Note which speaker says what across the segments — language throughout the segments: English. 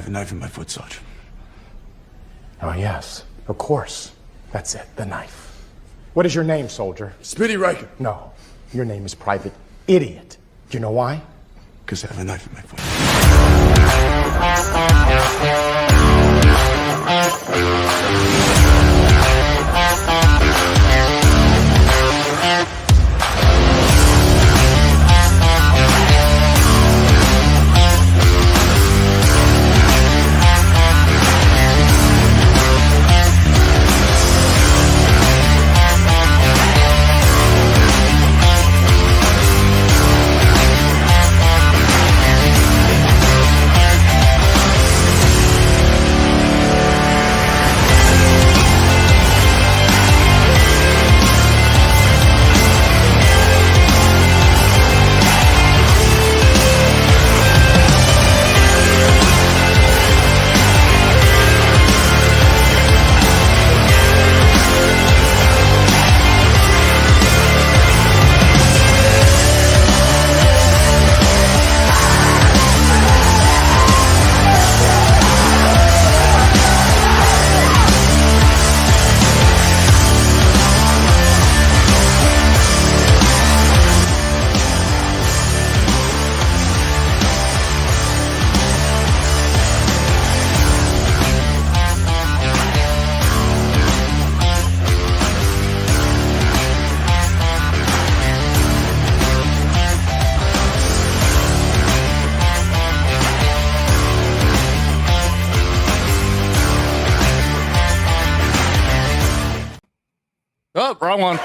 Speaker 1: have a knife in my foot, Sergeant.
Speaker 2: Oh, yes. Of course. That's it, the knife. What is your name, soldier?
Speaker 1: Smitty Riker.
Speaker 2: No, your name is Private Idiot. Do you know why?
Speaker 1: Because I have a knife in my foot.
Speaker 3: Oh, wrong one.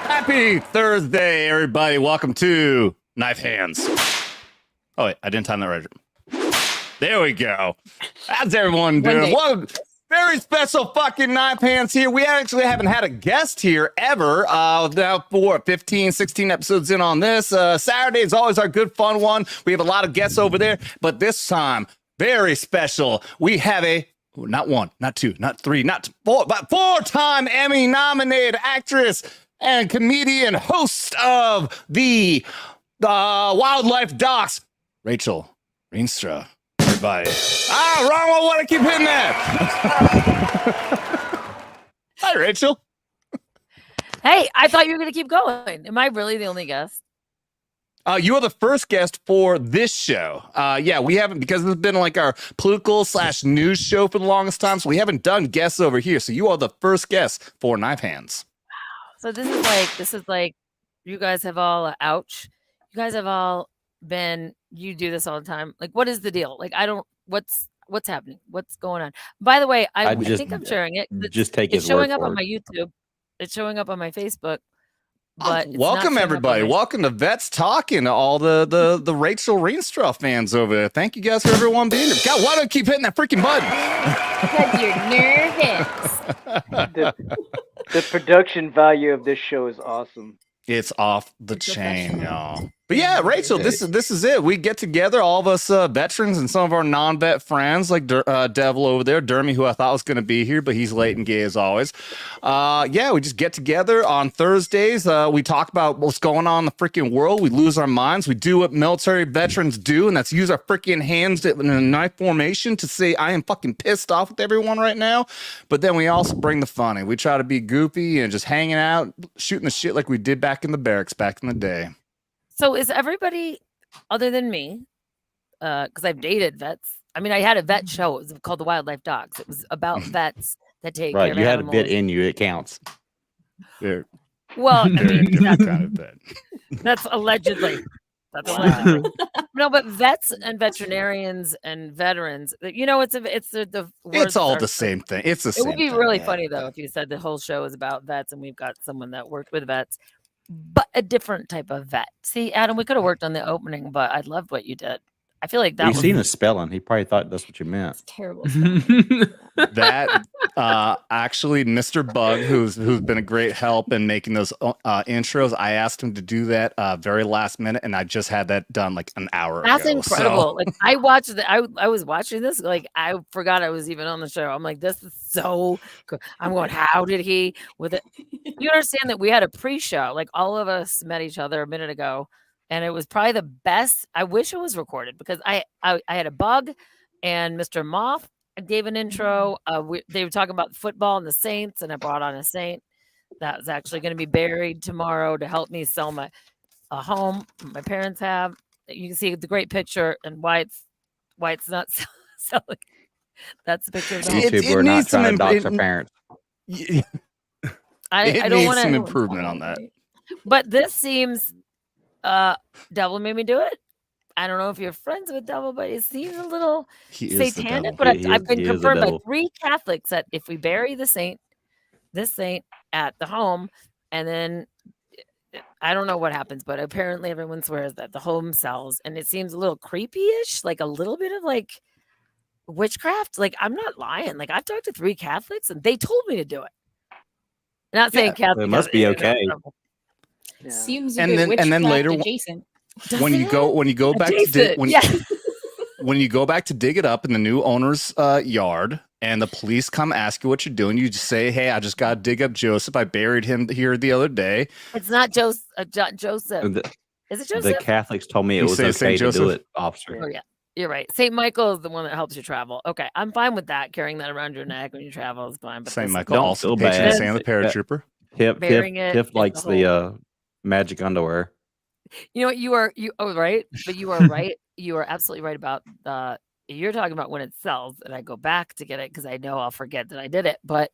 Speaker 3: Happy Thursday, everybody. Welcome to Knife Hands. Oh, wait, I didn't time that right. There we go. How's everyone doing? Well, very special fucking Knife Hands here. We actually haven't had a guest here ever. Now for 15, 16 episodes in on this. Saturday is always our good fun one. We have a lot of guests over there, but this time, very special. We have a not one, not two, not three, not four, but four-time Emmy-nominated actress and comedian, host of the Wildlife Docs, Rachel Rienstra. Everybody. Wrong one. Want to keep hitting that? Hi, Rachel.
Speaker 4: Hey, I thought you were going to keep going. Am I really the only guest?
Speaker 3: You are the first guest for this show. Yeah, we haven't, because it's been like our political/news show for the longest time, so we haven't done guests over here. So you are the first guest for Knife Hands.
Speaker 4: So this is like, you guys have all, ouch. You guys have all been, you do this all the time. Like, what is the deal? Like, what's happening? What's going on? By the way, I think I'm sharing it. It's showing up on my YouTube. It's showing up on my Facebook. But
Speaker 3: welcome everybody. Welcome to Vets Talking, to all the Rachel Rienstra fans over there. Thank you guys for everyone being here. God, why do I keep hitting that freaking button?
Speaker 5: Because you're nervous. The production value of this show is awesome.
Speaker 3: It's off the chain, y'all. But yeah, Rachel, this is it. We get together, all of us veterans and some of our non-vet friends, like Devil over there, Dermy, who I thought was going to be here, but he's late and gay as always. Yeah, we just get together on Thursdays. We talk about what's going on in the freaking world. We lose our minds. We do what military veterans do, and that's use our freaking hands in a knife formation to say, I am fucking pissed off with everyone right now. But then we also bring the funny. We try to be goofy and just hanging out, shooting the shit like we did back in the barracks back in the day.
Speaker 4: So is everybody, other than me, because I've dated vets. I mean, I had a vet show. It was called The Wildlife Docs. It was about vets that take care of
Speaker 6: you had
Speaker 4: animals.
Speaker 6: a bit in you. It counts.
Speaker 3: They're
Speaker 4: Well, I mean,
Speaker 3: different kind of vet.
Speaker 4: that's allegedly. That's allegedly. No, but vets and veterinarians and veterans. You know, it's the words
Speaker 3: It's all
Speaker 4: are-
Speaker 3: the same thing. It's the
Speaker 4: It
Speaker 3: same
Speaker 4: would be
Speaker 3: thing.
Speaker 4: really funny though if you said the whole show is about vets and we've got someone that worked with vets, but a different type of vet. See, Adam, we could have worked on the opening, but I loved what you did. I feel like that
Speaker 6: You've
Speaker 4: was
Speaker 6: seen the spelling. He probably thought that's what you meant.
Speaker 7: Terrible.
Speaker 3: That actually, Mr. Bug, who's been a great help in making those intros, I asked him to do that very last minute, and I just had that done like an hour
Speaker 4: That's
Speaker 3: ago.
Speaker 4: incredible.
Speaker 3: So,
Speaker 4: Like I watched I was watching this, like I forgot I was even on the show. I'm like, this is so good. I'm going, how did he with it? You understand that we had a pre-show, like all of us met each other a minute ago and it was probably the best. I wish it was recorded because I had a bug, and Mr. Moth gave an intro. They were talking about football and the Saints, and I brought on a Saint that was actually going to be buried tomorrow to help me sell a home my parents have. You can see the great picture, and why it's not selling. That's the picture of the home.
Speaker 6: YouTube, we're not trying to dox our parents.
Speaker 4: I don't
Speaker 3: needs
Speaker 4: want
Speaker 3: some improvement on that.
Speaker 4: But this seems Devil made me do it. I don't know if you're friends with Devil, but it seems a little
Speaker 3: He is the
Speaker 4: satanic.
Speaker 3: devil.
Speaker 4: But
Speaker 6: He
Speaker 4: I've
Speaker 6: is-
Speaker 4: been
Speaker 6: he is the
Speaker 4: confirmed by
Speaker 6: devil.
Speaker 4: 3 Catholics that if we bury this saint at the home, and then I don't know what happens, but apparently everyone swears that the home sells, and it seems a little creepy-ish, like a little bit of like witchcraft. Like, I'm not lying. Like, I've talked to 3 Catholics, and they told me to do it. Not saying Catholic.
Speaker 6: it must be okay.
Speaker 5: Yeah.
Speaker 7: Seems
Speaker 3: And
Speaker 7: a bit
Speaker 3: then- and then
Speaker 7: witchcraft
Speaker 3: later-
Speaker 7: adjacent.
Speaker 3: When you go back to dig,
Speaker 4: Adjacent,
Speaker 3: when you go back to dig it up in the new owner's yard, and the police come ask you what you're doing, you just say, "Hey, I just got to dig up Joseph. I buried him here the other day."
Speaker 4: It's not Joseph. Joseph. Is it
Speaker 6: The
Speaker 4: Joseph?
Speaker 6: Catholics told me it
Speaker 3: You
Speaker 6: was
Speaker 3: say
Speaker 6: okay
Speaker 3: Saint
Speaker 6: to do
Speaker 3: Joseph?
Speaker 6: it, officer.
Speaker 4: Oh yeah, you're right. Saint Michael is the one that helps you travel. Okay, I'm fine with that. Carrying that around your neck when you travel is fine. But
Speaker 3: Saint
Speaker 4: this-
Speaker 3: Michael
Speaker 6: Don't
Speaker 3: also
Speaker 6: feel
Speaker 3: patron
Speaker 6: bad.
Speaker 3: saint of the paratrooper.
Speaker 4: Burying it
Speaker 6: Tiff
Speaker 4: in
Speaker 6: likes
Speaker 4: the
Speaker 6: the magic underwear.
Speaker 4: You know what? You right, but you are right. You are absolutely right about the. You're talking about when it sells, and I go back to get it because I know I'll forget that I did it. But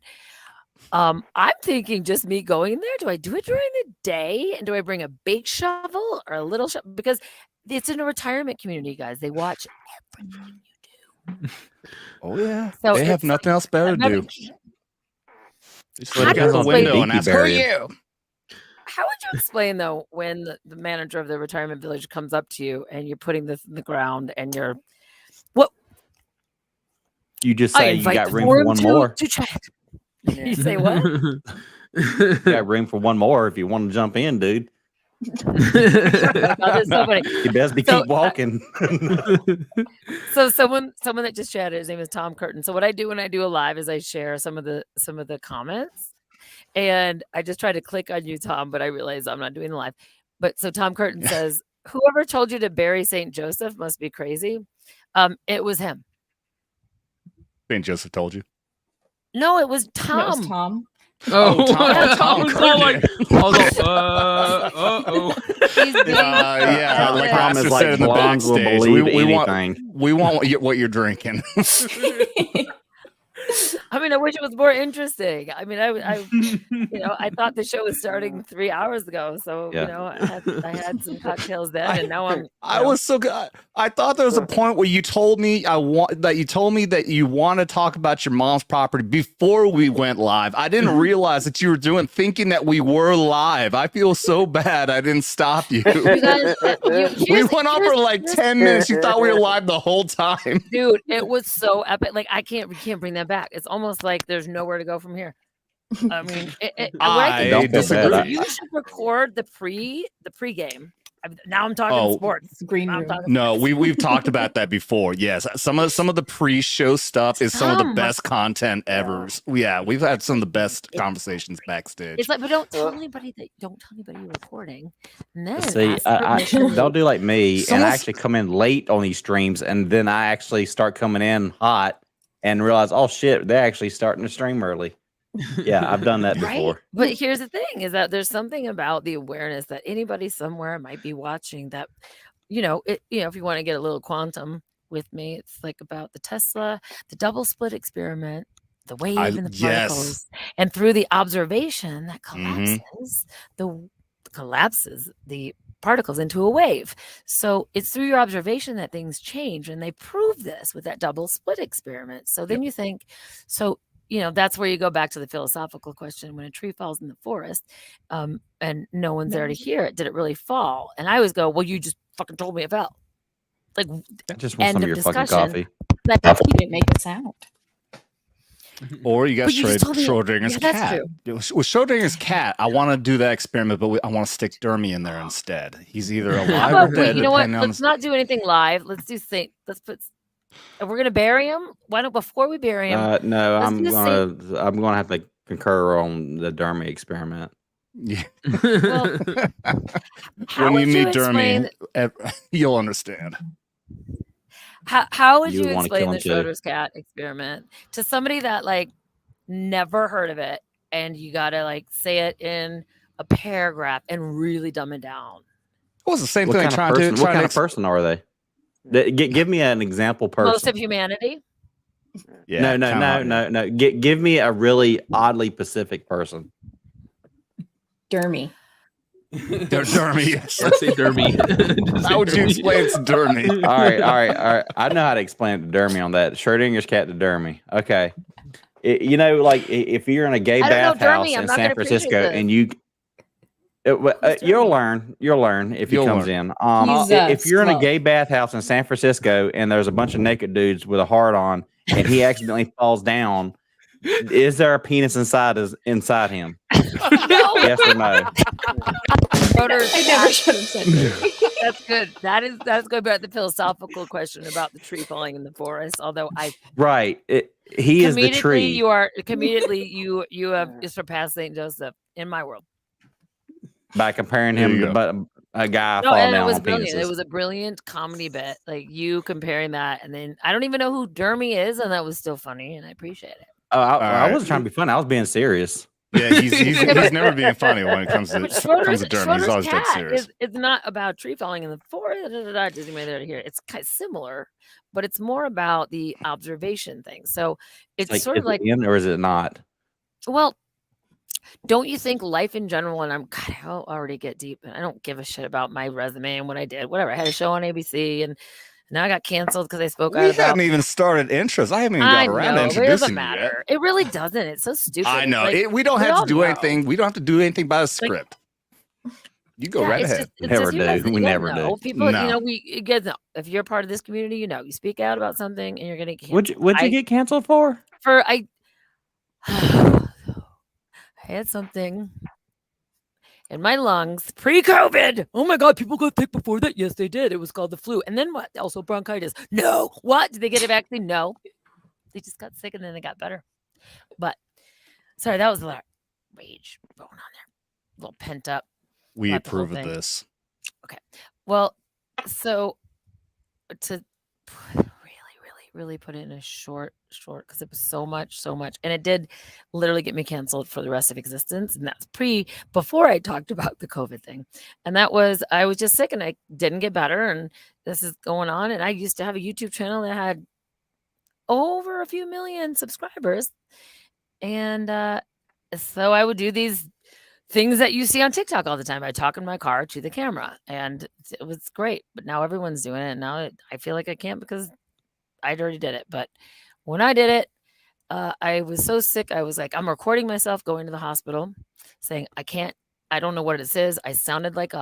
Speaker 4: I'm thinking just me going there. Do I do it during the day, and do I bring a big shovel or a little shovel? Because it's in a retirement community, guys. They watch everything you do.
Speaker 3: Oh yeah,
Speaker 4: So
Speaker 3: they have
Speaker 4: it's
Speaker 3: nothing else better
Speaker 4: I've
Speaker 3: to
Speaker 4: never-
Speaker 3: do. Just
Speaker 4: How
Speaker 3: look
Speaker 4: do
Speaker 3: out
Speaker 4: you
Speaker 3: the
Speaker 4: explain-
Speaker 3: window and
Speaker 6: Dinky
Speaker 3: ask, "Who are
Speaker 6: bury
Speaker 3: you?"
Speaker 4: How would you explain though when the manager of the retirement village comes up to you and you're putting this in the ground and you're
Speaker 6: You just
Speaker 4: I
Speaker 6: say you
Speaker 4: invite
Speaker 6: got
Speaker 4: the
Speaker 6: room for
Speaker 4: forum
Speaker 6: one
Speaker 4: to-
Speaker 6: more.
Speaker 4: to chat. You say what?
Speaker 6: You got room for one more if you want to jump in, dude.
Speaker 4: Oh, that's so funny.
Speaker 6: You best be
Speaker 4: So,
Speaker 6: keep walking.
Speaker 4: So someone that just chatted, his name is Tom Curtin. So what I do when I do a live is I share some of the comments, and I just try to click on you, Tom, but I realize I'm not doing the live. But so Tom Curtin says, "Whoever told you to bury Saint Joseph must be crazy." It was him.
Speaker 3: Saint Joseph told you.
Speaker 4: No, it was
Speaker 7: That was
Speaker 4: Tom.
Speaker 7: Tom.
Speaker 3: Oh, Tom- Tom
Speaker 8: was all like,
Speaker 3: Curtin.
Speaker 8: I was like, uh-oh.
Speaker 4: He's being-
Speaker 3: Yeah, like
Speaker 6: Tom
Speaker 3: Pastor
Speaker 6: is
Speaker 3: said
Speaker 6: like
Speaker 3: in the
Speaker 6: blondes will
Speaker 3: backstage,
Speaker 6: believe
Speaker 3: we want
Speaker 6: anything.
Speaker 3: what you're drinking.
Speaker 4: I mean, I wish it was more interesting. I mean, I thought the show was starting 3 hours ago, so
Speaker 6: Yeah.
Speaker 4: I had some cocktails then, and now I'm.
Speaker 3: I was so good. I thought there was a point where you told me that you want to talk about your mom's property before we went live. I didn't realize that you were thinking that we were live. I feel so bad. I didn't stop you.
Speaker 4: You guys,
Speaker 3: We went on for like 10 minutes. You thought we were live the whole time.
Speaker 4: dude. It was so epic. Like we can't bring that back. It's almost like there's nowhere to go from here. I mean,
Speaker 3: I
Speaker 6: Don't feel
Speaker 3: disagree.
Speaker 6: bad.
Speaker 4: you should record the pregame. Now I'm talking
Speaker 3: Oh,
Speaker 4: sports.
Speaker 7: It's green
Speaker 4: I'm
Speaker 7: room.
Speaker 4: talking
Speaker 3: No, we've talked about that before. Yes, some of the pre-show stuff is some of the
Speaker 4: Some.
Speaker 3: best content ever. Yeah, we've had some of the best conversations backstage.
Speaker 4: It's like, but don't tell anybody you're recording. And then
Speaker 6: See,
Speaker 4: ask permission.
Speaker 6: they'll do like me, and
Speaker 3: Someone-
Speaker 6: I actually come in late on these streams, and then I actually start coming in hot and realize, oh shit, they're actually starting to stream early. Yeah, I've done that
Speaker 4: Right?
Speaker 6: before.
Speaker 4: But here's the thing is that there's something about the awareness that anybody somewhere might be watching that, if you want to get a little quantum with me, it's like about the Tesla, the double split experiment, the wave and the
Speaker 3: yes.
Speaker 4: particles, and through the observation that
Speaker 3: Mhm.
Speaker 4: collapses the particles into a wave. So it's through your observation that things change, and they prove this with that double split experiment. So then you think, that's where you go back to the philosophical question: when a tree falls in the forest, and no one's there to hear it, did it really fall? And I always go, well, you just fucking told me it fell. Like,
Speaker 6: I just want
Speaker 4: End
Speaker 6: some
Speaker 4: of
Speaker 6: of your fucking
Speaker 4: discussion.
Speaker 6: coffee.
Speaker 7: He didn't make a sound.
Speaker 3: Or you got
Speaker 4: But you just told me-
Speaker 3: Schrodinger's
Speaker 4: yeah, that's
Speaker 3: cat.
Speaker 4: true.
Speaker 3: With Schrodinger's cat, I want to do that experiment, but I want to stick Dermy in there instead. He's either
Speaker 4: How
Speaker 3: alive
Speaker 4: about
Speaker 3: or dead.
Speaker 4: you know what?
Speaker 3: depending on
Speaker 4: Let's not do anything live. Let's do Saint. Let's put. If we're gonna bury him, why don't before we bury him?
Speaker 6: No,
Speaker 4: let's
Speaker 6: I'm
Speaker 4: just
Speaker 6: gonna have to concur on the Dermy experiment.
Speaker 3: Yeah.
Speaker 4: Well, how
Speaker 3: When you
Speaker 4: would
Speaker 3: meet
Speaker 4: explain?
Speaker 3: Dermy, you'll understand.
Speaker 4: How would
Speaker 6: You
Speaker 4: you
Speaker 6: would wanna
Speaker 4: explain
Speaker 6: kill
Speaker 4: the
Speaker 6: him too.
Speaker 4: Schroeder's cat experiment to somebody that like never heard of it, and you gotta like say it in a paragraph and really dumb it down?
Speaker 3: It was the same
Speaker 6: What
Speaker 3: thing
Speaker 6: kind of
Speaker 3: trying
Speaker 6: person?
Speaker 3: to
Speaker 6: What
Speaker 3: trying
Speaker 6: kind
Speaker 3: to
Speaker 6: of person are they? Give me an example
Speaker 4: Most
Speaker 6: person.
Speaker 4: of humanity.
Speaker 3: Yeah,
Speaker 6: No. Give me a really oddly specific person.
Speaker 7: Dermy.
Speaker 3: Dermy. Yes.
Speaker 8: Let's say Derby. Just say
Speaker 3: How would you
Speaker 8: Derby.
Speaker 3: explain it to Dermy?
Speaker 6: All right. I know how to explain it to Dermy on that. Schrodinger's cat to Dermy. Okay. You know, like if you're in a gay
Speaker 4: I don't know,
Speaker 6: bathhouse
Speaker 4: Dermy, I'm
Speaker 6: in
Speaker 4: not
Speaker 6: San
Speaker 4: gonna appreciate
Speaker 6: Francisco
Speaker 4: this.
Speaker 6: and you, you'll learn if he
Speaker 3: You'll
Speaker 6: comes
Speaker 3: learn.
Speaker 6: in.
Speaker 7: He's,
Speaker 6: If you're in a
Speaker 7: slow.
Speaker 6: gay bathhouse in San Francisco and there's a bunch of naked dudes with a heart on and he accidentally falls down, is there a penis inside him?
Speaker 4: No,
Speaker 6: Yes or no?
Speaker 4: Schroeder's
Speaker 7: I never
Speaker 4: cat.
Speaker 7: should have said Dermy.
Speaker 4: That's good. That's going back to the philosophical question about the tree falling in the forest. Although I
Speaker 6: Right. He is the
Speaker 4: comedically
Speaker 6: tree.
Speaker 4: you are comedically you have surpassed Saint Joseph in my world.
Speaker 6: By comparing
Speaker 3: There
Speaker 6: him
Speaker 3: you
Speaker 6: to but a guy
Speaker 4: No,
Speaker 6: falling
Speaker 4: and it
Speaker 6: down
Speaker 4: was
Speaker 6: on
Speaker 4: brilliant. It
Speaker 6: penises.
Speaker 4: was a brilliant comedy bit. Like you comparing that, and then I don't even know who Dermy is, and that was still funny, and I appreciate it.
Speaker 6: I
Speaker 3: right.
Speaker 6: wasn't trying to be funny. I was being serious.
Speaker 3: Yeah, he's never being funny when it comes to
Speaker 4: But
Speaker 3: Dermy. He's always dead
Speaker 4: cat
Speaker 3: serious.
Speaker 4: it's not about tree falling in the forest. Doesn't matter here. It's kind of similar, but it's more about the observation thing. So it's
Speaker 6: Like,
Speaker 4: sort
Speaker 6: is
Speaker 4: of like,
Speaker 6: it in or is it not?
Speaker 4: well, don't you think life in general? And I'll already get deep. And I don't give a shit about my resume and what I did. Whatever. I had a show on ABC, and now I got canceled because I spoke
Speaker 3: We
Speaker 4: out about.
Speaker 3: hadn't even started intros. I haven't even
Speaker 4: I
Speaker 3: got around
Speaker 4: know,
Speaker 3: to
Speaker 4: but it doesn't
Speaker 3: introducing you yet.
Speaker 4: matter. It really doesn't. It's so stupid.
Speaker 3: I
Speaker 4: It's
Speaker 3: know.
Speaker 4: like,
Speaker 3: We don't
Speaker 4: we
Speaker 3: have
Speaker 4: all
Speaker 3: to do
Speaker 4: know.
Speaker 3: anything. We don't have to do anything by the script. You go
Speaker 4: Yeah,
Speaker 3: right
Speaker 4: it's
Speaker 3: ahead.
Speaker 4: just- it's
Speaker 6: Never
Speaker 4: just you
Speaker 6: do.
Speaker 4: guys-
Speaker 6: We
Speaker 4: you guys
Speaker 6: never
Speaker 4: know.
Speaker 6: do.
Speaker 4: People,
Speaker 3: No.
Speaker 4: you guys know. If you're part of this community, you speak out about something, and you're gonna get
Speaker 6: What'd you
Speaker 4: I-
Speaker 6: get canceled for?
Speaker 4: I had something in my lungs pre-COVID. Oh my god, people got sick before that. Yes, they did. It was called the flu. And then what? Also bronchitis. No. What? Did they get a vaccine? No. They just got sick and then they got better. But sorry, that was a lot of rage going on there. A little pent up.
Speaker 3: We
Speaker 4: Not the whole
Speaker 3: approve of
Speaker 4: thing.
Speaker 3: this.
Speaker 4: Well, so to really put it in a short, because it was so much, and it did literally get me canceled for the rest of existence. And that's before I talked about the COVID thing. And that was, I was just sick and I didn't get better. And this is going on. And I used to have a YouTube channel that had over a few million subscribers. And so I would do these things that you see on TikTok all the time. I talk in my car to the camera, and it was great. But now everyone's doing it. And now I feel like I can't because I'd already did it. But when I did it, I was so sick. I was like, I'm recording myself going to the hospital saying, I don't know what it is. I sounded like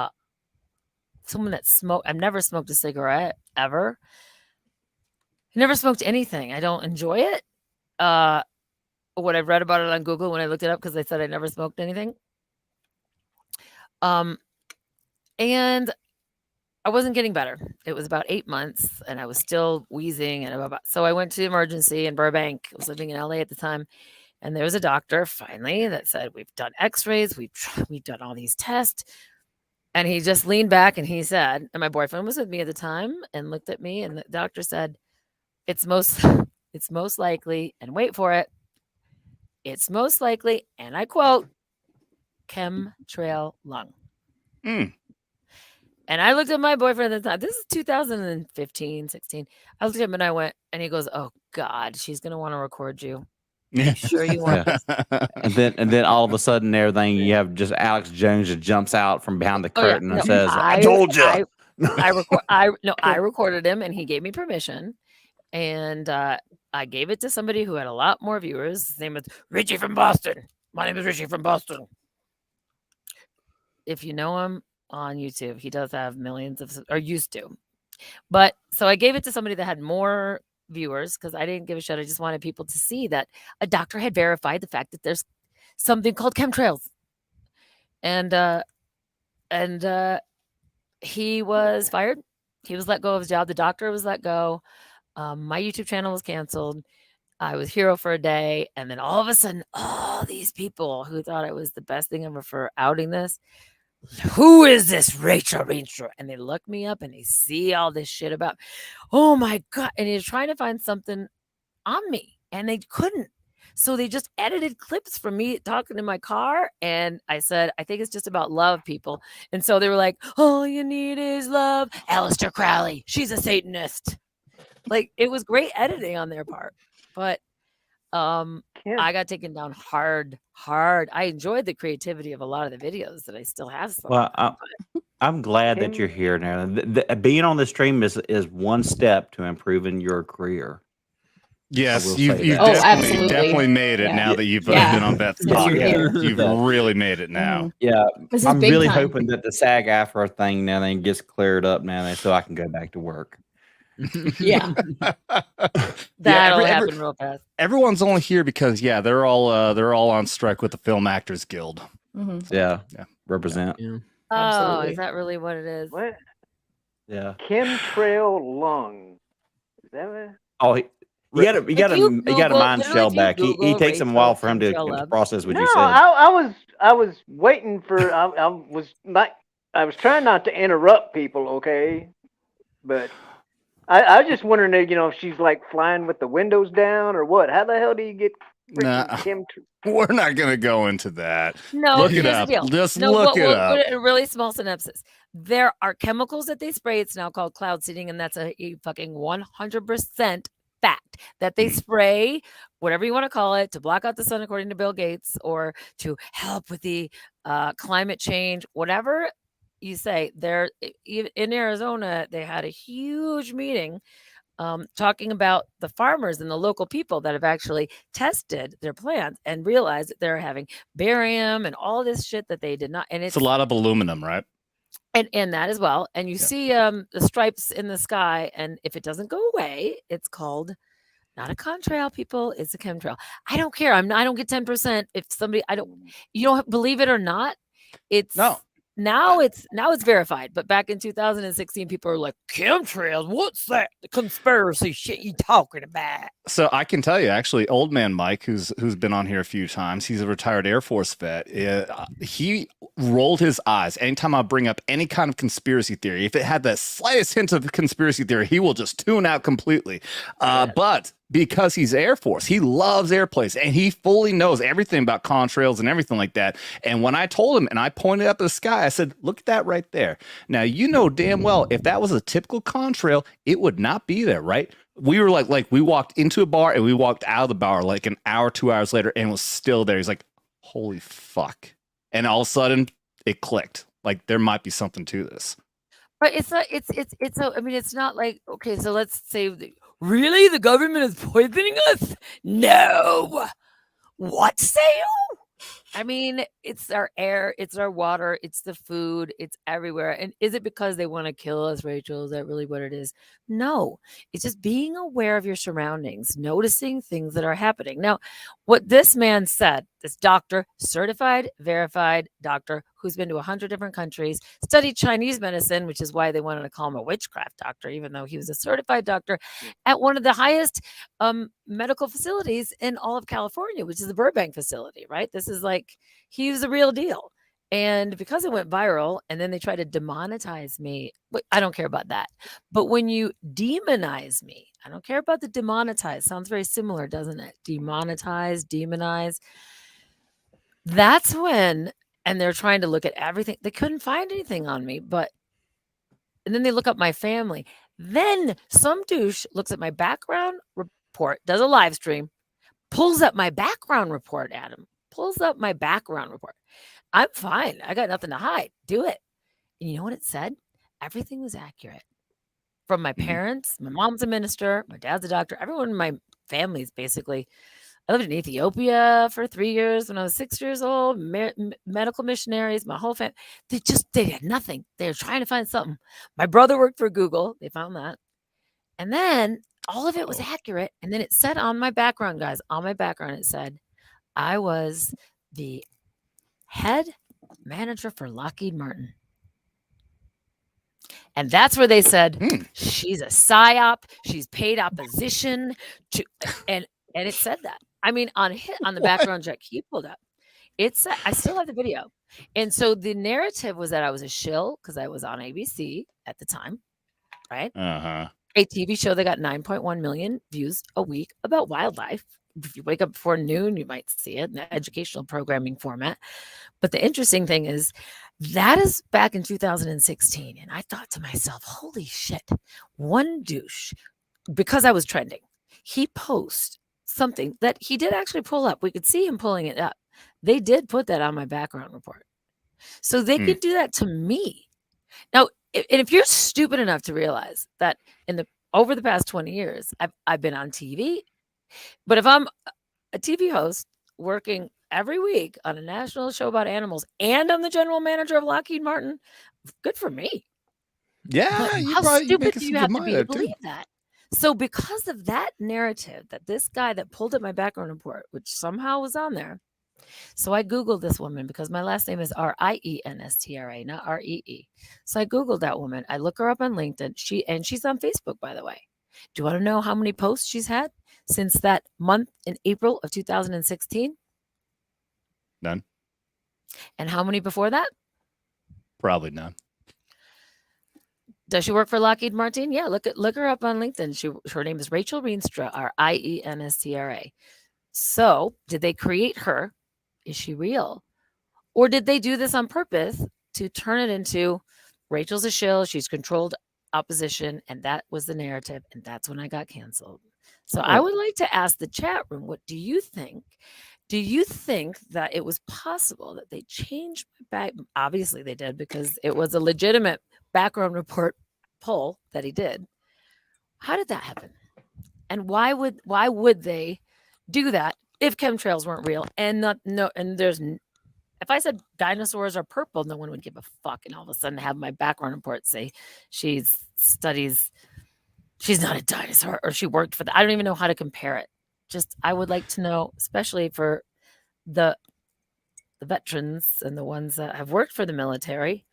Speaker 4: someone that smoked. I've never smoked a cigarette ever. I never smoked anything. I don't enjoy it. What I've read about it on Google when I looked it up, because I said I never smoked anything. And I wasn't getting better. It was about 8 months and I was still wheezing. So I went to emergency in Burbank. I was living in LA at the time. And there was a doctor finally that said, we've done x-rays. We've done all these tests. And he just leaned back and he said, and my boyfriend was with me at the time and looked at me, and the doctor said, it's most likely, and wait for it, it's most likely, and I quote, chemtrail lung.
Speaker 3: Mm.
Speaker 4: And I looked at my boyfriend at the time. This is 2015, 16. I looked at him and I went, and he goes, oh God, she's going to want to record you.
Speaker 3: Yeah.
Speaker 4: Sure you want this?
Speaker 6: And then all of a sudden, everything you have just Alex Jones just jumps out from behind the
Speaker 4: Oh, yeah.
Speaker 6: curtain and
Speaker 4: No,
Speaker 6: says, "I told you."
Speaker 4: I recorded him and he gave me permission. And I gave it to somebody who had a lot more viewers. His name was Richie from Boston. My name is Richie from Boston. If you know him on YouTube, he does have millions or used to. But so I gave it to somebody that had more viewers because I didn't give a shit. I just wanted people to see that a doctor had verified the fact that there's something called chemtrails. And he was fired. He was let go of his job. The doctor was let go. My YouTube channel was canceled. I was hero for a day, and then all of a sudden, all these people who thought it was the best thing ever for outing this, who is this Rachel? And they look me up and they see all this shit about, oh my God. And they're trying to find something on me and they couldn't. So they just edited clips from me talking in my car. And I said, I think it's just about love, people. And so they were like, all you need is love. Aleister Crowley, she's a Satanist. Like, it was great editing on their part. But I got taken down hard. I enjoyed the creativity of a lot of the videos that I still have.
Speaker 6: Well, I'm glad that you're here now. Being on the stream is one step to improving your career.
Speaker 3: Yes,
Speaker 6: will
Speaker 3: you've
Speaker 6: say that.
Speaker 7: Oh,
Speaker 3: definitely,
Speaker 7: absolutely.
Speaker 3: definitely made it
Speaker 7: Yeah.
Speaker 3: now that you've
Speaker 7: Yeah.
Speaker 3: been on Beth's
Speaker 7: Yes, you're
Speaker 3: podcast.
Speaker 7: here.
Speaker 3: You've really made it now.
Speaker 6: Yeah,
Speaker 7: This is
Speaker 6: I'm
Speaker 7: big
Speaker 6: really
Speaker 7: time.
Speaker 6: hoping that the SAG-AFTRA thing now then gets cleared up now then, so I can go back to work.
Speaker 7: Yeah.
Speaker 4: That'll happen real fast.
Speaker 3: Everyone's only here because they're all on strike with the Film Actors Guild.
Speaker 7: Mhm.
Speaker 6: Yeah,
Speaker 3: Yeah.
Speaker 6: represent.
Speaker 8: Yeah.
Speaker 4: Oh,
Speaker 7: Absolutely.
Speaker 4: is that really what it is?
Speaker 5: What?
Speaker 6: Yeah.
Speaker 5: Chemtrail lung. Is that what?
Speaker 6: Oh, you got to
Speaker 4: If you
Speaker 6: mind
Speaker 4: Google-
Speaker 6: Shell
Speaker 4: if you
Speaker 6: back. He
Speaker 4: Google
Speaker 6: takes him a
Speaker 4: Rachel
Speaker 6: while for him to
Speaker 4: Chemtrail
Speaker 6: process what
Speaker 5: No,
Speaker 6: you said.
Speaker 5: I was waiting for. I was trying not to interrupt people, okay? But I was just wondering, if she's like flying with the windows down or what? How the hell do you get
Speaker 3: Nah.
Speaker 5: freaking
Speaker 3: We're not going to go into that.
Speaker 4: No,
Speaker 3: Look it
Speaker 4: here's the
Speaker 3: up.
Speaker 4: deal.
Speaker 3: Just
Speaker 4: No,
Speaker 3: look it
Speaker 4: we'll
Speaker 3: up.
Speaker 4: put it in a really small synopsis. There are chemicals that they spray. It's now called cloud seeding, and that's a fucking 100% fact that they spray, whatever you want to call it, to block out the sun, according to Bill Gates, or to help with the climate change, whatever you say. There in Arizona, they had a huge meeting talking about the farmers and the local people that have actually tested their plants and realized that they're having barium and all this shit that they did not. And
Speaker 3: It's a lot of aluminum, right?
Speaker 4: and that as well. And you see the stripes in the sky, and if it doesn't go away, it's called not a contrail, people. It's a chemtrail. I don't care. I don't get 10%. If somebody, you don't believe it or not. It's Now it's verified, but back in 2016, people were like, chemtrails, what's that? The conspiracy shit you talking about?
Speaker 3: So I can tell you, actually, old man Mike, who's been on here a few times, he's a retired Air Force vet. He rolled his eyes anytime I bring up any kind of conspiracy theory. If it had the slightest hint of conspiracy theory, he will just tune out completely. But because he's Air Force, he loves airplanes, and he fully knows everything about contrails and everything like that. And when I told him, and I pointed up at the sky, I said, look at that right there. Now, you know damn well, if that was a typical contrail, it would not be there, right? We were like we walked into a bar and we walked out of the bar like an hour, 2 hours later, and it was still there. He's like, holy fuck. And all of a sudden it clicked. Like, there might be something to this.
Speaker 4: But it's not like, okay, so let's say, really? The government is poisoning us? No. What say you? I mean, it's our air, it's our water, it's the food, it's everywhere. And is it because they want to kill us, Rachel? Is that really what it is? No, it's just being aware of your surroundings, noticing things that are happening. Now, what this man said, this doctor, certified, verified doctor, who's been to 100 different countries, studied Chinese medicine, which is why they wanted to call him a witchcraft doctor, even though he was a certified doctor at one of the highest medical facilities in all of California, which is the Burbank facility, right? This is like, he's the real deal. And because it went viral and then they tried to demonetize me, but I don't care about that. But when you demonize me, I don't care about the demonetize. Sounds very similar, doesn't it? Demonetize, demonize. That's when, and they're trying to look at everything. They couldn't find anything on me, and then they look up my family. Then some douche looks at my background report, does a live stream, pulls up my background report, Adam, pulls up my background report. I'm fine. I got nothing to hide. Do it. And you know what it said? Everything was accurate. From my parents, my mom's a minister, my dad's a doctor, everyone in my family is basically. I lived in Ethiopia for 3 years when I was 6 years old, medical missionaries, my whole family. They had nothing. They were trying to find something. My brother worked for Google. They found that. And then all of it was accurate. And then it said on my background, guys, on my background, it said, I was the head manager for Lockheed Martin. And that's where they said, she's a psyop. She's paid opposition to, and And it said that. I mean, on the background check he pulled up, it said, I still have the video. And so the narrative was that I was a shill because I was on ABC at the time, right?
Speaker 3: Uh-huh.
Speaker 4: A TV show that got 9.1 million views a week about wildlife. If you wake up before noon, you might see it in the educational programming format. But the interesting thing is that is back in 2016. And I thought to myself, holy shit, one douche, because I was trending, he posts something that he did actually pull up. We could see him pulling it up. They did put that on my background report. So they could do that to me. Now, and if you're stupid enough to realize that over the past 20 years, I've been on TV, but if I'm a TV host working every week on a national show about animals and I'm the general manager of Lockheed Martin, good for me.
Speaker 3: Yeah,
Speaker 4: But
Speaker 3: you
Speaker 4: how
Speaker 3: probably
Speaker 4: stupid
Speaker 3: making
Speaker 4: do
Speaker 3: some
Speaker 4: you have
Speaker 3: good
Speaker 4: to
Speaker 3: money
Speaker 4: be
Speaker 3: there,
Speaker 4: to
Speaker 3: too.
Speaker 4: believe that? So because of that narrative that this guy that pulled up my background report, which somehow was on there, so I Googled this woman because my last name is Rienstra, not Ree. So I Googled that woman. I look her up on LinkedIn. She's on Facebook, by the way. Do you want to know how many posts she's had since that month in April of 2016?
Speaker 3: None.
Speaker 4: And how many before that?
Speaker 3: Probably none.
Speaker 4: Does she work for Lockheed Martin? Yeah, look her up on LinkedIn. Her name is Rachel Rienstra, Rienstra. So did they create her? Is she real? Or did they do this on purpose to turn it into Rachel's a shill, she's controlled opposition, and that was the narrative, and that's when I got canceled. So I would like to ask the chat room, what do you think? Do you think that it was possible that they changed my back? Obviously they did because it was a legitimate background report poll that he did. How did that happen? And why would they do that if chemtrails weren't real? And if I said dinosaurs are purple, no one would give a fuck. And all of a sudden have my background report say she's not a dinosaur or she worked for that. I don't even know how to compare it. Just, I would like to know, especially for the veterans and the ones that have worked for the military.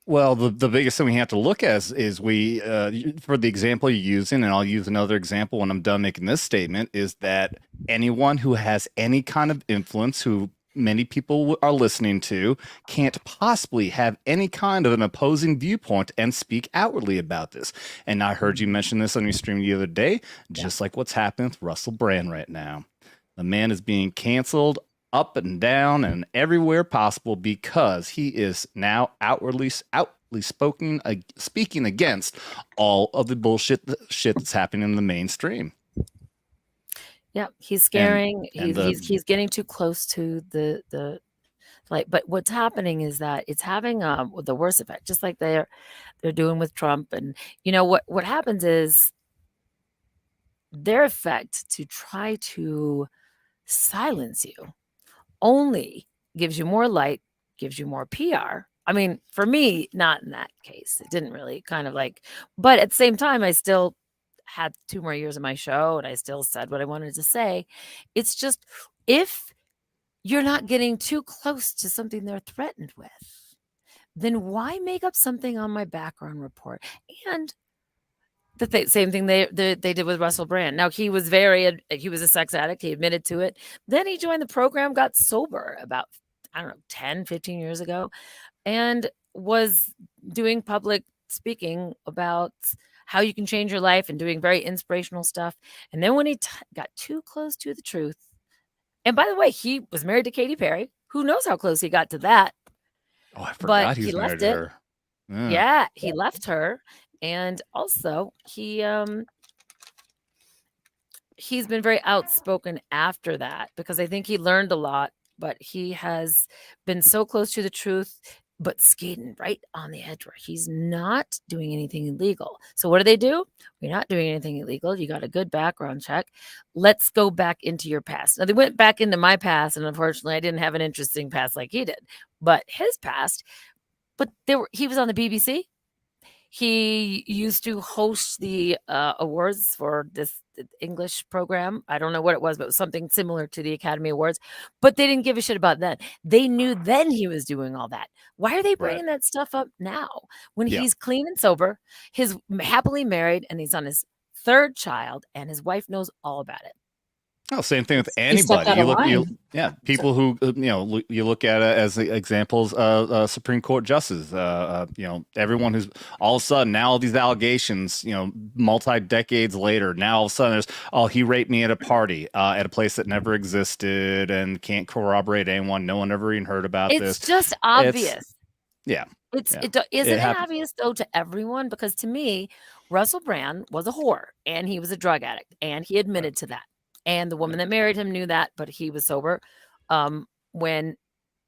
Speaker 3: Well, the biggest thing we have to look at is we, for the example you're using, and I'll use another example when I'm done making this statement, is that anyone who has any kind of influence, who many people are listening to, can't possibly have any kind of an opposing viewpoint and speak outwardly about this. And I heard you mention this on your stream the other day, just like what's happening with Russell Brand right now. The man is being canceled up and down and everywhere possible because he is now outwardly speaking against all of the bullshit shit that's happening in the mainstream.
Speaker 4: Yeah, he's scaring.
Speaker 3: And
Speaker 4: He's getting too close to the like. But what's happening is that it's having the worst effect, just like they're doing with Trump. And you know what happens is their effect to try to silence you only gives you more light, gives you more PR. I mean, for me, not in that case. It didn't really kind of like, but at the same time, I still had 2 more years of my show and I still said what I wanted to say. It's just, if you're not getting too close to something they're threatened with, then why make up something on my background report? And the same thing they did with Russell Brand. Now, he was a sex addict. He admitted to it. Then he joined the program, got sober about, 10, 15 years ago, and was doing public speaking about how you can change your life and doing very inspirational stuff. And then when he got too close to the truth, and by the way, he was married to Katy Perry. Who knows how close he got to that?
Speaker 3: Oh, I forgot he was
Speaker 4: left
Speaker 3: married to her.
Speaker 4: Yeah, he left her. And also he's been very outspoken after that because I think he learned a lot, but he has been so close to the truth, but skating right on the edge where he's not doing anything illegal. So what do? You're not doing anything illegal. You got a good background check. Let's go back into your past. Now they went back into my past, and unfortunately I didn't have an interesting past like he did, but his past, he was on the BBC. He used to host the awards for this English program. I don't know what it was, but it was something similar to the Academy Awards. But they didn't give a shit about that. They knew then he was doing all that. Why are they bringing that stuff up now when he's clean and sober, happily married, and he's on his 3rd child, and his wife knows all about it?
Speaker 3: Oh, same thing with
Speaker 7: He stepped
Speaker 3: anybody.
Speaker 7: out of line.
Speaker 3: Yeah, people who you look at it as examples. Supreme Court justices. Everyone who's all of a sudden now all these allegations. Multi decades later, now all of a sudden there's he raped me at a party at a place that never existed and can't corroborate anyone. No one ever even heard about this.
Speaker 4: It's just obvious.
Speaker 3: Yeah.
Speaker 4: Isn't
Speaker 3: It
Speaker 4: it
Speaker 3: happens.
Speaker 4: obvious though to everyone? Because to me, Russell Brand was a whore and he was a drug addict and he admitted to that. And the woman that married him knew that, but he was sober when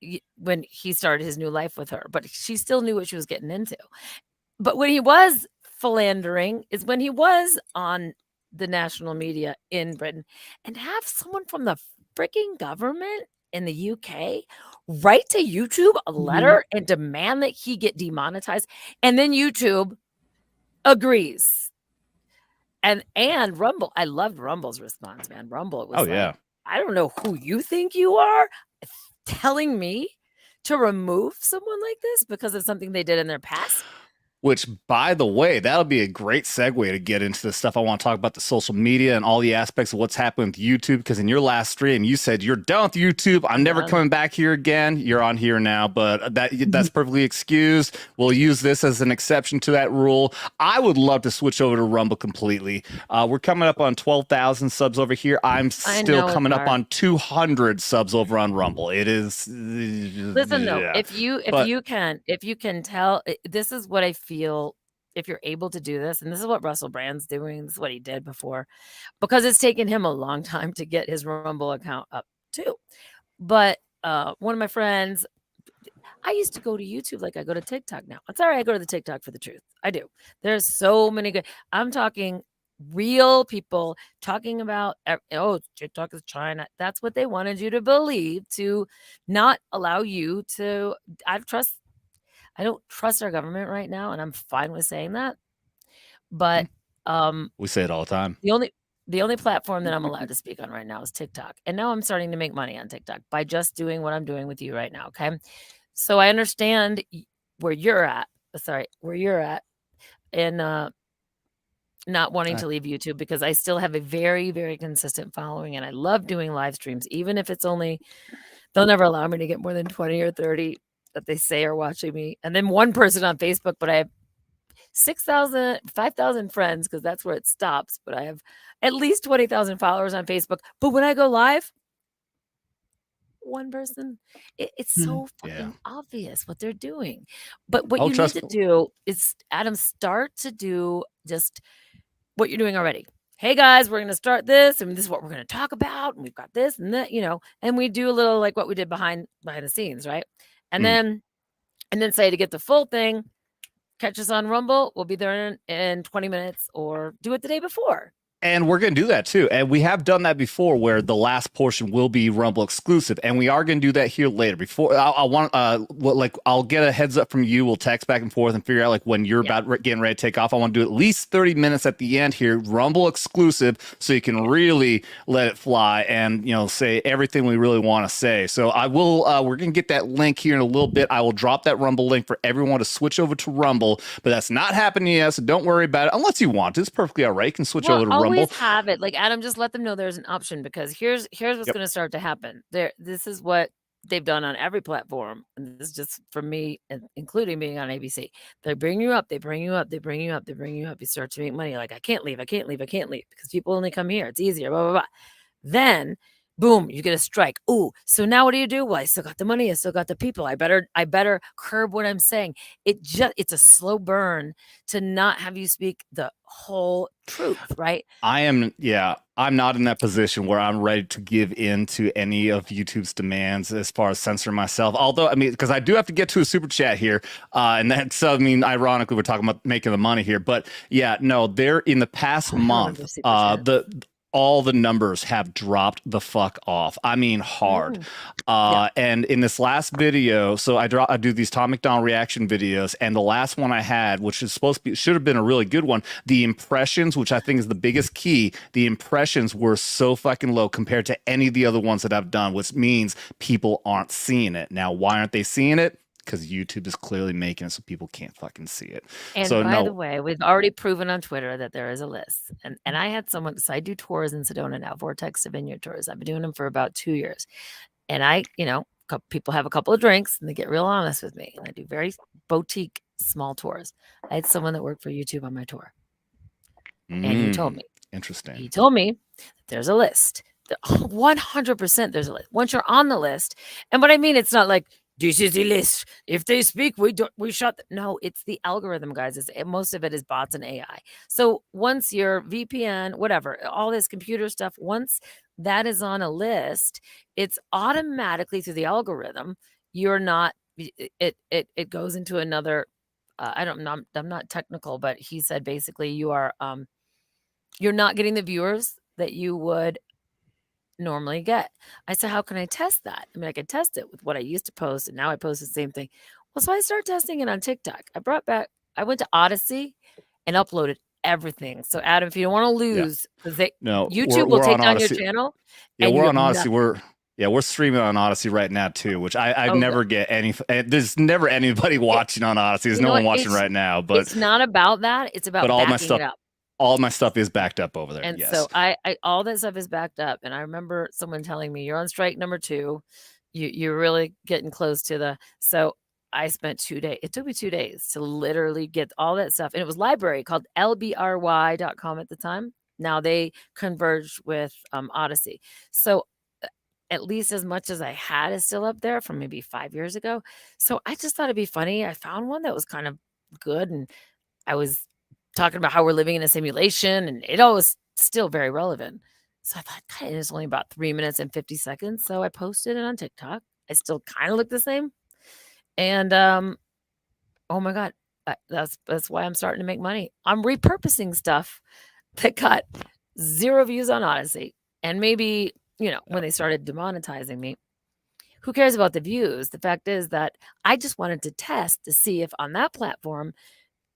Speaker 4: he started his new life with her. But she still knew what she was getting into. But when he was philandering is when he was on the national media in Britain, and have someone from the freaking government in the UK write to YouTube a letter and demand that he get demonetized, and then YouTube agrees. And Rumble, I loved Rumble's response, man. Rumble, it was I don't know who you think you are telling me to remove someone like this because of something they did in their past.
Speaker 3: Which, by the way, that'll be a great segue to get into the stuff I want to talk about, the social media and all the aspects of what's happening with YouTube. Because in your last stream, you said you're done with YouTube. I'm never coming back here again. You're on here now, but that's perfectly excused. We'll use this as an exception to that rule. I would love to switch over to Rumble completely. We're coming up on 12,000 subs over here. I'm still coming up on 200 subs over on Rumble. It is.
Speaker 4: Listen, though, if you can tell, this is what I feel. If you're able to do this, and this is what Russell Brand's doing, this is what he did before, because it's taken him a long time to get his Rumble account up too. But one of my friends, I used to go to YouTube like I go to TikTok now. I'm sorry, I go to the TikTok for the truth. I do. There's so many good. I'm talking real people talking about, TikTok is China. That's what they wanted you to believe, to not allow you to. I don't trust our government right now, and I'm fine with saying that. But
Speaker 3: we say it all the time.
Speaker 4: The only platform that I'm allowed to speak on right now is TikTok. And now I'm starting to make money on TikTok by just doing what I'm doing with you right now. Okay. So I understand where you're at. And not wanting to leave YouTube, because I still have a very, very consistent following, and I love doing live streams, even if it's only, they'll never allow me to get more than 20 or 30 that they say are watching me. And then one person on Facebook, but I have 5,000 friends, because that's where it stops. But I have at least 20,000 followers on Facebook. But when I go live, one person, it's so fucking obvious what they're doing. But what you need to do is, Adam, start to do just what you're doing already. Hey guys, we're going to start this, and this is what we're going to talk about. And we've got this and that, and we do a little like what we did behind the scenes, right? And then say, to get the full thing, catch us on Rumble. We'll be there in 20 minutes, or do it the day before.
Speaker 3: And we're going to do that too. And we have done that before, where the last portion will be Rumble exclusive. And we are going to do that here later. Before I'll get a heads up from you. We'll text back and forth and figure out like when you're about getting ready to take off. I want to do at least 30 minutes at the end here, Rumble exclusive, so you can really let it fly and, say everything we really want to say. So I will, we're going to get that link here in a little bit. I will drop that Rumble link for everyone to switch over to Rumble, but that's not happening yet. So don't worry about it unless you want to. It's perfectly all right. You can switch over to Rumble.
Speaker 4: Always have it, like, Adam, just let them know there's an option, because here's what's going to start to happen. This is what they've done on every platform, and this is just for me, including being on ABC. They bring you up, they bring you up, they bring you up, they bring you up. You start to make money. Like, I can't leave, because people only come here. It's easier. Blah blah blah. Then boom, you get a strike. Ooh, so now what do? Well, I still got the money. I still got the people. I better curb what I'm saying. It's a slow burn to not have you speak the whole truth, right?
Speaker 3: I'm not in that position where I'm ready to give in to any of YouTube's demands as far as censoring myself. Although, because I do have to get to a super chat here. And that's, ironically, we're talking about making the money here. But yeah, no, they're in the past month, all the numbers have dropped the fuck off. Hard. And in this last video, so I do these Tom McDonald reaction videos, and the last one I had, which is should have been a really good one, the impressions, which I think is the biggest key, the impressions were so fucking low compared to any of the other ones that I've done, which means people aren't seeing it. Now, why aren't they seeing it? because YouTube is clearly making it so people can't fucking see it.
Speaker 4: And
Speaker 3: So
Speaker 4: by
Speaker 3: no.
Speaker 4: the way, we've already proven on Twitter that there is a list. And I had someone, because I do tours in Sedona now, Vortex to Vineyard tours. I've been doing them for about 2 years. And I, people have a couple of drinks and they get real honest with me. And I do very boutique small tours. I had someone that worked for YouTube on my tour. And he told me.
Speaker 3: Interesting.
Speaker 4: He told me that there's a list. 100% there's a list. Once you're on the list, and what I mean, it's not like, this is the list. If they speak, we shut them. No, it's the algorithm, guys. Most of it is bots and AI. So once your VPN, whatever, all this computer stuff, once that is on a list, it's automatically through the algorithm. You're not, it goes into another, I'm not technical, but he said basically you're not getting the viewers that you would normally get. I said, how can I test that? I mean, I could test it with what I used to post, and now I post the same thing. Well, so I started testing it on TikTok. I went to Odyssey and uploaded everything. So Adam, if you don't want to lose, because YouTube will take down your channel.
Speaker 3: Yeah, we're on Odyssey. We're streaming on Odyssey right now too, which I never get any. There's never anybody watching on Odyssey. There's no one watching right now. But
Speaker 4: it's not about that. It's about
Speaker 3: all my
Speaker 4: backing
Speaker 3: stuff.
Speaker 4: it up.
Speaker 3: All my stuff is backed up over there.
Speaker 4: And
Speaker 3: yes.
Speaker 4: so I all that stuff is backed up. And I remember someone telling me, you're on strike number 2. You're really getting close to so I spent 2 days. It took me 2 days to literally get all that stuff. And it was library called lbry.com at the time. Now they converged with Odyssey. So at least as much as I had is still up there from maybe 5 years ago. So I just thought it'd be funny. I found one that was kind of good. And I was talking about how we're living in a simulation, and it all was still very relevant. So I thought, God, it's only about 3 minutes and 50 seconds. So I posted it on TikTok. I still kind of look the same. And oh my God, that's why I'm starting to make money. I'm repurposing stuff that got 0 views on Odyssey. And maybe, when they started demonetizing me, who cares about the views? The fact is that I just wanted to test to see if on that platform,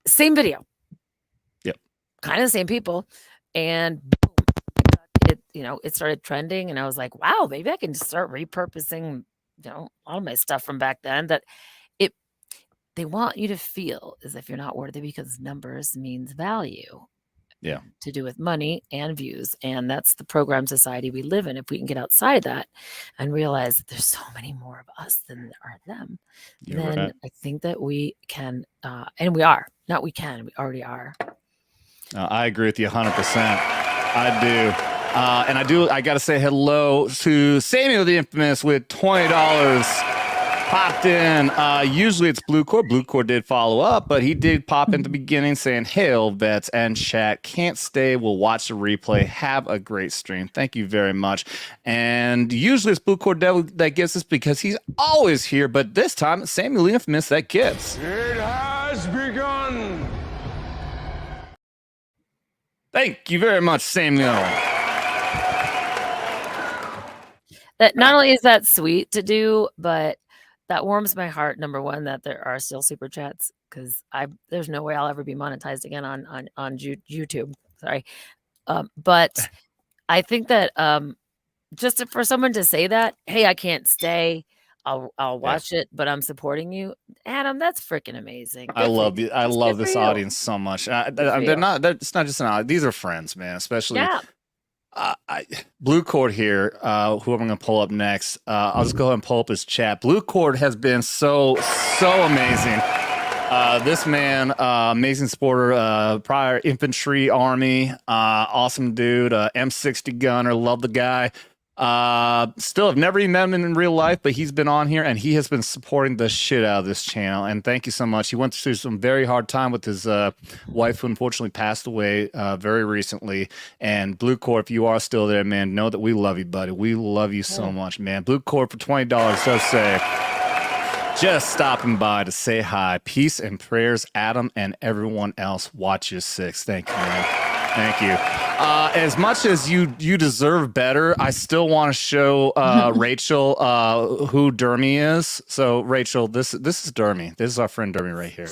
Speaker 4: same video. Kind of the same people, and boom, it started trending, and I was like, wow, maybe I can just start repurposing, all of my stuff from back then. That they want you to feel as if you're not worthy because numbers means value.
Speaker 3: Yeah,
Speaker 4: to do with money and views, and that's the program society we live in. If we can get outside that and realize that there's so many more of us than there are them, then right. I think that we can, and we are. Not we can, we already are.
Speaker 3: I agree with you 100%. I do. And I got to say hello to Samuel the Infamous with $20 popped in. Usually it's Blue Core. Blue Core did follow up, but he did pop in the beginning saying, hail vets and chat. Can't stay. We'll watch the replay. Have a great stream. Thank you very much. And usually it's Blue Core Devil that gets this because he's always here, but this time it's Samuel the Infamous that gets.
Speaker 1: It has begun.
Speaker 3: Thank you very much, Samuel.
Speaker 4: That not only is that sweet to do, but that warms my heart. Number one, that there are still super chats, because there's no way I'll ever be monetized again on YouTube. Sorry, but I think that just for someone to say that, hey, I can't stay. I'll watch it, but I'm supporting you, Adam. That's freaking amazing.
Speaker 3: I love this audience so much. They're not. It's not just an audience. These are friends, man. Especially Blue Cord here. Who I'm going to pull up next? I'll just go ahead and pull up his chat. Blue Cord has been so amazing. This man, amazing supporter, prior infantry army, awesome dude, M60 gunner. Love the guy. Still have never even met him in real life, but he's been on here and he has been supporting the shit out of this channel, and thank you so much. He went through some very hard time with his wife, who unfortunately passed away very recently. And Blue Corp, if you are still there, man, know that we love you, buddy. We love you so much, man. Blue Corp for $20 does say, just stopping by to say hi. Peace and prayers, Adam and everyone else. Watch your 6. Thank you, man. Thank you. As much as you deserve better, I still want to show Rachel who Dermy is. So Rachel, this is Dermy. This is our friend Dermy right here.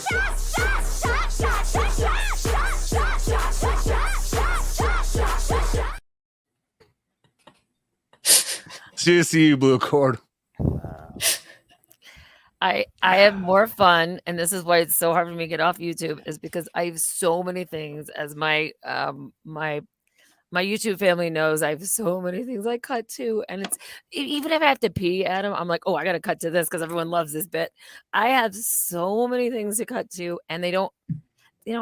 Speaker 3: See you, Blue Cord.
Speaker 4: I have more fun, and this is why it's so hard for me to get off YouTube, is because I have so many things. As my my YouTube family knows, I have so many things I cut to, and it's even if I have to pee, Adam, I'm like, oh, I gotta cut to this because everyone loves this bit. I have so many things to cut to, and they don't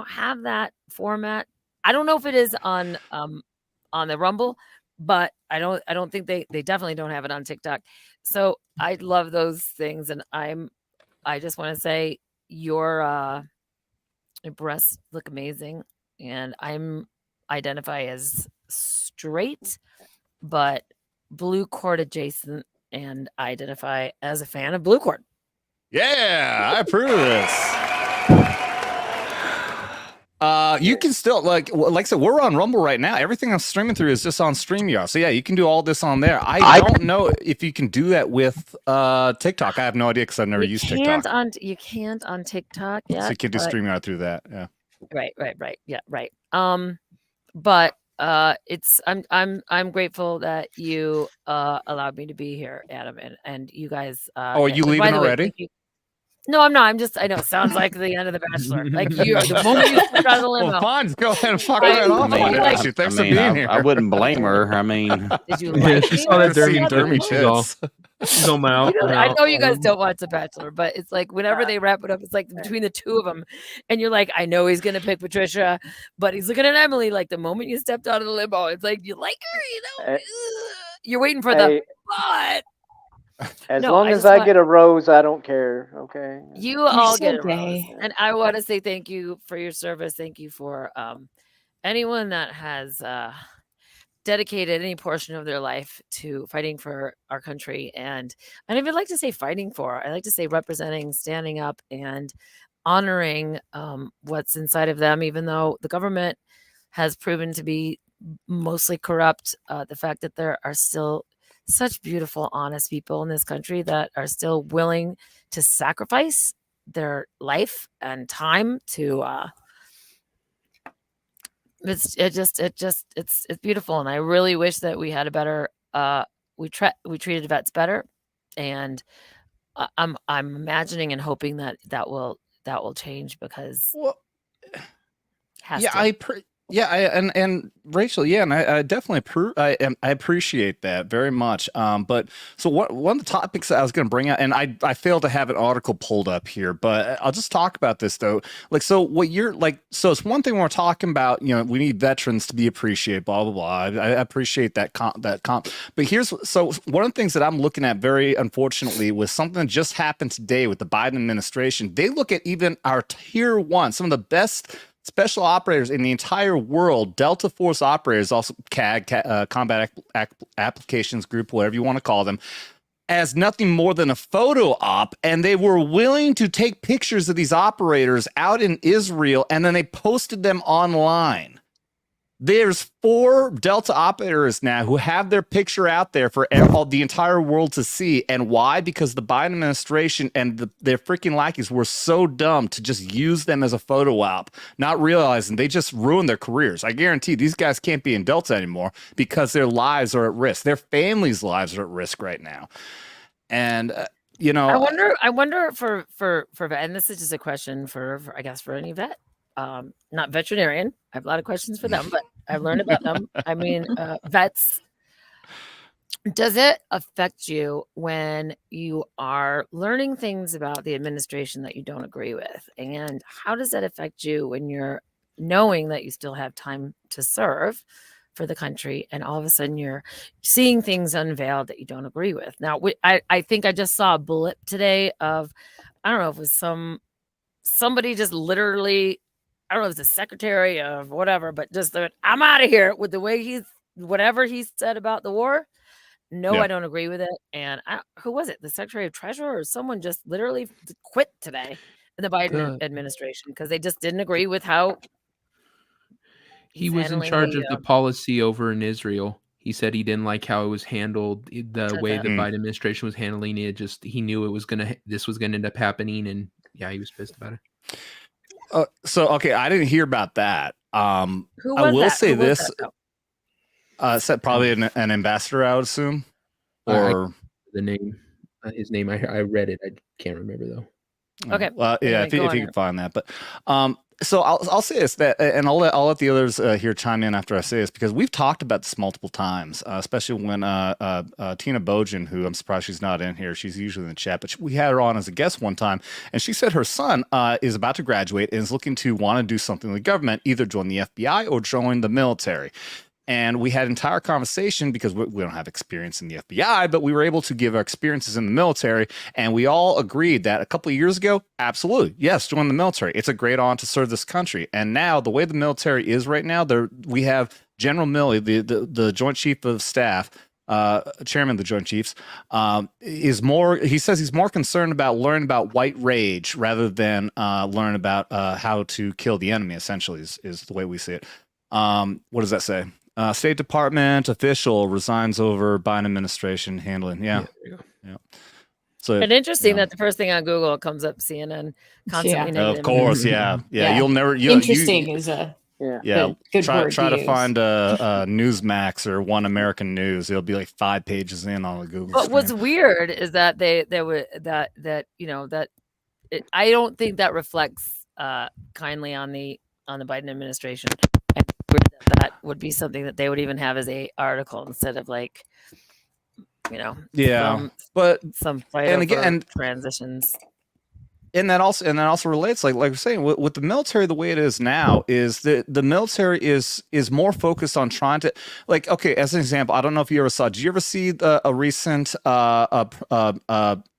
Speaker 4: have that format. I don't know if it is on the Rumble, but I don't think they definitely don't have it on TikTok. So I love those things, and I just want to say your breasts look amazing, and I'm identify as straight, but blue cord adjacent, and I identify as a fan of blue cord.
Speaker 3: Yeah, I approve of this. You can still like I said, we're on Rumble right now. Everything I'm streaming through is just on StreamYard. So yeah, you can do all this on there. I don't know if you can do that with TikTok. I have no idea because I've never used TikTok.
Speaker 4: You can't on TikTok yet.
Speaker 3: So you can do StreamYard through that. Yeah.
Speaker 4: Right. Yeah, right. But it's I'm grateful that you allowed me to be here, Adam, and you guys.
Speaker 3: Oh, are you leaving already?
Speaker 4: No, I'm not. I know it sounds like the end of The Bachelor. Like the moment you step out of the limo.
Speaker 3: Well, fine, go ahead and fuck right off. Thanks for being here.
Speaker 6: I wouldn't blame her. I mean,
Speaker 4: did you like
Speaker 8: she saw that Dermy
Speaker 3: tits.
Speaker 8: She's on my out.
Speaker 4: I know you guys don't watch The Bachelor, but it's like whenever they wrap it up, it's like between the two of them, and you're like, I know he's gonna pick Patricia, but he's looking at Emily. Like the moment you stepped out of the limo, it's like you like her, you're waiting for the but.
Speaker 5: As long as I get a rose, I don't care. Okay.
Speaker 4: You all get a rose. And I want to say thank you for your service. Thank you for anyone that has dedicated any portion of their life to fighting for our country. And I don't even like to say fighting for. I like to say representing, standing up, and honoring what's inside of them, even though the government has proven to be mostly corrupt. The fact that there are still such beautiful, honest people in this country that are still willing to sacrifice their life and time to it's beautiful. And I really wish that we had a better we treated vets better, and I'm imagining and hoping that will change, because
Speaker 3: and Rachel, and I definitely I appreciate that very much. But so one of the topics that I was going to bring out, and I failed to have an article pulled up here, but I'll just talk about this though. Like, so what you're like, so it's one thing when we're talking about, we need veterans to be appreciated, blah blah blah. I appreciate that comp. But so one of the things that I'm looking at very unfortunately was something that just happened today with the Biden administration. They look at even our tier 1, some of the best special operators in the entire world, Delta Force operators, also CAG, Combat Applications Group, whatever you want to call them, as nothing more than a photo op. And they were willing to take pictures of these operators out in Israel, and then they posted them online. There's 4 Delta operators now who have their picture out there for the entire world to see. And why? Because the Biden administration and their freaking lackeys were so dumb to just use them as a photo op, not realizing they just ruined their careers. I guarantee these guys can't be in Delta anymore because their lives are at risk. Their families' lives are at risk right now. And, I wonder for vet, and this is just a question for I guess for any vet. Not veterinarian. I have a lot of questions for them, but I've learned about them. I mean, vets, does it affect you when you are learning things about the administration that you don't agree with? And how does that affect you when you're knowing that you still have time to serve for the country, and all of a sudden you're seeing things unveiled that you don't agree with? Now, I think I just saw a blip today of, I don't know if it was somebody just literally, I don't know if it's the secretary of whatever, but just I'm out of here with the way whatever he said about the war. No, yeah. I don't agree with it. And who was it? The Secretary of Treasury or someone just literally quit today in the Biden administration because they just didn't agree with how
Speaker 8: he was in charge of the policy over in Israel. He said he didn't like how it was handled, the way the Biden administration was handling it. He knew this was gonna end up happening, and yeah, he was pissed about it.
Speaker 3: Okay, I didn't hear about that.
Speaker 4: Who was
Speaker 3: I will
Speaker 4: that?
Speaker 3: say
Speaker 4: Who was
Speaker 3: this.
Speaker 4: that,
Speaker 3: Said probably an ambassador, I would assume, or
Speaker 8: the name. his name. I read it. I can't remember though.
Speaker 4: Okay.
Speaker 3: Well, yeah,
Speaker 4: Anyway,
Speaker 3: if
Speaker 4: go
Speaker 3: you
Speaker 4: on,
Speaker 3: can find that, but so I'll say this, that, and I'll let the others here chime in after I say this, because we've talked about this multiple times, especially when Tina Bojan, who I'm surprised she's not in here, she's usually in the chat, but we had her on as a guest one time, and she said her son is about to graduate and is looking to want to do something with the government, either join the FBI or join the military. And we had an entire conversation because we don't have experience in the FBI, but we were able to give our experiences in the military. And we all agreed that a couple of years ago, absolutely, yes, join the military. It's a great honor to serve this country. And now the way the military is right now, we have General Milley, the Joint Chief of Staff, chairman of the Joint Chiefs, he says he's more concerned about learning about white rage rather than learn about how to kill the enemy, essentially, is the way we see it. What does that say? State Department official resigns over Biden administration handling. Yeah. Yeah. So
Speaker 4: And interesting that the first thing on Google comes up CNN constantly negative.
Speaker 3: of course, yeah.
Speaker 7: Yeah.
Speaker 3: You'll never.
Speaker 7: Interesting is a
Speaker 3: Yeah,
Speaker 7: good
Speaker 3: try
Speaker 7: word
Speaker 3: to
Speaker 7: use.
Speaker 3: find Newsmax or One American News. It'll be like 5 pages in on the Google.
Speaker 4: But what's
Speaker 3: screen.
Speaker 4: weird is that they would that I don't think that reflects kindly on the Biden administration. I think that would be something that they would even have as a article instead of like,
Speaker 3: but
Speaker 4: some fight
Speaker 3: and
Speaker 4: over
Speaker 3: again
Speaker 4: transitions.
Speaker 3: And that also relates, like we're saying, with the military, the way it is now is the military is more focused on trying to, like, okay, as an example, I don't know if you ever saw, did you ever see a recent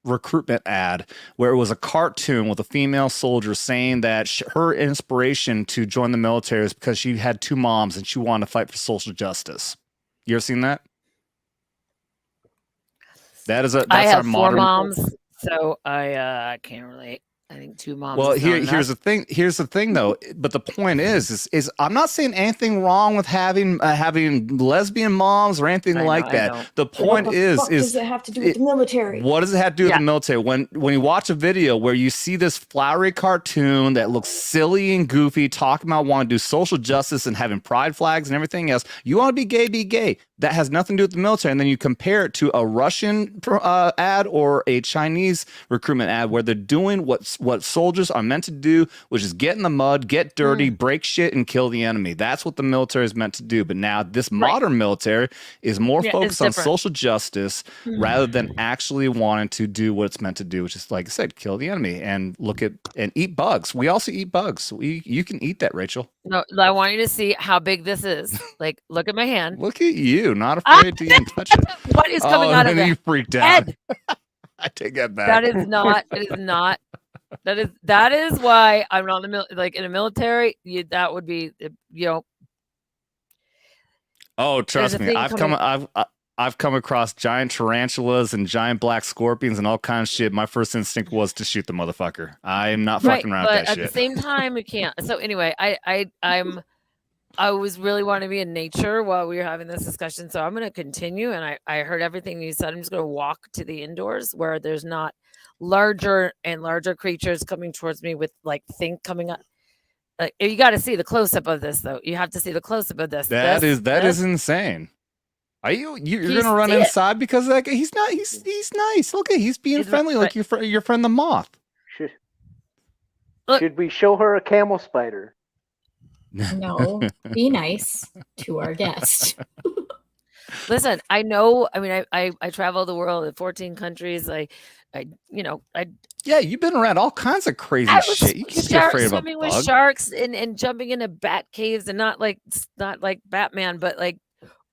Speaker 3: recruitment ad where it was a cartoon with a female soldier saying that her inspiration to join the military is because she had 2 moms and she wanted to fight for social justice? You ever seen that? That's
Speaker 4: I have
Speaker 3: our
Speaker 4: 4
Speaker 3: modern
Speaker 4: moms, so I can't relate. I think 2 moms.
Speaker 3: Well,
Speaker 4: is not
Speaker 3: here's the
Speaker 4: enough.
Speaker 3: thing. Here's the thing, though. But the point is I'm not saying anything wrong with having lesbian moms or anything
Speaker 4: I
Speaker 3: like
Speaker 4: know, I
Speaker 3: that.
Speaker 4: don't.
Speaker 3: The point
Speaker 7: what
Speaker 3: is
Speaker 7: does it have to do with the military?
Speaker 3: what does it have to do with
Speaker 4: Yeah.
Speaker 3: the military? When you watch a video where you see this flowery cartoon that looks silly and goofy, talking about wanting to do social justice and having pride flags and everything else, you want to be gay, be gay. That has nothing to do with the military. And then you compare it to a Russian ad or a Chinese recruitment ad where they're doing what soldiers are meant to do, which is get in the mud, get dirty, break shit, and kill the enemy. That's what the military is meant to do. But now this modern military is more
Speaker 4: Yeah, it's
Speaker 3: focused on
Speaker 4: different.
Speaker 3: social justice rather than actually wanting to do what it's meant to do, which is, like I said, kill the enemy and eat bugs. We also eat bugs. You can eat that, Rachel.
Speaker 4: No, I want you to see how big this is. Like, look at my hand.
Speaker 3: Look at you, not afraid to even touch it.
Speaker 4: What is coming out of
Speaker 3: and then you
Speaker 4: that?
Speaker 3: freaked out.
Speaker 4: Head.
Speaker 3: I take that back.
Speaker 4: That is not. It is not. That is why I'm not in the military. That would be
Speaker 3: Oh, trust
Speaker 4: There's a
Speaker 3: me,
Speaker 4: thing
Speaker 3: I've come across giant tarantulas and giant black scorpions and all kinds of shit. My first instinct was to shoot the motherfucker. I am not fucking around
Speaker 4: but
Speaker 3: with that
Speaker 4: at
Speaker 3: shit.
Speaker 4: the same time, you can't. So anyway, I was really wanting to be in nature while we were having this discussion. So I'm going to continue. And I heard everything you said. I'm just going to walk to the indoors where there's not larger and larger creatures coming towards me with like coming up. Like, you got to see the close up of this, though. You have to see the close up of this.
Speaker 3: That is insane. Are you're gonna run inside because that guy, he's nice. Look at he's being
Speaker 4: He's
Speaker 3: friendly like your friend the moth.
Speaker 5: Should we show her a camel spider?
Speaker 7: No, be nice to our guest.
Speaker 4: Listen, I know. I mean, I travel the world in 14 countries.
Speaker 3: Yeah, you've been around all kinds of crazy
Speaker 4: I was
Speaker 3: shit. You can't be afraid of a
Speaker 4: swimming with
Speaker 3: bug.
Speaker 4: sharks and jumping into bat caves and not like Batman, but like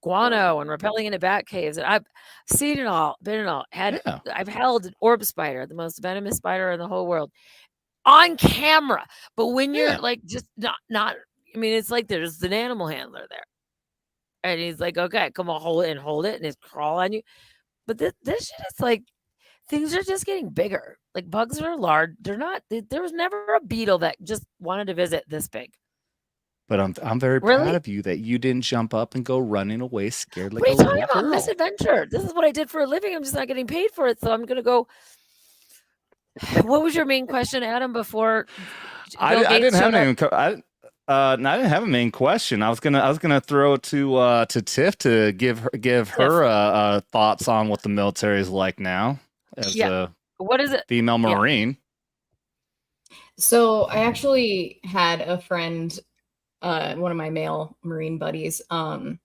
Speaker 4: guano and rappelling into bat caves. And I've seen it all, been it all. I've held an orb spider, the most venomous spider in the whole world, on camera. But when you're like just not, I mean, it's like there's an animal handler there, and he's like, "Okay, come on, hold it," and it's crawl on you. But this shit is like. Things are just getting bigger. Like bugs are large. They're not. There was never a beetle that just wanted to visit this big.
Speaker 3: But I'm very proud of you that you didn't jump up and go running away scared like
Speaker 4: What are
Speaker 3: a
Speaker 4: you talking
Speaker 3: little
Speaker 4: about?
Speaker 3: girl.
Speaker 4: Misadventure. This is what I did for a living. I'm just not getting paid for it, so I'm gonna go. What was your main question, Adam? Before
Speaker 3: I didn't have any. I didn't have a main question. I was gonna throw it to Tiff to give her thoughts on what the military is like now. as
Speaker 4: Yeah.
Speaker 3: a
Speaker 4: What is it?
Speaker 3: female Marine.
Speaker 7: So I actually had a friend, one of my male Marine buddies. I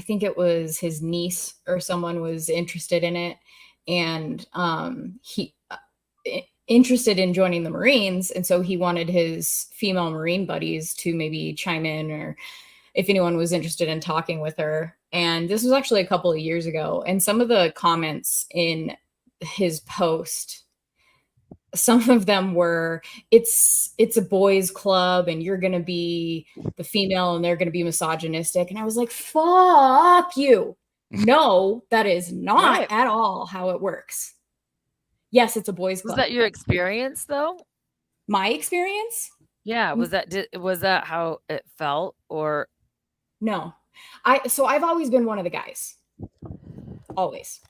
Speaker 7: think it was his niece or someone was interested in it, and he interested in joining the Marines, and so he wanted his female Marine buddies to maybe chime in, or if anyone was interested in talking with her. And this was actually a couple of years ago, and some of the comments in his post, some of them were, it's a boys club and you're going to be the female and they're going to be misogynistic. And I was like, fuck you. No, that is not
Speaker 4: Right.
Speaker 7: at all how it works. Yes, it's a boys
Speaker 4: Was
Speaker 7: club.
Speaker 4: that your experience though?
Speaker 7: My experience?
Speaker 4: Yeah. Was that how it felt, or
Speaker 7: No. I've always been one of the guys. Always.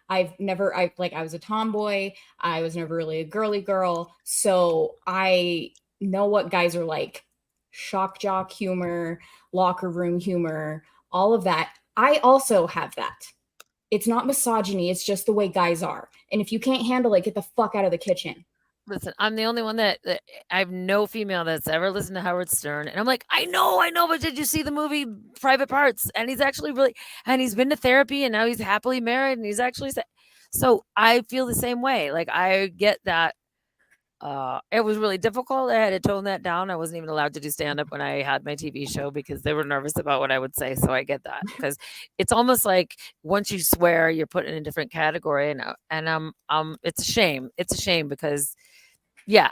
Speaker 7: I was a tomboy. I was never really a girly girl. So I know what guys are like. Shock jock humor, locker room humor, all of that. I also have that. It's not misogyny. It's just the way guys are. And if you can't handle it, get the fuck out of the kitchen.
Speaker 4: listen, I'm the only one that I have no female that's ever listened to Howard Stern. And I'm like, I know, but did you see the movie Private Parts? And he's actually and he's been to therapy and now he's happily married and he's actually, so I feel the same way. Like, I get that. It was really difficult. I had to tone that down. I wasn't even allowed to do stand-up when I had my TV show because they were nervous about what I would say. So I get that, because it's almost like once you swear, you're put in a different category. And it's a shame. It's a shame because, yeah,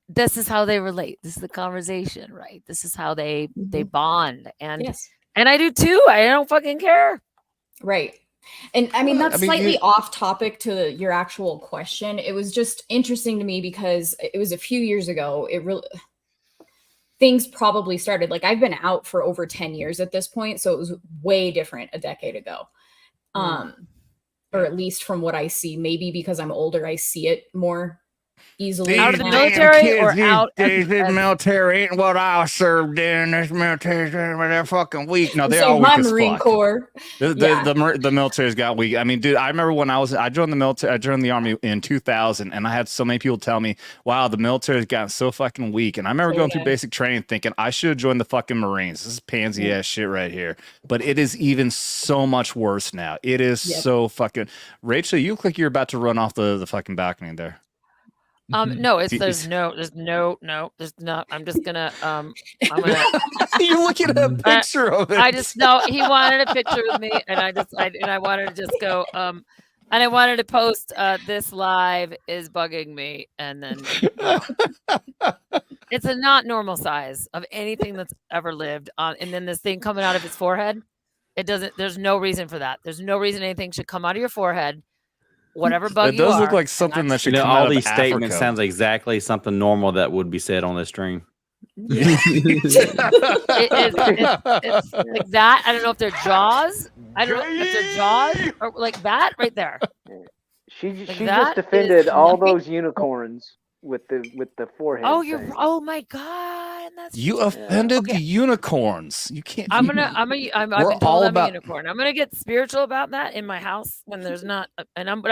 Speaker 4: this is how they relate. This is the conversation, right? This is how they bond. And
Speaker 7: Yes.
Speaker 4: and I do too. I don't fucking care.
Speaker 7: Right. And I mean, that's slightly off topic to your actual question. It was just interesting to me because it was a few years ago. Things probably started, like, I've been out for over 10 years at this point. So it was way different a decade ago. Or at least from what I see, maybe because I'm older, I see it more easily.
Speaker 4: Out of the military or out
Speaker 3: This military ain't what I served in. This military, they're fucking weak. No, they're all weak
Speaker 7: my
Speaker 3: as
Speaker 7: Marine
Speaker 3: fuck.
Speaker 7: Corps.
Speaker 3: The military's got weak. I mean, dude, I remember when I joined the military. I joined the army in 2000, and I had so many people tell me, "Wow, the military's gotten so fucking weak." And I remember going through basic training, thinking I should have joined the fucking Marines. This is pansy ass shit right here. But it is even so much worse now. It is so fucking. Rachel, you look like you're about to run off the fucking balcony there.
Speaker 4: No, there's not. I'm just gonna
Speaker 3: You're looking at a picture of it.
Speaker 4: I just know he wanted a picture with me, and I wanted to just go and I wanted to post this live is bugging me, and then it's a not normal size of anything that's ever lived on, and then this thing coming out of his forehead. It doesn't. There's no reason for that. There's no reason anything should come out of your forehead. Whatever bug
Speaker 3: it does look like something that should come
Speaker 6: all
Speaker 3: out
Speaker 6: these
Speaker 3: of
Speaker 6: statements
Speaker 3: Africa.
Speaker 6: sounds exactly something normal that would be said on this stream.
Speaker 4: It's like that. I don't know if they're jaws. I don't know if they're jaws or like that right there.
Speaker 5: She
Speaker 4: Like
Speaker 5: just
Speaker 4: that
Speaker 5: defended
Speaker 4: is
Speaker 5: all
Speaker 4: nothing.
Speaker 5: those unicorns with the forehead.
Speaker 4: Oh,
Speaker 5: thing.
Speaker 4: oh my god, and that's
Speaker 3: You offended the unicorns. You can't.
Speaker 4: I've been
Speaker 3: We're
Speaker 4: told
Speaker 3: all
Speaker 4: I'm
Speaker 3: about-
Speaker 4: a unicorn. I'm gonna get spiritual about that in my house when there's not, and I'm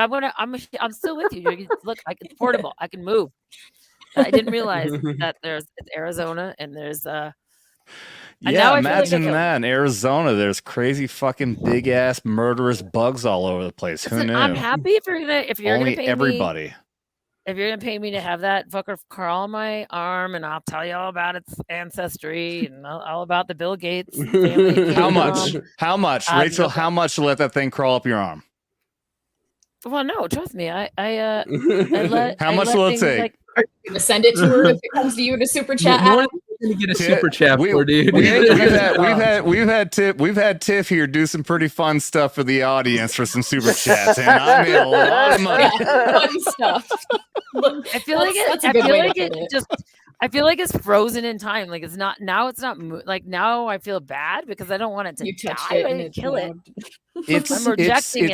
Speaker 4: still with you. Look, it's portable. I can move. I didn't realize that it's Arizona and there's and now
Speaker 3: Yeah,
Speaker 4: I feel like I
Speaker 3: imagine
Speaker 4: feel-
Speaker 3: that in Arizona. There's crazy fucking big ass murderous bugs all over the place. Who
Speaker 4: Listen,
Speaker 3: knew?
Speaker 4: I'm happy if you're
Speaker 3: Only
Speaker 4: gonna pay
Speaker 3: everybody.
Speaker 4: me. If you're gonna pay me to have that fucker crawl on my arm, and I'll tell you all about its ancestry and all about the Bill Gates family.
Speaker 3: How much? How much, Rachel?
Speaker 4: no
Speaker 3: How much to let that thing crawl up your arm?
Speaker 4: Well, no, trust me. I let.
Speaker 3: How
Speaker 4: I
Speaker 3: much
Speaker 4: let
Speaker 3: will it
Speaker 4: things,
Speaker 3: take?
Speaker 4: like,
Speaker 7: Are you going to send it to her if it comes to you in a super chat?
Speaker 8: More
Speaker 7: Adam?
Speaker 8: than gonna get a
Speaker 3: Tiff,
Speaker 8: super chat for, dude.
Speaker 3: We've had Tiff here do some pretty fun stuff for the audience for some super chats, and I made a lot of money.
Speaker 7: Fun stuff.
Speaker 4: I feel like it.
Speaker 7: That's a
Speaker 4: I
Speaker 7: good
Speaker 4: feel
Speaker 7: way to
Speaker 4: like it
Speaker 7: put it.
Speaker 4: just. I feel like it's frozen in time. Like it's not now. It's not like now. I feel bad because I don't want it to
Speaker 7: You
Speaker 4: die.
Speaker 7: touched it
Speaker 4: I
Speaker 7: and
Speaker 4: didn't
Speaker 7: it's
Speaker 4: kill it.
Speaker 3: It's
Speaker 4: I'm rejecting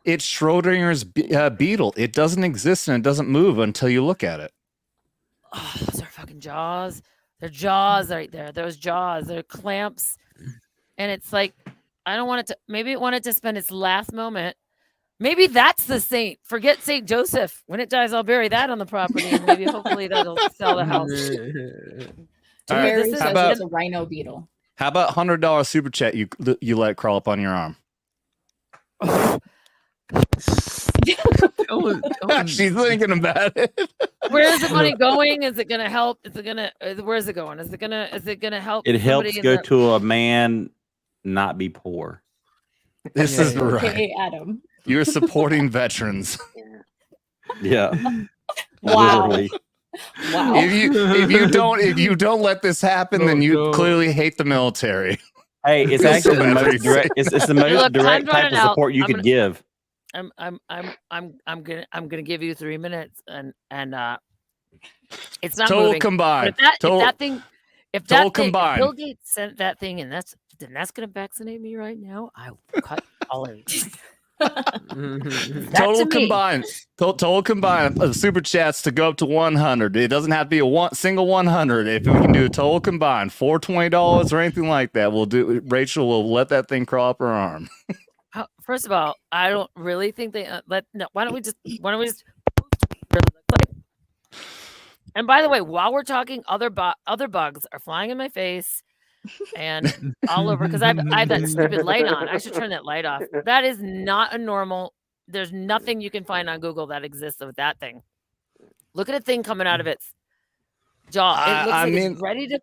Speaker 3: it's Schrodinger's beetle. It doesn't exist and it doesn't move until you look at it.
Speaker 4: Oh, those are fucking jaws. They're jaws right there. Those jaws. They're clamps. And it's like, I don't want it to, maybe it wanted to spend its last moment Maybe that's the saint. Forget Saint Joseph. When it dies, I'll bury that on the property, and maybe hopefully that'll sell the house.
Speaker 3: All right,
Speaker 7: Barry
Speaker 4: this is-
Speaker 7: says
Speaker 3: about-
Speaker 7: it's a rhino beetle.
Speaker 3: How about $100 super chat? You let it crawl up on your arm. She's thinking about it.
Speaker 4: Where is the money going? Is it gonna help? Is it gonna? Where is it going? Is it gonna help?
Speaker 6: It helps
Speaker 4: somebody in
Speaker 6: go
Speaker 4: the-
Speaker 6: to a man not be poor.
Speaker 3: This is right.
Speaker 7: Okay, Adam.
Speaker 3: You're supporting veterans.
Speaker 6: Yeah.
Speaker 7: Wow.
Speaker 6: Literally.
Speaker 7: Wow.
Speaker 3: If you don't let this happen, then you
Speaker 8: no.
Speaker 3: clearly hate the military.
Speaker 6: Hey, it's
Speaker 3: Feels
Speaker 6: actually
Speaker 3: so
Speaker 6: the
Speaker 3: bad for
Speaker 6: most
Speaker 3: you.
Speaker 6: direct. It's the most
Speaker 4: Look,
Speaker 6: direct
Speaker 4: time's
Speaker 6: type
Speaker 4: running
Speaker 6: of
Speaker 4: out.
Speaker 6: support you
Speaker 4: I'm
Speaker 6: could
Speaker 4: gonna-
Speaker 6: give.
Speaker 4: I'm gonna give you 3 minutes, and it's not
Speaker 3: Total
Speaker 4: moving. But
Speaker 3: combined.
Speaker 4: if that
Speaker 3: Total
Speaker 4: thing, if
Speaker 3: total
Speaker 4: that thing, if
Speaker 3: combined.
Speaker 4: Bill Gates sent that thing, and that's gonna vaccinate me right now, I will cut all of it.
Speaker 3: Total
Speaker 4: to me.
Speaker 3: combined. Total combined of super chats to go up to 100. It doesn't have to be a single 100. If we can do a total combined for $20 or anything like that, we'll do. Rachel will let that thing crawl up her arm.
Speaker 4: First of all, I don't really think they why don't we just really look like? And by the way, while we're talking, other bugs are flying in my face and all over because I have that stupid light on. I should turn that light off. That is not a normal. There's nothing you can find on Google that exists with that thing. Look at a thing coming out of its jaw. It looks like it's ready to.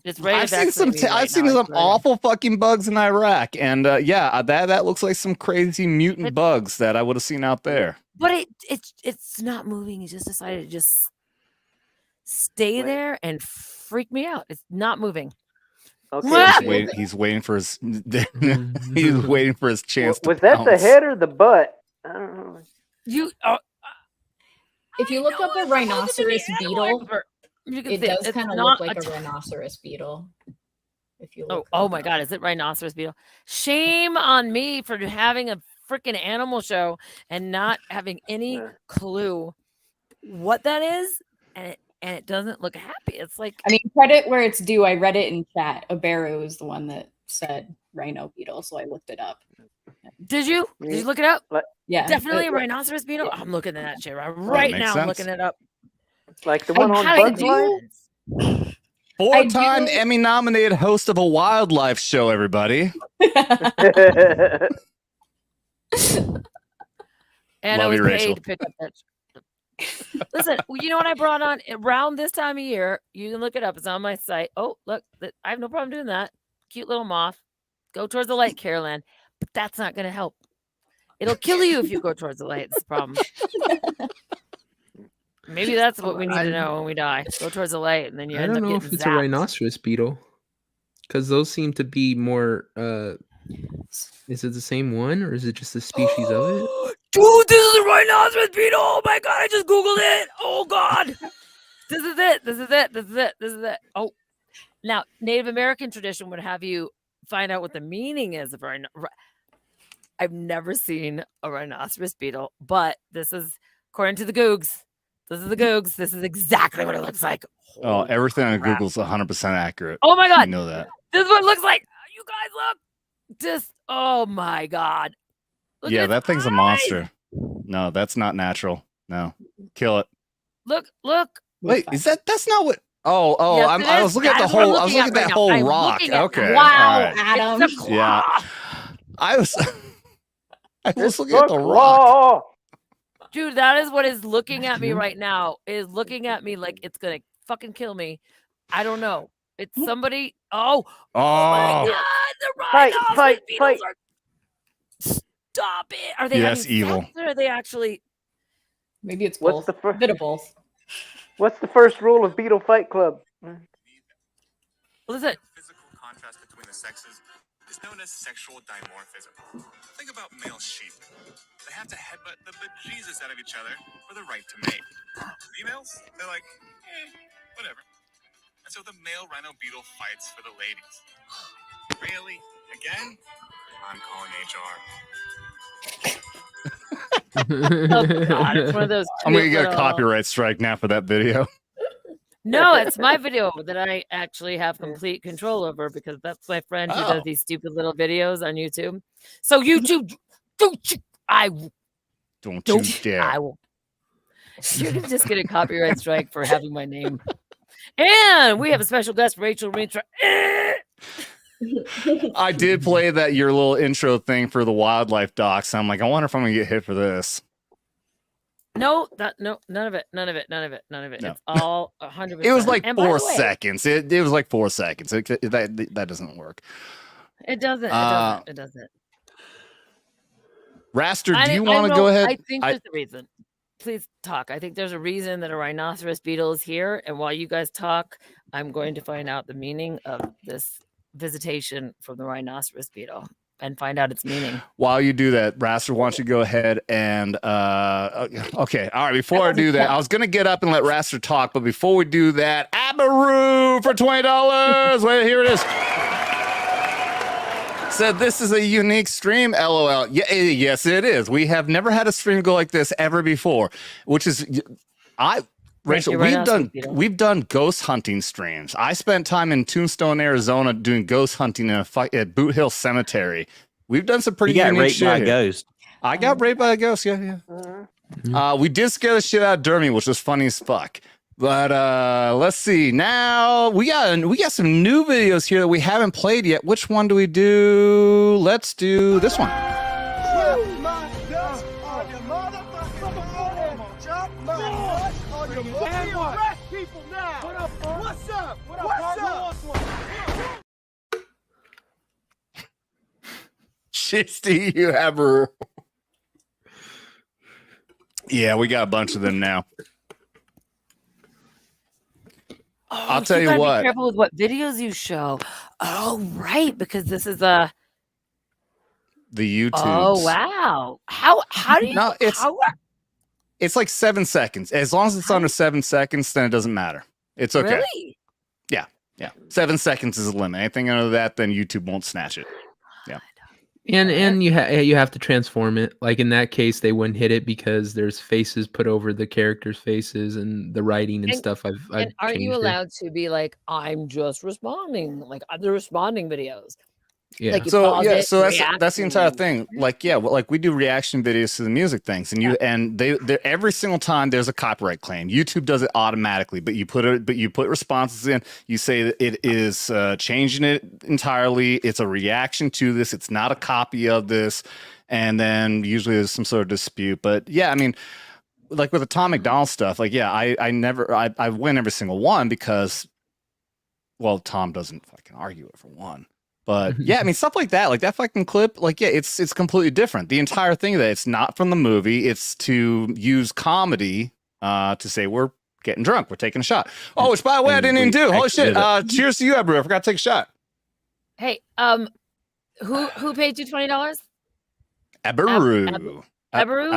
Speaker 4: It's ready.
Speaker 3: I've seen some. I've seen some awful fucking bugs in Iraq, and that looks like some crazy mutant bugs that I would have seen out there.
Speaker 4: But it's not moving. He just decided to just stay there and freak me out. It's not moving.
Speaker 5: Okay.
Speaker 3: He's waiting for his. He's waiting for his chance.
Speaker 5: Was
Speaker 3: to
Speaker 5: that the
Speaker 3: pounce.
Speaker 5: head or the butt? I don't know.
Speaker 4: You.
Speaker 7: If you look up a rhinoceros beetle,
Speaker 4: you can
Speaker 7: it
Speaker 4: see
Speaker 7: does
Speaker 4: it's
Speaker 7: kind of
Speaker 4: not
Speaker 7: look like
Speaker 4: a
Speaker 7: a rhinoceros beetle. If you
Speaker 4: Oh,
Speaker 7: look
Speaker 4: oh
Speaker 7: that
Speaker 4: my
Speaker 7: up.
Speaker 4: God, is it rhinoceros beetle? Shame on me for having a freaking animal show and not having any clue what that is, and it doesn't look happy. It's like
Speaker 7: I mean, credit where it's due. I read it in chat. Abero is the one that said rhino beetle, so I looked it up.
Speaker 4: Did you look it up?
Speaker 7: Yeah,
Speaker 4: Definitely a rhinoceros beetle. I'm looking at that shit right
Speaker 3: makes
Speaker 4: now. I'm
Speaker 3: sense.
Speaker 4: looking it up.
Speaker 5: Like the one on
Speaker 4: How
Speaker 5: Bugs
Speaker 4: do
Speaker 5: Life?
Speaker 3: Four-time Emmy-nominated host of a wildlife show. Everybody.
Speaker 4: And
Speaker 3: Love
Speaker 4: I was
Speaker 3: you,
Speaker 4: paid
Speaker 3: Rachel.
Speaker 4: to pick up that. Listen, you know what I brought on around this time of year? You can look it up. It's on my site. Oh, look, I have no problem doing that. Cute little moth. Go towards the light, Caroline. But that's not going to help. It'll kill you if you go towards the light. It's the problem. Maybe that's what we need to know when we die. Go towards the light, and then you
Speaker 8: I
Speaker 4: end
Speaker 8: don't
Speaker 4: up
Speaker 8: know
Speaker 4: getting
Speaker 8: if it's
Speaker 4: zapped.
Speaker 8: a rhinoceros beetle, because those seem to be more. Is it the same one, or is it just a species of it?
Speaker 4: Dude, this is a rhinoceros beetle. Oh my God, I just Googled it. Oh God. This is it. This is it. This is it. This is it. Oh, now Native American tradition would have you find out what the meaning is of a I've never seen a rhinoceros beetle, but this is according to the Googs. This is the Googs. This is exactly what it looks like.
Speaker 3: Oh,
Speaker 4: Holy
Speaker 3: everything on
Speaker 4: crap.
Speaker 3: Google's 100% accurate.
Speaker 4: Oh my God.
Speaker 3: You know that.
Speaker 4: This is what it looks like. You guys look. Just, oh my God. Look
Speaker 3: Yeah,
Speaker 4: at
Speaker 3: that
Speaker 4: its
Speaker 3: thing's a
Speaker 4: eyes.
Speaker 3: monster. No, that's not natural. No, kill it.
Speaker 4: Look.
Speaker 3: Wait, is that's not what? Oh,
Speaker 4: Yes,
Speaker 3: I
Speaker 4: it
Speaker 3: was
Speaker 4: is.
Speaker 3: looking at
Speaker 4: That
Speaker 3: the
Speaker 4: is what I'm
Speaker 3: whole. I was looking at that
Speaker 4: right now.
Speaker 3: whole
Speaker 4: I'm
Speaker 3: rock.
Speaker 4: looking at
Speaker 3: Okay.
Speaker 4: that.
Speaker 7: Wow,
Speaker 3: all right.
Speaker 7: Adam.
Speaker 4: It's a claw.
Speaker 3: Yeah. I was. I was looking at the rock.
Speaker 5: Claw.
Speaker 4: Dude, that is what is looking at me right now. Is looking at me like it's gonna fucking kill me. I don't know. It's somebody. Oh my
Speaker 3: Oh,
Speaker 4: God! The
Speaker 5: Fight,
Speaker 4: rhinoceros
Speaker 5: fight,
Speaker 4: beetles
Speaker 5: fight.
Speaker 4: are. Stop it! Are they
Speaker 3: Yes,
Speaker 4: having
Speaker 3: evil.
Speaker 4: sex, or are they actually?
Speaker 7: Maybe it's
Speaker 5: What's
Speaker 7: both.
Speaker 5: the first?
Speaker 7: Bit of both.
Speaker 5: What's the first rule of Beetle Fight Club?
Speaker 4: Listen,
Speaker 9: Physical contrast between the sexes is known as sexual dimorphism. Think about male sheep. They have to headbutt the bejesus out of each other for the right to mate. Females, they're like, whatever. And so the male rhino beetle fights for the ladies. Really? Again? I'm calling HR.
Speaker 4: oh God, it's one of those.
Speaker 3: I'm gonna
Speaker 4: cute
Speaker 3: get a
Speaker 4: little-
Speaker 3: copyright strike now for that video.
Speaker 4: No, it's my video that I actually have complete control over because that's my friend who
Speaker 3: Oh.
Speaker 4: does these stupid little videos on YouTube. So YouTube, don't you
Speaker 3: Don't you dare.
Speaker 4: I will. You're gonna just get a copyright strike for having my name. And we have a special guest, Rachel Rintra.
Speaker 3: I did play that your little intro thing for the wildlife docs. I'm like, I wonder if I'm gonna get hit for this.
Speaker 4: No, none of it. No. It's all 100%.
Speaker 3: It was like
Speaker 4: And by the
Speaker 3: 4
Speaker 4: way,
Speaker 3: seconds. It was like 4 seconds. That doesn't work.
Speaker 4: It doesn't. It doesn't.
Speaker 3: Raster, do you want to go ahead?
Speaker 4: I think there's a reason. Please talk. I think there's a reason that a rhinoceros beetle is here. And while you guys talk, I'm going to find out the meaning of this visitation from the rhinoceros beetle and find out its meaning.
Speaker 3: While you do that, Raster, why don't you go ahead and okay. All right, before I do that, I was gonna get up and let Raster talk, but before we do that, Abaru for $20. Wait, here it is. Said this is a unique stream, LOL. Yeah, yes, it is. We have never had a stream go like this ever before, which is Rachel, we've done ghost hunting streams. I spent time in Tombstone, Arizona, doing ghost hunting in at Boot Hill Cemetery. We've done some pretty unique
Speaker 6: raped
Speaker 3: shit
Speaker 6: by a
Speaker 3: here.
Speaker 6: Ghost.
Speaker 3: I got raped by a ghost. Yeah. We did scare the shit out of Dermy, which was funny as fuck. But let's see. Now we got some new videos here that we haven't played yet. Which one do we do? Let's do this one. Shisty, you have her. Yeah, we got a bunch of them now. I'll tell you what.
Speaker 4: Be careful with what videos you show. Oh, right, because this is the
Speaker 3: YouTube.
Speaker 4: Oh, wow. How do you?
Speaker 3: No, it's like 7 seconds. As long as it's under 7 seconds, then it doesn't matter. It's okay.
Speaker 4: Really?
Speaker 3: Yeah. 7 seconds is the limit. Anything under that, then YouTube won't snatch it. Yeah.
Speaker 8: And you have to transform it. Like in that case, they wouldn't hit it because there's faces put over the characters' faces and the writing and stuff. I've
Speaker 4: aren't you
Speaker 8: changed it.
Speaker 4: allowed to be like, I'm just responding, like the responding videos?
Speaker 8: Yeah.
Speaker 4: Like
Speaker 3: So that's the entire thing. Like like we do reaction videos to the music things, and they every single time there's a copyright claim. YouTube does it automatically, but you put responses in. You say that it is changing it entirely. It's a reaction to this. It's not a copy of this, and then usually there's some sort of dispute. But yeah, I mean, like with Atomic Doll stuff, like I win every single one because, well, Tom doesn't fucking argue it for one. But yeah, I mean, stuff like that fucking clip, like, yeah, it's completely different. The entire thing of that, it's not from the movie. It's to use comedy to say we're getting drunk, we're taking a shot. Oh, which by the way, I didn't even do. Holy shit! Cheers to you, Abaru. I forgot to take a shot.
Speaker 4: Hey, who paid you $20?
Speaker 3: Abaru.
Speaker 4: Abaru.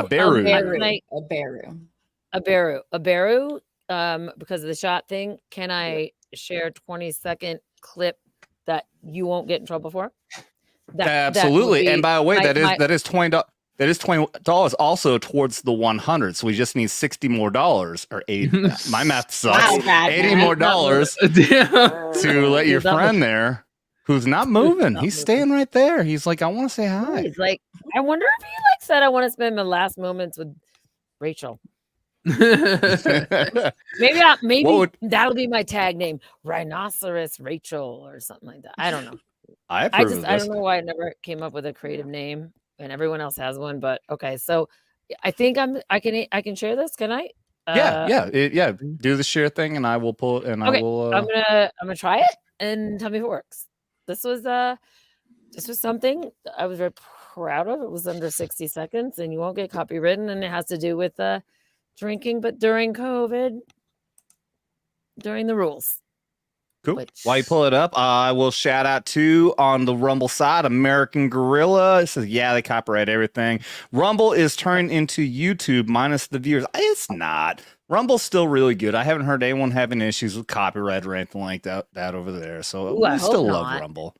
Speaker 4: Because of the shot thing, can I share a 20-second clip that you won't get in trouble for?
Speaker 3: Absolutely. And by the way, that is $20. That is $20 also towards the 100. So we just need $60 more or 80. My math sucks. Wow, $80 more to let your friend there, who's not moving. He's staying right there. He's like, I want to say hi.
Speaker 4: He's like, I wonder if he said, I want to spend my last moments with Rachel. maybe that'll be my tag name, Rhinoceros Rachel or something like that. I don't know. I don't know why I never came up with a creative name, and everyone else has one. But okay, so I think I can share this. Can I?
Speaker 3: Yeah. Do the share thing, and I will pull it. And okay. I will.
Speaker 4: I'm gonna try it and tell me if it works. This was something I was very proud of. It was under 60 seconds, and you won't get copywritten, and it has to do with drinking, but during COVID, during the rules.
Speaker 3: Cool. While you pull it up, I will shout out to, on the Rumble side, American Gorilla. It says, yeah, they copyright everything. Rumble is turned into YouTube minus the viewers. It's not. Rumble's still really good. I haven't heard anyone having issues with copyright or anything like that over there. So we still love Rumble.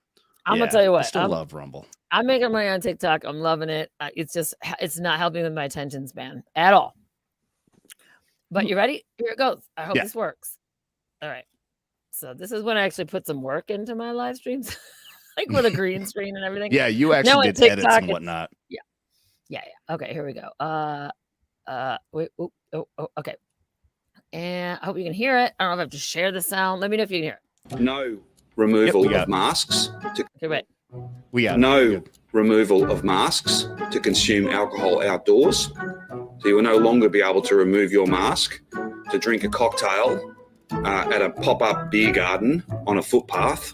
Speaker 4: I'm gonna tell you what.
Speaker 3: I still love Rumble.
Speaker 4: I'm making money on TikTok. I'm loving it. It's not helping with my attention span at all. But you ready? Here it goes. I hope this works. All right. So this is when I actually put some work into my live streams, like with a green screen and everything.
Speaker 3: Yeah, you actually did edits and whatnot.
Speaker 4: Yeah. Yeah. Okay, here we go. Wait. Okay. And I hope you can hear it. I don't know if I have to share the sound. Let me know if you can hear it.
Speaker 10: No removal
Speaker 3: Yep, we got
Speaker 10: of masks.
Speaker 4: Okay, wait.
Speaker 3: We got
Speaker 10: No removal of masks to consume alcohol outdoors. So you will no longer be able to remove your mask to drink a cocktail at a pop-up beer garden on a footpath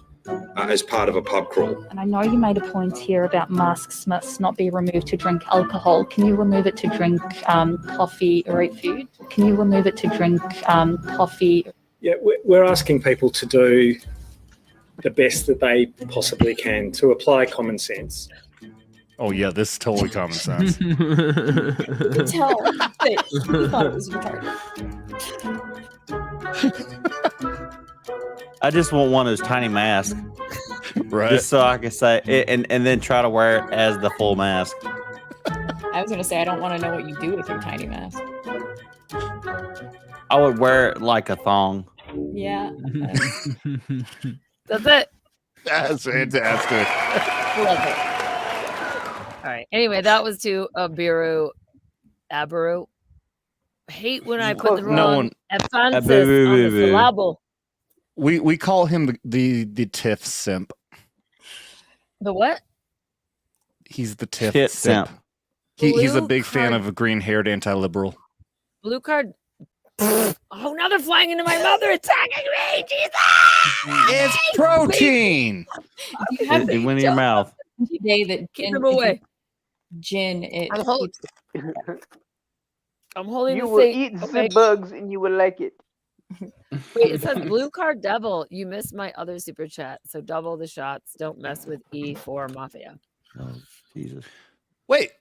Speaker 10: as part of a pub crawl.
Speaker 11: And I know you made a point here about masks must not be removed to drink alcohol. Can you remove it to drink coffee or eat food? Can you remove it to drink coffee?
Speaker 12: Yeah, we're asking people to do the best that they possibly can, to apply common sense.
Speaker 3: Oh yeah, this is totally common sense.
Speaker 7: You could tell that he thought it was retarded.
Speaker 6: I just want one of those tiny masks,
Speaker 3: Right.
Speaker 6: just so I can say it, and then try to wear it as the full mask.
Speaker 7: I was gonna say I don't want to know what you do with your tiny mask.
Speaker 6: I would wear it like a thong.
Speaker 7: Yeah.
Speaker 4: That's it.
Speaker 3: That's fantastic.
Speaker 4: Love it. All right. Anyway, that was to Abiru. Hate when I put the
Speaker 3: No
Speaker 4: wrong
Speaker 3: one-
Speaker 4: emphasis on the syllable.
Speaker 3: We call him the TIFF simp.
Speaker 4: The what?
Speaker 3: He's the TIFF
Speaker 6: Tit
Speaker 3: simp.
Speaker 6: simp.
Speaker 3: He's a
Speaker 4: Blue
Speaker 3: big fan
Speaker 4: card.
Speaker 3: of a green-haired anti-liberal.
Speaker 4: Blue card. Oh, now they're flying into my mother, attacking me. Jesus!
Speaker 3: It's protein.
Speaker 7: You have
Speaker 6: It went in your mouth.
Speaker 7: today that
Speaker 4: Keep
Speaker 7: Jin,
Speaker 4: them away.
Speaker 7: Jin, it
Speaker 4: I'm holding. I'm holding
Speaker 5: You
Speaker 4: the
Speaker 5: will
Speaker 4: thing.
Speaker 5: eat
Speaker 4: Okay.
Speaker 5: the bugs and you will like it.
Speaker 4: Wait, it says blue card devil. You missed my other super chat, so double the shots. Don't mess with E4 Mafia.
Speaker 6: Oh, Jesus.
Speaker 3: Wait,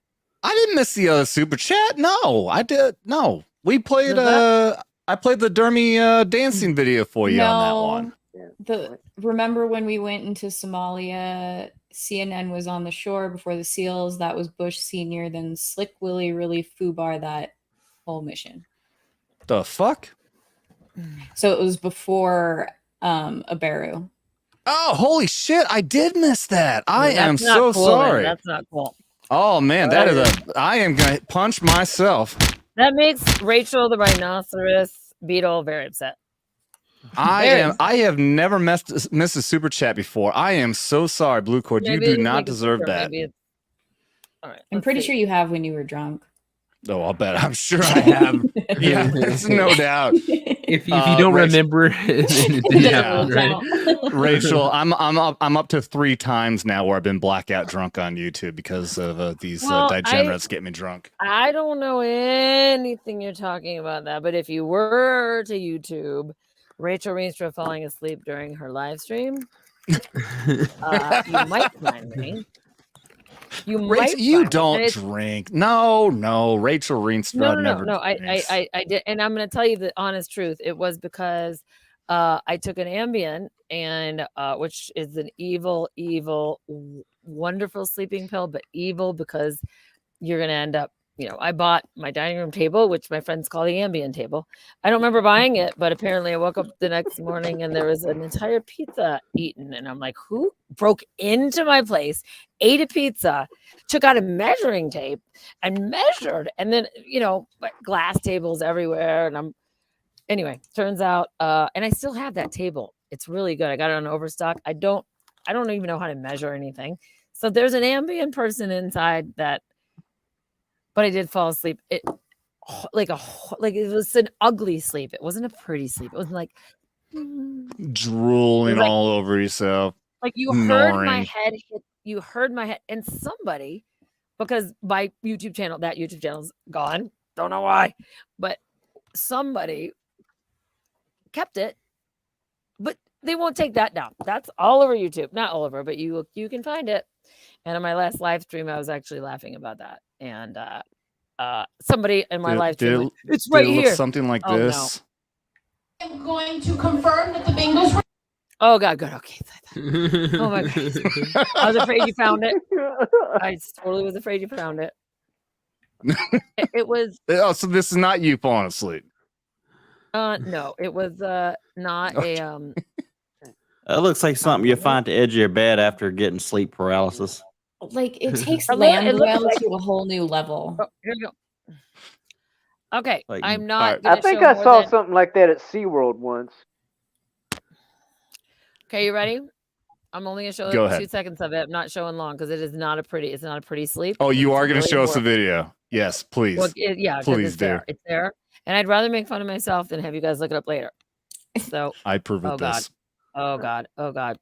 Speaker 3: I didn't miss the other super chat. No, I did. No, we played.
Speaker 4: Was
Speaker 3: I played the Dermy dancing video for you on that one.
Speaker 7: Remember when we went into Somalia? CNN was on the shore before the SEALs. That was Bush Senior. Then Slick Willie really foobar that whole mission.
Speaker 3: The fuck?
Speaker 7: So it was before Aberu.
Speaker 3: Oh, holy shit! I did miss that. I
Speaker 4: That's
Speaker 3: am
Speaker 4: not
Speaker 3: so
Speaker 4: cool, then.
Speaker 3: sorry.
Speaker 4: That's not cool.
Speaker 3: Oh man, that is a. I am gonna punch myself.
Speaker 4: That makes Rachel the rhinoceros beetle very upset.
Speaker 3: I have never missed a super chat before. I am so sorry, Blue Cord. You
Speaker 4: Maybe
Speaker 3: do
Speaker 4: it's
Speaker 3: not
Speaker 4: like a
Speaker 3: deserve
Speaker 4: secret,
Speaker 3: that.
Speaker 4: maybe it's- All right,
Speaker 7: I'm
Speaker 4: let's
Speaker 7: pretty
Speaker 4: see.
Speaker 7: sure you have when you were drunk.
Speaker 3: Oh, I'll bet. I'm sure I have. Yeah, there's no doubt.
Speaker 8: If you don't remember, then it didn't
Speaker 3: Yeah.
Speaker 8: happen, right?
Speaker 3: Rachel, I'm up to 3 times now where I've been blackout drunk on YouTube because of these
Speaker 4: Well,
Speaker 3: degenerates get me drunk.
Speaker 4: I don't know anything you're talking about that, but if you were to YouTube Rachel Rienstra falling asleep during her live stream, you might find me. You might.
Speaker 3: Rachel, you
Speaker 4: find me.
Speaker 3: don't
Speaker 4: And it's-
Speaker 3: drink. No, Rachel Rienstra never.
Speaker 4: No.
Speaker 3: drinks.
Speaker 4: I did, and I'm going to tell you the honest truth. It was because I took an Ambien, and which is an evil, wonderful sleeping pill, but evil because you're going to end up. I bought my dining room table, which my friends call the Ambien table. I don't remember buying it, but apparently I woke up the next morning and there was an entire pizza eaten. And I'm like, who broke into my place, ate a pizza, took out a measuring tape and measured? And then, glass tables everywhere. And anyway, turns out, and I still have that table. It's really good. I got it on Overstock. I don't even know how to measure anything. So there's an Ambien person inside that. But I did fall asleep. It was an ugly sleep. It wasn't a pretty sleep. It wasn't like
Speaker 3: Drooling
Speaker 4: like-
Speaker 3: all over yourself.
Speaker 4: like you heard my
Speaker 3: Snoring.
Speaker 4: head hit. You heard my head, and somebody, because my YouTube channel, that YouTube channel's gone. Don't know why, but somebody kept it. But they won't take that down. That's all over YouTube. Not all over, but you can find it. And on my last live stream, I was actually laughing about that. And somebody in my live stream, went, it's right
Speaker 3: did it look
Speaker 4: here.
Speaker 3: something like
Speaker 4: Oh, no.
Speaker 3: this.
Speaker 11: I'm going to confirm that the Bengals.
Speaker 4: Oh God, good. Okay. Oh my God. I was afraid you found it. I totally was afraid you found it. It was
Speaker 3: Oh, so this is not you falling asleep.
Speaker 4: no, it was not a
Speaker 6: That looks like something you find at the edge of your bed after getting sleep paralysis.
Speaker 7: Like it takes
Speaker 4: It
Speaker 7: land
Speaker 4: looks
Speaker 7: whale
Speaker 4: like-
Speaker 7: to a whole new level.
Speaker 4: Oh, here we go. Okay,
Speaker 6: Like,
Speaker 4: I'm
Speaker 3: all
Speaker 4: not.
Speaker 3: right.
Speaker 4: Gonna
Speaker 5: I think
Speaker 4: show
Speaker 5: I
Speaker 4: more
Speaker 5: saw
Speaker 4: than-
Speaker 5: something like that at SeaWorld once.
Speaker 4: Okay, you ready? I'm only gonna show
Speaker 3: Go
Speaker 4: 2
Speaker 3: ahead.
Speaker 4: seconds of it. I'm not showing long because it is not a pretty. It's not a pretty sleep.
Speaker 3: Oh, you
Speaker 4: It's
Speaker 3: are going to
Speaker 4: really
Speaker 3: show us a
Speaker 4: boring.
Speaker 3: video? Yes, please.
Speaker 4: Well, yeah, 'cause
Speaker 3: Please
Speaker 4: it's
Speaker 3: do.
Speaker 4: there. It's there, and I'd rather make fun of myself than have you guys look it up later. So,
Speaker 3: I approve of
Speaker 4: oh god,
Speaker 3: this.
Speaker 4: oh god, oh god.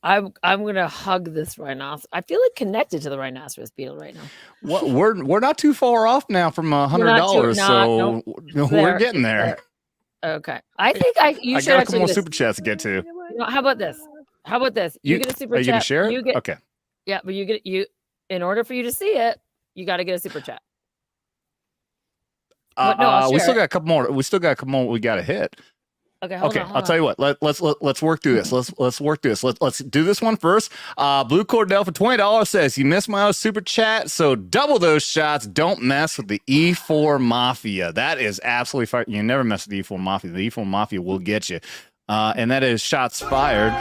Speaker 4: I'm gonna hug this rhinoceros. I feel like connected to the rhinoceros beetle right now.
Speaker 3: What we're not too far off now from $100, so we're
Speaker 4: There,
Speaker 3: getting
Speaker 4: it's
Speaker 3: there.
Speaker 4: Okay, I think you
Speaker 3: I
Speaker 4: should
Speaker 3: got a couple
Speaker 4: actually
Speaker 3: more
Speaker 4: get a-
Speaker 3: super chats to get to.
Speaker 4: You know, how about this? How about this? You get a super
Speaker 3: are you
Speaker 4: chat.
Speaker 3: gonna share it?
Speaker 4: You get,
Speaker 3: Okay.
Speaker 4: Yeah, but in order for you to see it, you got to get a super chat. But no, I'll
Speaker 3: We
Speaker 4: share
Speaker 3: still
Speaker 4: it.
Speaker 3: got a couple more. We still got a couple more we got to hit.
Speaker 4: Okay, hold
Speaker 3: Okay,
Speaker 4: on.
Speaker 3: I'll tell you what. Let's work through this. Let's work through this. Let's do this one first. Blue Cordell for $20 says you missed my super chat, so double those shots. Don't mess with the E4 Mafia. That is absolutely fire. You never mess with the E4 Mafia. The E4 Mafia will get you. And that is shots fired.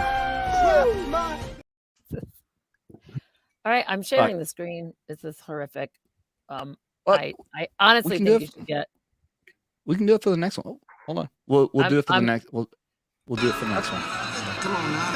Speaker 4: All right, I'm sharing the screen. This is horrific.
Speaker 3: What?
Speaker 4: I honestly
Speaker 3: can do
Speaker 4: think
Speaker 3: it
Speaker 4: you should get.
Speaker 3: We can do it for the next one. Oh, hold on. We'll do it for the
Speaker 4: I'm-
Speaker 3: next. We'll do it for the next one.
Speaker 9: Come on now.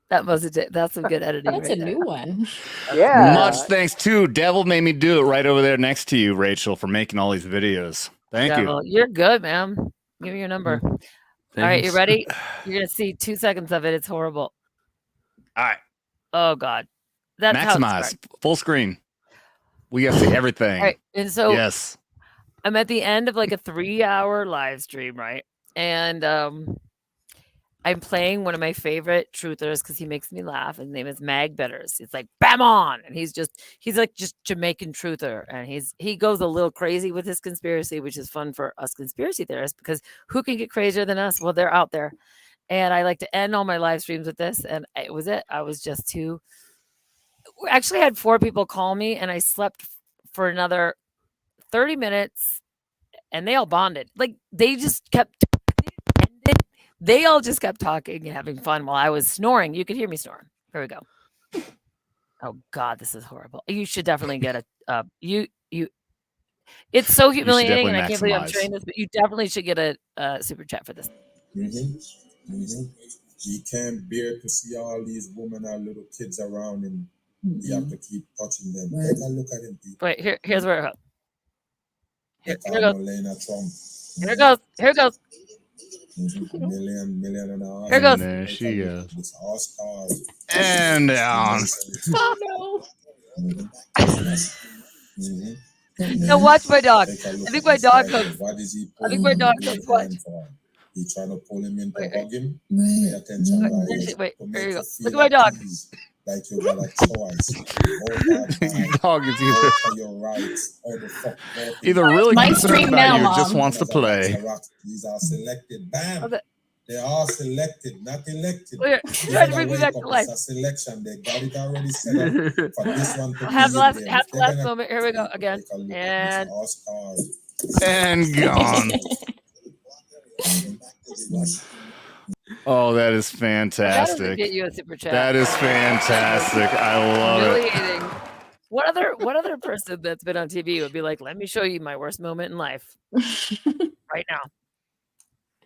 Speaker 4: That was it. That's some good editing.
Speaker 7: That's
Speaker 4: right
Speaker 7: a
Speaker 4: there.
Speaker 7: new one.
Speaker 5: Yeah.
Speaker 3: Much thanks to Devil Made Me Do It right over there next to you, Rachel, for making all these videos. Thank you.
Speaker 4: Devil, you're good, man. Give me your number. All right, you
Speaker 8: Thanks.
Speaker 4: ready? You're gonna see 2 seconds of it. It's horrible.
Speaker 3: All right.
Speaker 4: Oh God, that's how it
Speaker 3: Maximize
Speaker 4: starts.
Speaker 3: full screen. We got to see everything.
Speaker 4: All right, and so
Speaker 3: yes.
Speaker 4: I'm at the end of like a 3-hour live stream, right? And I'm playing one of my favorite truthers because he makes me laugh. His name is Mag Bitters. It's like bam on, and he's like just Jamaican truther, and he goes a little crazy with his conspiracy, which is fun for us conspiracy theorists because who can get crazier than us? Well, they're out there, and I like to end all my live streams with this, and it was it. I was just too. We actually had 4 people call me, and I slept for another 30 minutes, and they all bonded. Like they just kept. They all just kept talking and having fun while I was snoring. You could hear me snoring. Here we go. Oh God, this is horrible. You should definitely get a you. It's so humiliating, and I can't believe I'm
Speaker 3: maximize.
Speaker 4: sharing this, but you definitely should get a super chat for this.
Speaker 13: You can't bear to see all these women and little kids around, and you have to keep touching them. Take a look at them, people.
Speaker 4: Wait, here's where it goes. Here
Speaker 13: Like
Speaker 4: it goes.
Speaker 13: Melania Trump.
Speaker 4: Here it goes. Here it goes.
Speaker 13: Million and a half.
Speaker 4: Here goes.
Speaker 3: There she is.
Speaker 13: It's Oscars.
Speaker 3: And down.
Speaker 7: Oh no.
Speaker 4: Now watch my dog.
Speaker 13: Take a
Speaker 4: I
Speaker 13: look
Speaker 4: think
Speaker 13: at
Speaker 4: my
Speaker 13: this
Speaker 4: dog
Speaker 13: guy.
Speaker 4: comes.
Speaker 13: What is he
Speaker 4: I think
Speaker 13: pulling
Speaker 4: my dog
Speaker 13: him in
Speaker 4: comes. Watch.
Speaker 13: hand for? He trying to pull him in to
Speaker 4: Wait,
Speaker 13: hug him? Pay attention, guys.
Speaker 4: Wait,
Speaker 13: To
Speaker 4: here
Speaker 13: make
Speaker 4: you go.
Speaker 13: feel
Speaker 4: Look at my dog.
Speaker 13: peace, like you got a choice.
Speaker 3: Your dog is either
Speaker 13: Vote for your rights, or the fuck vote
Speaker 3: either really
Speaker 7: My
Speaker 3: concerned
Speaker 7: stream
Speaker 3: about
Speaker 7: now,
Speaker 3: you or just
Speaker 7: Mom.
Speaker 3: wants to play.
Speaker 13: These are selected. Bam.
Speaker 4: Okay.
Speaker 13: They are selected, not elected.
Speaker 4: Wait,
Speaker 13: This
Speaker 4: try to
Speaker 13: is
Speaker 4: bring
Speaker 13: a
Speaker 4: me back
Speaker 13: wake
Speaker 4: to
Speaker 13: up.
Speaker 4: life.
Speaker 13: It's a selection. They got it already set up for this one to
Speaker 4: Have
Speaker 13: be
Speaker 4: the last,
Speaker 13: in there.
Speaker 4: have
Speaker 13: If
Speaker 4: the
Speaker 13: they're
Speaker 4: last
Speaker 13: gonna
Speaker 4: moment. Here we go again.
Speaker 13: take a look at
Speaker 4: And
Speaker 13: this Oscars.
Speaker 3: And gone. Oh, that is
Speaker 4: that doesn't
Speaker 3: fantastic.
Speaker 4: get you a super chat.
Speaker 3: That is fantastic. I love it.
Speaker 4: Humiliating. What other person that's been on TV would be like, let me show you my worst moment in life right now?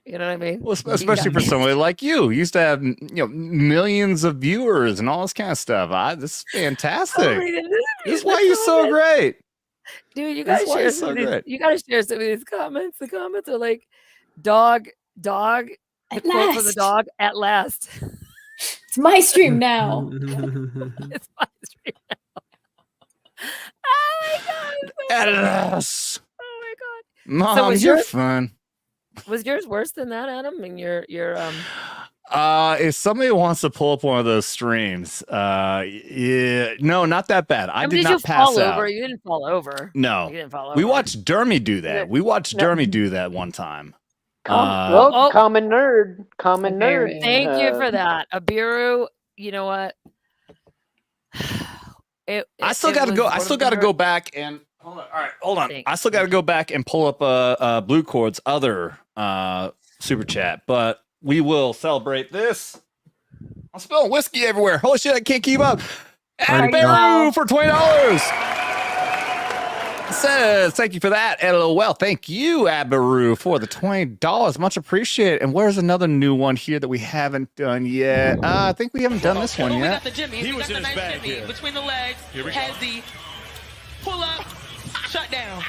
Speaker 4: You know what I mean?
Speaker 3: Well, especially for somebody like you, who used to have millions of viewers and all this kind of stuff. This is fantastic. This is why you're so great.
Speaker 4: Dude, you
Speaker 3: That's
Speaker 4: gotta
Speaker 3: why
Speaker 4: share
Speaker 3: you're
Speaker 4: some
Speaker 3: so
Speaker 4: of these.
Speaker 3: great.
Speaker 4: You gotta share some of these comments. The comments are like, dog. The
Speaker 7: At
Speaker 4: quote for the
Speaker 7: last.
Speaker 4: dog at last.
Speaker 7: It's my stream now.
Speaker 4: It's my stream now. Oh my god! It's so funny.
Speaker 3: Yes.
Speaker 4: Oh my god!
Speaker 3: Mom,
Speaker 4: was
Speaker 3: you're
Speaker 4: yours-
Speaker 3: fun.
Speaker 4: Was yours worse than that, Adam? I mean, your
Speaker 3: If somebody wants to pull up one of those streams, yeah, no, not that bad. I
Speaker 4: mean,
Speaker 3: did
Speaker 4: did
Speaker 3: not
Speaker 4: you
Speaker 3: pass
Speaker 4: fall
Speaker 3: out.
Speaker 4: over? You didn't fall over.
Speaker 3: No,
Speaker 4: You didn't fall over.
Speaker 3: we watched Dermy do that.
Speaker 4: didn't-
Speaker 3: We watched
Speaker 4: No.
Speaker 3: Dermy do that one time.
Speaker 4: Oh.
Speaker 5: Common nerd. Common
Speaker 7: Okay,
Speaker 5: nerd.
Speaker 7: right.
Speaker 4: Thank you for that, Abiru. You know what?
Speaker 3: I still got to go. I still got to go back and All right, hold on. I still got to go back and pull up Blue Cord's other super chat, but we will celebrate this. I'm spilling whiskey everywhere. Holy shit, I can't keep up. Abaru for $20. Says, thank you for that. LOL. Thank you, Abaru, for the $20. Much appreciated. And where's another new one here that we haven't done yet? I think we haven't done this one
Speaker 14: We got
Speaker 3: yet.
Speaker 14: the Jimmy.
Speaker 3: He
Speaker 14: We
Speaker 3: was
Speaker 14: got
Speaker 3: in
Speaker 14: the
Speaker 3: his
Speaker 14: nice
Speaker 3: bag
Speaker 14: Jimmy
Speaker 3: here.
Speaker 14: between the legs.
Speaker 3: Here we
Speaker 14: Has
Speaker 3: go.
Speaker 14: the pull up, shut down,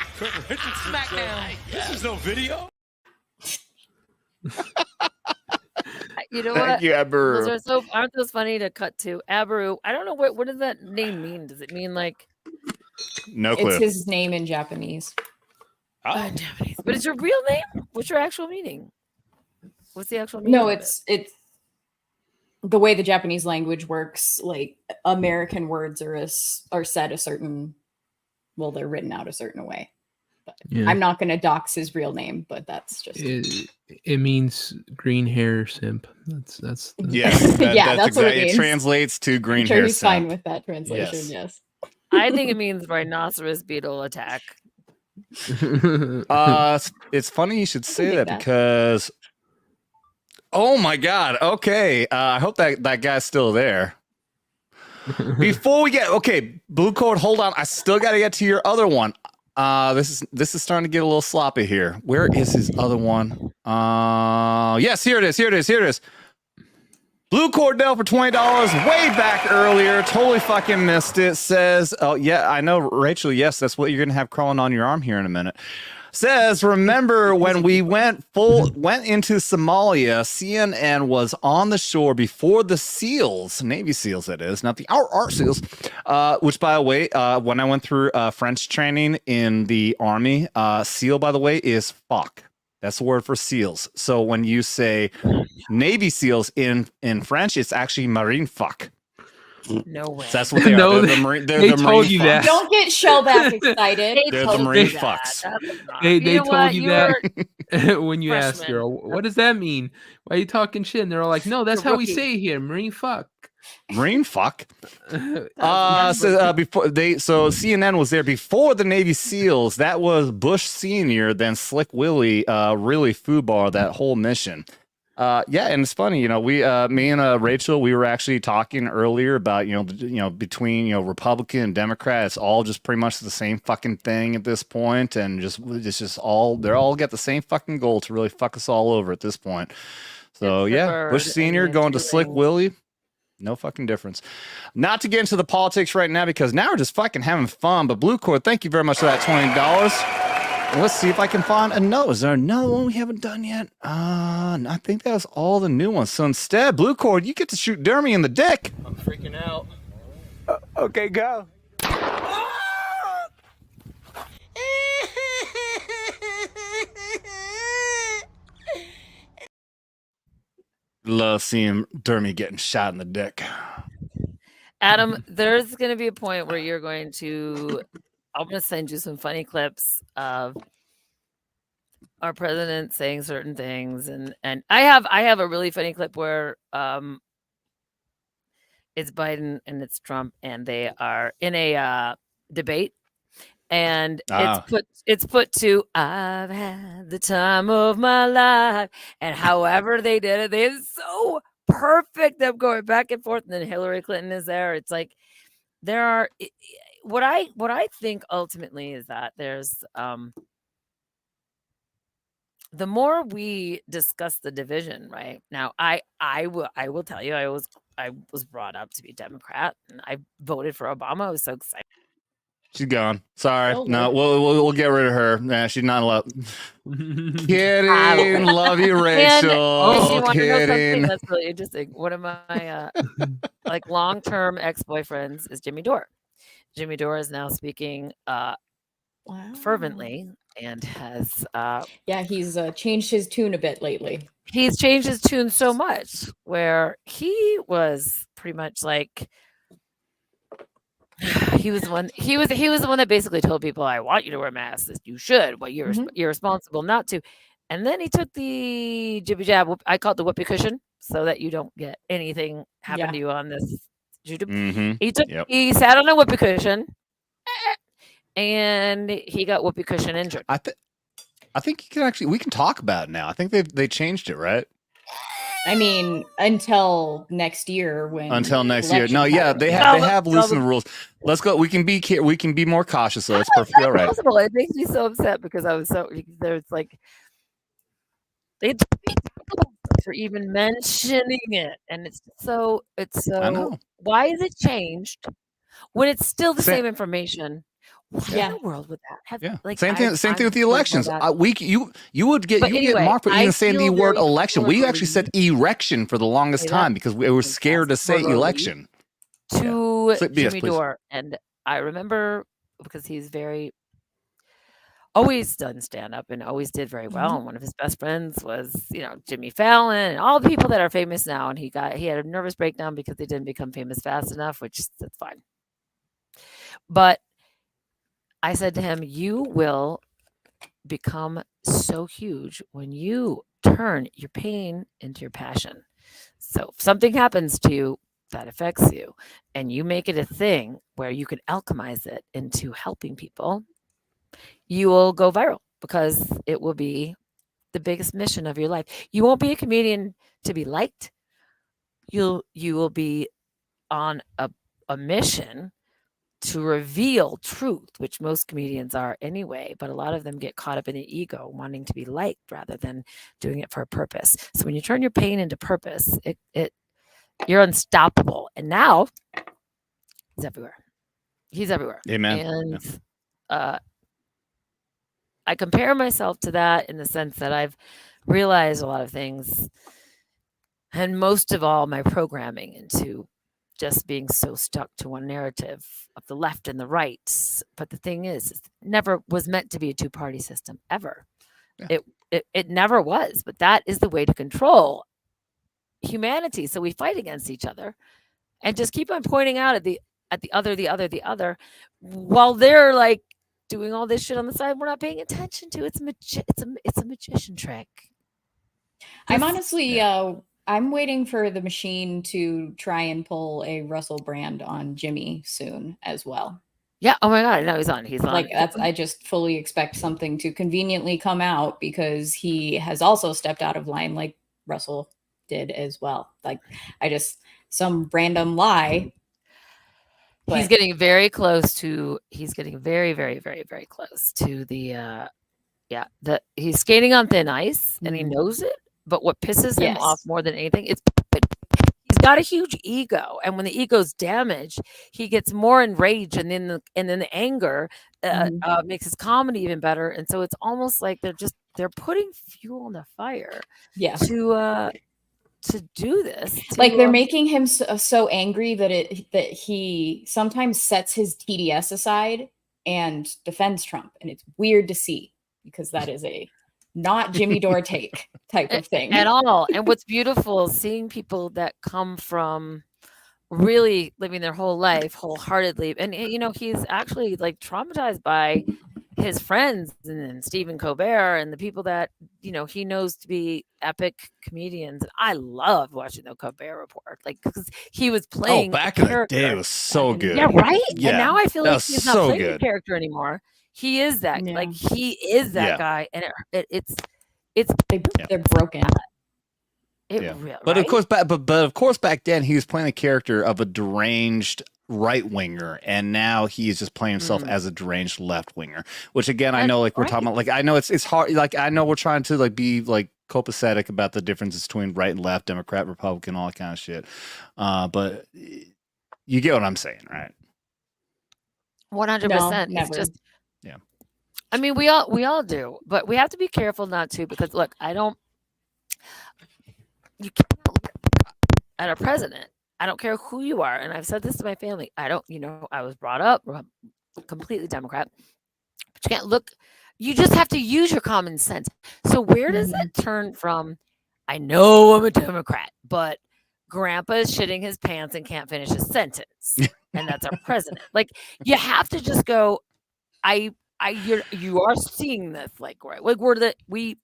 Speaker 14: smack down.
Speaker 1: This is no video.
Speaker 4: You know
Speaker 3: Thank
Speaker 4: what?
Speaker 3: you, Abaru.
Speaker 4: Those are aren't those funny to cut to? Abaru. I don't know what does that name mean? Does it mean like
Speaker 3: No clue.
Speaker 7: It's his name in Japanese.
Speaker 4: Japanese? But it's your real name? What's your actual meaning? What's the actual meaning?
Speaker 7: No,
Speaker 4: of
Speaker 7: it's the way the Japanese language works. Like American words are said a certain, well, they're written out a certain way. But
Speaker 8: Yeah.
Speaker 7: I'm not going to dox his real name, but that's just
Speaker 8: It means green hair simp. That's
Speaker 3: Yes,
Speaker 7: Yeah, that's what it means.
Speaker 3: translates to green
Speaker 7: I'm sure
Speaker 3: hair
Speaker 7: he's fine
Speaker 3: simp.
Speaker 7: with that translation. Yes.
Speaker 4: I think it means rhinoceros beetle attack.
Speaker 3: It's funny you should say
Speaker 4: dig
Speaker 3: that
Speaker 4: that.
Speaker 3: because oh my god. Okay. I hope that guy's still there. Before we get Blue Cord, hold on. I still gotta get to your other one. This is starting to get a little sloppy here. Where is his other one? Yes, here it is. Blue Cordell for $20 way back earlier. Totally fucking missed it. Says, oh yeah, I know, Rachel. Yes, that's what you're gonna have crawling on your arm here in a minute. Says, remember when we went into Somalia, CNN was on the shore before the SEALs, Navy SEALs that is, not the our SEALs, which by the way, when I went through French training in the Army, SEAL, by the way, is fuck. That's the word for SEALs. So when you say Navy SEALs in French, it's actually Marine fuck.
Speaker 4: No way.
Speaker 3: So that's what they are.
Speaker 8: No,
Speaker 3: They're the Marine, they're
Speaker 8: they
Speaker 3: the
Speaker 8: told
Speaker 3: Marine
Speaker 8: you
Speaker 3: fucks.
Speaker 8: that.
Speaker 7: Don't get Shellback excited.
Speaker 3: They're the Marine fucks.
Speaker 8: They
Speaker 4: You know
Speaker 8: told
Speaker 4: what?
Speaker 8: you
Speaker 4: You
Speaker 8: that when you asked
Speaker 4: freshman.
Speaker 8: her, what does that mean? Why are you talking shit? And they're all like, no, that's
Speaker 4: You're
Speaker 8: how we
Speaker 4: rookie.
Speaker 8: say it here, Marine fuck.
Speaker 3: Marine fuck. So CNN was there before the Navy SEALs. That was Bush Senior, then Slick Willie, really foobar that whole mission. Yeah, and it's funny, we, me and Rachel, we were actually talking earlier about, between Republican and Democrat, it's all just pretty much the same fucking thing at this point, and it's just all they're all got the same fucking goal to really fuck us all over at this point. So
Speaker 4: It's the
Speaker 3: yeah,
Speaker 4: bird
Speaker 3: Bush
Speaker 4: and
Speaker 3: Senior
Speaker 4: the
Speaker 3: going to
Speaker 4: two
Speaker 3: Slick
Speaker 4: rings.
Speaker 3: Willie. No fucking difference. Not to get into the politics right now because now we're just fucking having fun. But Blue Cord, thank you very much for that $20. And let's see if I can find a note. Is there another one we haven't done yet? I think that was all the new ones. So instead, Blue Cord, you get to shoot Dermy in the dick.
Speaker 14: I'm freaking out.
Speaker 3: Okay, go. Love seeing Dermy getting shot in the dick.
Speaker 4: Adam, there's going to be a point where you're going to. I'm going to send you some funny clips of our president saying certain things, and I have a really funny clip where it's Biden and it's Trump, and they are in a debate, and it's put to I've had the time of my life, and however they did it, they're so perfect. Them going back and forth, and then Hillary Clinton is there. It's like there are what I think ultimately is that there's the more we discuss the division, right now, I will tell you, I was brought up to be Democrat, and I voted for Obama. I was so excited.
Speaker 3: She's gone. Sorry.
Speaker 4: Oh,
Speaker 3: No,
Speaker 4: Lord.
Speaker 3: we'll get rid of her. Nah, she's not allowed. Kidding. Love you,
Speaker 4: And
Speaker 3: Rachel.
Speaker 4: if you want to know something
Speaker 3: Kidding.
Speaker 4: that's really interesting, one of my like long-term ex-boyfriends is Jimmy Dore. Jimmy Dore is now speaking fervently and has
Speaker 7: he's changed his tune a bit lately.
Speaker 4: he's changed his tune so much where he was pretty much like he was the one that basically told people, I want you to wear masks, you should, but you're responsible not to. And then he took the jibby jab, I call it the whoopee cushion, so that you don't get anything happen to you on this YouTube.
Speaker 3: Mhm.
Speaker 4: He took
Speaker 3: Yep.
Speaker 4: he sat on a whoopee cushion and he got whoopee cushion injured.
Speaker 3: I think we can talk about it now. I think they changed it, right?
Speaker 7: I mean, until next year
Speaker 3: Until next year. No, yeah, they have loosened the rules. Let's go. We can be more cautious, so it's perfectly all right.
Speaker 4: Possible. It makes me so upset because there's like they for even mentioning it, and it's so
Speaker 3: I know.
Speaker 4: why is it changed when it's still the same information? What in the world would that have?
Speaker 3: Yeah,
Speaker 4: like
Speaker 3: same thing with the
Speaker 4: I'm
Speaker 3: elections. You would get marked for
Speaker 4: I
Speaker 3: even saying the
Speaker 4: feel
Speaker 3: word
Speaker 4: very
Speaker 3: election. We actually
Speaker 4: poorly.
Speaker 3: said erection for the longest time because we were scared to say election.
Speaker 4: To
Speaker 3: So- yes,
Speaker 4: Jimmy
Speaker 3: please.
Speaker 4: Dore, and I remember because he's always done stand up and always did very well. And one of his best friends was, Jimmy Fallon and all the people that are famous now. And he had a nervous breakdown because they didn't become famous fast enough, which that's fine. But I said to him, you will become so huge when you turn your pain into your passion. So if something happens to you that affects you and you make it a thing where you can alchemize it into helping people, you will go viral because it will be the biggest mission of your life. You won't be a comedian to be liked. You will be on a mission to reveal truth, which most comedians are anyway, but a lot of them get caught up in the ego, wanting to be liked rather than doing it for a purpose. So when you turn your pain into purpose, you're unstoppable. And now he's everywhere. He's everywhere.
Speaker 3: Amen.
Speaker 4: And I compare myself to that in the sense that I've realized a lot of things, and most of all my programming into just being so stuck to one narrative of the left and the right. But the thing is, it never was meant to be a two-party system ever. Yeah. It never was, but that is the way to control humanity. So we fight against each other and just keep on pointing out at the other, while they're like doing all this shit on the side we're not paying attention to. It's a magician trick.
Speaker 7: I'm honestly I'm waiting for the machine to try and pull a Russell Brand on Jimmy soon as well.
Speaker 4: Yeah. Oh my God. No, he's on.
Speaker 7: Like I just fully expect something to conveniently come out because he has also stepped out of line like Russell did as well. Like some random lie.
Speaker 4: He's getting very close to. He's getting very, very, very, very close to the. He's skating on thin ice and he knows it. But what pisses him off more than anything, he's got a huge ego, and when the ego's damaged, he gets more enraged, and then the anger makes his comedy even better. And so it's almost like they're putting fuel on the fire, to do this.
Speaker 7: Like they're making him so angry that he sometimes sets his TDS aside and defends Trump, and it's weird to see because that is a not Jimmy Dore type of thing
Speaker 4: at all. And what's beautiful is seeing people that come from really living their whole life wholeheartedly. And he's actually like traumatized by his friends and Stephen Colbert and the people that, he knows to be epic comedians. And I love watching the Colbert Report, like, because he was playing.
Speaker 3: Back in the day, it was so good.
Speaker 4: Yeah, right.
Speaker 3: Yeah,
Speaker 4: and now I feel like he's not
Speaker 3: so
Speaker 4: playing
Speaker 3: good.
Speaker 4: the character anymore. He is that, like, he is that guy, and
Speaker 7: they're broken.
Speaker 3: But of course, back then he was playing the character of a deranged right winger, and now he's just playing himself as a deranged left winger. Which again, I know, like we're talking about, like I know it's hard. Like I know we're trying to like be like copacetic about the differences between right and left, Democrat, Republican, all that kind of shit. But you get what I'm saying, right?
Speaker 4: 100%. It's just. I mean, we all do, but we have to be careful not to, because look, you can't look at a president. I don't care who you are. And I've said this to my family. I was brought up completely Democrat, but you can't look, you just have to use your common sense. So where does that turn from, I know I'm a Democrat, but grandpa is shitting his pants and can't finish a sentence. And that's our president. Like, you have to just go, you are seeing this, like we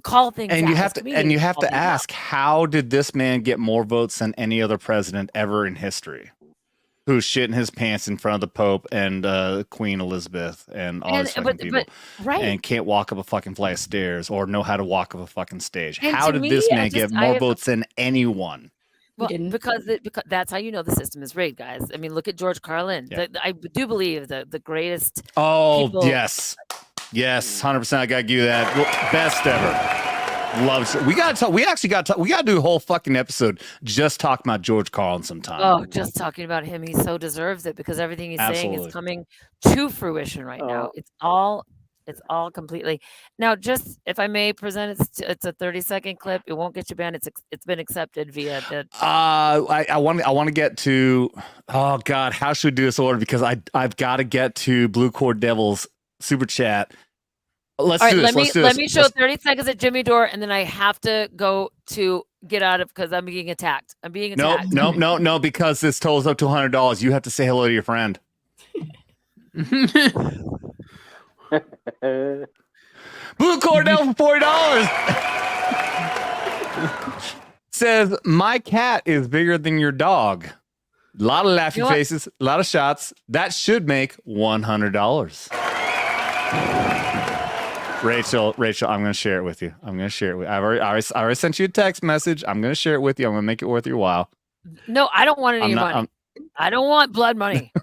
Speaker 4: call things,
Speaker 3: and you have to ask, how did this man get more votes than any other president ever in history? who's shitting his pants in front of the Pope and Queen Elizabeth and all these fucking people,
Speaker 4: right,
Speaker 3: and can't walk up a fucking flight of stairs or know how to walk up a fucking stage.
Speaker 4: And
Speaker 3: How
Speaker 4: to
Speaker 3: did
Speaker 4: me,
Speaker 3: this
Speaker 4: I
Speaker 3: man
Speaker 4: just-
Speaker 3: get
Speaker 4: I
Speaker 3: more
Speaker 4: have-
Speaker 3: votes than anyone?
Speaker 4: Well, because that's how you know the system is rigged, guys. I mean, look at George Carlin.
Speaker 3: Yeah.
Speaker 4: I do believe the greatest.
Speaker 3: Oh,
Speaker 4: people-
Speaker 3: yes. Yes, 100%. I got to give you that. Best ever. Loves it. We got to talk. We actually got to we got to do a whole fucking episode just talking about George Carlin sometime.
Speaker 4: Oh, just talking about him, he so deserves it because everything he's saying
Speaker 3: Absolutely.
Speaker 4: is coming to fruition right now. It's all completely. Now, just if I may present, it's a 30-second clip. It won't get you banned. It's been accepted via the.
Speaker 3: I want to get to. Oh God, how should we do this order? Because I've got to get to Blue Cord Devils super chat. Let's
Speaker 4: All right,
Speaker 3: do this.
Speaker 4: let me show 30 seconds at Jimmy Dore, and then I have to go to get out of because I'm being attacked. I'm being attacked.
Speaker 3: No, because this totals up to $100. You have to say hello to your friend. Blue Cordell for $40 says my cat is bigger than your dog. A lot of laughing
Speaker 4: You know what?
Speaker 3: faces, a lot of shots. That should make $100. Rachel, I'm going to share it with you. I already sent you a text message. I'm going to share it with you. I'm going to make it worth your while.
Speaker 4: No, I don't want any money. I don't want blood money.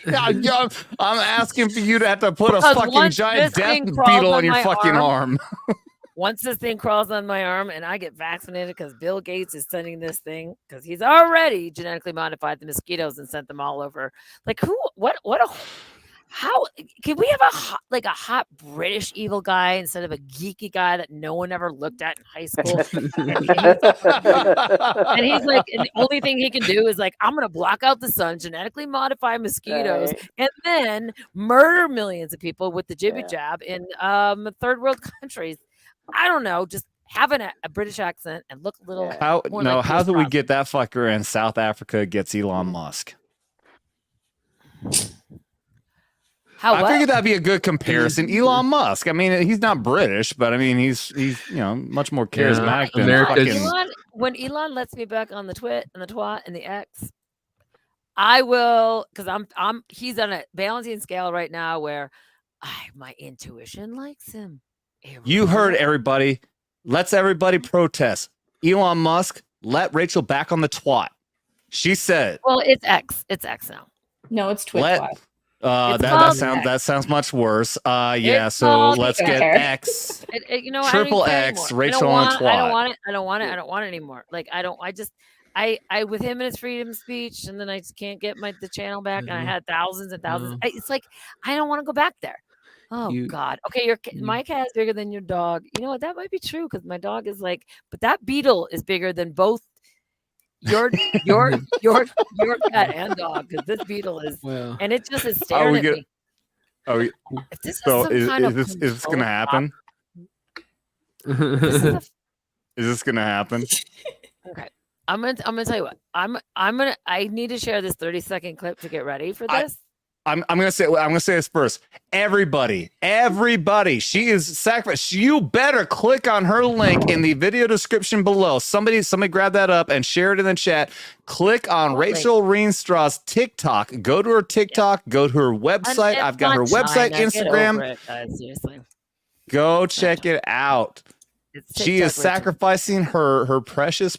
Speaker 3: I'm asking for you to have to put a
Speaker 4: Because
Speaker 3: fucking
Speaker 4: once
Speaker 3: giant
Speaker 4: this
Speaker 3: death
Speaker 4: thing crawls
Speaker 3: beetle
Speaker 4: on
Speaker 3: on your
Speaker 4: my
Speaker 3: fucking arm.
Speaker 4: Once this thing crawls on my arm and I get vaccinated because Bill Gates is sending this thing because he's already genetically modified the mosquitoes and sent them all over. Like how can we have a hot British evil guy instead of a geeky guy that no one ever looked at in high school? and he's like, and the only thing he can do is like, I'm gonna block out the sun, genetically modify mosquitoes, and then murder millions of people with the jibby jab in third world countries. I don't know, just having a British accent and look a little.
Speaker 3: How
Speaker 4: more like
Speaker 3: how
Speaker 4: Pierce
Speaker 3: do we
Speaker 4: Brosnan.
Speaker 3: get that fucker in South Africa gets Elon Musk? I figured that'd be a good comparison. Elon Musk. I mean, he's not British, but I mean, he's much more charismatic than fucking.
Speaker 4: When Elon lets me back on the twit and the twat and the X, I will, because he's on a balancing scale right now where my intuition likes him.
Speaker 3: You heard everybody. Let's everybody protest. Elon Musk, let Rachel back on the twat. She said.
Speaker 4: Well, it's X. It's X now.
Speaker 7: No, it's twit twat.
Speaker 3: That sounds much worse. Yeah,
Speaker 4: It's
Speaker 3: so
Speaker 4: called
Speaker 3: let's get X.
Speaker 4: You know,
Speaker 3: Triple
Speaker 4: I don't even care
Speaker 3: X,
Speaker 4: anymore.
Speaker 3: Rachel on twat.
Speaker 4: I don't want it. I don't want it. I don't want it anymore. Like I with him and his freedom of speech, and then I just can't get the channel back, and I had thousands and thousands. It's like I don't want to go back there. Oh God. Okay, my cat is bigger than your dog. You know what? That might be true because my dog is like, but that beetle is bigger than both your cat and dog because this beetle is, and it just is staring at me. If this
Speaker 3: is this gonna happen? Is this gonna happen?
Speaker 4: Okay. I'm gonna tell you what. I need to share this 30-second clip to get ready for this.
Speaker 3: I'm gonna say this first. Everybody, she is sacrificed. You better click on her link in the video description below. Somebody grab that up and share it in the chat. Click on Rachel Reenstraw's TikTok. Go to her TikTok. Go to her website. I've got her website, Instagram.
Speaker 4: Seriously.
Speaker 3: Go check it out. She is sacrificing her precious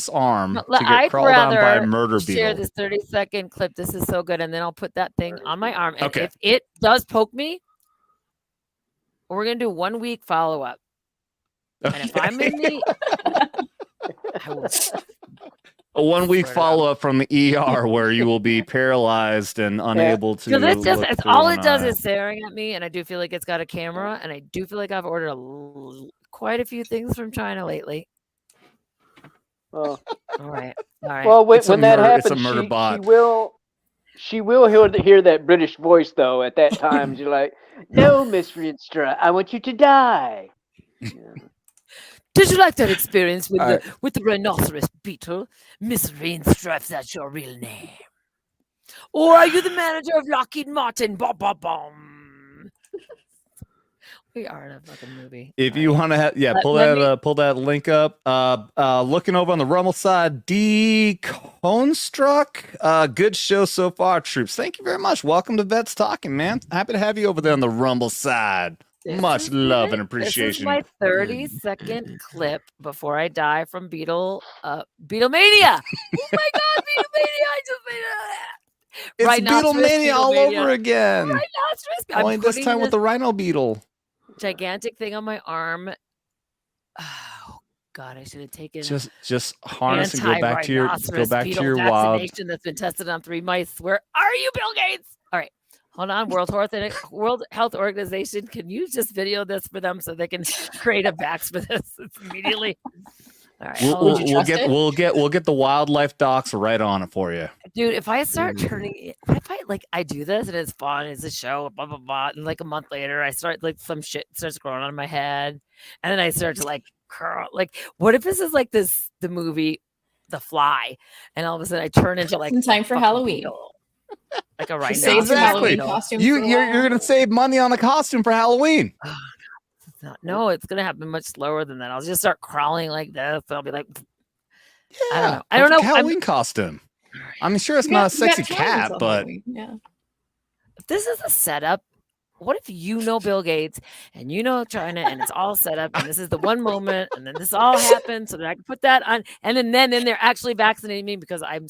Speaker 3: arm to get crawled on by a murder beetle.
Speaker 4: Share this 30-second clip. This is so good, and then I'll put that thing on my arm. And if it does poke me, we're gonna do 1 week follow up. And if I'm in the, I will.
Speaker 3: A 1 week follow up from the ER where you will be paralyzed and unable to.
Speaker 4: Because it's all it does is staring at me, and I do feel like it's got a camera, and I do feel like I've ordered quite a few things from China lately.
Speaker 5: Oh.
Speaker 4: All right.
Speaker 5: Well, when that happens, she will hear that British voice though. At that time, she's like, "No, Miss Rienstra, I want you to die."
Speaker 4: Did you like that experience with the rhinoceros beetle, Miss Rienstra? If that's your real name, or are you the manager of Lockheed Martin? Bom, bom, bom. We are in a fucking movie.
Speaker 3: If you want to, pull that link up. Looking over on the Rumble side, D. Conestruck. Good show so far, troops. Thank you very much. Welcome to Vets Talking, man. Happy to have you over there on the Rumble side. Much love and appreciation.
Speaker 4: This is my 30-second clip before I die from Beatlemania. Oh my God, Beatlemania! I just made it.
Speaker 3: It's Beatlemania all over
Speaker 4: Beatlemania.
Speaker 3: again.
Speaker 4: Rhinoceros.
Speaker 3: Only this
Speaker 4: putting
Speaker 3: time with the rhino beetle.
Speaker 4: Gigantic thing on my arm. Oh God, I should have taken
Speaker 3: just harness and go back to your
Speaker 4: beetle
Speaker 3: wild.
Speaker 4: vaccination that's been tested on 3 mice. Where are you, Bill Gates? All right. Hold on, World Health Organization. Can you just video this for them so they can create a vax for this immediately? All right,
Speaker 3: we'll get the wildlife docs right on it for you,
Speaker 4: dude. If I start turning, I do this and it's fun, it's a show, blah blah blah, and like a month later, I start like some shit starts growing on my head, and then I start to like curl. Like, what if this is like the movie, The Fly, and all of a sudden I turn into like
Speaker 7: in time for Halloween.
Speaker 4: Beetle. Like a rhino.
Speaker 3: Exactly. You're gonna save money on a costume for Halloween.
Speaker 4: No, it's gonna happen much slower than that. I'll just start crawling like this. I'll be like, I don't know.
Speaker 3: Halloween costume. I'm sure it's not a sexy cat, but
Speaker 7: yeah.
Speaker 4: If this is a setup, what if you know Bill Gates and you know China and it's all set up and this is the one moment and then this all happens so that I can put that on and then they're actually vaccinating me because I'm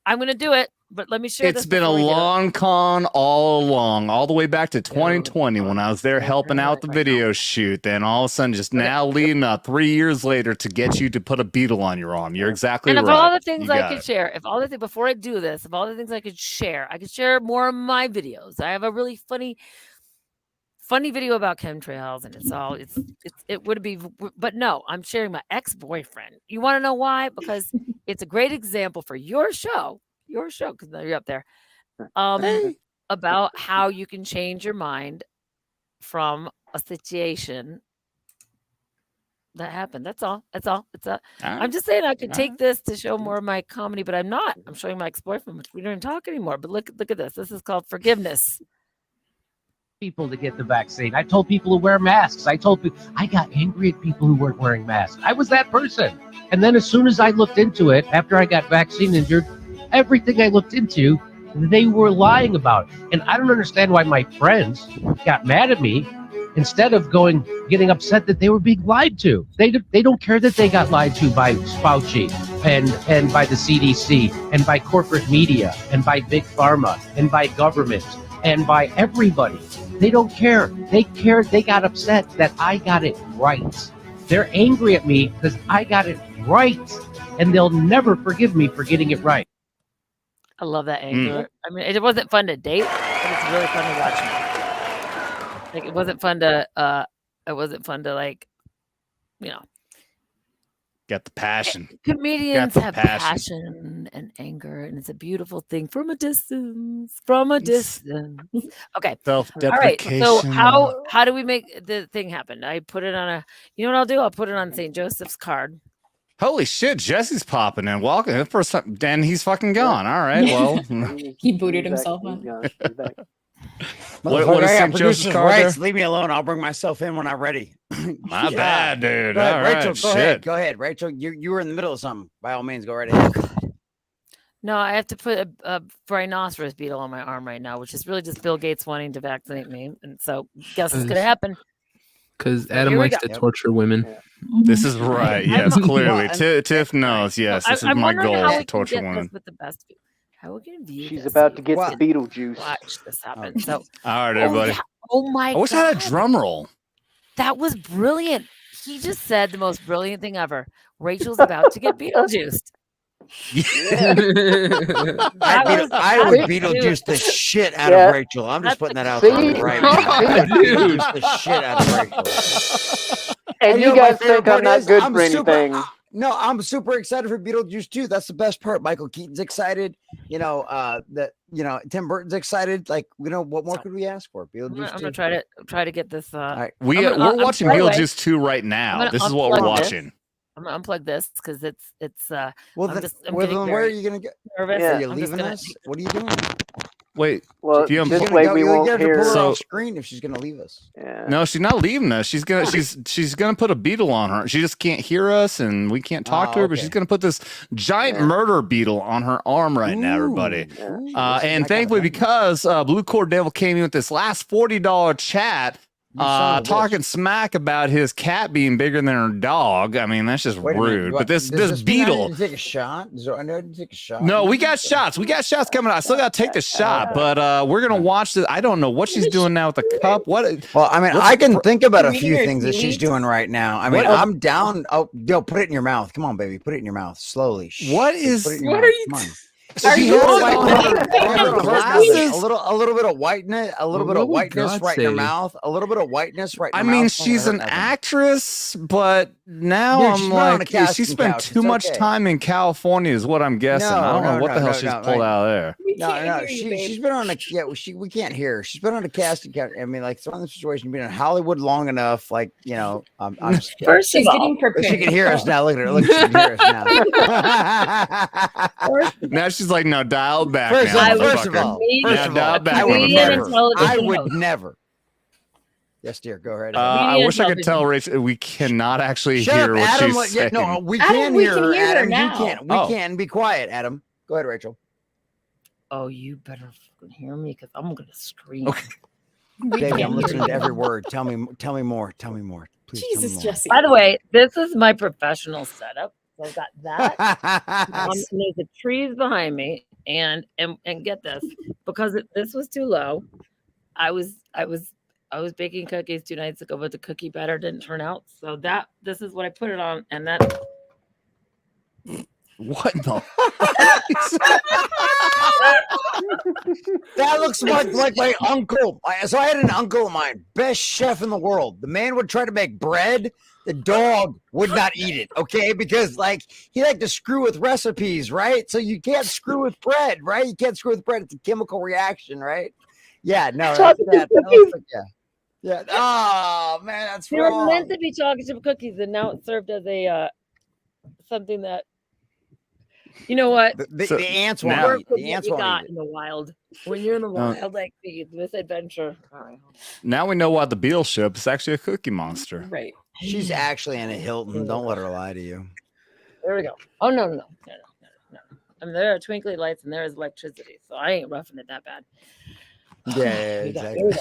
Speaker 4: gonna do it. But let me share this.
Speaker 3: It's been a long con all along, all the way back to 2020 when I was there helping out the video shoot. Then all of a sudden, just now leading up 3 years later to get you to put a beetle on your arm. You're exactly right.
Speaker 4: And of all the things I could share, before I do this, of all the things I could share more of my videos. I have a really funny video about chemtrails, and it would be, but no, I'm sharing my ex-boyfriend. You want to know why? Because it's a great example for your show, because you're up there, about how you can change your mind from a situation that happened. That's all. I'm just saying I could take this to show more of my comedy, but I'm not. I'm showing my ex-boyfriend, which we don't talk anymore. But look at this. This is called forgiveness.
Speaker 15: People to get the vaccine. I told people to wear masks. I got angry at people who weren't wearing masks. I was that person. And then as soon as I looked into it, after I got vaccine injured, everything I looked into, they were lying about it. And I don't understand why my friends got mad at me instead of getting upset that they were being lied to. They don't care that they got lied to by Fauci and by the CDC and by corporate media and by big pharma and by government and by everybody. They don't care. They got upset that I got it right. They're angry at me because I got it right. And they'll never forgive me for getting it right.
Speaker 4: I love that anger. I mean, it wasn't fun to date, but it's really fun to watch. Like, it wasn't fun to like,
Speaker 3: get the passion.
Speaker 4: Comedians have passion and anger, and it's a beautiful thing from a distance. Okay.
Speaker 3: Self-deprecation.
Speaker 4: All right. So how do we make the thing happen? I put it on you know what I'll do? I'll put it on St. Joseph's card.
Speaker 3: Holy shit, Jesse's popping in. Welcome. The first time, Dan, he's fucking gone. All right, well.
Speaker 7: He booted himself on.
Speaker 3: What is St. Joseph's card there?
Speaker 16: Leave me alone. I'll bring myself in when I'm ready.
Speaker 3: My bad, dude.
Speaker 16: All
Speaker 3: right,
Speaker 16: Rachel,
Speaker 3: shit.
Speaker 16: go ahead. Rachel, you were in the middle of something. By all means, go right ahead.
Speaker 4: No, I have to put a rhinoceros beetle on my arm right now, which is really just Bill Gates wanting to vaccinate me. And so guess what's going to happen.
Speaker 8: Because Adam likes to torture women.
Speaker 3: This is right. Yes, clearly. Tiff knows. Yes, this is my goal to torture women.
Speaker 4: With the best. How are we going to view
Speaker 5: She's
Speaker 4: this?
Speaker 5: about to get the Beetlejuice.
Speaker 4: Watch this happen. So,
Speaker 3: all right, everybody.
Speaker 4: Oh my God.
Speaker 3: I wish I had a drum roll.
Speaker 4: That was brilliant. He just said the most brilliant thing ever. Rachel's about to get Beetlejuiced.
Speaker 16: I would Beetlejuice the shit out of Rachel. I'm just putting that out there right now. I would Beetlejuice the shit out of Rachel.
Speaker 5: And you guys think I'm not good for anything.
Speaker 16: No, I'm super excited for Beetlejuice too. That's the best part. Michael Keaton's excited. Tim Burton's excited. Like, what more could we ask for? Beetlejuice.
Speaker 4: I'm gonna try to get this.
Speaker 3: Right. We're watching Beetlejuice 2 right now. This is what we're watching.
Speaker 4: I'm gonna unplug this because it's
Speaker 16: where are you gonna go?
Speaker 4: nervous.
Speaker 16: Are you leaving us? What are you doing?
Speaker 3: Wait.
Speaker 5: Well,
Speaker 3: GM,
Speaker 5: this way we won't hear.
Speaker 3: So,
Speaker 16: screen if she's gonna leave us.
Speaker 5: Yeah.
Speaker 3: no, she's not leaving us. She's gonna put a beetle on her. She just can't hear us, and we can't talk to her. But she's gonna put this giant murder beetle on her arm right now, everybody. And thankfully, because Blue Cord Devil came in with this last $40 chat. Talking smack about his cat being bigger than her dog. I mean, that's just rude. But this beetle.
Speaker 16: Take a shot. I know to take a shot.
Speaker 3: No, we got shots. We got shots coming out. I still got to take the shot, but we're gonna watch this. I don't know what she's doing now with the cup. What?
Speaker 16: Well, I mean, I can think about a few things that she's doing right now. I mean, I'm down. Oh, yo, put it in your mouth. Come on, baby. Put it in your mouth slowly.
Speaker 3: What is?
Speaker 16: What are you?
Speaker 3: Are you
Speaker 16: a little bit of whiteness, right in your mouth, a little bit of whiteness right in your mouth.
Speaker 3: I mean, she's an actress, but now I'm like, she spent too much time in California, is what I'm guessing. I don't know what the hell she's pulled out of there.
Speaker 16: No, she's been on a we can't hear her. She's been on a casting couch. I mean, like, it's one of the situations, been in Hollywood long enough, like, you know, I'm just
Speaker 7: First of all,
Speaker 16: she can hear us now. Look at her. Look, she can hear us now.
Speaker 3: Now she's like, no, dial back.
Speaker 16: First of all,
Speaker 3: I
Speaker 16: would never. Yes, dear. Go ahead.
Speaker 3: I wish I could tell Rachel. We cannot actually hear what
Speaker 16: Adam,
Speaker 3: she's saying.
Speaker 16: no, we can hear her. Adam,
Speaker 7: now.
Speaker 16: you can't. We can be quiet, Adam. Go ahead, Rachel.
Speaker 4: Oh, you better fucking hear me because I'm gonna scream.
Speaker 3: Okay.
Speaker 16: Baby, I'm listening to every word. Tell me more. Please,
Speaker 7: Jesus, Jesse.
Speaker 4: By the way, this is my professional setup. So I've got that. And there's the trees behind me, and get this, because this was too low. I was baking cookies 2 nights ago, but the cookie batter didn't turn out. So this is what I put it on, and that.
Speaker 3: What the?
Speaker 16: That looks like my uncle. So I had an uncle of mine, best chef in the world. The man would try to make bread. The dog would not eat it, okay? Because, like, he liked to screw with recipes, right? So you can't screw with bread, right? You can't screw with bread. It's a chemical reaction, right? Yeah, no, that's that. Yeah. Oh, man, that's
Speaker 4: They
Speaker 16: wrong.
Speaker 4: were meant to be chocolate chip cookies, and now it's served as a something that. You know what?
Speaker 16: The ants won't eat. The ants won't eat
Speaker 4: in the wild. When you're in the wild, like the misadventure.
Speaker 3: Now we know why the Beale ship is actually a cookie monster.
Speaker 4: Right.
Speaker 16: She's actually in a Hilton. Don't let her lie to you.
Speaker 4: There we go. Oh no. I mean, there are twinkly lights and there is electricity, so I ain't roughing it that bad.
Speaker 16: Yeah, exactly.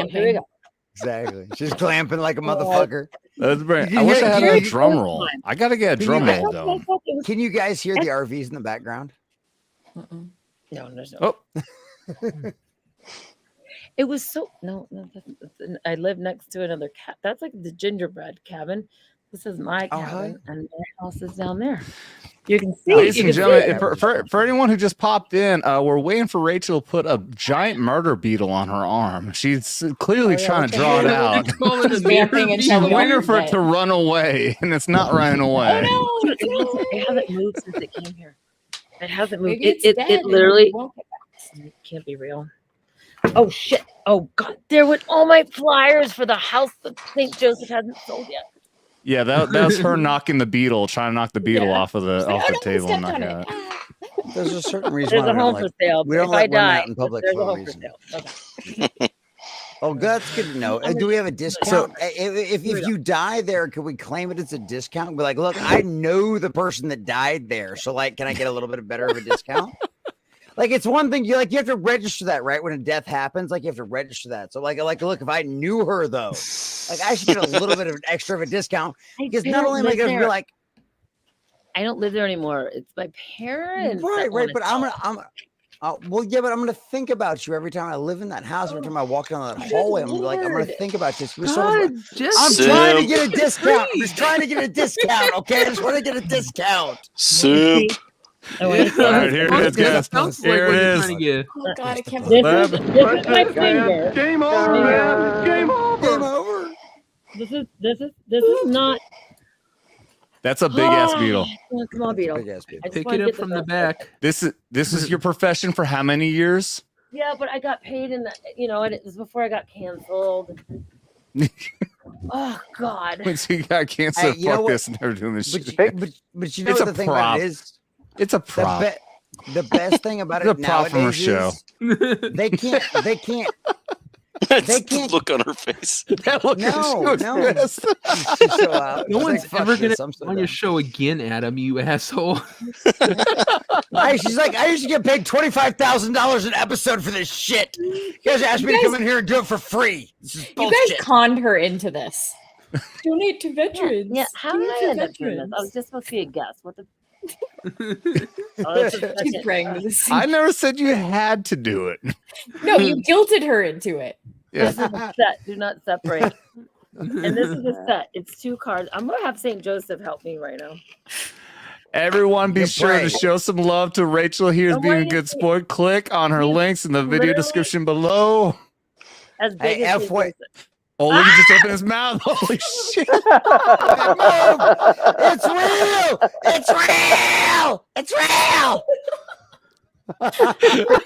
Speaker 4: Here we go.
Speaker 16: Exactly. She's clamping like a motherfucker.
Speaker 3: That's great. I wish I had a drum roll. I gotta get a drum roll though.
Speaker 16: Can you guys hear the RVs in the background?
Speaker 4: No, there's no.
Speaker 3: Oh.
Speaker 4: It was so I live next to another cat. That's like the gingerbread cabin. This is my cabin, and my house is down there. You can see.
Speaker 3: Ladies and gentlemen, for anyone who just popped in, we're waiting for Rachel to put a giant murder beetle on her arm. She's clearly trying to draw it out. She's waiting for it to run away, and it's not running away.
Speaker 4: Oh no! It hasn't moved since it came here. It hasn't moved. It literally it can't be real. Oh shit! Oh god! There went all my flyers for the house that St. Joseph hasn't sold yet.
Speaker 3: Yeah, that was her knocking the beetle, trying to knock the beetle off the table. And knock it out.
Speaker 16: There's a certain reason.
Speaker 4: There's a home for sale.
Speaker 16: We don't
Speaker 4: let
Speaker 16: women
Speaker 4: die,
Speaker 16: out in public
Speaker 4: there's
Speaker 16: for
Speaker 4: a
Speaker 16: a
Speaker 4: home for
Speaker 16: reason.
Speaker 4: sale. Okay.
Speaker 16: Oh, that's good to know. Do we have a discount? If you die there, can we claim it as a discount? Be like, look, I know the person that died there, so like, can I get a little bit better of a discount? Like, it's one thing you have to register that, right? When a death happens, like you have to register that. So like, look, if I knew her though, like I should get a little bit of an extra of a discount because not only am I going to be like,
Speaker 4: I don't live there anymore. It's my parents.
Speaker 16: Right. But well, yeah, but I'm going to think about you every time I live in that house. Every time I walk down that hallway, I'm going to think about this. I'm trying to get a discount. I'm just trying to get a discount. Okay, I just want to get a discount.
Speaker 3: Soup. All right, here it is, guys. Here it is.
Speaker 7: Oh god, I can't
Speaker 4: This is my finger.
Speaker 1: Game over, man. Game over.
Speaker 16: Game over.
Speaker 4: This is not.
Speaker 3: That's a big ass beetle.
Speaker 4: Small beetle.
Speaker 8: Pick it up from the back.
Speaker 3: This is your profession for how many years?
Speaker 4: Yeah, but I got paid and it was before I got canceled. Oh God.
Speaker 3: When you got canceled, fuck this, and never doing this shit.
Speaker 16: But you know what the thing about it is?
Speaker 3: It's a prop.
Speaker 16: The best thing about
Speaker 3: The
Speaker 16: it
Speaker 3: prop from her
Speaker 16: nowadays
Speaker 3: show.
Speaker 16: is they can't.
Speaker 17: That's
Speaker 16: They
Speaker 17: the
Speaker 16: can't.
Speaker 17: look on her face.
Speaker 3: That look
Speaker 16: No, no.
Speaker 3: pissed.
Speaker 16: She's so out.
Speaker 8: No
Speaker 16: She's
Speaker 8: one's
Speaker 16: like, "Fuck
Speaker 8: ever gonna
Speaker 16: this, I'm so
Speaker 8: on your
Speaker 16: done."
Speaker 8: show again, Adam. You asshole.
Speaker 16: She's like, I used to get paid $25,000 an episode for this shit. You guys asked me to come in here and do it for free. This is
Speaker 7: You
Speaker 16: bullshit.
Speaker 7: guys conned her into this. Donate to veterans.
Speaker 4: Yeah, how did I end up doing this? I was just supposed to be a guest. What the?
Speaker 7: She's praying to the sea.
Speaker 3: I never said you had to do it.
Speaker 7: No, you guilted her into it.
Speaker 3: Yeah.
Speaker 4: This is a set. Do not separate. And this is a set. It's 2 cards. I'm gonna have St. Joseph help me right now.
Speaker 3: Everyone, be
Speaker 16: Good
Speaker 3: sure
Speaker 16: play.
Speaker 3: to show some love to Rachel. Here's
Speaker 4: Don't
Speaker 3: being a
Speaker 4: worry,
Speaker 3: good
Speaker 4: it's-
Speaker 3: sport. Click on her links in the video
Speaker 4: literally-
Speaker 3: description below.
Speaker 4: As big
Speaker 16: Hey,
Speaker 4: as
Speaker 16: F way.
Speaker 3: Oh, look, he just opened his mouth. Holy shit.
Speaker 16: It's real. It's real. It's real.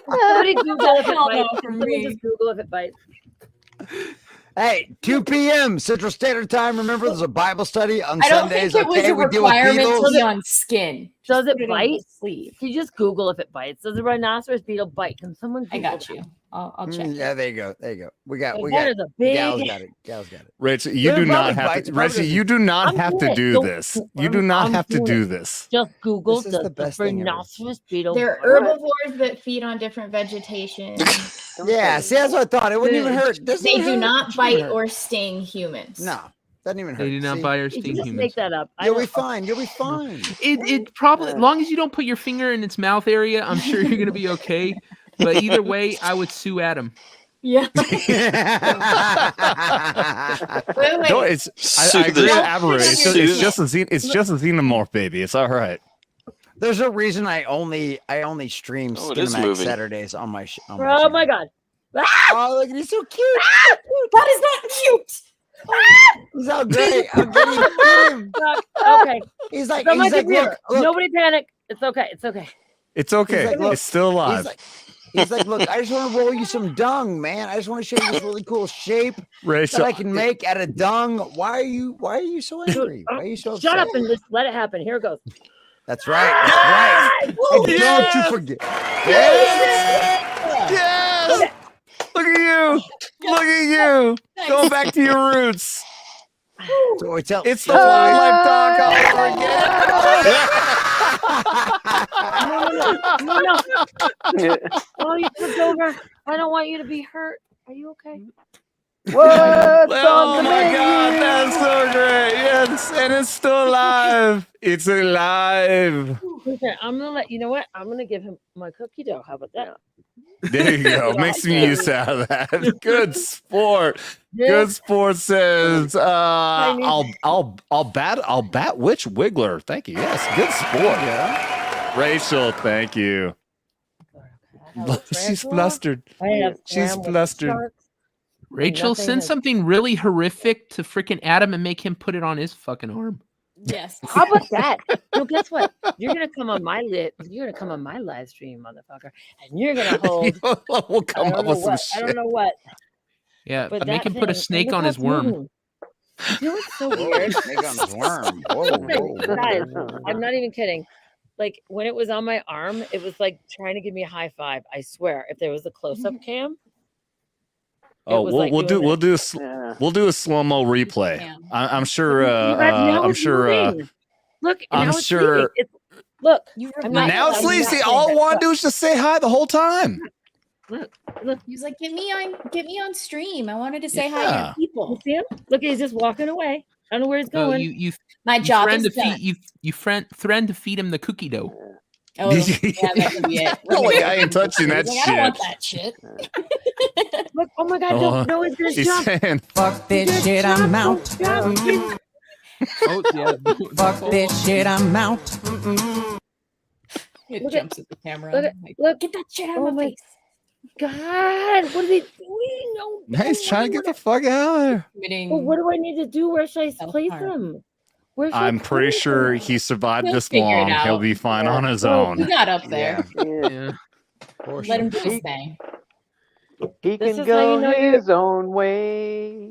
Speaker 4: Somebody Google if it
Speaker 7: Hell no
Speaker 4: bites.
Speaker 7: from
Speaker 4: Somebody
Speaker 7: me.
Speaker 4: just Google if it bites.
Speaker 16: Hey, 2 p.m. Central Standard Time. Remember, there's a Bible study on
Speaker 7: I don't
Speaker 16: Sundays.
Speaker 7: think it was
Speaker 16: Okay,
Speaker 7: a
Speaker 16: we deal with
Speaker 7: requirement to
Speaker 16: beetles.
Speaker 7: be on skin.
Speaker 4: Does it
Speaker 7: Put on
Speaker 4: bite?
Speaker 7: the sleeve.
Speaker 4: You just Google if it bites. Does a rhinoceros beetle bite? Can someone
Speaker 7: I
Speaker 4: Google
Speaker 7: got
Speaker 4: that?
Speaker 7: you. I'll check.
Speaker 16: Yeah, there you go. There you go. We got.
Speaker 4: That is a big.
Speaker 16: Gals got it. Gals got it.
Speaker 3: Rachel, you
Speaker 16: Yeah,
Speaker 3: do not
Speaker 16: probably
Speaker 3: have
Speaker 16: bites,
Speaker 3: to.
Speaker 16: probably
Speaker 3: Rachel,
Speaker 16: doesn't-
Speaker 3: you do not
Speaker 4: I'm
Speaker 3: have to
Speaker 4: doing it.
Speaker 3: do
Speaker 4: Don't-
Speaker 3: this. You do
Speaker 4: I'm-
Speaker 3: not
Speaker 4: I'm
Speaker 3: have to
Speaker 4: doing
Speaker 3: do
Speaker 4: it.
Speaker 3: this.
Speaker 4: Just Google
Speaker 16: This is the
Speaker 4: the
Speaker 16: best thing ever.
Speaker 4: rhinoceros beetle.
Speaker 7: They're
Speaker 4: bite.
Speaker 7: herbivores that feed on different vegetation.
Speaker 16: Yeah, see, that's what I thought. It wouldn't even hurt. Doesn't
Speaker 7: They
Speaker 16: even
Speaker 7: do
Speaker 16: hurt.
Speaker 7: not
Speaker 16: Shouldn't
Speaker 7: bite
Speaker 16: hurt.
Speaker 7: or sting humans.
Speaker 16: No, doesn't even hurt.
Speaker 8: They do not
Speaker 16: See?
Speaker 8: buy or
Speaker 4: Did you
Speaker 8: sting
Speaker 4: just
Speaker 8: humans.
Speaker 4: make that up? I
Speaker 16: You'll be
Speaker 4: don't-
Speaker 16: fine. You'll be fine.
Speaker 8: It probably, as long as you don't put your finger in its mouth area, I'm sure you're gonna be okay. But either way, I would sue Adam.
Speaker 7: Yeah.
Speaker 3: No, it's. I
Speaker 17: Sue
Speaker 3: agree
Speaker 17: the-
Speaker 3: with Aberrate. It's
Speaker 17: Sue
Speaker 3: just,
Speaker 17: the-
Speaker 3: it's just a xenomorph, baby. It's all right.
Speaker 16: There's a reason I only stream
Speaker 17: Oh, it is
Speaker 16: Skinamax
Speaker 17: moving.
Speaker 16: Saturdays on my.
Speaker 4: Oh
Speaker 16: channel.
Speaker 4: my god. Ah!
Speaker 16: Oh, look, he's so cute.
Speaker 7: That is not cute.
Speaker 16: He's all great. I'm getting him.
Speaker 4: Okay.
Speaker 16: He's like,
Speaker 4: From my
Speaker 16: he's like,
Speaker 4: computer.
Speaker 16: look.
Speaker 4: Nobody panic. It's okay. It's okay.
Speaker 3: It's okay.
Speaker 16: like, look,
Speaker 3: It's still alive.
Speaker 16: He's like, look, I just want to roll you some dung, man. I just want to show you this really cool shape
Speaker 3: Rachel,
Speaker 16: that I can make out of dung. Why are you so angry? Why are you so
Speaker 4: Shut
Speaker 16: upset?
Speaker 4: up and just let it happen. Here it goes.
Speaker 16: That's right. That's right. And don't you forget.
Speaker 3: Yes! Look at you! Look at you! Going back to your roots.
Speaker 16: So we tell,
Speaker 3: It's the wildlife dog all over
Speaker 4: No. Oh, you tripped over. I don't want you to be hurt. Are you okay?
Speaker 5: What's
Speaker 3: Oh
Speaker 5: on the
Speaker 3: my
Speaker 5: menu?
Speaker 3: god, that's so great! Yes, and it's still alive. It's alive.
Speaker 4: Okay, I'm gonna let you know what. I'm gonna give him my cookie dough. How about that?
Speaker 3: There you go. Make some use out of that. Good sport. Good sport says. I'll bat Witch Wiggler. Thank you. Yes, good sport. Yeah. Rachel, thank you. She's flustered. She's flustered.
Speaker 8: Rachel,
Speaker 4: Nothing
Speaker 8: send
Speaker 4: has-
Speaker 8: something really horrific to freaking Adam and make him put it on his fucking arm.
Speaker 7: Yes.
Speaker 4: How about that? No, guess what? You're gonna come on my You're gonna come on my live stream, motherfucker, and you're gonna hold.
Speaker 3: We'll come
Speaker 4: I don't
Speaker 3: up
Speaker 4: know
Speaker 3: with some
Speaker 4: what. I
Speaker 3: shit.
Speaker 4: don't know what.
Speaker 8: Yeah,
Speaker 4: But
Speaker 8: make
Speaker 4: that
Speaker 8: him put a
Speaker 4: thing-
Speaker 8: snake
Speaker 4: look
Speaker 8: on
Speaker 4: how
Speaker 8: his
Speaker 4: it's
Speaker 8: worm.
Speaker 4: moving. You know what's so weird?
Speaker 16: Snake on his worm. Whoa, whoa.
Speaker 4: Guys, I'm not even kidding. Like when it was on my arm, it was like trying to give me a high five. I swear, if there was a close-up cam.
Speaker 3: Oh,
Speaker 4: was
Speaker 3: we'll,
Speaker 4: like
Speaker 3: we'll do
Speaker 4: doing
Speaker 3: we'll
Speaker 4: this.
Speaker 3: do we'll do a slow mo replay. I'm sure.
Speaker 4: Now
Speaker 3: I'm
Speaker 4: it's
Speaker 3: sure.
Speaker 4: moving. Look,
Speaker 3: I'm
Speaker 4: now it's
Speaker 3: sure-
Speaker 4: leaving. Look, I'm not-
Speaker 3: Now it's
Speaker 4: I'm not
Speaker 3: Lacey.
Speaker 4: doing
Speaker 3: All I
Speaker 4: that.
Speaker 3: want to do is just say hi the whole time.
Speaker 4: Look.
Speaker 7: He was like, get me on stream. I wanted to say hi
Speaker 3: Yeah.
Speaker 7: to people.
Speaker 4: You see him? Look, he's just walking away. I don't know where he's
Speaker 8: No,
Speaker 4: going.
Speaker 7: My
Speaker 8: you
Speaker 7: job
Speaker 8: threaten
Speaker 7: is
Speaker 8: to
Speaker 7: done.
Speaker 8: feed you threaten to feed him the cookie dough.
Speaker 7: Oh, yeah, that could be it.
Speaker 3: No, like, I ain't touching that
Speaker 7: He's like, I don't want
Speaker 3: shit.
Speaker 7: that shit.
Speaker 4: Look, oh my God,
Speaker 3: Oh,
Speaker 4: no, he's gonna
Speaker 3: she's
Speaker 4: jump.
Speaker 3: saying,
Speaker 16: Fuck this shit, I'm out.
Speaker 8: Oh yeah.
Speaker 16: Fuck this shit, I'm out.
Speaker 7: It
Speaker 4: Look
Speaker 7: jumps at the camera.
Speaker 4: Look,
Speaker 7: Like,
Speaker 4: look,
Speaker 7: get that shit out
Speaker 4: oh
Speaker 7: of my
Speaker 4: my
Speaker 7: face.
Speaker 4: God, what are they doing? No,
Speaker 3: now he's trying to get the fuck out of there.
Speaker 7: Committing
Speaker 4: Well, what do I need to do? Where should I place
Speaker 7: self-harm.
Speaker 4: him? Where should I
Speaker 3: I'm pretty
Speaker 4: place
Speaker 3: sure
Speaker 4: him?
Speaker 3: he survived
Speaker 7: He'll
Speaker 3: this
Speaker 7: figure it
Speaker 3: long. He'll
Speaker 7: out.
Speaker 3: be fine on his
Speaker 7: Well,
Speaker 3: own.
Speaker 7: he got up there.
Speaker 8: Yeah.
Speaker 7: Let him do his thing.
Speaker 5: He
Speaker 4: This
Speaker 5: can
Speaker 4: is how you
Speaker 5: go
Speaker 4: know you're-
Speaker 5: his own way.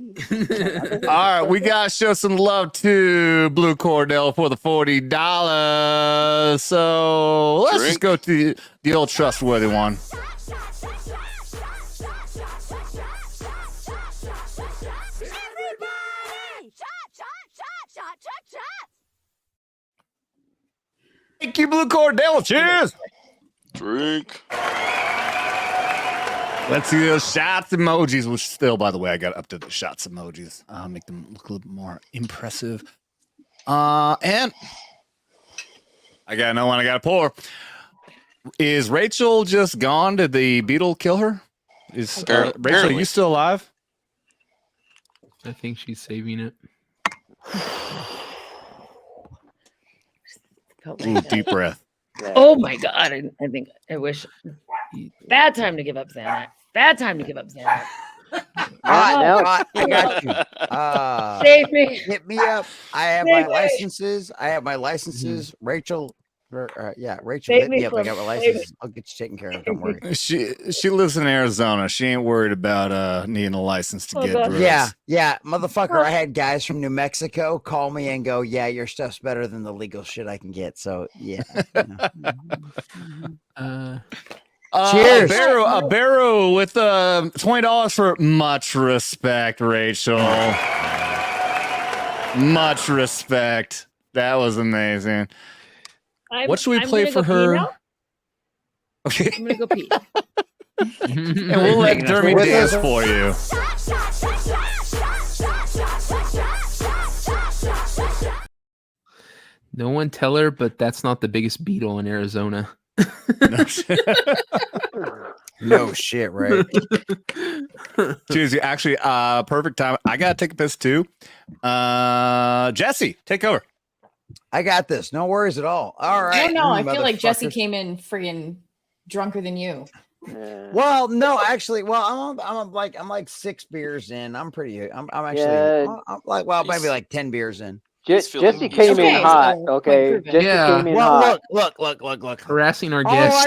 Speaker 3: All right, we gotta show some love to Blue Cordell for the $40. So let's just go to the old trustworthy one. Thank you, Blue Cordell. Cheers.
Speaker 17: Drink.
Speaker 3: Let's see those shots emojis, which still, by the way, I got up to the shots emojis. Make them look a little bit more impressive. And I gotta know when I gotta pour. Is Rachel just gone? Did the beetle kill her? Is Rachel, are you still alive?
Speaker 8: I think she's saving it.
Speaker 3: Ooh, deep breath.
Speaker 4: Oh my god! I think I wish. Bad time to give up Xanax. Bad time to give up Xanax.
Speaker 16: I got you.
Speaker 4: Save me.
Speaker 16: Hit me up. I have
Speaker 4: Save
Speaker 16: my
Speaker 4: me.
Speaker 16: licenses. Rachel. Rachel,
Speaker 4: Save
Speaker 16: hit
Speaker 4: me
Speaker 16: me up. I
Speaker 4: from-
Speaker 16: got my
Speaker 4: save me.
Speaker 16: licenses. I'll get you taken care of. Don't worry.
Speaker 3: She lives in Arizona. She ain't worried about needing a license to get drugs.
Speaker 16: Yeah, motherfucker. I had guys from New Mexico call me and go, "Yeah, your stuff's better than the legal shit I can get." So yeah. Cheers.
Speaker 3: A barrel with $20 for much respect, Rachel. Much respect. That was amazing. What should we play
Speaker 4: gonna
Speaker 3: for
Speaker 4: go pee
Speaker 3: her?
Speaker 4: now.
Speaker 3: Okay.
Speaker 4: I'm gonna go pee.
Speaker 3: And we'll let Dermy dance for you.
Speaker 8: No one tell her, but that's not the biggest beetle in Arizona.
Speaker 16: No shit, right?
Speaker 3: Tuesday, actually, perfect time. I gotta take a piss too. Jesse, take over.
Speaker 16: I got this. No worries at all. All right.
Speaker 7: No, I feel like Jesse
Speaker 16: motherfuckers.
Speaker 7: came in friggin' drunker than you.
Speaker 16: Well, no, actually, I'm like 6 beers in. I'm actually, I'm like, well, maybe like 10 beers in.
Speaker 5: Jesse came in hot. Okay, Jesse came in hot.
Speaker 16: Look.
Speaker 8: Harassing our
Speaker 16: All
Speaker 8: guests.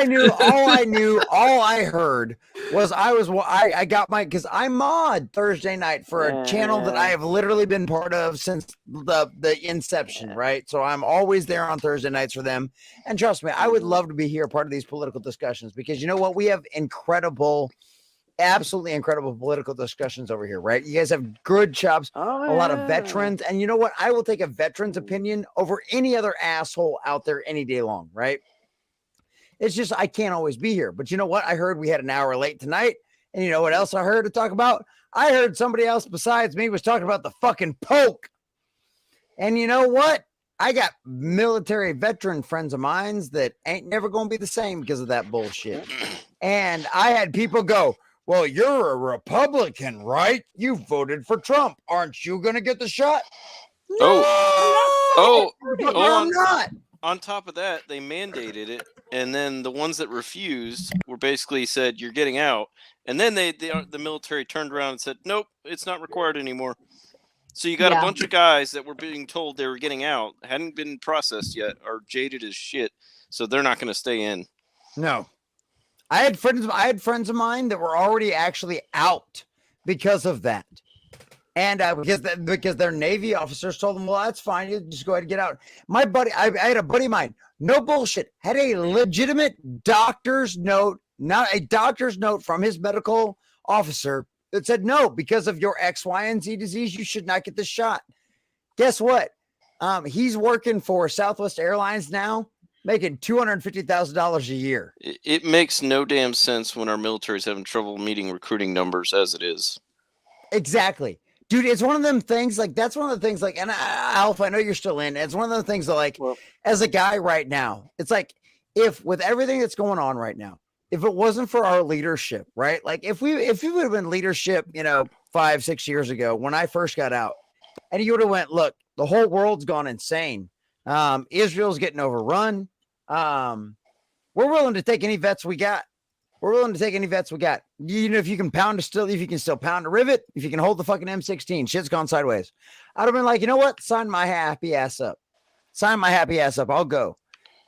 Speaker 16: all I heard was I got my, because I mod Thursday night for a channel that I have literally been part of since the inception, right? So I'm always there on Thursday nights for them. And trust me, I would love to be here part of these political discussions, because you know what? We have absolutely incredible political discussions over here, right? You guys have good chops, a lot of veterans, and you know what? I will take a veteran's opinion over any other asshole out there any day long, right? It's just I can't always be here. But you know what? I heard we had an hour late tonight, and you know what else I heard to talk about? I heard somebody else besides me was talking about the fucking poke. And you know what? I got military veteran friends of mine that ain't never going to be the same because of that bullshit. And I had people go, "Well, you're a Republican, right? You voted for Trump. Aren't you going to get the shot?" I'm not.
Speaker 17: On top of that, they mandated it, and then the ones that refused were basically said, "You're getting out." And then the military turned around and said, "Nope, it's not required anymore." So you got a bunch of guys that were being told they were getting out, hadn't been processed yet, are jaded as shit, so they're not going to stay in.
Speaker 16: No. I had friends of mine that were already actually out because of that. And because their Navy officers told them, "Well, that's fine. You just go ahead and get out." My buddy, I had a buddy of mine, no bullshit, had a legitimate doctor's note, not a doctor's note from his medical officer that said, "No, because of your X, Y, and Z disease, you should not get this shot." Guess what? He's working for Southwest Airlines now, making $250,000 a year.
Speaker 17: It makes no damn sense when our military's having trouble meeting recruiting numbers as it is.
Speaker 16: Exactly. Dude, it's one of them things, like, that's one of the things, like, and Alpha, I know you're still in. It's one of those things that, like, as a guy right now, it's like, if with everything that's going on right now, if it wasn't for our leadership, right? Like, if we would have been leadership, 5-6 years ago when I first got out, and you would have went, "Look, the whole world's gone insane. Israel's getting overrun. We're willing to take any vets we got. We're willing to take any vets we got. If you can still pound a rivet, if you can hold the fucking M16, shit's gone sideways." I'd have been like, "You know what? Sign my happy ass up. I'll go."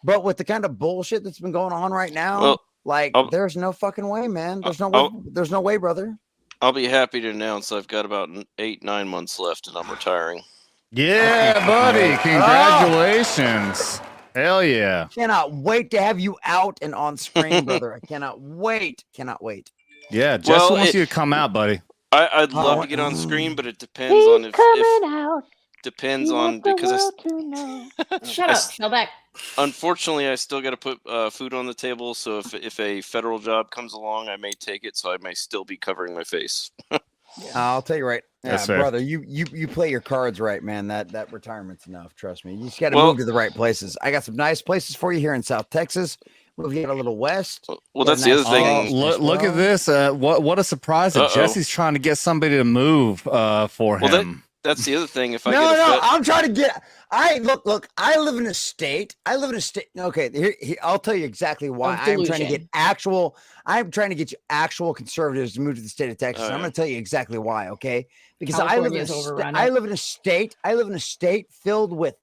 Speaker 16: But with the kind of bullshit that's been going on right now, Like, there's no fucking way, man. There's no way. There's no way, brother.
Speaker 17: I'll be happy to announce I've got about 8-9 months left, and I'm retiring.
Speaker 3: Yeah, buddy. Congratulations. Hell yeah.
Speaker 16: Cannot wait to have you out and on screen, brother. I cannot wait. Cannot wait.
Speaker 3: Yeah, Jesse wants you to come out, buddy.
Speaker 17: I'd love to get on screen, but it depends on if depends on because
Speaker 7: Shut up, Shellback.
Speaker 17: Unfortunately, I still got to put food on the table. So if a federal job comes along, I may take it. So I may still be covering my face.
Speaker 16: I'll tell you right,
Speaker 3: Yes,
Speaker 16: brother. You play your cards right, man. That retirement's enough. Trust me. You just got to move to the right places. I got some nice places for you here in South Texas. We'll get a little west.
Speaker 17: Well, that's the other thing.
Speaker 3: Look at this. What a surprise that Jesse's trying to get somebody to move for him.
Speaker 17: That's the other thing. If I
Speaker 16: I'm trying to get. Look. I live in a state. Okay, here I'll tell you exactly why. I'm trying to get actual. I'm trying to get you actual conservatives to move to the state of Texas. I'm going to tell you exactly why. Okay, because I live in a state. I live in a state filled with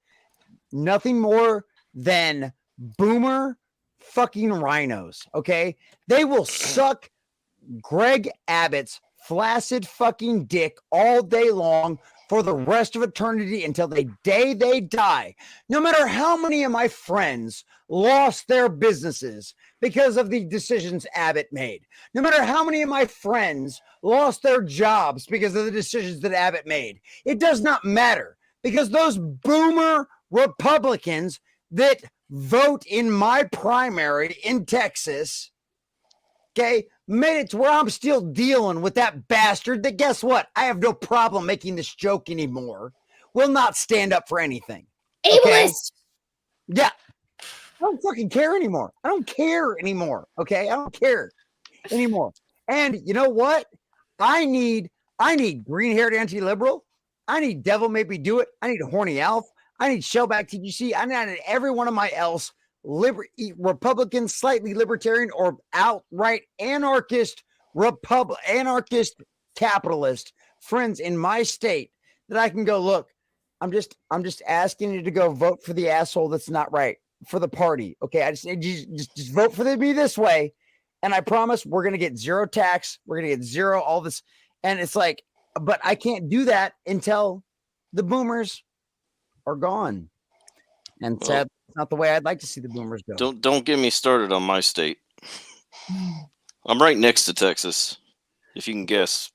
Speaker 16: nothing more than boomer fucking rhinos. Okay, they will suck Greg Abbott's flaccid fucking dick all day long for the rest of eternity until the day they die. No matter how many of my friends lost their businesses because of the decisions Abbott made, no matter how many of my friends lost their jobs because of the decisions that Abbott made, it does not matter, because those boomer Republicans that vote in my primary in Texas, okay, made it to where I'm still dealing with that bastard that, guess what? I have no problem making this joke anymore. Will not stand up for anything.
Speaker 7: Ableist.
Speaker 16: Yeah. I don't fucking care anymore. I don't care anymore. Okay. I don't care anymore. And you know what? I need green-haired anti-liberal. I need Devil Made Me Do It. I need Horny Alf. I need Shellback TGC. I need every one of my else Republican, slightly libertarian, or outright anarchist capitalist friends in my state that I can go, look, I'm just asking you to go vote for the asshole that's not right for the party. Okay, I just vote for me this way, and I promise we're gonna get zero tax, we're gonna get zero all this, and it's like, but I can't do that until the boomers are gone, and sad. It's not the way I'd like to see the boomers go.
Speaker 17: Don't get me started on my state. I'm right next to Texas, if you can guess.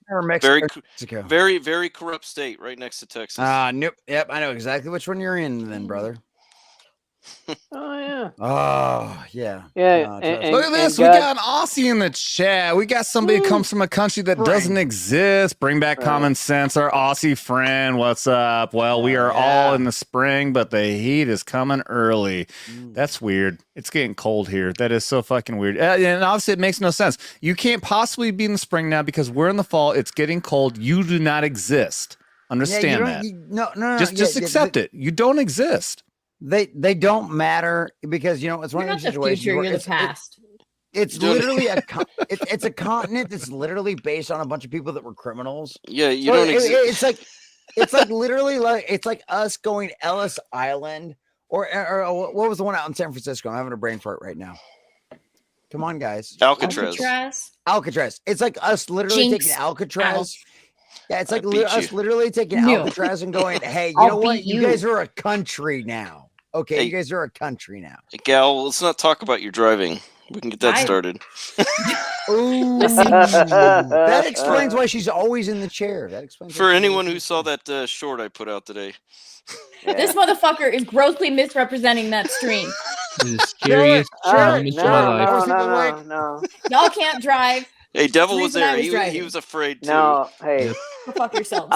Speaker 17: Very, very corrupt state, right next to Texas.
Speaker 16: Nope. Yep, I know exactly which one you're in, then, brother.
Speaker 5: Oh yeah.
Speaker 16: Oh yeah.
Speaker 5: Yeah.
Speaker 3: Look at this. We got an Aussie in the chat. We got somebody who comes from a country that doesn't exist. Bring back common sense. Our Aussie friend. What's up? Well, we are all in the spring, but the heat is coming early. That's weird. It's getting cold here. That is so fucking weird. And obviously, it makes no sense. You can't possibly be in the spring now because we're in the fall. It's getting cold. You do not exist. Understand that.
Speaker 16: No.
Speaker 3: Just accept it. You don't exist.
Speaker 16: They don't matter because, you know, it's one of those situations where
Speaker 7: you're the past.
Speaker 16: It's literally it's a continent that's literally based on a bunch of people that were criminals.
Speaker 17: Yeah, you don't exist.
Speaker 16: It's like literally it's like us going Ellis Island or what was the one out in San Francisco? I'm having a brain fart right now. Come on, guys.
Speaker 17: Alcatraz.
Speaker 16: It's like us literally taking Alcatraz. Yeah, it's like us literally taking Alcatraz and going, hey, you know what? You guys are a country now. Okay, you guys are a country now.
Speaker 17: Gal, let's not talk about your driving. We can get that started.
Speaker 16: Ooh, that explains why she's always in the chair. That explains.
Speaker 17: For anyone who saw that short I put out today.
Speaker 7: This motherfucker is grossly misrepresenting that stream.
Speaker 8: The scariest moment of my life.
Speaker 5: No.
Speaker 7: Y'all can't drive.
Speaker 17: Hey, Devil was
Speaker 7: Reason I
Speaker 17: there.
Speaker 7: was
Speaker 17: He was afraid too.
Speaker 5: No, hey.
Speaker 7: Go fuck yourselves.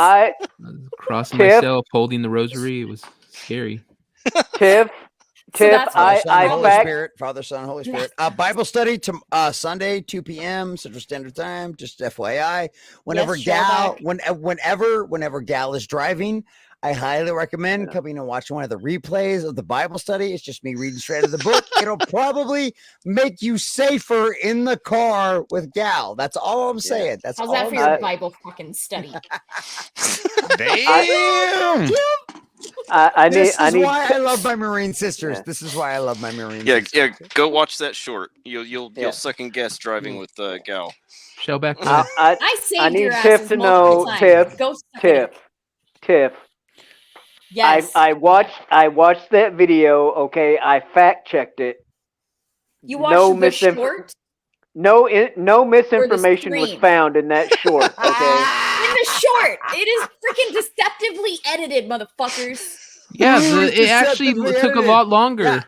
Speaker 8: Crossing myself, holding the rosary. It was scary.
Speaker 5: Tiff,
Speaker 16: Father, Son, Holy Spirit. Bible study to Sunday, 2 p.m. Central Standard Time. Just FYI. Whenever Gal is driving, I highly recommend coming and watching one of the replays of the Bible study. It's just me reading straight out of the book. It'll probably make you safer in the car with Gal. That's all I'm saying. That's
Speaker 7: How's
Speaker 16: all
Speaker 7: that for your Bible fucking study?
Speaker 3: Damn.
Speaker 16: This is
Speaker 5: need
Speaker 16: why I love my Marine sisters.
Speaker 5: Yeah.
Speaker 16: This is why I love my Marine
Speaker 17: Yeah,
Speaker 16: sisters.
Speaker 17: yeah. Go watch that short. You'll
Speaker 5: Yeah.
Speaker 17: second guess driving with Gal.
Speaker 8: Shellback.
Speaker 7: I saved
Speaker 5: I need
Speaker 7: your
Speaker 5: Tiff
Speaker 7: asses
Speaker 5: to
Speaker 7: multiple
Speaker 5: know,
Speaker 7: times.
Speaker 5: Tiff,
Speaker 7: Go suck it.
Speaker 5: Tiff.
Speaker 7: Yes.
Speaker 5: I watched that video. Okay, I fact checked it.
Speaker 7: You watched the short?
Speaker 5: No misinformation was
Speaker 7: stream?
Speaker 5: found in that short. Okay.
Speaker 7: In the short, it is freaking deceptively edited, motherfuckers.
Speaker 8: Yeah,
Speaker 16: Really
Speaker 8: it actually
Speaker 16: deceptively
Speaker 8: took a
Speaker 16: edited.
Speaker 8: lot longer.
Speaker 16: Yeah.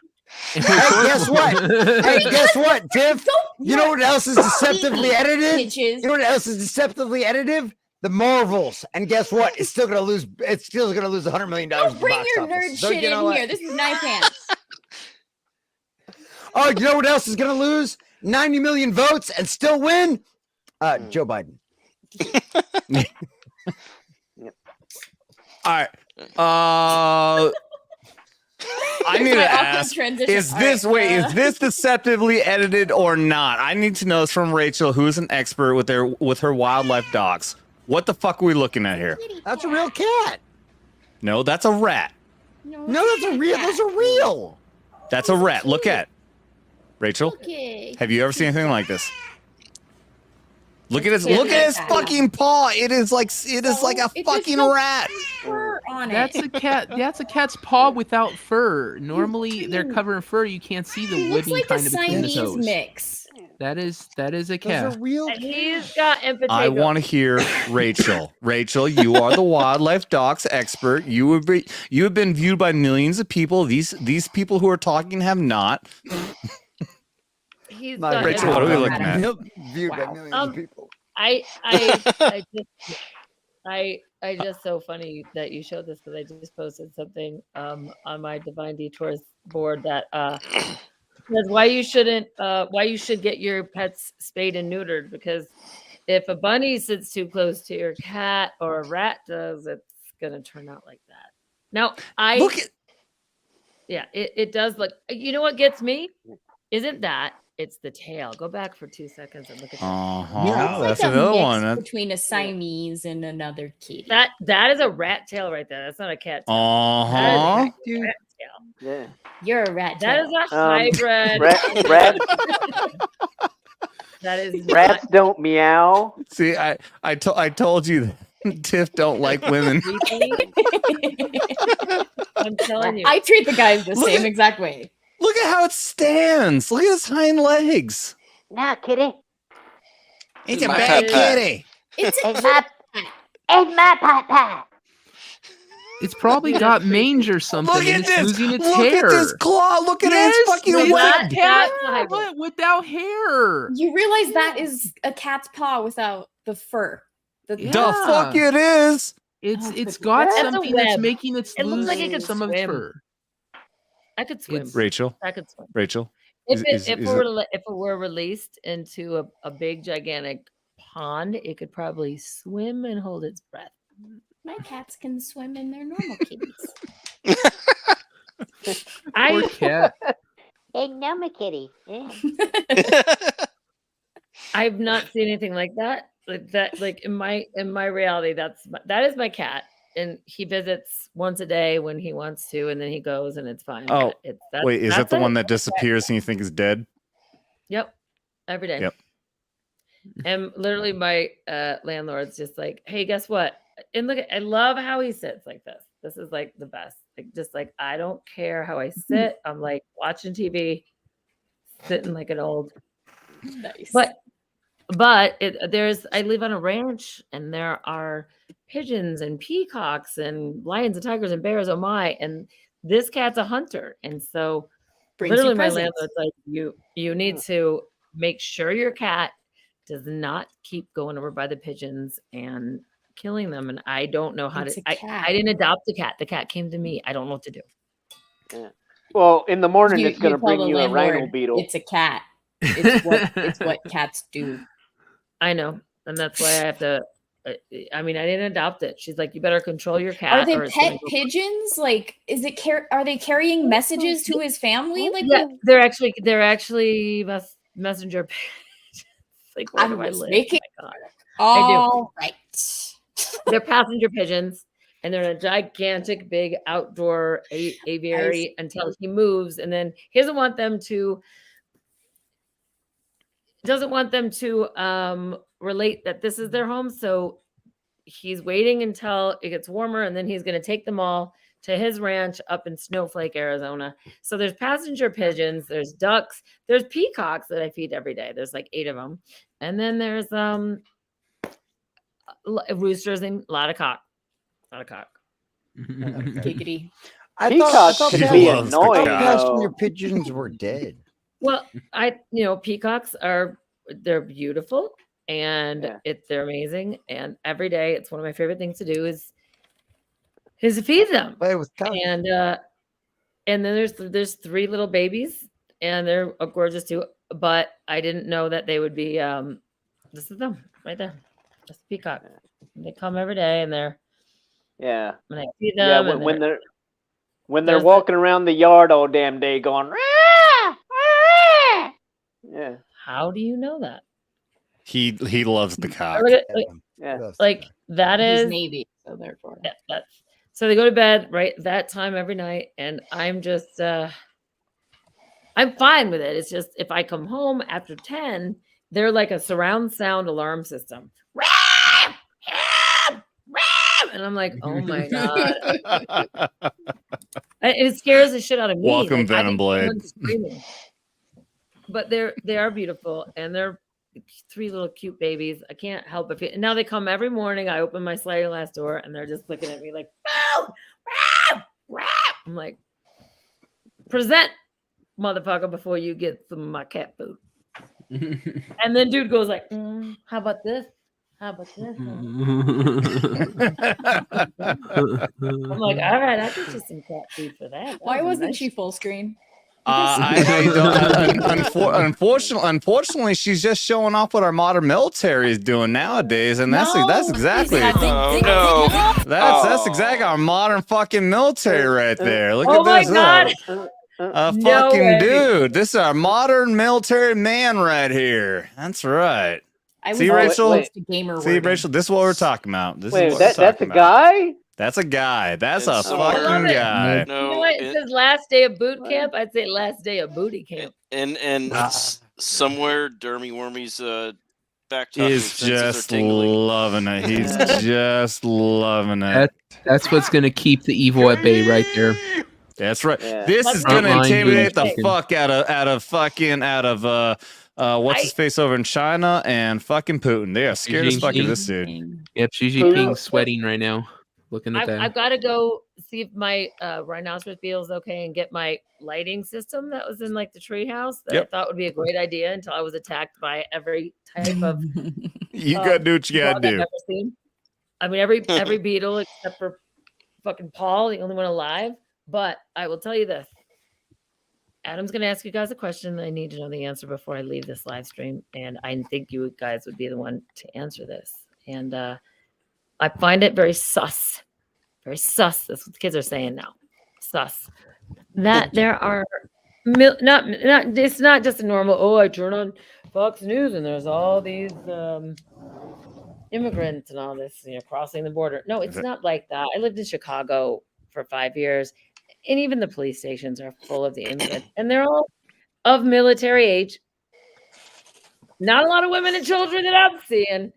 Speaker 16: Hey, guess what? Hey, guess what, Tiff? You know what else is deceptively edited? You know what else is deceptively edited? The Marvels. And guess what? It's still gonna lose. It's still gonna lose $100 million.
Speaker 7: Don't bring your nerd shit in here. This is Knife Hands.
Speaker 16: Oh, you know what else is gonna lose 90 million votes and still win? Joe Biden.
Speaker 3: All right. I need to ask: is this is this deceptively edited or not? I need to know this from Rachel, who's an expert with her wildlife dogs. What the fuck are we looking at here?
Speaker 16: That's a real cat.
Speaker 3: No, that's a rat.
Speaker 16: No, that's a real. Those are real.
Speaker 3: That's a rat. Look at Rachel.
Speaker 7: Okay.
Speaker 3: Have you ever seen anything like this? Look at his fucking paw. It is like a fucking rat.
Speaker 7: On
Speaker 8: That's a cat. That's a cat's paw without fur. Normally, they're covered in fur. You can't see the
Speaker 7: Looks
Speaker 8: webbing
Speaker 7: like a
Speaker 8: kind of between the
Speaker 7: Siamese
Speaker 8: toes.
Speaker 7: mix.
Speaker 8: That is a
Speaker 16: Those
Speaker 8: cat.
Speaker 16: are real.
Speaker 4: And he's got empathy.
Speaker 3: I want to hear Rachel. Rachel, you are the wildlife docs expert. You have been viewed by millions of people. These people who are talking have not.
Speaker 4: He's
Speaker 16: My
Speaker 4: got
Speaker 3: Rachel, what are we looking
Speaker 4: empathy.
Speaker 3: at?
Speaker 16: Viewed by millions of people.
Speaker 4: I just so funny that you showed this because I just posted something on my Divine Detours board that says why you should get your pets spayed and neutered, because if a bunny sits too close to your cat or a rat does, it's gonna turn out like that. Now it does look. You know what gets me? Isn't that? It's the tail. Go back for 2 seconds and look at that.
Speaker 7: Yeah,
Speaker 3: That's
Speaker 7: like a
Speaker 3: another
Speaker 7: mix
Speaker 3: one.
Speaker 7: between a Siamese and another kitty.
Speaker 4: That is a rat tail right there. That's not a cat tail.
Speaker 3: Uh-huh.
Speaker 4: That is a rat tail.
Speaker 5: Yeah.
Speaker 7: You're a rat.
Speaker 4: That is a hybrid. That is
Speaker 5: Rats don't meow.
Speaker 3: See, I told you that Tiff don't like women.
Speaker 4: I'm telling you.
Speaker 7: I treat the guys the same exact way.
Speaker 3: Look at how it stands. Look at its hind legs.
Speaker 5: Now, kitty.
Speaker 3: It's a
Speaker 17: My
Speaker 3: bad
Speaker 17: pat-pat.
Speaker 3: kitty.
Speaker 7: It's
Speaker 5: my pie.
Speaker 8: It's probably got mange or something.
Speaker 3: Look
Speaker 8: and
Speaker 3: at
Speaker 8: it's
Speaker 3: this.
Speaker 8: losing its
Speaker 3: Look
Speaker 8: hair.
Speaker 3: at this claw. Look at
Speaker 8: Yes,
Speaker 3: its fucking
Speaker 8: it's
Speaker 3: web.
Speaker 8: a cat without hair.
Speaker 7: You realize that is a cat's paw without the fur.
Speaker 3: The fuck it is.
Speaker 8: It's got
Speaker 4: That's a
Speaker 8: something that's
Speaker 4: web.
Speaker 8: making it
Speaker 4: It looks
Speaker 8: lose
Speaker 4: like it could
Speaker 8: some of its
Speaker 4: swim.
Speaker 8: fur.
Speaker 4: I could swim.
Speaker 3: Rachel.
Speaker 4: I could swim.
Speaker 3: Rachel.
Speaker 4: If it were released into a big gigantic pond, it could probably swim and hold its breath.
Speaker 7: My cats can swim in their normal kitties.
Speaker 8: Poor cat.
Speaker 5: Ignore kitty.
Speaker 4: I've not seen anything like that. Like in my reality, that is my cat, and he visits once a day when he wants to, and then he goes, and it's fine.
Speaker 3: Oh, wait, is that
Speaker 4: that's
Speaker 3: the
Speaker 4: it.
Speaker 3: one that disappears and you think is dead?
Speaker 4: Yep, every day.
Speaker 3: Yep.
Speaker 4: And literally, my landlord's just like, "Hey, guess what?" And look, I love how he sits like this. This is like the best. Like just like I don't care how I sit. I'm like watching TV, sitting like an old.
Speaker 7: Nice.
Speaker 4: But I live on a ranch, and there are pigeons and peacocks and lions and tigers and bears. Oh my! And this cat's a hunter, and so
Speaker 7: Brings
Speaker 4: literally
Speaker 7: you
Speaker 4: my
Speaker 7: presents.
Speaker 4: landlord's like, you need to make sure your cat does not keep going over by the pigeons and killing them. And I don't know how
Speaker 7: It's
Speaker 4: to.
Speaker 7: a cat.
Speaker 4: I didn't adopt the cat. The cat came to me. I don't know what to do.
Speaker 5: Yeah. Well, in the morning,
Speaker 7: You-
Speaker 5: it's going to
Speaker 7: you tell
Speaker 5: bring
Speaker 7: the
Speaker 5: you a
Speaker 7: landlord,
Speaker 5: rhino beetle.
Speaker 7: It's a cat. It's what cats do.
Speaker 4: I know, and that's why I have to. I mean, I didn't adopt it. She's like, you better control your cat.
Speaker 7: Are they
Speaker 4: or it's gonna
Speaker 7: pet
Speaker 4: go-
Speaker 7: pigeons? Like, is it are they carrying messages to his family? Like,
Speaker 4: Yeah, they're actually messenger pigeons. Like, where
Speaker 7: I'm
Speaker 4: do I live?
Speaker 7: mistaken.
Speaker 4: Oh my God.
Speaker 7: all right.
Speaker 4: They're passenger pigeons, and they're in a gigantic big outdoor aviary until he moves, and then he doesn't want them to relate that this is their home, so he's waiting until it gets warmer, and then he's going to take them all to his ranch up in Snowflake, Arizona. So there's passenger pigeons, there's ducks, there's peacocks that I feed every day. There's like 8 of them. And then there's roosters and a lot of cock.
Speaker 7: Giggity.
Speaker 16: I
Speaker 5: Peacocks
Speaker 16: thought
Speaker 5: can be annoying.
Speaker 16: passenger pigeons were dead.
Speaker 4: Well, peacocks they're beautiful and they're amazing. And every day it's one of my favorite things to do is to feed them.
Speaker 16: Play with cows.
Speaker 4: And then there's 3 little babies and they're gorgeous too. But I didn't know that they would be this is them right there. That's the peacock. They come every day and they're and I feed them.
Speaker 5: Yeah, when they're walking around the yard all damn day going rah, rah. Yeah.
Speaker 4: How do you know that?
Speaker 3: He loves the cock.
Speaker 4: Like that
Speaker 7: He's
Speaker 4: is
Speaker 7: Navy, so therefore.
Speaker 4: So they go to bed right that time every night, and I'm just I'm fine with it. It's just if I come home after 10, they're like a surround sound alarm system. And I'm like, oh my God. It scares the shit out of me.
Speaker 3: Welcome,
Speaker 4: Like,
Speaker 3: Venom Blade.
Speaker 4: But they are beautiful, and they're 3 little cute babies. I can't help it. And now they come every morning. I open my sliding glass door, and they're just looking at me like, I'm like, present, motherfucker, before you get some of my cat food. And then dude goes like, how about this? How about this? I'm like, all right, I get you some cat food for that.
Speaker 7: Why
Speaker 4: That'd be
Speaker 7: wasn't
Speaker 4: nice.
Speaker 7: she full screen?
Speaker 3: Unfortunately, she's just showing off what our modern military is doing nowadays, and that's exactly that's exactly our modern fucking military right there. Look at this.
Speaker 4: God.
Speaker 3: Fucking dude, this is our modern military man right here. That's right. See, Rachel? See, Rachel, this is what we're talking about.
Speaker 5: That's a guy?
Speaker 3: That's a guy. That's a
Speaker 4: I
Speaker 3: fucking
Speaker 4: love it.
Speaker 3: guy.
Speaker 4: You know what? It says last day of boot camp. I'd say last day of booty camp.
Speaker 17: And somewhere Dermy Wormy's back
Speaker 3: He's just loving it. He's just loving it.
Speaker 8: That's what's gonna keep the evil at bay right there.
Speaker 3: That's right.
Speaker 8: Yeah.
Speaker 3: This
Speaker 8: Let's
Speaker 3: is gonna
Speaker 8: frontline
Speaker 3: intimidate the
Speaker 8: dude.
Speaker 3: fuck out of what's his face over in China and fucking Putin. They are scared as fuck of this dude.
Speaker 8: Yep, Xi Jinping's sweating right now. Looking at that.
Speaker 4: I've got to go see if my rhinoceros beetle is okay and get my lighting system that was in like the treehouse that I thought would be a great idea until I was attacked by every type of.
Speaker 3: You gotta do what you gotta
Speaker 4: bug I've
Speaker 3: do.
Speaker 4: ever seen. I mean, every beetle except for fucking Paul, the only one alive. But I will tell you this: Adam's going to ask you guys a question. I need to know the answer before I leave this live stream, and I think you guys would be the one to answer this. And I find it very sus. Very sus. That's what the kids are saying now. Sus. That there are not it's not just a normal, I turn on Fox News and there's all these immigrants and all this, crossing the border. No, it's not like that. I lived in Chicago for 5 years, and even the police stations are full of the immigrants, and they're all of military age. Not a lot of women and children that I'm seeing.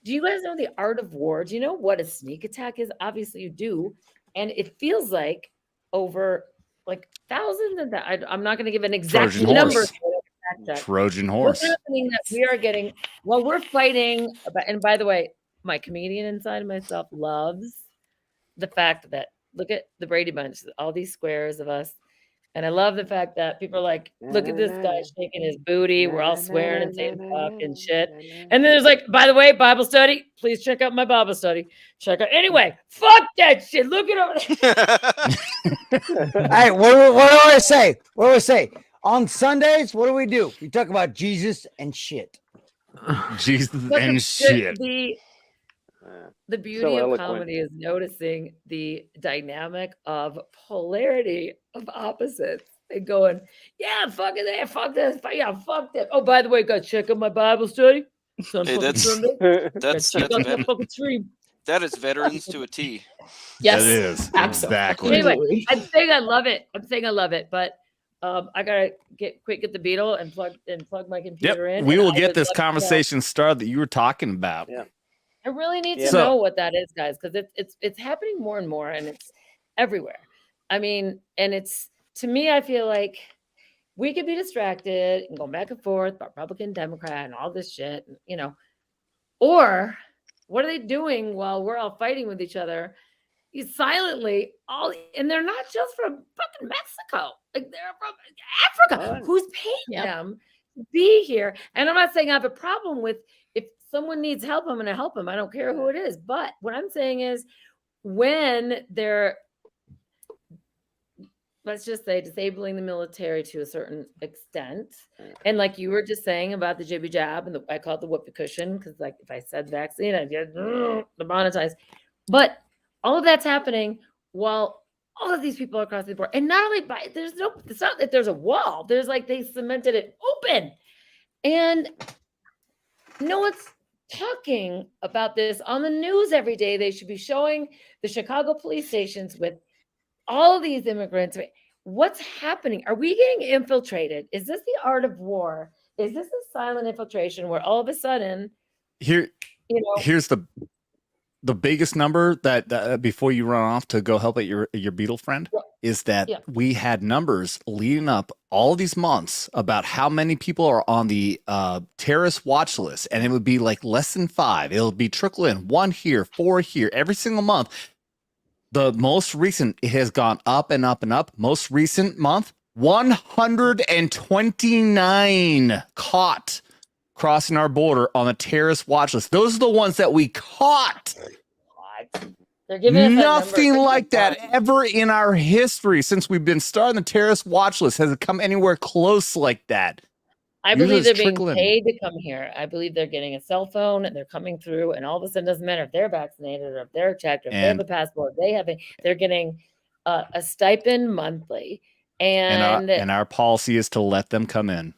Speaker 4: Do you guys know the art of war? Do you know what a sneak attack is? Obviously, you do. And it feels like over like thousands of that. I'm not going to give an exact
Speaker 3: Trojan
Speaker 4: number.
Speaker 3: horse. Trojan horse.
Speaker 4: What's happening that we are getting while we're fighting about, and by the way, my comedian inside of myself loves the fact that look at the Brady Bunch, all these squares of us. And I love the fact that people are like, look at this guy shaking his booty. We're all swearing and saying fuck and shit. And then there's like, by the way, Bible study. Please check out my Bible study. Check out. Anyway, fuck that shit. Look at
Speaker 16: All right, what do I say? What do I say? On Sundays, what do? We talk about Jesus and shit.
Speaker 3: Jesus
Speaker 4: But
Speaker 3: and shit.
Speaker 4: The beauty
Speaker 5: So
Speaker 4: of
Speaker 5: eloquent.
Speaker 4: comedy is noticing the dynamic of polarity of opposites and going, yeah, fuck it, yeah, fuck this, yeah, fuck that. Oh, by the way, go check out my Bible study.
Speaker 17: Hey, that's
Speaker 4: Sunday.
Speaker 17: that's
Speaker 4: Check out that
Speaker 17: been
Speaker 4: fucking stream.
Speaker 17: That is veterans to a T.
Speaker 7: Yes,
Speaker 3: It is.
Speaker 7: absolutely.
Speaker 3: Exactly.
Speaker 4: Anyway, I'm saying I love it. But I gotta get the Beetle and plug my computer in.
Speaker 3: We
Speaker 4: and
Speaker 3: will
Speaker 4: I
Speaker 3: get
Speaker 4: would
Speaker 3: this
Speaker 4: love to know.
Speaker 3: conversation started that you were talking about.
Speaker 5: Yeah.
Speaker 4: I really need to
Speaker 3: So-
Speaker 4: know what that is, guys, because it's happening more and more, and it's everywhere. I mean, and it's, to me, I feel like we could be distracted and go back and forth about Republican, Democrat, and all this shit, you know. Or what are they doing while we're all fighting with each other? You silently and they're not just from fucking Mexico, like they're from Africa.
Speaker 5: Oh,
Speaker 4: Who's paying
Speaker 7: Yep.
Speaker 4: them to be here? And I'm not saying I have a problem with, if someone needs help, I'm going to help them. I don't care who it is. But what I'm saying is, when they're, let's just say, disabling the military to a certain extent, and like you were just saying about the jibby jab, and I call it the whoopee cushion, because like if I said vaccine, I'd get demonetized. But all of that's happening while all of these people are across the board, and not only by, it's not that there's a wall. There's like, they cemented it open, and no one's talking about this on the news every day. They should be showing the Chicago police stations with all of these immigrants. What's happening? Are we getting infiltrated? Is this the art of war? Is this a silent infiltration where all of a sudden,
Speaker 3: Here's the biggest number that before you run off to go help out your Beetle friend is that we had numbers leading up all these months about how many people are on the terrorist watch list, and it would be like less than 5. It'll be trickle in 1 here, 4 here, every single month. The most recent, it has gone up and up and up. Most recent month, 129 caught crossing our border on the terrorist watch list. Those are the ones that we caught.
Speaker 4: they're giving us
Speaker 3: Nothing like that ever in our history since we've been starting the terrorist watch list has it come anywhere close like that.
Speaker 4: I
Speaker 3: Usually
Speaker 4: believe they're
Speaker 3: it's
Speaker 4: being
Speaker 3: trickling.
Speaker 4: paid to come here. I believe they're getting a cell phone and they're coming through, and all of a sudden, doesn't matter if they're vaccinated or if they're checked or if they have
Speaker 3: And-
Speaker 4: a passport. They're getting a stipend monthly,
Speaker 3: And our policy is to let them come in.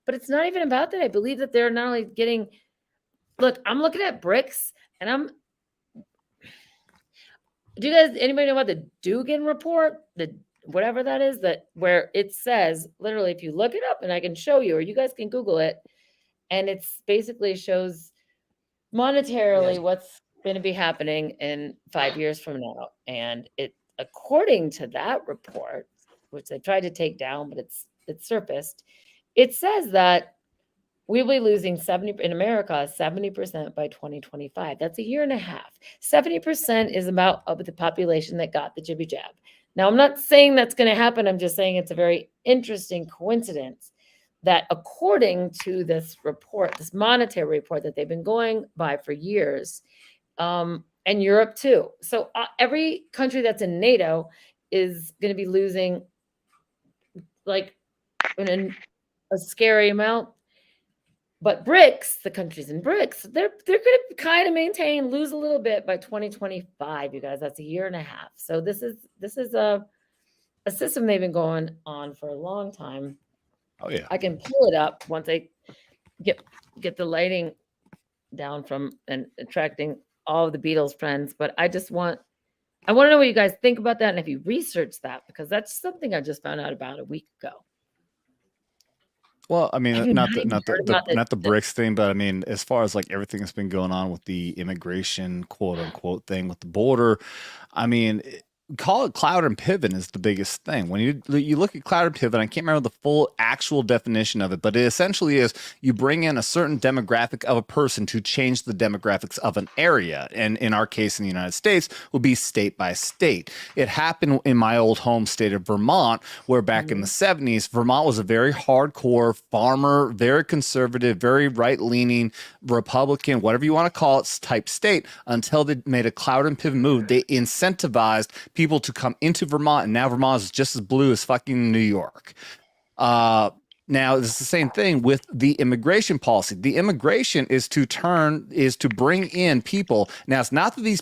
Speaker 4: but it's not even about that. I believe that they're not only getting. Look, I'm looking at BRICS, and do you guys, anybody know about the Dugan report? The whatever that is, that where it says literally, if you look it up, and I can show you, or you guys can Google it, and it's basically shows monetarily what's going to be happening in 5 years from now. And it, according to that report, which they tried to take down, but it's surfaced, it says that we will be losing 70 in America, 70% by 2025. That's a year and a half. 70% is about of the population that got the jibby jab. Now, I'm not saying that's going to happen. I'm just saying it's a very interesting coincidence that, according to this report, this monetary report that they've been going by for years, and Europe too. So every country that's in NATO is going to be losing like a scary amount. But BRICS, the countries in BRICS, they're going to kind of lose a little bit by 2025, you guys. That's a year and a half. So this is a system they've been going on for a long time.
Speaker 3: Oh yeah.
Speaker 4: I can pull it up once I get the lighting down from and attracting all of the Beatles friends. But I want to know what you guys think about that, and if you research that, because that's something I just found out about a week ago.
Speaker 3: Well, I
Speaker 4: Have
Speaker 3: mean,
Speaker 4: you
Speaker 3: not
Speaker 4: not heard about
Speaker 3: the BRICS thing, but I mean, as far as like everything that's been going on with the immigration quote unquote thing with the border, I mean, call it cloud and pivot is the biggest thing. When you look at cloud and pivot, I can't remember the full actual definition of it, but it essentially is you bring in a certain demographic of a person to change the demographics of an area. And in our case, in the United States, would be state by state. It happened in my old home state of Vermont, where back in the 70s, Vermont was a very hardcore farmer, very conservative, very right-leaning Republican, whatever you want to call it, type state, until they made a cloud and pivot move. They incentivized people to come into Vermont, and now Vermont is just as blue as fucking New York. Now, it's the same thing with the immigration policy. The immigration is to bring in people. Now, it's not that these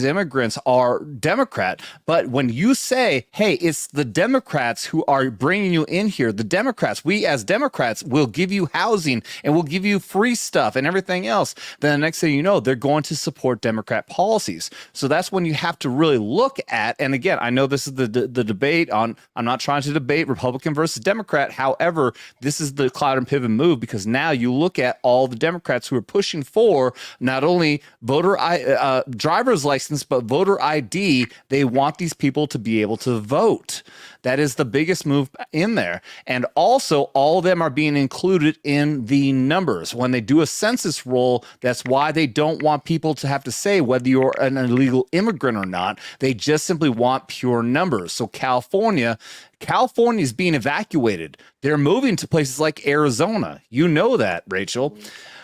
Speaker 3: immigrants are Democrat, but when you say, hey, it's the Democrats who are bringing you in here, the Democrats, we as Democrats will give you housing and we'll give you free stuff and everything else, then the next thing you know, they're going to support Democrat policies. So that's when you have to really look at, and again, I know this is the debate on, I'm not trying to debate Republican versus Democrat. However, this is the cloud and pivot move, because now you look at all the Democrats who are pushing for not only driver's license, but voter ID. They want these people to be able to vote. That is the biggest move in there. And also, all of them are being included in the numbers. When they do a census roll, that's why they don't want people to have to say whether you're an illegal immigrant or not. They just simply want pure numbers. So California is being evacuated. They're moving to places like Arizona. You know that, Rachel.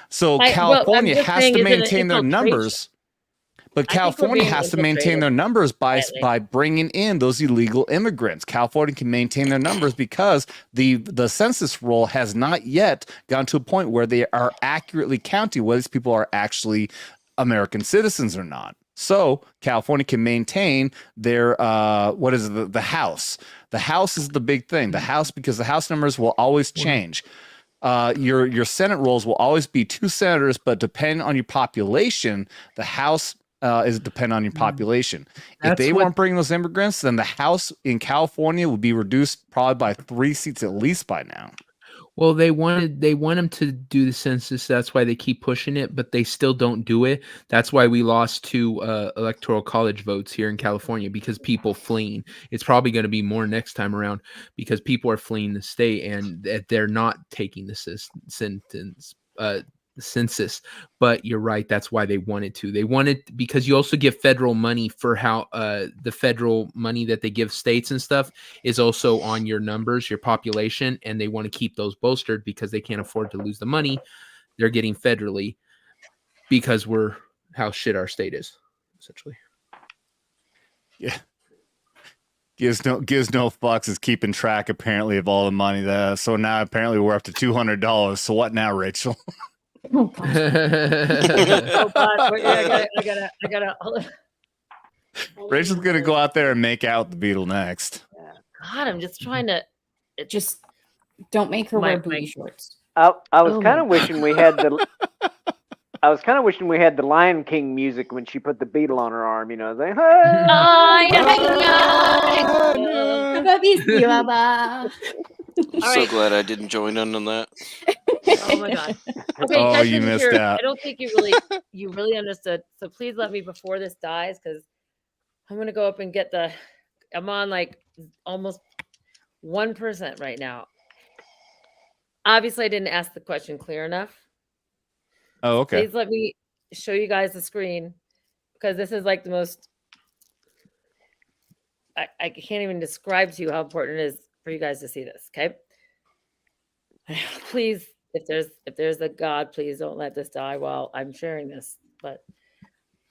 Speaker 3: So California has to maintain their numbers. But California has to maintain their numbers by bringing in those illegal immigrants. California can maintain their numbers because the census roll has not yet gotten to a point where they are accurately counting whether these people are actually American citizens or not. So California can maintain their the House. The House is the big thing. The House, because the House numbers will always change. Your Senate rolls will always be 2 senators, but depending on your population, the House is dependent on your population. If they weren't bringing those immigrants, then the House in California would be reduced probably by 3 seats at least by now.
Speaker 8: Well, they want them to do the census. That's why they keep pushing it, but they still don't do it. That's why we lost 2 electoral college votes here in California, because people fleeing. It's probably going to be more next time around because people are fleeing the state and they're not taking the census. But you're right, that's why they wanted to. They wanted, because you also give federal money for how the federal money that they give states and stuff is also on your numbers, your population, and they want to keep those bolstered because they can't afford to lose the money they're getting federally because we're how shit our state is, essentially.
Speaker 3: Yeah. Gives no fucks is keeping track apparently of all the money that. So now apparently we're up to $200. So what now, Rachel?
Speaker 4: Oh God! Wait, I gotta.
Speaker 3: Rachel's gonna go out there and make out the Beetle next.
Speaker 4: God, I'm just trying to.
Speaker 7: Just don't make her wear booty shorts.
Speaker 5: I was kind of wishing we had the. I was kind of wishing we had the Lion King music when she put the beetle on her arm. You know, they.
Speaker 17: I'm so glad I didn't join in on that.
Speaker 4: Oh my God. Okay,
Speaker 3: oh, you missed out.
Speaker 4: I don't think you really understood. So please let me before this dies, because I'm gonna go up and get I'm on like almost 1% right now. Obviously, I didn't ask the question clear enough.
Speaker 3: Oh, okay.
Speaker 4: Please let me show you guys the screen, because this is like the most. I can't even describe to you how important it is for you guys to see this. Okay. Please, if there's a God, please don't let this die while I'm sharing this. But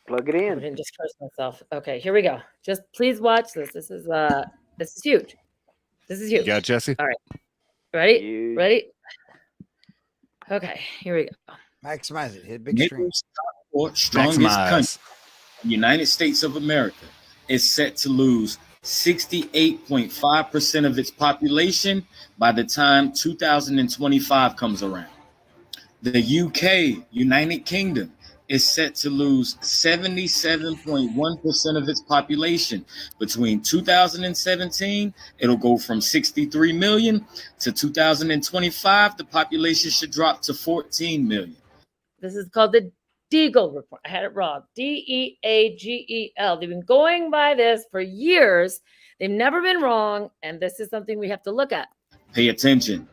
Speaker 5: plug it in.
Speaker 4: I didn't just curse myself. Okay, here we go. Just please watch this. This is huge. This is huge.
Speaker 3: Yeah, Jesse.
Speaker 4: All right. Ready? Ready? Okay, here we go.
Speaker 16: Maximize it. Hit big screen.
Speaker 18: Strongest country, the United States of America, is set to lose 68.5% of its population by the time 2025 comes around. The UK, United Kingdom, is set to lose 77.1% of its population. Between 2017, it'll go from 63 million to 2025, the population should drop to 14 million.
Speaker 4: This is called the Deagle report. I had it wrong. DEAGEL. They've been going by this for years. They've never been wrong. And this is something we have to look at.
Speaker 18: Pay attention.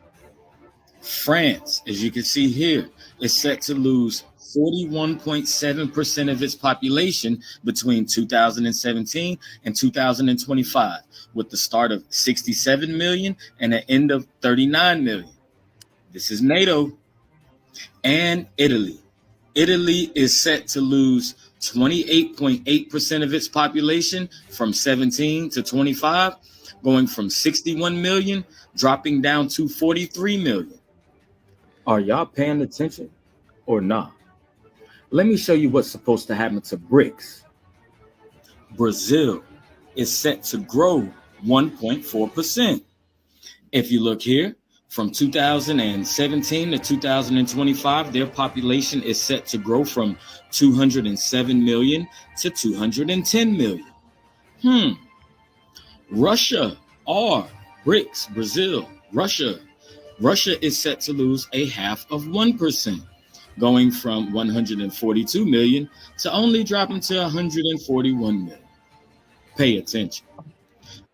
Speaker 18: France, as you can see here, is set to lose 41.7% of its population between 2017 and 2025, with the start of 67 million and an end of 39 million. This is NATO. And Italy. Italy is set to lose 28.8% of its population from 17 to 25, going from 61 million, dropping down to 43 million. Are y'all paying attention or not? Let me show you what's supposed to happen to BRICS. Brazil is set to grow 1.4%. If you look here, from 2017 to 2025, their population is set to grow from 207 million to 210 million. Russia, BRICS, Brazil, Russia is set to lose 0.5%, going from 142 million to only dropping to 141 million. Pay attention.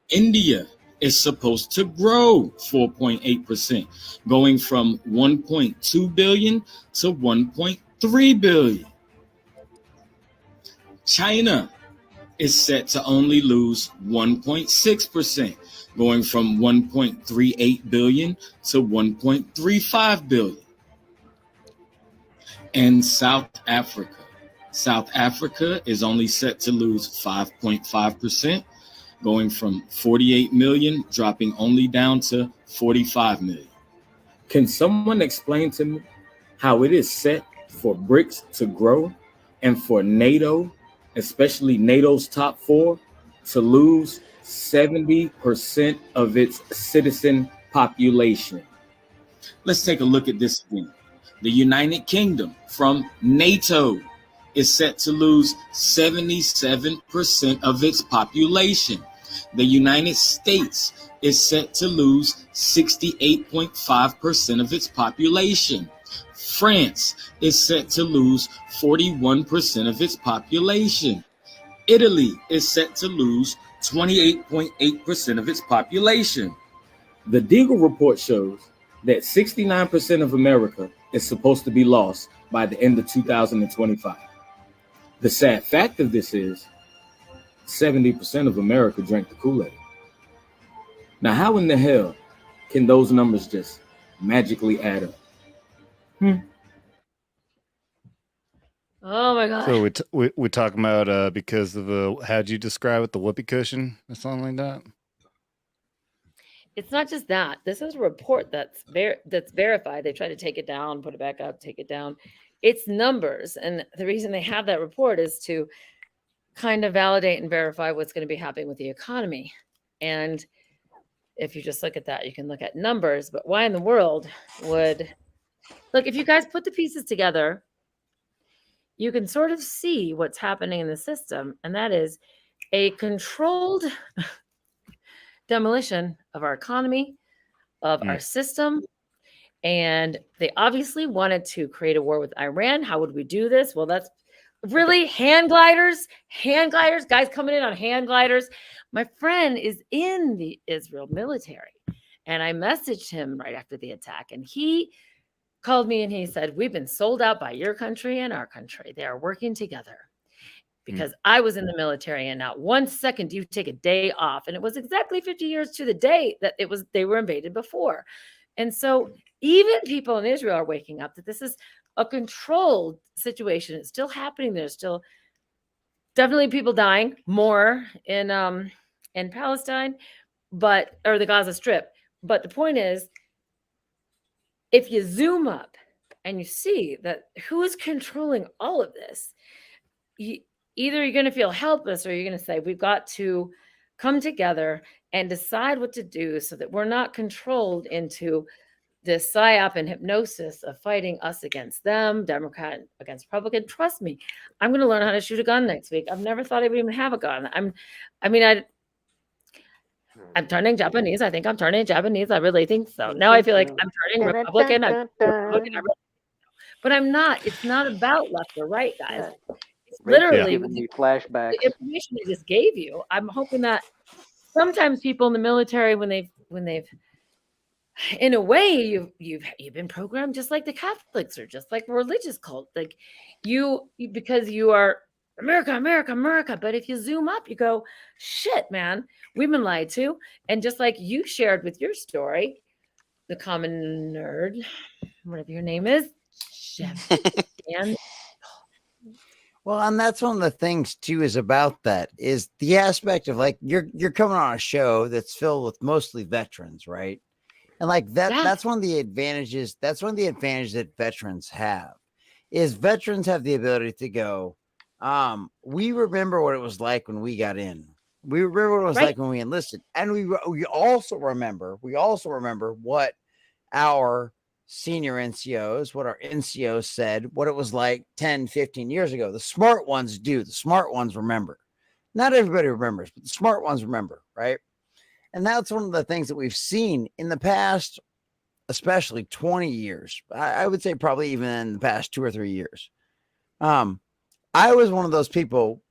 Speaker 18: India is supposed to grow 4.8%, going from 1.2 billion to 1.3 billion. China is set to only lose 1.6%, going from 1.38 billion to 1.35 billion. And South Africa is only set to lose 5.5%, going from 48 million, dropping only down to 45 million. Can someone explain to me how it is set for BRICS to grow and for NATO, especially NATO's top 4, to lose 70% of its citizen population? Let's take a look at this again. The United Kingdom from NATO is set to lose 77% of its population. The United States is set to lose 68.5% of its population. France is set to lose 41% of its population. Italy is set to lose 28.8% of its population. The Deagle report shows that 69% of America is supposed to be lost by the end of 2025. The sad fact of this is 70% of America drank the Kool-Aid. Now, how in the hell can those numbers just magically add up?
Speaker 4: Oh my god.
Speaker 3: So we talking about because of how'd you describe it, the whoopee cushion or something like that?
Speaker 4: It's not just that. This is a report that's verified. They try to take it down, put it back up, take it down. It's numbers, and the reason they have that report is to kind of validate and verify what's going to be happening with the economy. And if you just look at that, you can look at numbers. But why in the world would look? If you guys put the pieces together, you can sort of see what's happening in the system, and that is a controlled demolition of our economy, of our system. And they obviously wanted to create a war with Iran. How would we do this? Well, that's really hand gliders, guys coming in on hand gliders. My friend is in the Israel military, and I messaged him right after the attack, and he called me and he said, we've been sold out by your country and our country. They are working together. Because I was in the military, and not 1 second do you take a day off. And it was exactly 50 years to the day that they were invaded before. And so even people in Israel are waking up that this is a controlled situation. It's still happening. There's still definitely people dying more in Palestine, or the Gaza Strip. But the point is, if you zoom up and you see that who is controlling all of this, either you're going to feel helpless or you're going to say, we've got to come together and decide what to do so that we're not controlled into this psyop and hypnosis of fighting us against them, Democrat against Republican. Trust me, I'm going to learn how to shoot a gun next week. I've never thought I would even have a gun. I'm turning Japanese. I think I'm turning Japanese. I really think so. Now I feel like I'm turning Republican. But I'm not. It's not about left or right, guys. Literally,
Speaker 5: giving me flashbacks.
Speaker 4: The information I just gave you. I'm hoping that sometimes people in the military, when they've, in a way, you've been programmed just like the Catholics or just like a religious cult, like you because you are America, America, America. But if you zoom up, you go, shit, man, we've been lied to. And just like you shared with your story, the common nerd, whatever your name is, Dan.
Speaker 16: Well, and that's one of the things too is about that is the aspect of like you're coming on a show that's filled with mostly veterans, right? And like that's one of the advantages. That's one of the advantages that veterans have is veterans have the ability to go, we remember what it was like when we got in. We remember what it was like when we enlisted. And we also remember what our senior NCOs, what our NCOs said, what it was like 10, 15 years ago. The smart ones do. The smart ones remember. Not everybody remembers, but the smart ones remember, right? And that's one of the things that we've seen in the past, especially 20 years. I would say probably even in the past 2 or 3 years. I was one of those people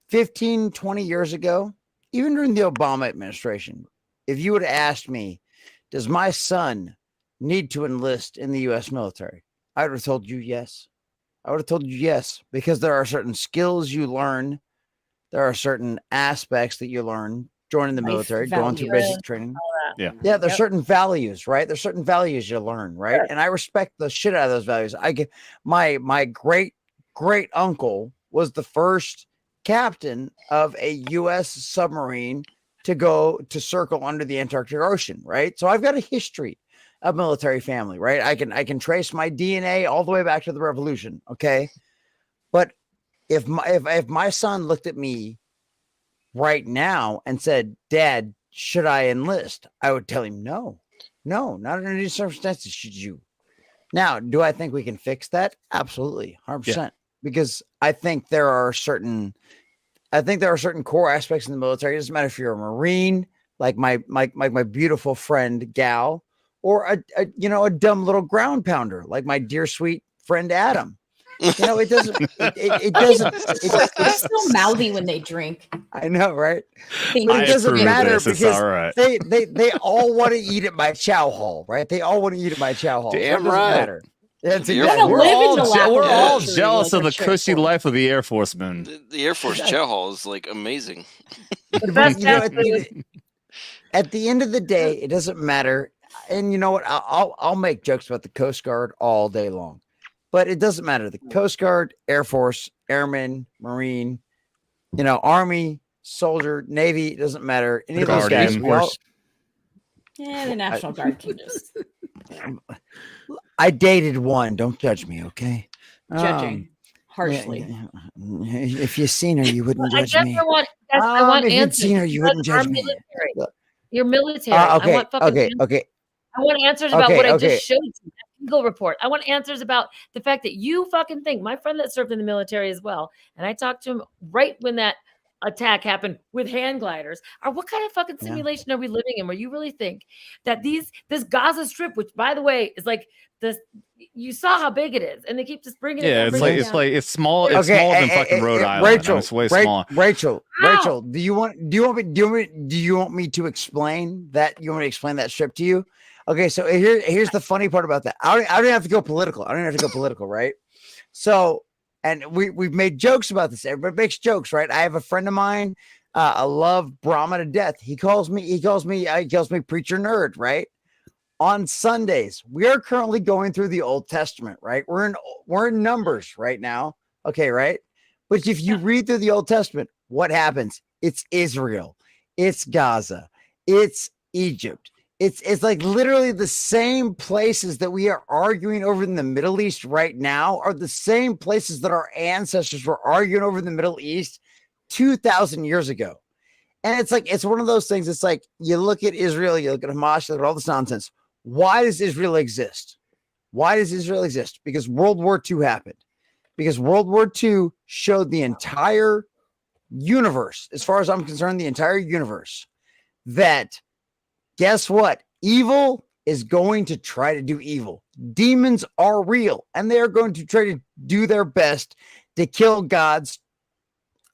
Speaker 16: 15, 20 years ago, even during the Obama administration. If you would have asked me, does my son need to enlist in the U.S. military? I would have told you yes. I would have told you yes, because there are certain skills you learn. There are certain aspects that you learn joining the military, going through basic training.
Speaker 3: Yeah.
Speaker 16: Yeah, there's certain values, right? There's certain values you learn, right?
Speaker 5: Sure.
Speaker 16: And I respect the shit out of those values. I get my great uncle was the first captain of a U.S. submarine to go to circle under the Antarctic Ocean, right? So I've got a history of military family, right? I can trace my DNA all the way back to the Revolution, okay? But if my son looked at me right now and said, "Dad, should I enlist?" I would tell him, no, not under any circumstances should you. Now, do I think we can fix that? Absolutely, 100%. Because I think there are certain core aspects in the military. It doesn't matter if you're a Marine, like my beautiful friend Gal, or a dumb little ground pounder, like my dear sweet friend Adam. You know, it doesn't. It doesn't.
Speaker 7: They're so mouthy when they drink.
Speaker 16: I know, right?
Speaker 7: But
Speaker 16: it doesn't matter because
Speaker 3: all right.
Speaker 16: they all want to eat at my chow hall, right? They all want to eat at my chow hall.
Speaker 17: Damn
Speaker 16: so it doesn't
Speaker 17: right.
Speaker 16: matter. That's
Speaker 17: You're
Speaker 16: exactly.
Speaker 3: We're all jealous of the cushy life of the Air Force men.
Speaker 17: The Air Force chow hall is like amazing.
Speaker 16: But you know, at the end of the day, it doesn't matter. And you know what? I'll make jokes about the Coast Guard all day long, but it doesn't matter. The Coast Guard, Air Force, Airman, Marine, Army, soldier, Navy, it doesn't matter. Any of those guys.
Speaker 7: Yeah, the National Guard can just
Speaker 16: I dated one. Don't judge me, okay?
Speaker 7: judging harshly.
Speaker 16: If you've seen her, you wouldn't
Speaker 4: I
Speaker 16: judge
Speaker 4: guess
Speaker 16: me.
Speaker 4: I want
Speaker 16: If you'd
Speaker 4: answers.
Speaker 16: seen her, you
Speaker 4: because
Speaker 16: wouldn't judge
Speaker 4: our
Speaker 16: me.
Speaker 4: military. You're military.
Speaker 16: Okay,
Speaker 4: I want fucking answers.
Speaker 16: okay.
Speaker 4: I want answers about
Speaker 16: Okay,
Speaker 4: what I
Speaker 16: okay.
Speaker 4: just showed you. That Eagle report. I want answers about the fact that you fucking think my friend that served in the military as well, and I talked to him right when that attack happened with hand gliders. What kind of fucking simulation are we living in where you really think that this Gaza Strip, which by the way is like this, you saw how big it is, and they keep just bringing it.
Speaker 3: Yeah,
Speaker 4: down,
Speaker 3: it's
Speaker 4: bringing
Speaker 3: like
Speaker 4: it
Speaker 3: it's
Speaker 4: down.
Speaker 3: like it's small. It's smaller than fucking Rhode Island.
Speaker 16: Rachel,
Speaker 3: It's way smaller.
Speaker 16: Rachel, do you want me to explain that? You want me to explain that strip to you? Okay, so here's the funny part about that. I don't have to go political. Right? So, and we've made jokes about this. Everybody makes jokes, right? I have a friend of mine. I love Brahma to death. He calls me preacher nerd, right? On Sundays, we are currently going through the Old Testament, right? We're in Numbers right now. Okay, right? But if you read through the Old Testament, what happens? It's Israel, it's Gaza, it's Egypt. It's like literally the same places that we are arguing over in the Middle East right now are the same places that our ancestors were arguing over in the Middle East 2,000 years ago. And it's one of those things. It's like you look at Israel, you look at Hamas, you look at all this nonsense. Why does Israel exist? Because World War II happened. Because World War II showed the entire universe, as far as I'm concerned, the entire universe, that guess what? Evil is going to try to do evil. Demons are real, and they are going to try to do their best to kill God's.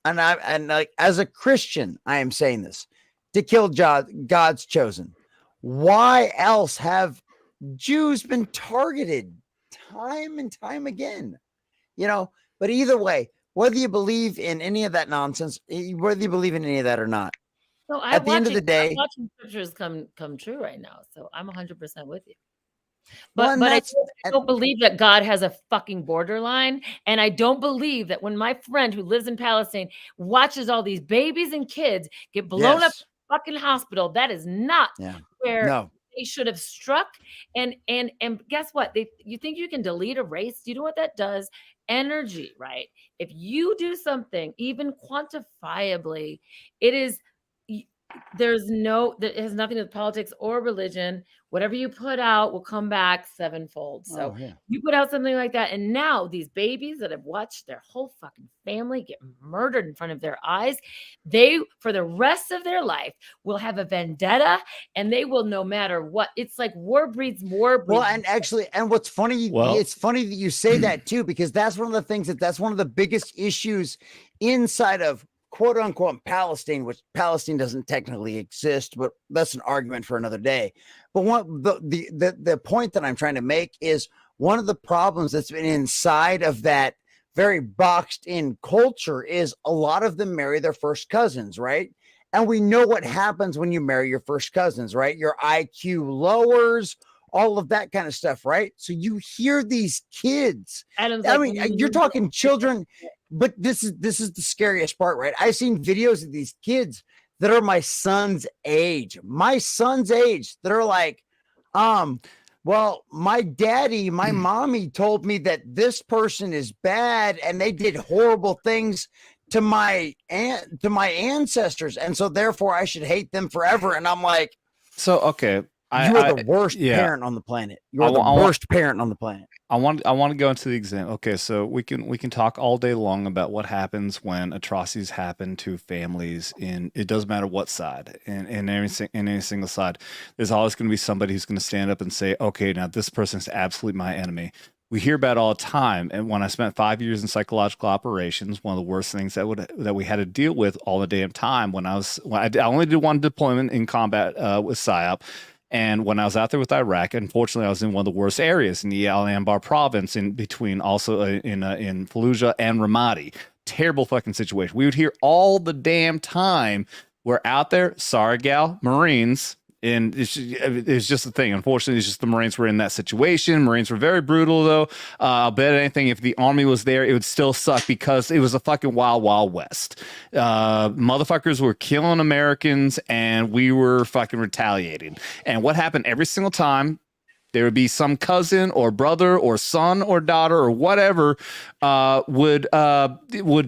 Speaker 16: And like as a Christian, I am saying this, to kill God's chosen. Why else have Jews been targeted time and time again? But either way, whether you believe in any of that nonsense, whether you believe in any of that or not,
Speaker 4: So
Speaker 16: at the end of the day,
Speaker 4: I'm watching scriptures come true right now. So I'm 100% with you. But I don't believe that God has a fucking borderline. And I don't believe that when my friend who lives in Palestine watches all these babies and kids get blown up in the fucking hospital, that is not where they should have struck. And guess what? You think you can delete a race? Do you know what that does? Energy, right? If you do something even quantifiably, it has nothing to do with politics or religion. Whatever you put out will come back sevenfold. So you put out something like that, and now these babies that have watched their whole fucking family get murdered in front of their eyes, they, for the rest of their life, will have a vendetta, and they will, no matter what. It's like war breeds war.
Speaker 16: Well, and actually, and what's funny, it's funny that you say that too, because that's one of the things that's one of the biggest issues inside of quote unquote Palestine, which Palestine doesn't technically exist, but that's an argument for another day. But the point that I'm trying to make is one of the problems that's been inside of that very boxed in culture is a lot of them marry their first cousins, right? And we know what happens when you marry your first cousins, right? Your IQ lowers, all of that kind of stuff, right? So you hear these kids. You're talking children. But this is the scariest part, right? I've seen videos of these kids that are my son's age, that are like, well, my daddy, my mommy told me that this person is bad and they did horrible things to my ancestors, and so therefore I should hate them forever. And I'm like,
Speaker 3: so okay,
Speaker 16: you are the worst parent on the planet. You're the worst parent on the planet.
Speaker 3: I want to go into the example. Okay, so we can talk all day long about what happens when atrocities happen to families. It doesn't matter what side, in any single side. There's always going to be somebody who's going to stand up and say, "Okay, now this person's absolutely my enemy." We hear about it all the time. And when I spent 5 years in psychological operations, one of the worst things that we had to deal with all the damn time I only did one deployment in combat with PSYOP. And when I was out there with Iraq, unfortunately, I was in one of the worst areas in the Al Anbar province, in between also in Fallujah and Ramadi. Terrible fucking situation. We would hear all the damn time, we're out there, sorry, gal, Marines. And it's just the thing. Unfortunately, it's just the Marines were in that situation. Marines were very brutal, though. I'll bet anything, if the Army was there, it would still suck because it was a fucking wild, wild west. Motherfuckers were killing Americans, and we were fucking retaliating. And what happened every single time? There would be some cousin or brother or son or daughter or whatever would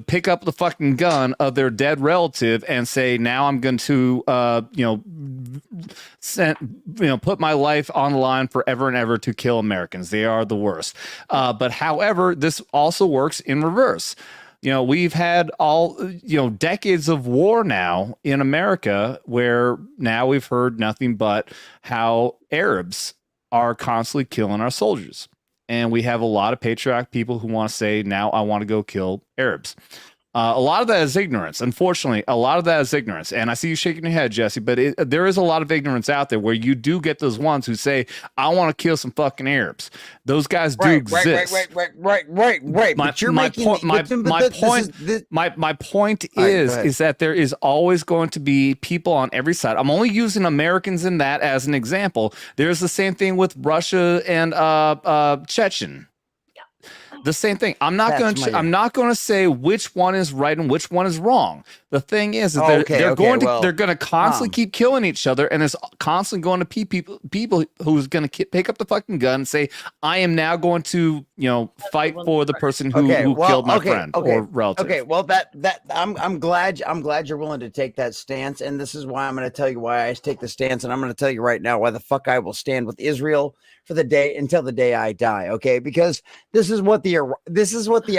Speaker 3: pick up the fucking gun of their dead relative and say, "Now I'm going to put my life on the line forever and ever to kill Americans. They are the worst." But however, this also works in reverse. We've had decades of war now in America, where now we've heard nothing but how Arabs are constantly killing our soldiers. And we have a lot of patriotic people who want to say, now I want to go kill Arabs. A lot of that is ignorance. Unfortunately, a lot of that is ignorance. And I see you shaking your head, Jesse, but there is a lot of ignorance out there where you do get those ones who say, I want to kill some fucking Arabs. Those guys do exist.
Speaker 16: Right.
Speaker 3: My point is that there is always going to be people on every side. I'm only using Americans in that as an example. There's the same thing with Russia and Chechen. The same thing. I'm not going to say which one is right and which one is wrong. The thing is they're going to constantly keep killing each other, and there's constantly going to be people who's going to pick up the fucking gun and say, I am now going to fight for the person who killed my friend or relative.
Speaker 16: Okay, well that I'm glad you're willing to take that stance, and this is why I'm going to tell you why I take the stance, and I'm going to tell you right now why the fuck I will stand with Israel for the day until the day I die. Okay, because this is what the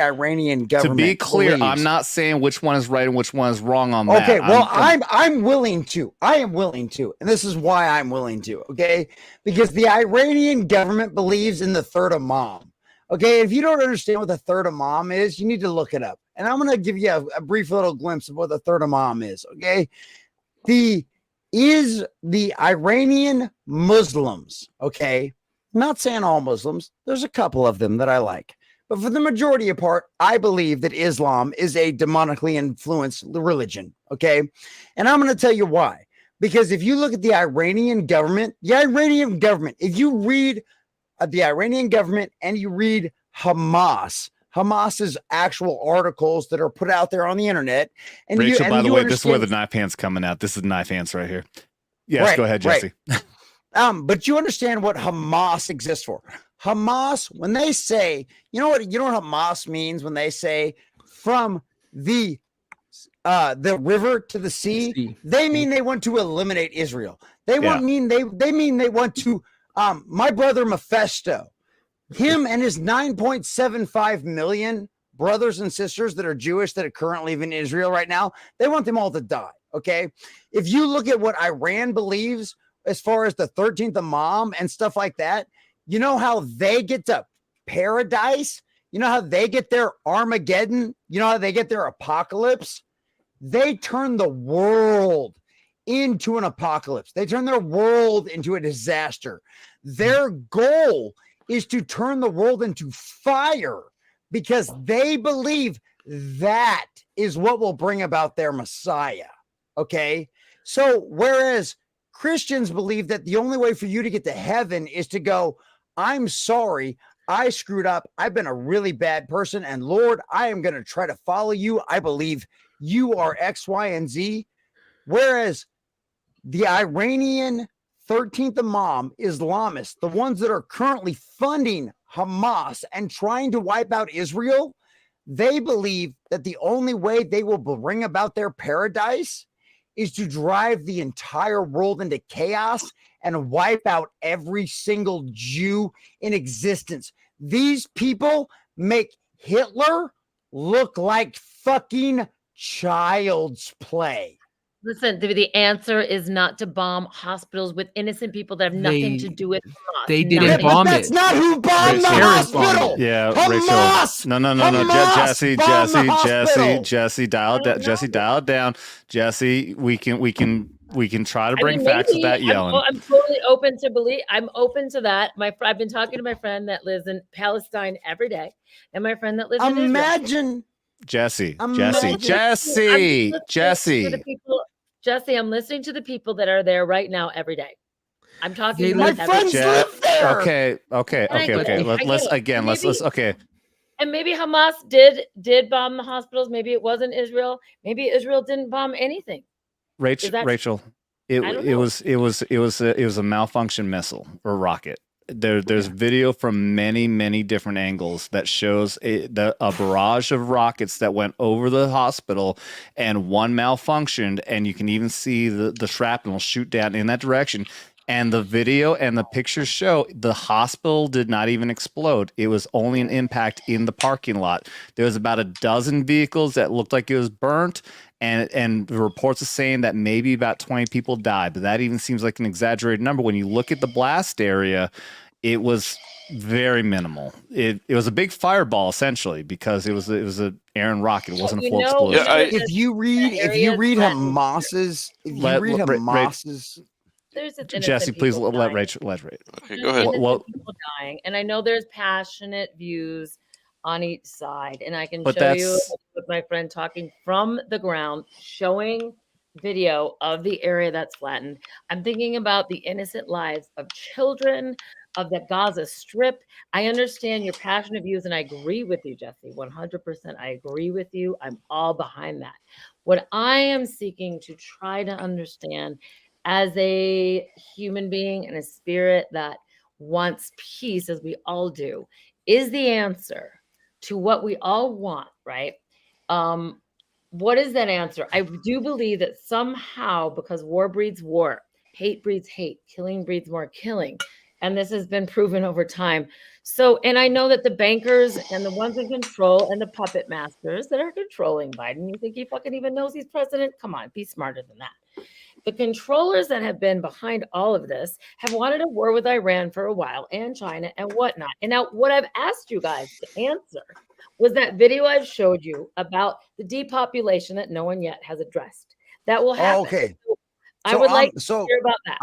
Speaker 16: Iranian government.
Speaker 3: To be clear,
Speaker 16: believes.
Speaker 3: I'm not saying which one is right and which one is wrong on that.
Speaker 16: Okay, well, I'm willing to. I am willing to, and this is why I'm willing to. Okay, because the Iranian government believes in the third Imam. Okay, if you don't understand what the third Imam is, you need to look it up. And I'm going to give you a brief little glimpse of what the third Imam is. Okay, the Iranian Muslims. Okay. I'm not saying all Muslims. There's a couple of them that I like. But for the majority of part, I believe that Islam is a demonically influenced religion. Okay. And I'm going to tell you why. Because if you look at the Iranian government, if you read the Iranian government and you read Hamas's actual articles that are put out there on the internet. And
Speaker 3: Rachel, by the way, this is where the
Speaker 16: understand-
Speaker 3: knife hand's coming out. This is knife hands right here. Yes,
Speaker 16: Right,
Speaker 3: go ahead, Jesse.
Speaker 16: But you understand what Hamas exists for. Hamas, when they say, you know what Hamas means when they say from the river to the sea, they mean they want to eliminate Israel. They mean they want to my brother Mephisto, him and his 9.75 million brothers and sisters that are Jewish that are currently living in Israel right now, they want them all to die. Okay. If you look at what Iran believes as far as the 13th Imam and stuff like that, you know how they get to paradise? You know how they get their Armageddon? You know how they get their apocalypse? They turn the world into an apocalypse. They turn their world into a disaster. Their goal is to turn the world into fire because they believe that is what will bring about their Messiah. Okay. So whereas Christians believe that the only way for you to get to heaven is to go, I'm sorry, I screwed up. I've been a really bad person. And Lord, I am going to try to follow you. I believe you are X, Y, and Z. Whereas the Iranian 13th Imam Islamists, the ones that are currently funding Hamas and trying to wipe out Israel, they believe that the only way they will bring about their paradise is to drive the entire world into chaos and wipe out every single Jew in existence. These people make Hitler look like fucking child's play.
Speaker 4: Listen, the answer is not to bomb hospitals with innocent people that have nothing to do with Hamas.
Speaker 8: They didn't bomb it.
Speaker 16: That's not who bombed the
Speaker 3: Terrorists
Speaker 16: hospital.
Speaker 3: Yeah,
Speaker 16: Hamas!
Speaker 3: Rachel. No.
Speaker 16: Hamas
Speaker 3: Jesse, dial down. Jesse, dial it down. Jesse, we can try to bring facts without yelling.
Speaker 4: I'm totally open to believe. I'm open to that. I've been talking to my friend that lives in Palestine every day, and my friend that lives in Israel.
Speaker 3: Jesse.
Speaker 4: I'm listening to the people that are there right now every day. I'm talking to
Speaker 16: My
Speaker 4: them
Speaker 16: friends
Speaker 4: every day.
Speaker 16: live there.
Speaker 3: Okay. Let's okay.
Speaker 4: And maybe Hamas did bomb the hospitals. Maybe it wasn't Israel. Maybe Israel didn't bomb anything.
Speaker 3: Rachel, it was a malfunction missile or rocket. There's video from many different angles that shows a barrage of rockets that went over the hospital, and one malfunctioned, and you can even see the shrapnel shoot down in that direction. And the video and the pictures show the hospital did not even explode. It was only an impact in the parking lot. There was about a dozen vehicles that looked like it was burnt, and the reports are saying that maybe about 20 people died, but that even seems like an exaggerated number. When you look at the blast area, it was very minimal. It was a big fireball essentially because it was a Aaron rocket. It wasn't a full explosion.
Speaker 16: If you read Hamas's,
Speaker 3: Jesse, please let Rachel.
Speaker 17: Okay, go ahead.
Speaker 4: People dying, and I know there's passionate views on each side, and I can
Speaker 3: But
Speaker 4: show you
Speaker 3: that's-
Speaker 4: with my friend talking from the ground, showing video of the area that's flattened. I'm thinking about the innocent lives of children, of the Gaza Strip. I understand your passionate views, and I agree with you, Jesse, 100%. I agree with you. I'm all behind that. What I am seeking to try to understand as a human being and a spirit that wants peace, as we all do, is the answer to what we all want, right? What is that answer? I do believe that somehow, because war breeds war, hate breeds hate, killing breeds more killing. And this has been proven over time. So, and I know that the bankers and the ones in control and the puppet masters that are controlling Biden, you think he fucking even knows he's president? Come on, be smarter than that. The controllers that have been behind all of this have wanted a war with Iran for a while, and China and whatnot. And now what I've asked you guys to answer was that video I've showed you about the depopulation that no one yet has addressed. That will happen.
Speaker 16: Okay.
Speaker 4: So I would like to hear about that.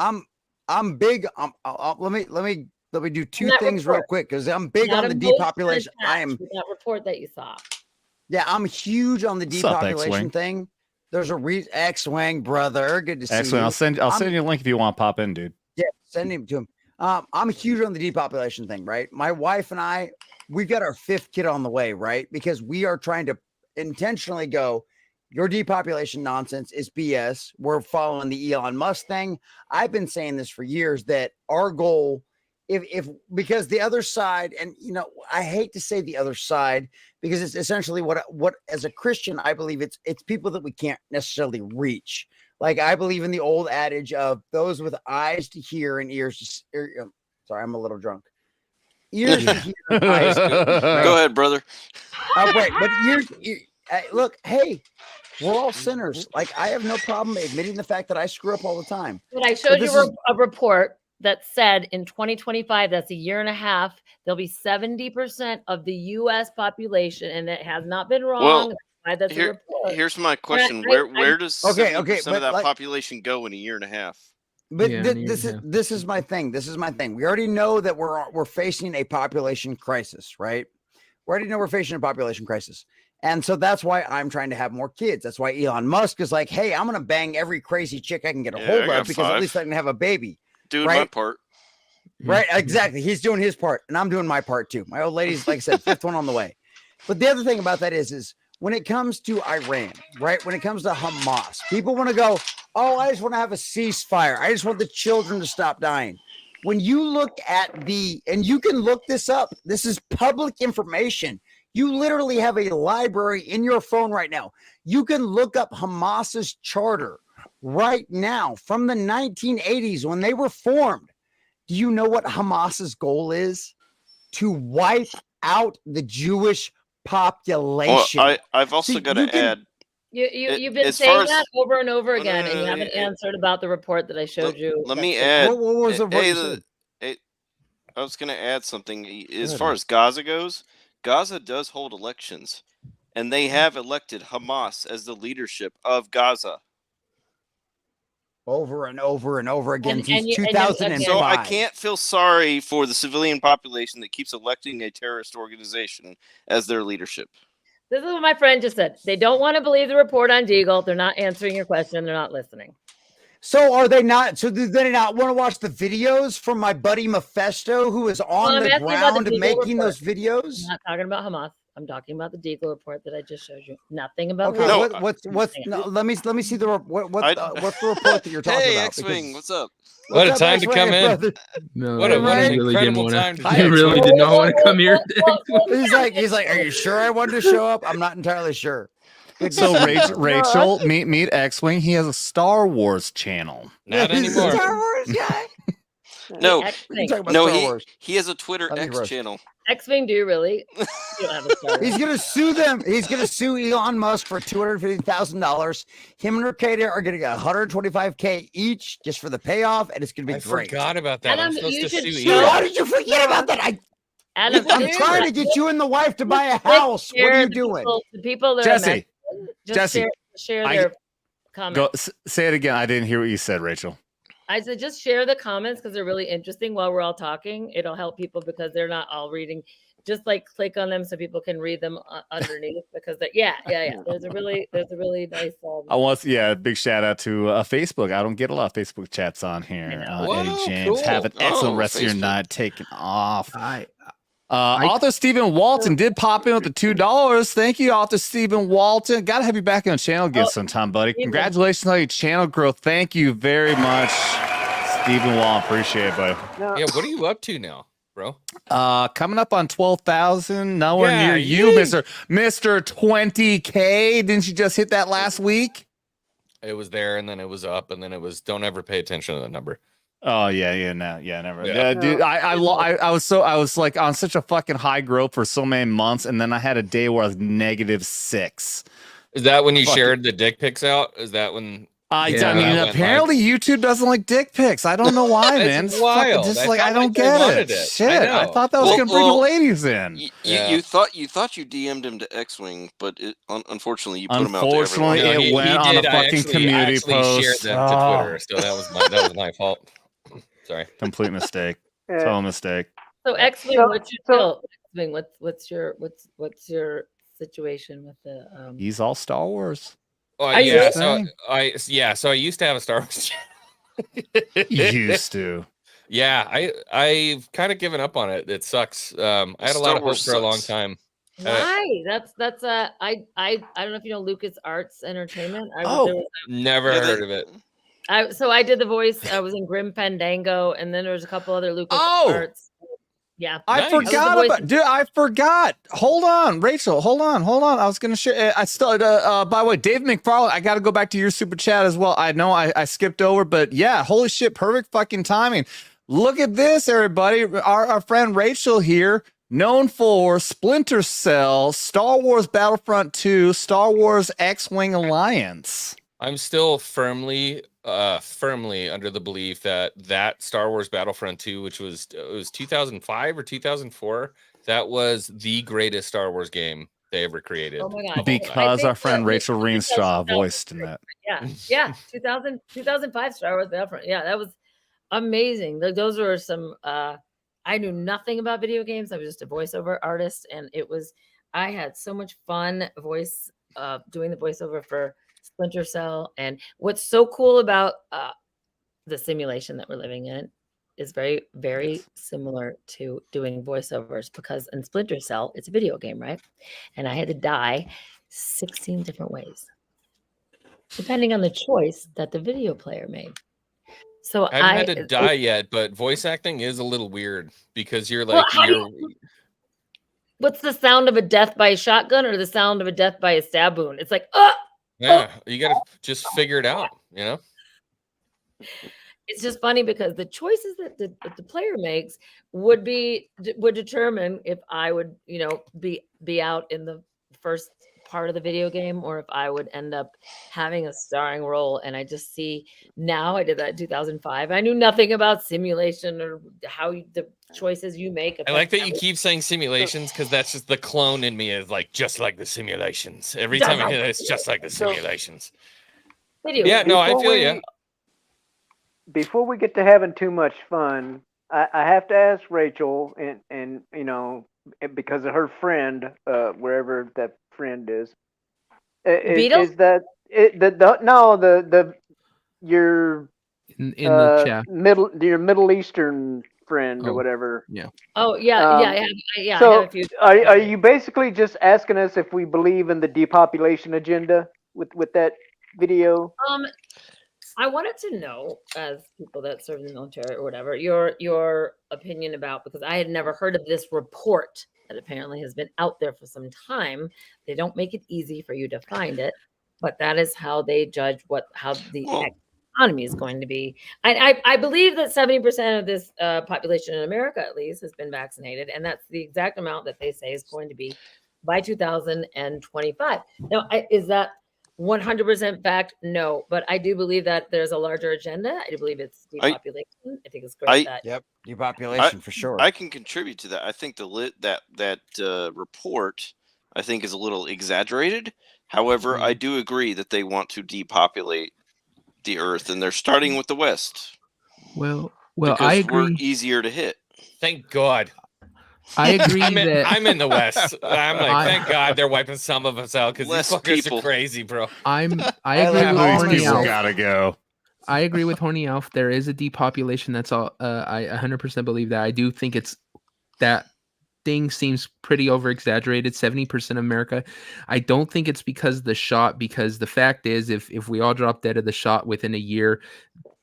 Speaker 16: I'm big. Let me do two
Speaker 4: That
Speaker 16: things real
Speaker 4: report.
Speaker 16: quick because I'm big
Speaker 4: Not
Speaker 16: on the
Speaker 4: a motion
Speaker 16: depopulation. I am.
Speaker 4: attached with that report that you saw.
Speaker 16: Yeah, I'm huge on the
Speaker 3: What's up,
Speaker 16: depopulation
Speaker 3: X-Wing?
Speaker 16: thing. There's a X-Wing, brother. Good to see
Speaker 3: Excellent.
Speaker 16: you.
Speaker 3: I'll send you a link if you want to pop in, dude.
Speaker 16: Yeah, send him to him. I'm huge on the depopulation thing, right? My wife and I, we've got our 5th kid on the way, right? Because we are trying to intentionally go, your depopulation nonsense is BS. We're following the Elon Musk thing. I've been saying this for years that our goal, if because the other side, and I hate to say the other side because it's essentially what as a Christian, I believe it's people that we can't necessarily reach. Like I believe in the old adage of those with eyes to hear and ears to sorry, I'm a little drunk. Ears to hear and eyes to hear, right?
Speaker 17: Go ahead, brother.
Speaker 16: Right, but look, hey, we're all sinners. Like I have no problem admitting the fact that I screw up all the time.
Speaker 4: But I showed you a report that said in 2025, that's a year and a half, there'll be 70% of the U.S. population, and it has not been wrong. That's a report.
Speaker 17: Here's my question: Where does 70% of that population go in a year and a half?
Speaker 16: But this is my thing. This is my thing. We already know that we're facing a population crisis, right? We already know we're facing a population crisis. And so that's why I'm trying to have more kids. That's why Elon Musk is like, hey, I'm going to bang every crazy chick I can get a hold of because at least I can have a baby.
Speaker 17: Doing my part.
Speaker 16: Right, exactly. He's doing his part, and I'm doing my part too. My old lady's, like I said, 5th one on the way. But the other thing about that is when it comes to Iran, right? When it comes to Hamas, people want to go, oh, I just want to have a ceasefire. I just want the children to stop dying. When you look at and you can look this up, this is public information. You literally have a library in your phone right now. You can look up Hamas's charter right now from the 1980s when they were formed. Do you know what Hamas's goal is? To wipe out the Jewish population.
Speaker 17: Well, I've also got to add.
Speaker 4: You've been saying that over and over again, and you haven't answered about the report that I showed you.
Speaker 17: Let me add.
Speaker 16: What was the report?
Speaker 17: I was going to add something. As far as Gaza goes, Gaza does hold elections, and they have elected Hamas as the leadership of Gaza.
Speaker 16: Over and over and over again since 2005.
Speaker 17: So I can't feel sorry for the civilian population that keeps electing a terrorist organization as their leadership.
Speaker 4: This is what my friend just said. They don't want to believe the report on Deagle. They're not answering your question. They're not listening.
Speaker 16: So are they not? So do they not want to watch the videos from my buddy Mephisto, who is on the ground making those videos?
Speaker 4: I'm not talking about Hamas. I'm talking about the Deagle report that I just showed you. Nothing about.
Speaker 16: Okay, let me see the what's the report that you're talking about?
Speaker 17: Hey, X-Wing, what's up?
Speaker 19: What a time to come in!
Speaker 8: No,
Speaker 19: what an incredible time!
Speaker 8: I really did not want to come here.
Speaker 16: He's like, are you sure I wanted to show up? I'm not entirely sure.
Speaker 3: So Rachel, meet X-Wing. He has a Star Wars channel.
Speaker 19: Not anymore.
Speaker 16: Star Wars guy.
Speaker 17: No, he has a Twitter X channel.
Speaker 4: X-Wing, do you really? You don't have a Star Wars.
Speaker 16: He's gonna sue them. He's gonna sue Elon Musk for $250,000. Him and Ricada are gonna get $125K each just for the payoff, and it's gonna be great.
Speaker 19: I forgot about that.
Speaker 4: Adam,
Speaker 19: I'm supposed to sue
Speaker 4: you.
Speaker 16: How did you forget about that? I'm trying to get you and the wife to buy a house. What are you doing?
Speaker 4: The people that
Speaker 3: Jesse,
Speaker 4: Jesse, share their comments.
Speaker 3: Say it again. I didn't hear what you said, Rachel.
Speaker 4: I said just share the comments because they're really interesting while we're all talking. It'll help people because they're not all reading. Just like click on them so people can read them underneath because yeah. There's a really nice.
Speaker 3: Big shout out to Facebook. I don't get a lot of Facebook chats on here. Eddie James,
Speaker 19: cool.
Speaker 3: have an excellent rest of your
Speaker 17: Facebook.
Speaker 3: night. Taking off. Author Stephen Walton did pop in with the $2. Thank you, Author Stephen Walton. Got to have you back on the channel again sometime, buddy. Congratulations on your channel growth. Thank you very much, Stephen Walton. Appreciate it, buddy.
Speaker 19: Yeah, what are you up to now, bro?
Speaker 3: Coming up on 12,000. Nowhere near you, Mr. 20K. Didn't you just hit that last week?
Speaker 19: It was there, and then it was up, and then it was. Don't ever pay attention to the number.
Speaker 3: Oh never. Yeah, dude, I was like on such a fucking high growth for so many months, and then I had a day where I was -6.
Speaker 19: Is that when you shared the dick pics out? Is that when?
Speaker 3: I mean, apparently YouTube doesn't like dick pics. I don't know why, man.
Speaker 19: It's wild.
Speaker 3: Just like I don't get it. Shit, I thought that was gonna bring the ladies in.
Speaker 17: You thought you DM'd him to X-Wing, but unfortunately you put him out to everyone.
Speaker 3: Unfortunately, it went on a fucking community post.
Speaker 19: Shared that to Twitter, so that was my fault. Sorry,
Speaker 3: complete mistake. Total mistake.
Speaker 4: So X-Wing, what's your deal? X-Wing, what's your situation with the?
Speaker 3: He's all Star Wars.
Speaker 19: Oh yeah, so I used to have a Star Wars channel.
Speaker 3: Used to.
Speaker 19: Yeah, I've kind of given up on it. It sucks. I had a lot of hope for a long time.
Speaker 4: Why? That's I don't know if you know Lucas Arts Entertainment.
Speaker 19: Never heard of it.
Speaker 4: So I did the voice. I was in Grim Fandango, and then there was a couple other Lucas Arts. Yeah,
Speaker 3: I forgot about. Dude, I forgot. Hold on, Rachel. Hold on. I was gonna share. I still. By the way, Dave McFarland. I got to go back to your super chat as well. I know I skipped over, but yeah, holy shit, perfect fucking timing. Look at this, everybody. Our friend Rachel here, known for Splinter Cell, Star Wars Battlefront 2, Star Wars X-Wing Alliance.
Speaker 19: I'm still firmly under the belief that Star Wars Battlefront 2, which was 2005 or 2004, that was the greatest Star Wars game they ever created.
Speaker 4: Oh my God.
Speaker 3: Because our friend Rachel Reenstra voiced in that.
Speaker 4: Yeah. 2005 Star Wars Battlefront. Yeah, that was amazing. Those were some. I knew nothing about video games. I was just a voiceover artist, and I had so much fun doing the voiceover for Splinter Cell. And what's so cool about the simulation that we're living in is very, very similar to doing voiceovers, because in Splinter Cell, it's a video game, right? And I had to die 16 different ways, depending on the choice that the video player made. So
Speaker 19: I haven't had to die yet, but voice acting is a little weird because you're like,
Speaker 4: what's the sound of a death by a shotgun or the sound of a death by a stab wound? It's like,
Speaker 19: yeah, you got to just figure it out, you know?
Speaker 4: It's just funny because the choices that the player makes would determine if I would, be out in the first part of the video game, or if I would end up having a starring role. And I just see now, I did that in 2005. I knew nothing about simulation or how the choices you make.
Speaker 19: I like that you keep saying simulations, because that's just the clone in me is like, just like the simulations. Every time I hear it, it's just like the simulations. Yeah, no, I feel you.
Speaker 5: Before we get to having too much fun, I have to ask Rachel, and because of her friend, wherever that friend is
Speaker 4: Beatles?
Speaker 5: Is that your
Speaker 8: in the chat,
Speaker 5: your Middle Eastern friend or whatever?
Speaker 8: Yeah.
Speaker 4: Oh yeah, I
Speaker 5: So
Speaker 4: have a few.
Speaker 5: are you basically just asking us if we believe in the depopulation agenda with that video?
Speaker 4: I wanted to know, as people that serve in the military or whatever, your opinion about, because I had never heard of this report that apparently has been out there for some time. They don't make it easy for you to find it, but that is how they judge how the economy is going to be. I believe that 70% of this population in America, at least, has been vaccinated, and that's the exact amount that they say is going to be by 2025. Now, is that 100% fact? No, but I do believe that there's a larger agenda. I do believe it's depopulation. I think it's great
Speaker 16: depopulation for sure.
Speaker 17: I can contribute to that. I think that report, I think, is a little exaggerated. However, I do agree that they want to depopulate the Earth, and they're starting with the West.
Speaker 8: Well,
Speaker 17: because
Speaker 8: I agree.
Speaker 17: We're easier to hit.
Speaker 19: Thank God.
Speaker 8: I agree
Speaker 19: I'm
Speaker 8: that
Speaker 19: in the West. I'm like, thank God they're wiping some of us out, because these fuckers are crazy, bro.
Speaker 8: I agree with Horny Alf.
Speaker 3: Gotta go.
Speaker 8: I agree with Horny Alf. There is a depopulation. That's all. I 100% believe that. I do think that thing seems pretty over exaggerated. 70% of America. I don't think it's because of the shot, because the fact is, if we all drop dead of the shot within a year,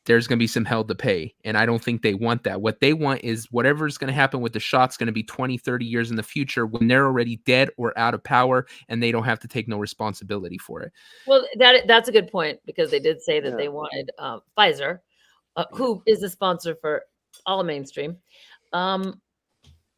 Speaker 8: there's going to be some hell to pay. And I don't think they want that. What they want is whatever's going to happen with the shot's going to be 20, 30 years in the future when they're already dead or out of power, and they don't have to take no responsibility for it.
Speaker 4: Well, that's a good point, because they did say that they wanted Pfizer, who is a sponsor for all mainstream.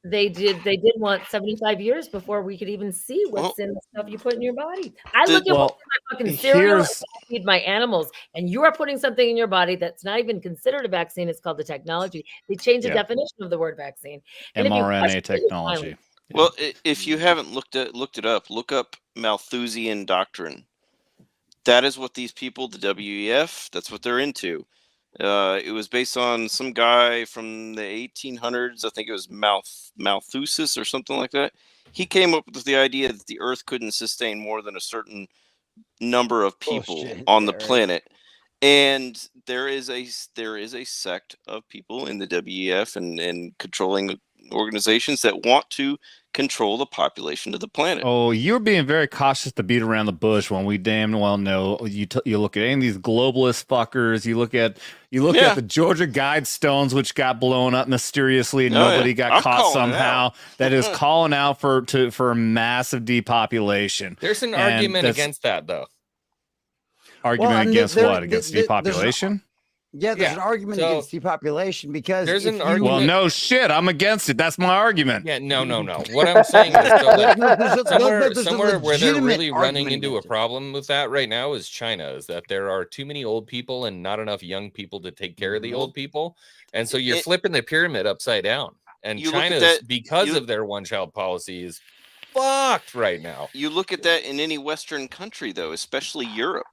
Speaker 4: They did want 75 years before we could even see what's in the stuff you put in your body. I look at what's in my fucking cereal, and I feed my animals, and you are putting something in your body that's not even considered a vaccine. It's called the technology. They changed the definition of the word vaccine. And
Speaker 3: mRNA technology.
Speaker 17: Well, if you haven't looked it up, look up Malthusian doctrine. That is what these people, the WEF, that's what they're into. It was based on some guy from the 1800s. I think it was Malthus or something like that. He came up with the idea that the Earth couldn't sustain more than a certain number of people on the planet. And there is a sect of people in the WEF and controlling organizations that want to control the population of the planet.
Speaker 3: Oh, you're being very cautious to beat around the bush when we damn well know. You look at any of these globalist fuckers. You look at the Georgia Guidestones, which got blown up mysteriously, and nobody got caught somehow. That is calling out for massive depopulation.
Speaker 19: There's an argument against that, though.
Speaker 3: Argument against what? Against depopulation?
Speaker 16: There's an argument against depopulation because
Speaker 19: there's an
Speaker 3: argument. Well, no shit. I'm against it. That's my argument.
Speaker 19: Yeah, no. What I'm saying is somewhere where they're really running into a problem with that right now is China. Is that there are too many old people and not enough young people to take care of the old people, and so you're flipping the pyramid upside down. And China's because of their one-child policy is fucked right now.
Speaker 17: You look at that in any Western country, though, especially Europe.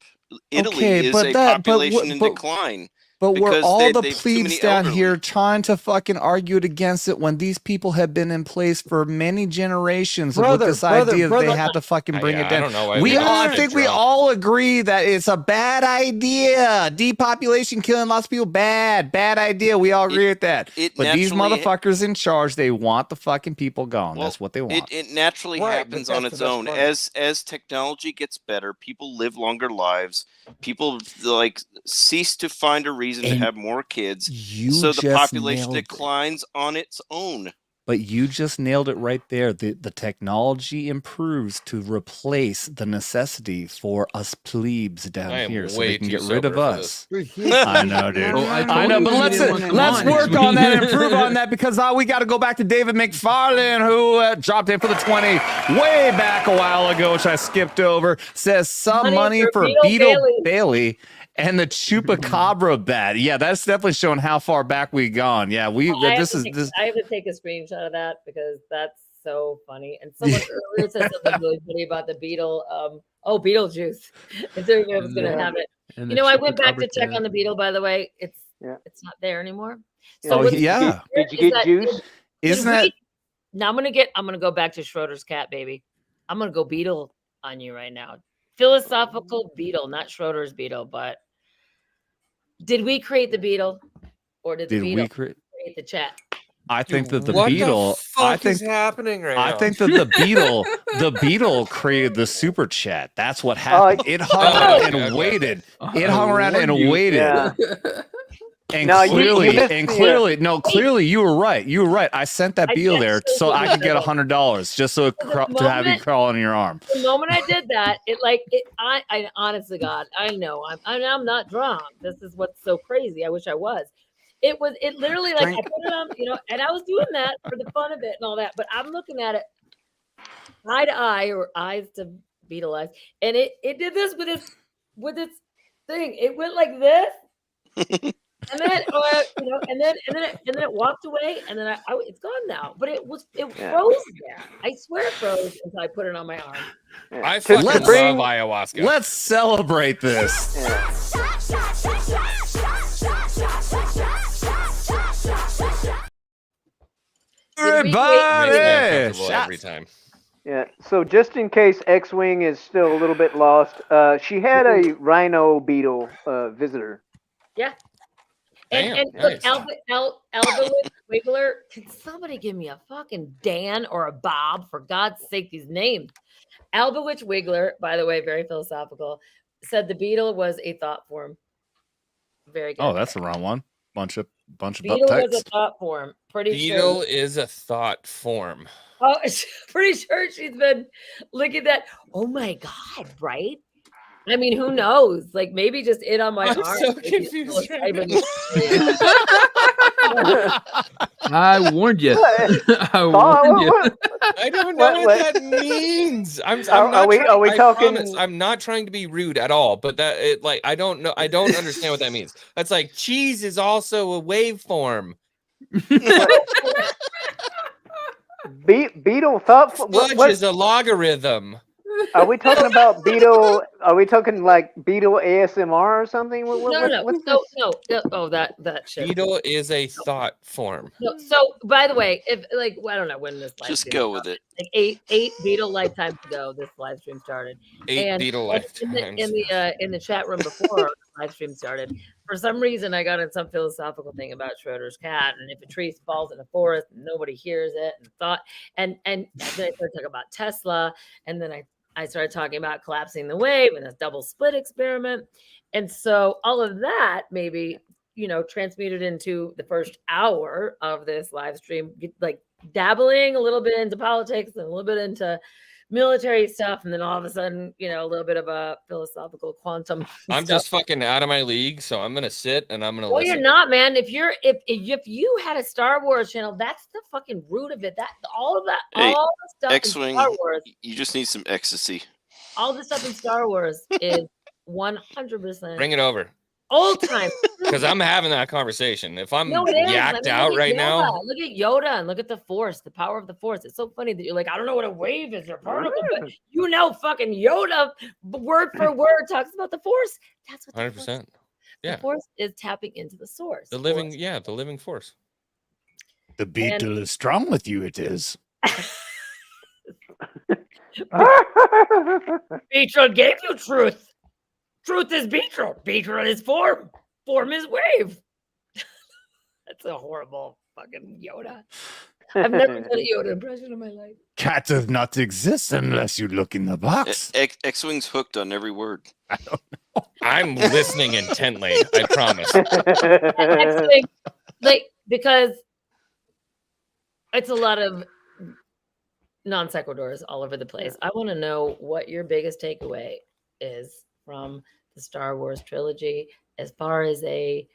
Speaker 17: Italy is a population in decline.
Speaker 3: But we're
Speaker 17: because
Speaker 3: all the
Speaker 17: they've too
Speaker 3: plebes
Speaker 17: many
Speaker 3: down
Speaker 17: elderly.
Speaker 3: here trying to fucking argue it against it when these people have been in place for many generations with this idea that they have to fucking bring it
Speaker 19: I
Speaker 3: down.
Speaker 19: don't know why
Speaker 3: We
Speaker 19: they
Speaker 3: all,
Speaker 19: don't
Speaker 3: I think
Speaker 19: get
Speaker 3: we
Speaker 19: drunk.
Speaker 3: all agree that it's a bad idea. Depopulation, killing lots of people, bad idea. We all agree with that. But these
Speaker 17: naturally-
Speaker 3: motherfuckers in charge, they want the fucking people gone. That's what they want.
Speaker 17: It naturally happens on its own. As technology gets better, people live longer lives. People cease to find a reason to have more kids. So the
Speaker 3: just
Speaker 17: population
Speaker 3: nailed it.
Speaker 17: declines on its own.
Speaker 3: But you just nailed it right there. The technology improves to replace the necessity for us plebes down here, so they can get rid of us. I know, dude. I know, but let's work on that and improve on that because we got to go back to David McFarlane, who dropped in for the 20 way back a while ago, which I skipped over. Says some money for Beetle Bailey. And the Chupacabra bat. Yeah, that's definitely showing how far back we've gone. Yeah,
Speaker 4: I have to take a screenshot of that because that's so funny. And someone earlier said something really funny about the beetle. Beetlejuice. And so I was gonna have it. I went back to check on the beetle, by the way. It's not there anymore. So
Speaker 5: Did you get juice?
Speaker 3: Isn't that
Speaker 4: now I'm gonna go back to Schroeder's cat, baby. I'm gonna go beetle on you right now. Philosophical beetle, not Schroeder's beetle, but did we create the beetle or did the beetle create the chat?
Speaker 3: I think that the
Speaker 19: What
Speaker 3: beetle.
Speaker 19: the fuck is happening right now?
Speaker 3: I think that the beetle created the super chat. That's what happened. It hung around and waited. It hung around and waited.
Speaker 5: Yeah.
Speaker 3: And
Speaker 5: No,
Speaker 3: clearly, you were right. You were right. I sent that beetle there so I could get $100 just so to have you crawl on your arm.
Speaker 4: The moment I did that, I honest to God, I know I'm not drunk. This is what's so crazy. I wish I was. It literally I put it on, and I was doing that for the fun of it and all that, but I'm looking at it eye to eye or eyes to beetle eyes, and it did this with its thing. It went like this. And then, and then it walked away, and then it's gone now. But it froze there. I swear it froze until I put it on my arm.
Speaker 19: I fucking love ayahuasca.
Speaker 3: Let's celebrate this. Everybody,
Speaker 19: every time.
Speaker 5: Yeah. So just in case X-Wing is still a little bit lost, she had a rhino beetle visitor.
Speaker 4: Yeah.
Speaker 19: Damn,
Speaker 4: And look, Albert Wiggler, can somebody give me a fucking Dan or a Bob, for God's sake, these names? Albowitz Wiggler, by the way, very philosophical, said the beetle was a thought form. Very good.
Speaker 3: Oh, that's the wrong one. Bunch of
Speaker 4: beetle was a
Speaker 3: text.
Speaker 4: thought form. Pretty
Speaker 19: Beetle
Speaker 4: sure.
Speaker 19: is a thought form.
Speaker 4: Oh, pretty sure she's been looking at. Oh my God! Right? I mean, who knows? Like maybe just it on my
Speaker 19: I'm
Speaker 4: arm.
Speaker 19: so confused right
Speaker 8: I warned you. I warned you.
Speaker 19: I don't know what that means. I'm
Speaker 5: Are we
Speaker 19: I
Speaker 5: talking?
Speaker 19: promise, I'm not trying to be rude at all, but I don't know. I don't understand what that means. That's like cheese is also a waveform.
Speaker 5: Beetle thought.
Speaker 19: Fudge is a logarithm.
Speaker 5: Are we talking about Beetle? Are we talking like Beetle ASMR or something?
Speaker 4: No. Oh, that shit.
Speaker 19: Beetle is a thought form.
Speaker 4: No, so, by the way, if I don't know when this live
Speaker 17: Just
Speaker 4: stream
Speaker 17: go
Speaker 4: started.
Speaker 17: with it.
Speaker 4: Like eight Beetle lifetimes ago, this live stream started.
Speaker 19: Eight
Speaker 4: And
Speaker 19: Beetle
Speaker 4: in
Speaker 19: lifetimes.
Speaker 4: the chat room before, live stream started. For some reason, I got in some philosophical thing about Schroeder's cat, and if a tree falls in a forest, nobody hears it, and then I started talking about Tesla, and then I started talking about collapsing the wave and this double split experiment, and so all of that maybe transmuted into the first hour of this live stream, like dabbling a little bit into politics and a little bit into military stuff, and then all of a sudden, a little bit of a philosophical quantum.
Speaker 19: I'm just fucking out of my league, so I'm gonna sit and I'm gonna
Speaker 4: Well,
Speaker 19: listen.
Speaker 4: you're not, man. If you had a Star Wars channel, that's the fucking root of it. All of
Speaker 17: Hey,
Speaker 4: the stuff
Speaker 17: X-Wing,
Speaker 4: in Star Wars,
Speaker 17: you just need some ecstasy.
Speaker 4: all the stuff in Star Wars is 100%
Speaker 19: Bring it over.
Speaker 4: old time.
Speaker 19: Because I'm having that conversation. If I'm
Speaker 4: No, it is.
Speaker 19: yacked
Speaker 4: Look
Speaker 19: out
Speaker 4: at
Speaker 19: right
Speaker 4: Yoda.
Speaker 19: now,
Speaker 4: Look at Yoda and look at the Force, the power of the Force. It's so funny that you're like, I don't know what a wave is or particle, but fucking Yoda, word for word, talks about the Force. That's what
Speaker 19: 100%. Yeah.
Speaker 4: the Force is, tapping into the source.
Speaker 19: The living force.
Speaker 3: The beetle is strong with you, it is.
Speaker 4: Beetle gave you truth. Truth is Beetle. Beetle is form. Form is wave. That's a horrible fucking Yoda. I've never done a Yoda impression in my life.
Speaker 3: Cat does not exist unless you look in the box.
Speaker 17: X-Wing's hooked on every word.
Speaker 19: I'm listening intently. I promise.
Speaker 4: X-Wing, because it's a lot of non sequiturs all over the place. I want to know what your biggest takeaway is from the Star Wars trilogy, as far as a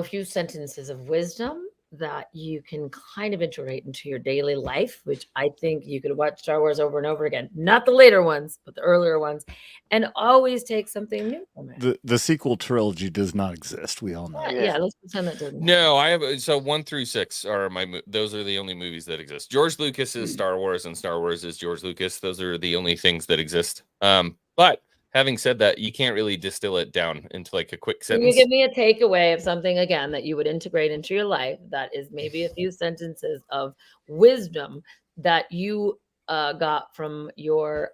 Speaker 4: few sentences of wisdom that you can kind of integrate into your daily life, which I think you could watch Star Wars over and over again. Not the later ones, but the earlier ones, and always take something new from it.
Speaker 3: The sequel trilogy does not exist. We all know.
Speaker 4: Yeah, let's pretend that doesn't.
Speaker 19: No, I have 1 through 6 are those are the only movies that exist. George Lucas is Star Wars, and Star Wars is George Lucas. Those are the only things that exist. But having said that, you can't really distill it down into like a quick
Speaker 4: Can
Speaker 19: sentence.
Speaker 4: you give me a takeaway of something again that you would integrate into your life that is maybe a few sentences of wisdom that you got from your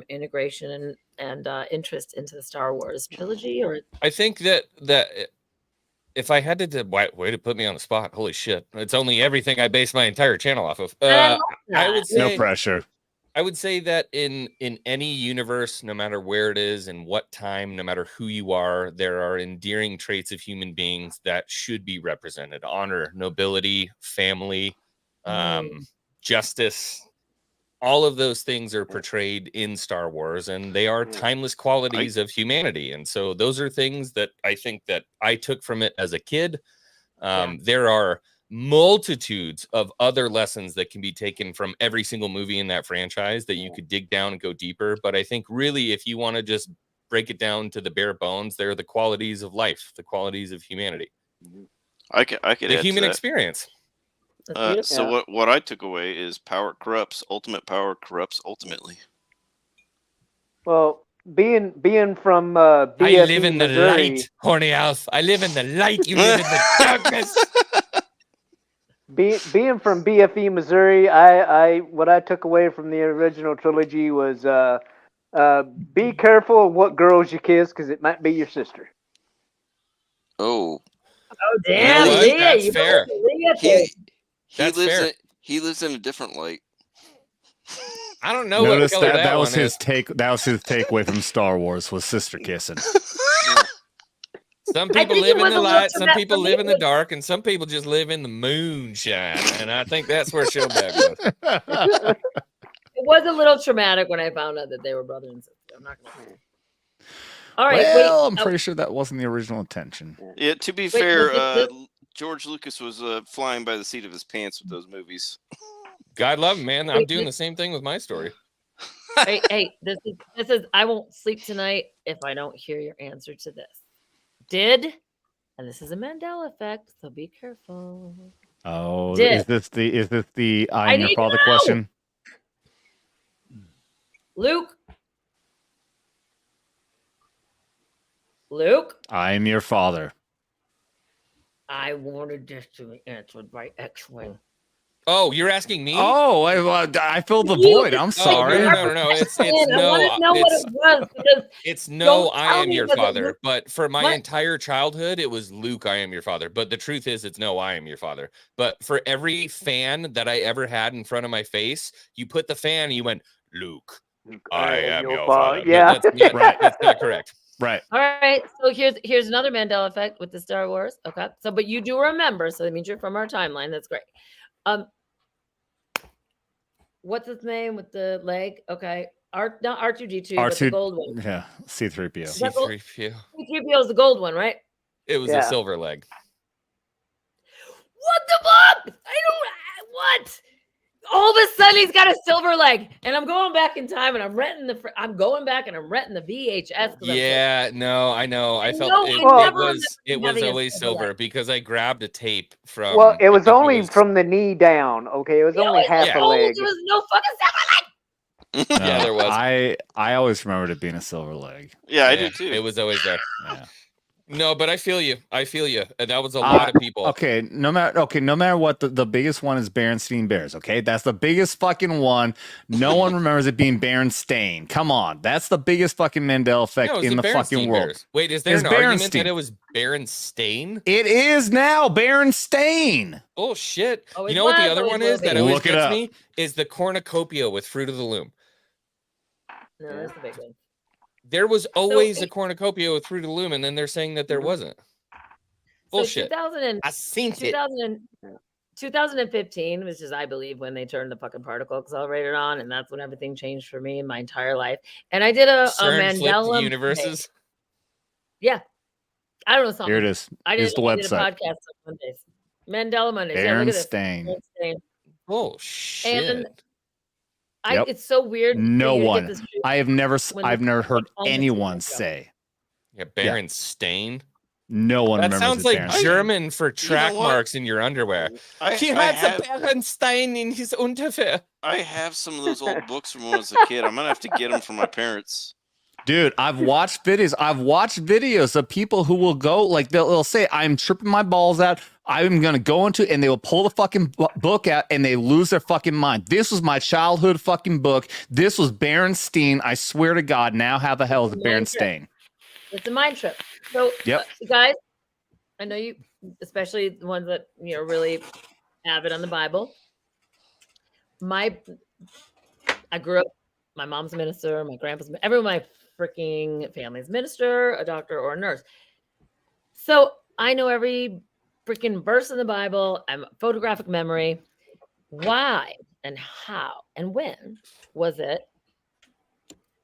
Speaker 4: integration and interest into the Star Wars trilogy? Or
Speaker 19: I think that if I had to way to put me on the spot, holy shit, it's only everything I base my entire channel off of. I would say
Speaker 3: No pressure.
Speaker 19: I would say that in any universe, no matter where it is and what time, no matter who you are, there are endearing traits of human beings that should be represented: honor, nobility, family, justice. All of those things are portrayed in Star Wars, and they are timeless qualities of humanity. And so those are things that I think that I took from it as a kid. There are multitudes of other lessons that can be taken from every single movie in that franchise that you could dig down and go deeper. But I think really, if you want to just break it down to the bare bones, they're the qualities of life, the qualities of humanity.
Speaker 17: I could
Speaker 19: the
Speaker 17: add
Speaker 19: human
Speaker 17: to that.
Speaker 19: experience.
Speaker 17: So what I took away is power corrupts. Ultimate power corrupts ultimately.
Speaker 5: Well, being from
Speaker 19: I
Speaker 5: BFE,
Speaker 19: live in the
Speaker 5: Missouri,
Speaker 19: light, horny Alf. I live in the light. You live in the darkness.
Speaker 5: Being from BFE, Missouri, I what I took away from the original trilogy was be careful of what girls you kiss, because it might be your sister.
Speaker 17: Oh.
Speaker 4: Oh damn,
Speaker 19: You know what?
Speaker 4: Leah,
Speaker 19: That's
Speaker 4: you
Speaker 19: fair.
Speaker 17: He lives in a different light.
Speaker 19: I don't know
Speaker 3: Notice
Speaker 19: what color
Speaker 3: that was
Speaker 19: one
Speaker 3: his
Speaker 19: is.
Speaker 3: take. That was his takeaway from Star Wars was sister kissing.
Speaker 19: Some
Speaker 4: I
Speaker 19: people
Speaker 4: think
Speaker 19: live
Speaker 4: it
Speaker 19: in
Speaker 4: was
Speaker 19: the
Speaker 4: a little
Speaker 19: light, some
Speaker 4: traumatic
Speaker 19: people
Speaker 4: for me.
Speaker 19: live in the dark, and some people just live in the moonshine. And I think that's where Showback was.
Speaker 4: It was a little traumatic when I found out that they were brother and sister. I'm not gonna lie. All right,
Speaker 3: Well,
Speaker 4: wait.
Speaker 3: I'm pretty sure that wasn't the original intention.
Speaker 17: Yeah, to be
Speaker 4: Wait,
Speaker 17: fair,
Speaker 4: was
Speaker 17: George Lucas was flying by the seat of his pants with those movies.
Speaker 19: God love him, man. I'm
Speaker 4: Wait,
Speaker 19: doing
Speaker 4: this-
Speaker 19: the same thing with my story.
Speaker 4: hey, this is I won't sleep tonight if I don't hear your answer to this. And this is a Mandela effect, so be careful.
Speaker 3: Oh,
Speaker 4: Did-
Speaker 3: is this the
Speaker 4: I
Speaker 3: I'm your
Speaker 4: need to
Speaker 3: father
Speaker 4: know!
Speaker 3: question?
Speaker 4: Luke,
Speaker 3: I'm your father.
Speaker 4: I wanted this to be answered by X-Wing.
Speaker 19: Oh, you're asking me?
Speaker 3: Oh, I filled the void. I'm sorry.
Speaker 19: No. It's
Speaker 4: I want to know what it was because
Speaker 19: it's no,
Speaker 4: don't
Speaker 19: I
Speaker 4: tell
Speaker 19: am
Speaker 4: me
Speaker 19: your
Speaker 4: what it
Speaker 19: father.
Speaker 4: was.
Speaker 19: But for my
Speaker 4: What?
Speaker 19: entire childhood, it was Luke, I am your father. But the truth is, it's no, I am your father. But for every fan that I ever had in front of my face, you put the fan and you went, Luke, I am your father.
Speaker 5: Yeah.
Speaker 19: That's not correct.
Speaker 3: Right.
Speaker 4: All right. So here's another Mandela effect with the Star Wars. Okay. So, but you do remember, so that means you're from our timeline. That's great. What's his name with the leg? Okay. Not R2D2, but the gold one.
Speaker 3: Yeah, C-3PO.
Speaker 19: C-3PO.
Speaker 4: C-3PO is the gold one, right?
Speaker 19: It was a silver leg.
Speaker 4: What the fuck? What? All of a sudden he's got a silver leg, and I'm going back in time, and I'm renting the VHS.
Speaker 19: Yeah, no, I know. I felt
Speaker 4: know
Speaker 19: it was always silver because I grabbed a tape from.
Speaker 5: Well, it was only from the knee down. Okay, it was only half a leg.
Speaker 4: There was no fucking silver leg.
Speaker 19: Yeah, there was.
Speaker 3: I always remembered it being a silver leg.
Speaker 17: Yeah, I do too.
Speaker 19: It was always there. Yeah. No, but I feel you. And that was a lot of people.
Speaker 3: Okay, no matter what, the biggest one is Berenstain Bears. Okay, that's the biggest fucking one. No one remembers it being Berenstain. Come on, that's the biggest fucking Mandela effect
Speaker 19: No,
Speaker 3: in the fucking world.
Speaker 19: Bears. Wait, is there an argument that it was Berenstain?
Speaker 3: It is now Berenstain.
Speaker 19: Oh shit!
Speaker 4: Oh,
Speaker 19: You know what the other one is that always
Speaker 3: Look it
Speaker 19: gets
Speaker 3: up.
Speaker 19: me is the cornucopia with Fruit of the Loom.
Speaker 4: No, that's the big one.
Speaker 19: There was always a cornucopia with Fruit of the Loom, and then they're saying that there wasn't. Bullshit.
Speaker 4: 2015, which is, I believe, when they turned the fucking particle accelerator on, and that's when everything changed for me in my entire life. And I did a
Speaker 19: CERN flipped
Speaker 4: Mandela
Speaker 19: universes.
Speaker 4: Yeah, I don't know something.
Speaker 3: Here it is.
Speaker 4: I
Speaker 3: Here's
Speaker 4: did,
Speaker 3: the
Speaker 4: I did a
Speaker 3: website.
Speaker 4: podcast on Mondays. Mandela Mondays. Yeah, look at this.
Speaker 3: Berenstain.
Speaker 4: Berenstain.
Speaker 19: Oh shit!
Speaker 4: And
Speaker 3: Yep.
Speaker 4: it's so weird.
Speaker 3: No
Speaker 4: for you to get
Speaker 3: one.
Speaker 4: this
Speaker 3: I've
Speaker 4: when
Speaker 3: never heard
Speaker 4: almost
Speaker 3: anyone
Speaker 4: years ago.
Speaker 3: say.
Speaker 19: Yeah, Berenstain.
Speaker 3: No one
Speaker 19: That
Speaker 3: remembers
Speaker 19: sounds
Speaker 3: it,
Speaker 19: like
Speaker 3: Berenstain.
Speaker 19: German for track
Speaker 17: what?
Speaker 19: marks in your underwear.
Speaker 17: I
Speaker 19: He has a Berenstain in his underwear.
Speaker 17: I have some of those old books from when I was a kid. I'm gonna have to get them from my parents.
Speaker 3: Dude, I've watched videos of people who will go, like, they'll say, I'm tripping my balls out. I'm going to go into, and they will pull the fucking book out, and they lose their fucking mind. This was my childhood fucking book. This was Berenstain. I swear to God, now how the hell is it Berenstain?
Speaker 4: It's a mind trip. So,
Speaker 3: Yep.
Speaker 4: Guys, I know you, especially the ones that really avid on the Bible. I grew up. My mom's a minister. My grandpa's. Everyone, my freaking family's minister, a doctor, or a nurse. So I know every freaking verse in the Bible. I'm photographic memory. Why and how and when was it?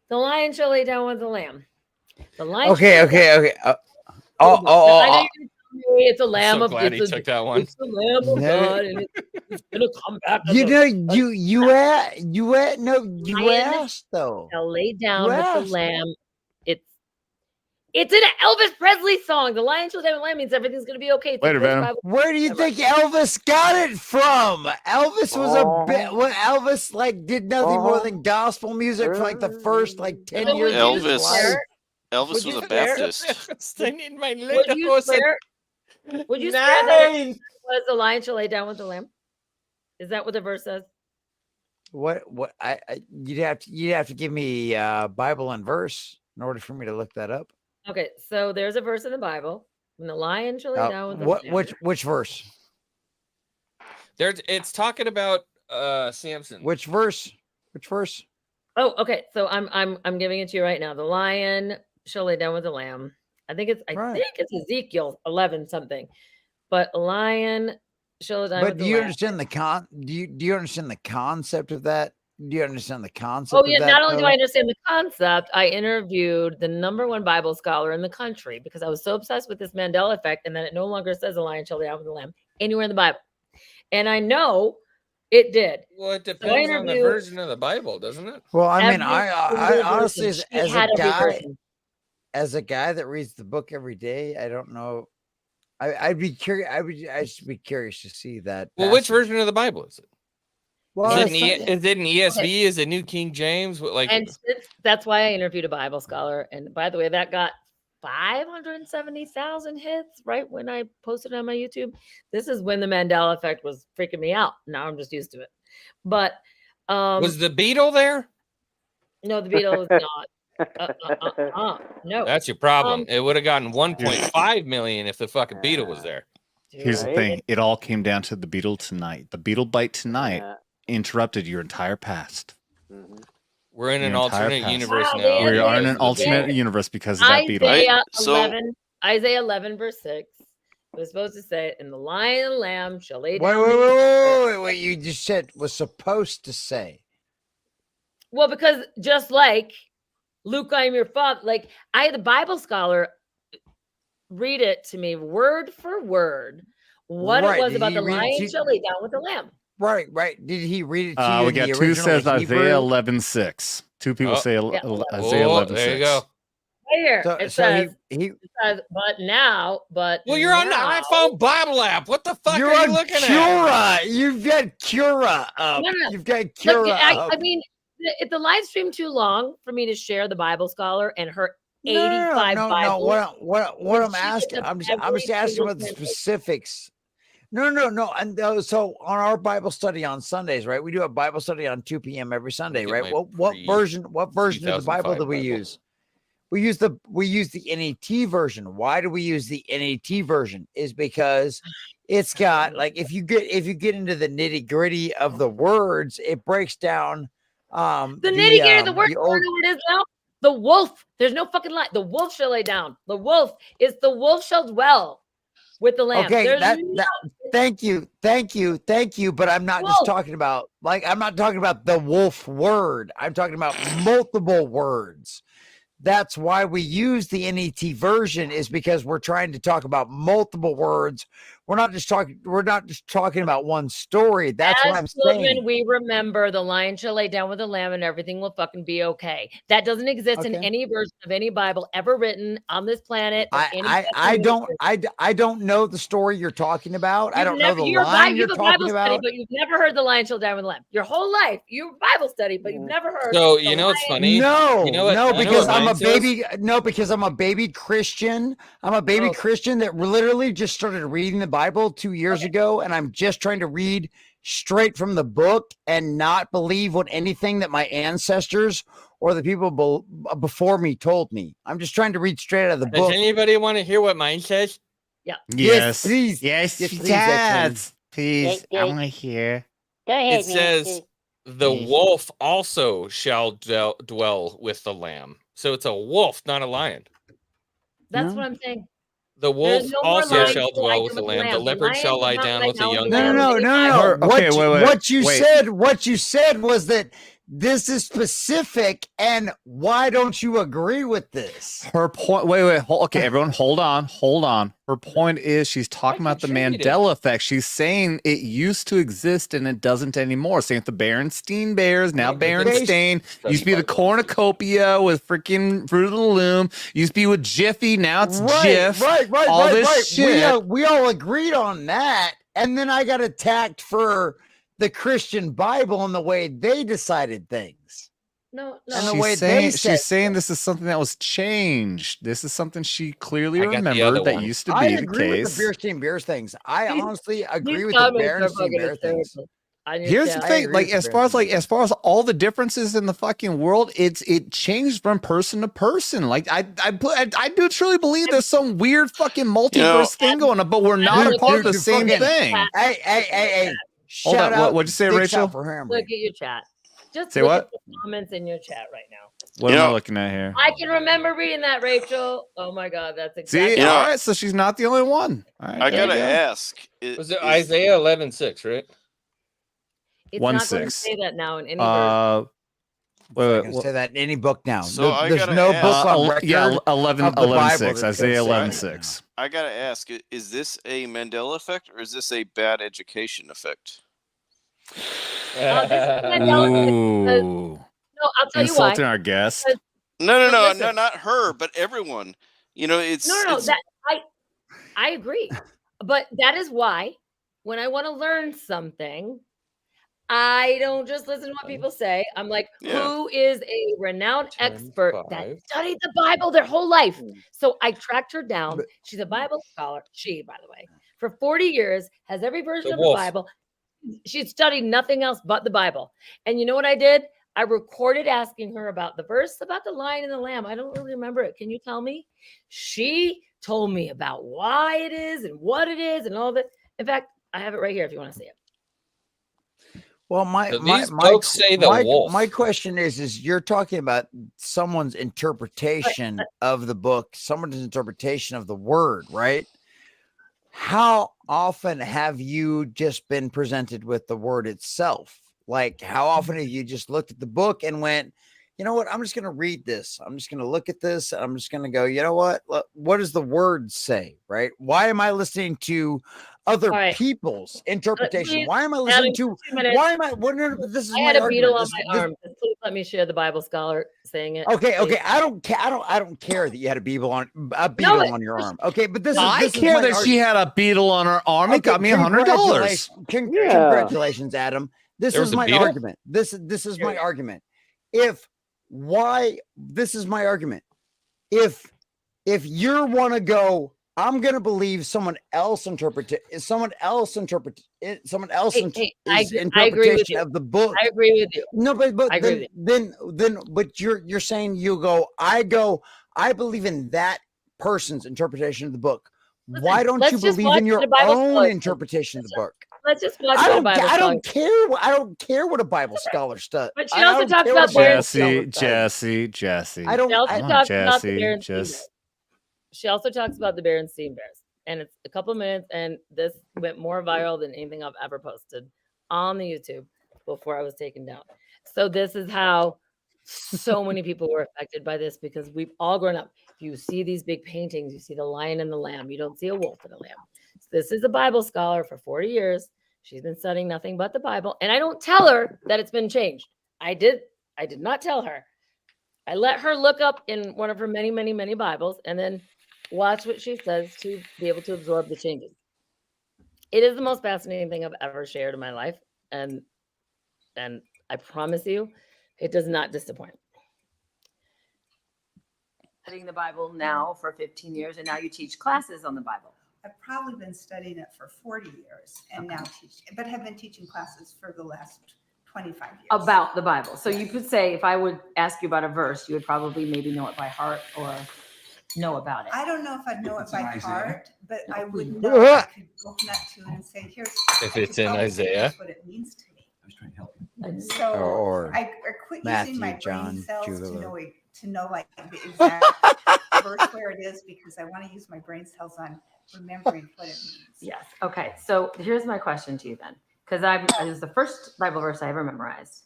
Speaker 4: The lion shall lay down with the lamb. The lion.
Speaker 16: Okay.
Speaker 4: I know you're gonna tell me it's a lamb
Speaker 19: So
Speaker 4: of
Speaker 19: glad he
Speaker 4: it's a-
Speaker 19: took that one.
Speaker 4: It's the lamb of
Speaker 16: No.
Speaker 4: God, and it's gonna come back. as
Speaker 16: You
Speaker 4: a-
Speaker 16: know, you asked though.
Speaker 4: Shall lay down
Speaker 16: You
Speaker 4: with
Speaker 16: asked.
Speaker 4: the lamb. It's in an Elvis Presley song. The lion shall lay down with the lamb means everything's gonna be okay. It's the
Speaker 3: Later,
Speaker 4: first
Speaker 3: Venom.
Speaker 4: Bible-
Speaker 16: Where do you think Elvis got it from? Elvis was a bit. When Elvis did nothing more than gospel music for the first 10 years of his life.
Speaker 17: Elvis was a Baptist.
Speaker 19: I need my
Speaker 4: Would you swear? Would you swear that it was the lion shall lay down with the lamb? Is that what the verse says?
Speaker 16: What? You'd have to give me Bible and verse in order for me to look that up.
Speaker 4: Okay, so there's a verse in the Bible. When the lion shall lay down with the lamb.
Speaker 16: Which verse?
Speaker 19: It's talking about Samson.
Speaker 16: Which verse? Which verse?
Speaker 4: Oh, okay. So I'm giving it to you right now. The lion shall lay down with the lamb. I think it's Ezekiel 11 something. But a lion shall lay down with
Speaker 16: But
Speaker 4: the
Speaker 16: do you
Speaker 4: lamb.
Speaker 16: understand the do you understand the concept of that? Do you understand the concept?
Speaker 4: Oh yeah,
Speaker 16: of that,
Speaker 4: not only do
Speaker 16: though?
Speaker 4: I understand the concept, I interviewed the #1 Bible scholar in the country because I was so obsessed with this Mandela effect and that it no longer says the lion shall lay down with the lamb anywhere in the Bible. And I know it did.
Speaker 19: Well, it
Speaker 4: So I
Speaker 19: depends on the
Speaker 4: interviewed
Speaker 19: version of the Bible, doesn't it?
Speaker 16: Well, I mean,
Speaker 4: every
Speaker 16: I
Speaker 4: single
Speaker 16: honestly,
Speaker 4: version. She
Speaker 16: as
Speaker 4: had
Speaker 16: a
Speaker 4: every
Speaker 16: guy,
Speaker 4: version.
Speaker 16: that reads the book every day, I don't know. I'd be curious. I should be curious to see that.
Speaker 19: Well, which
Speaker 16: passage.
Speaker 19: version of the Bible is it?
Speaker 16: Well,
Speaker 19: Is
Speaker 16: it's not-
Speaker 19: it an ESV? Is it New King James?
Speaker 4: And that's why I interviewed a Bible scholar. And by the way, that got 570,000 hits right when I posted it on my YouTube. This is when the Mandela effect was freaking me out. Now I'm just used to it. But
Speaker 19: was the Beetle there?
Speaker 4: No, the Beetle was not. No.
Speaker 19: That's your problem. It would have gotten 1.5 million if the fucking Beetle was there.
Speaker 3: Here's the thing. It all came down to the Beetle tonight. The Beetle bite tonight interrupted your entire past.
Speaker 19: We're in an
Speaker 3: Your entire
Speaker 19: alternate
Speaker 3: past.
Speaker 19: universe
Speaker 4: Wow,
Speaker 19: now.
Speaker 3: We are in an alternate universe because of that Beetle.
Speaker 4: Isaiah 11 verse 6. It was supposed to say, "And the lion and the lamb shall lay
Speaker 16: Wait,
Speaker 4: down."
Speaker 16: wait. You just said was supposed to say.
Speaker 4: Well, because just like Luke, I am your father. Like I had the Bible scholar read it to me word for word what
Speaker 16: Right.
Speaker 4: it was
Speaker 16: Did
Speaker 4: about
Speaker 16: he
Speaker 4: the
Speaker 16: read it
Speaker 4: lion
Speaker 16: to-
Speaker 4: shall lay down with the lamb.
Speaker 16: Right. Did he read it to you?
Speaker 3: We
Speaker 16: in
Speaker 3: got
Speaker 16: the
Speaker 3: two
Speaker 16: original
Speaker 3: says
Speaker 16: Hebrew?
Speaker 3: Isaiah 11:6. Two people say
Speaker 4: Yeah.
Speaker 3: Isaiah 11:6.
Speaker 19: There you go.
Speaker 4: Right here
Speaker 16: So-
Speaker 4: it
Speaker 16: so
Speaker 4: says,
Speaker 16: he-
Speaker 4: it says, but
Speaker 19: Well, you're on the
Speaker 4: now-
Speaker 19: iPhone Bible app. What the fuck
Speaker 16: You're
Speaker 19: are you
Speaker 16: on
Speaker 19: looking
Speaker 16: Cura.
Speaker 19: at?
Speaker 16: You've got Cura up.
Speaker 4: No.
Speaker 16: You've got
Speaker 4: Look,
Speaker 16: Cura
Speaker 4: I
Speaker 16: up.
Speaker 4: mean, if the live stream too long for me to share the Bible scholar and her 85
Speaker 16: no.
Speaker 4: Bibles.
Speaker 16: What I'm
Speaker 4: she
Speaker 16: asking,
Speaker 4: looked up
Speaker 16: I'm just
Speaker 4: every
Speaker 16: asking
Speaker 4: single
Speaker 16: about the
Speaker 4: sentence.
Speaker 16: specifics. No. And so on our Bible study on Sundays, right? We do a Bible study on 2 p.m. every Sunday,
Speaker 19: Look at
Speaker 16: right?
Speaker 19: my
Speaker 16: What version of the Bible
Speaker 19: 2005
Speaker 16: do we
Speaker 19: Bible.
Speaker 16: use? We use the NET version. Why do we use the NET version? Is because it's got like if you get into the nitty-gritty of the words, it breaks down
Speaker 4: The nitty gritty of the word.
Speaker 16: the
Speaker 4: You
Speaker 16: old
Speaker 4: know what it is now? The wolf. There's no fucking lie. The wolf shall lay down. The wolf is the wolf shall dwell with the lamb.
Speaker 16: Okay,
Speaker 4: There's
Speaker 16: thank you. But I'm not just talking about I'm not talking about the wolf word. I'm talking about multiple words. That's why we use the NET version, is because we're trying to talk about multiple words. We're not just talking about one story. That's what I'm
Speaker 4: children,
Speaker 16: saying.
Speaker 4: we remember the lion shall lay down with the lamb and everything will fucking be okay. That doesn't exist in
Speaker 16: Okay.
Speaker 4: any version of any Bible ever written on this planet. or any
Speaker 16: I
Speaker 4: fucking
Speaker 16: don't know the story you're talking about. I
Speaker 4: You've
Speaker 16: don't know
Speaker 4: never-
Speaker 16: the
Speaker 4: you're
Speaker 16: line you're
Speaker 4: a
Speaker 16: talking
Speaker 4: Bible study,
Speaker 16: about.
Speaker 4: but you've never heard the lion shall down with the lamb. Your whole life, you Bible study, but you've never heard.
Speaker 19: So
Speaker 4: the
Speaker 19: you know what's
Speaker 4: lion-
Speaker 19: funny?
Speaker 16: No,
Speaker 19: You know what-
Speaker 16: no,
Speaker 19: you know
Speaker 16: because
Speaker 19: what
Speaker 16: I'm a
Speaker 19: mine says?
Speaker 16: baby. No, because I'm a baby Christian. I'm a baby Christian that literally just started reading the Bible 2 years ago, and I'm just trying to read straight from the book and not believe what anything that my ancestors or the people before me told me. I'm just trying to read straight out of the
Speaker 19: Does
Speaker 16: book.
Speaker 19: anybody want to hear what mine says?
Speaker 4: Yeah.
Speaker 16: Yes, please.
Speaker 3: Yes,
Speaker 16: Yes, please,
Speaker 3: yes.
Speaker 16: Please.
Speaker 3: Please, I want to hear.
Speaker 20: Go ahead.
Speaker 19: It says, "The wolf also shall dwell with the lamb." So it's a wolf, not a lion.
Speaker 4: That's what I'm saying.
Speaker 19: The wolf
Speaker 4: no more
Speaker 19: also
Speaker 4: lions
Speaker 19: shall
Speaker 4: to lie
Speaker 19: dwell
Speaker 4: down
Speaker 19: with the
Speaker 4: with the
Speaker 19: lamb. The
Speaker 4: lamb. The
Speaker 19: leopard shall
Speaker 4: lion
Speaker 19: lie
Speaker 4: does not
Speaker 19: down
Speaker 4: lie
Speaker 19: with the
Speaker 4: down
Speaker 19: young
Speaker 4: with
Speaker 19: goat.
Speaker 16: No.
Speaker 3: Okay, wait.
Speaker 16: What you said was that this is specific, and why don't you agree with this?
Speaker 3: Her point. Wait. Okay, everyone, hold on. Her point is she's talking about the Mandela effect. She's saying it used to exist and it doesn't anymore. Same with the Berenstein Bears. Now Berenstain used to be the cornucopia with freaking Fruit of the Loom. Used to be with Jiffy. Now it's Jif. All this shit.
Speaker 16: We all agreed on that, and then I got attacked for the Christian Bible and the way they decided things.
Speaker 4: No.
Speaker 16: And the way they said
Speaker 3: She's saying this is something that was changed. This is something she clearly
Speaker 19: I got the other
Speaker 3: remembered that
Speaker 19: one.
Speaker 3: used to
Speaker 16: I
Speaker 3: be the
Speaker 16: agree with
Speaker 3: case.
Speaker 16: the Beerstein Bears things. I honestly agree
Speaker 4: These
Speaker 16: with the
Speaker 4: comments are
Speaker 16: Berenstein
Speaker 4: fucking
Speaker 16: Bear things.
Speaker 4: hysterical. I
Speaker 3: Here's the
Speaker 4: understand.
Speaker 3: thing,
Speaker 16: agree
Speaker 3: like
Speaker 16: with
Speaker 3: as far as all the differences in the fucking world, it changed from person to person. Like I do truly believe there's some weird fucking multiverse thing going on, but we're not a part of the
Speaker 16: Dude,
Speaker 3: same
Speaker 16: fucking-
Speaker 3: thing.
Speaker 16: Hey.
Speaker 3: Hold
Speaker 16: Shout
Speaker 3: on,
Speaker 16: out,
Speaker 3: what'd you say,
Speaker 16: big
Speaker 3: Rachel?
Speaker 16: shout for Hammer.
Speaker 4: Look at your chat. Just
Speaker 3: Say
Speaker 4: look
Speaker 3: what?
Speaker 4: at the comments in your chat right now.
Speaker 3: What am I looking at here?
Speaker 4: I can remember reading that, Rachel. Oh my god, that's
Speaker 3: See,
Speaker 4: exactly.
Speaker 3: all right, so she's not the only one. All right,
Speaker 17: I
Speaker 3: there you
Speaker 17: gotta
Speaker 3: go.
Speaker 17: ask.
Speaker 19: Was it Isaiah 11:6, right?
Speaker 4: It's
Speaker 3: One
Speaker 4: not going to
Speaker 3: six.
Speaker 4: say that now in any version.
Speaker 16: I can say that in any book now.
Speaker 17: So I
Speaker 16: There's
Speaker 17: gotta
Speaker 16: no
Speaker 17: ask-
Speaker 16: book on record.
Speaker 3: Yeah,
Speaker 16: of the
Speaker 3: 11:6.
Speaker 16: Bible
Speaker 3: Isaiah
Speaker 16: that says
Speaker 3: 11:6.
Speaker 17: I gotta ask: is this a Mandela effect or is this a bad education effect?
Speaker 4: This is Mandela because-
Speaker 3: Ooh,
Speaker 4: No, I'll tell you why.
Speaker 3: insulting our guest.
Speaker 4: Because-
Speaker 17: No,
Speaker 4: listen.
Speaker 17: not her, but everyone. You know, it's
Speaker 4: No,
Speaker 17: it's-
Speaker 4: that I agree, but that is why when I want to learn something, I don't just listen to what people say. I'm like, who is a renowned expert that studied the Bible their whole life? So I tracked her down. She's a Bible scholar. She, by the way, for 40 years has every version of the Bible. She'd studied nothing else but the Bible. And you know what I did? I recorded asking her about the verse about the lion and the lamb. I don't really remember it. Can you tell me? She told me about why it is and what it is and all that. In fact, I have it right here if you want to see it.
Speaker 16: Well,
Speaker 19: these folks say the wolf.
Speaker 16: My question is you're talking about someone's interpretation of the book, someone's interpretation of the word, right? How often have you just been presented with the word itself? Like, how often have you just looked at the book and went, you know what? I'm just going to read this. I'm just going to look at this. I'm just going to go, you know what? What does the word say? Right? Why am I listening to other people's interpretation? Why am I listening to? Why am I? This is
Speaker 4: I had a beetle on my arm. Please let me share the Bible scholar saying it.
Speaker 16: Okay. I don't care that you had a beetle on your arm. Okay, but this is.
Speaker 3: I care that she had a beetle on her arm. It got me $100.
Speaker 16: Congratulations, Adam. This is my argument. This is my argument. This is my argument. If you want to go, I'm going to believe someone else interpretation of the book.
Speaker 4: I agree with you.
Speaker 16: No, but but you're saying I believe in that person's interpretation of the book.
Speaker 4: Listen,
Speaker 16: why don't you believe in your own interpretation of the book?
Speaker 4: Let's just watch
Speaker 16: I
Speaker 4: the Bible
Speaker 16: don't
Speaker 4: scholar.
Speaker 16: care. I don't care what a Bible scholar does.
Speaker 4: But she also talks about
Speaker 3: Jesse.
Speaker 16: I don't.
Speaker 4: She also talks about the
Speaker 3: Jesse,
Speaker 4: Berenstein Bears. She also talks about the Berenstein Bears, and it's a couple of minutes, and this went more viral than anything I've ever posted on the YouTube before I was taken down. So this is how so many people were affected by this, because we've all grown up. You see these big paintings, you see the lion and the lamb. You don't see a wolf and a lamb. So this is a Bible scholar for 40 years. She's been studying nothing but the Bible, and I don't tell her that it's been changed. I did not tell her. I let her look up in one of her many, many, many Bibles and then watch what she says to be able to absorb the changes. It is the most fascinating thing I've ever shared in my life, and I promise you, it does not disappoint. Studying the Bible now for 15 years, and now you teach classes on the Bible.
Speaker 20: I've probably been studying it for 40 years and now but have been teaching classes for the last 25 years.
Speaker 4: About the Bible. So you could say, if I would ask you about a verse, you would probably maybe know it by heart or know about it.
Speaker 20: I don't know if I'd know it by heart, but I would know. I could open up to it and say, here's
Speaker 19: if it's in Isaiah.
Speaker 20: What it means to me.
Speaker 1: I was trying to help you.
Speaker 20: And so I quit using my brain cells to know like the exact verse where it is, because I want to use my brain cells on remembering what it means.
Speaker 4: Yes. Okay. So here's my question to you then, because it was the first Bible verse I ever memorized.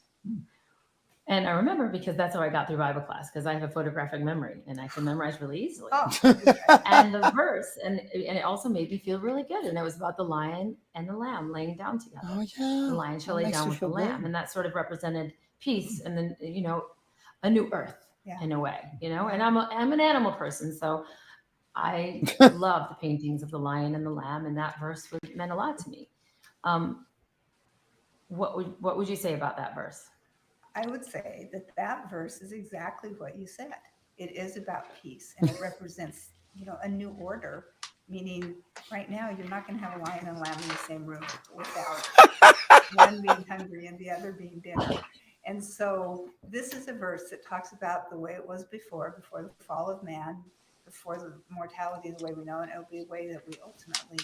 Speaker 4: And I remember because that's how I got through Bible class, because I have a photographic memory and I can memorize really easily. And the verse, and it also made me feel really good. And it was about the lion and the lamb laying down together.
Speaker 16: Oh yeah.
Speaker 4: The lion shall lay down with the lamb. And that sort of represented peace and then, a new earth in a way, and I'm an animal person. So I love the paintings of the lion and the lamb, and that verse meant a lot to me. What would you say about that verse?
Speaker 20: I would say that verse is exactly what you said. It is about peace, and it represents, a new order. Meaning, right now you're not going to have a lion and a lamb in the same room without one being hungry and the other being dinner. And so this is a verse that talks about the way it was before the fall of man, before the mortality the way we know it. It'll be a way that we ultimately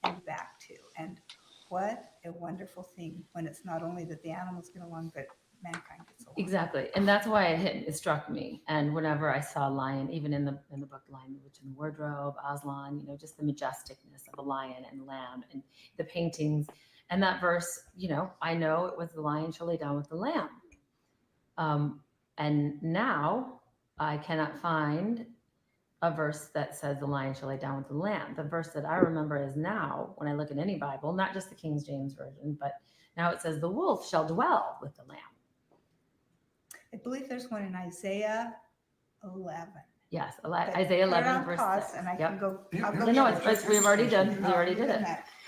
Speaker 20: end back to. And what a wonderful thing when it's not only that the animals get along, but mankind gets along.
Speaker 4: Exactly. And that's why it struck me. And whenever I saw a lion, even in the book Lion, the Witch in the Wardrobe, Aslan, just the majesticness of a lion and lamb and the paintings. And that verse, I know it was the lion shall lay down with the lamb. And now I cannot find a verse that says the lion shall lay down with the lamb. The verse that I remember is now, when I look at any Bible, not just the King James Version, but now it says the wolf shall dwell with the lamb.
Speaker 20: I believe there's one in Isaiah 11.
Speaker 4: Yes, Isaiah 11 verse 6.
Speaker 20: And I can go.
Speaker 4: No, we've already done. We already did it.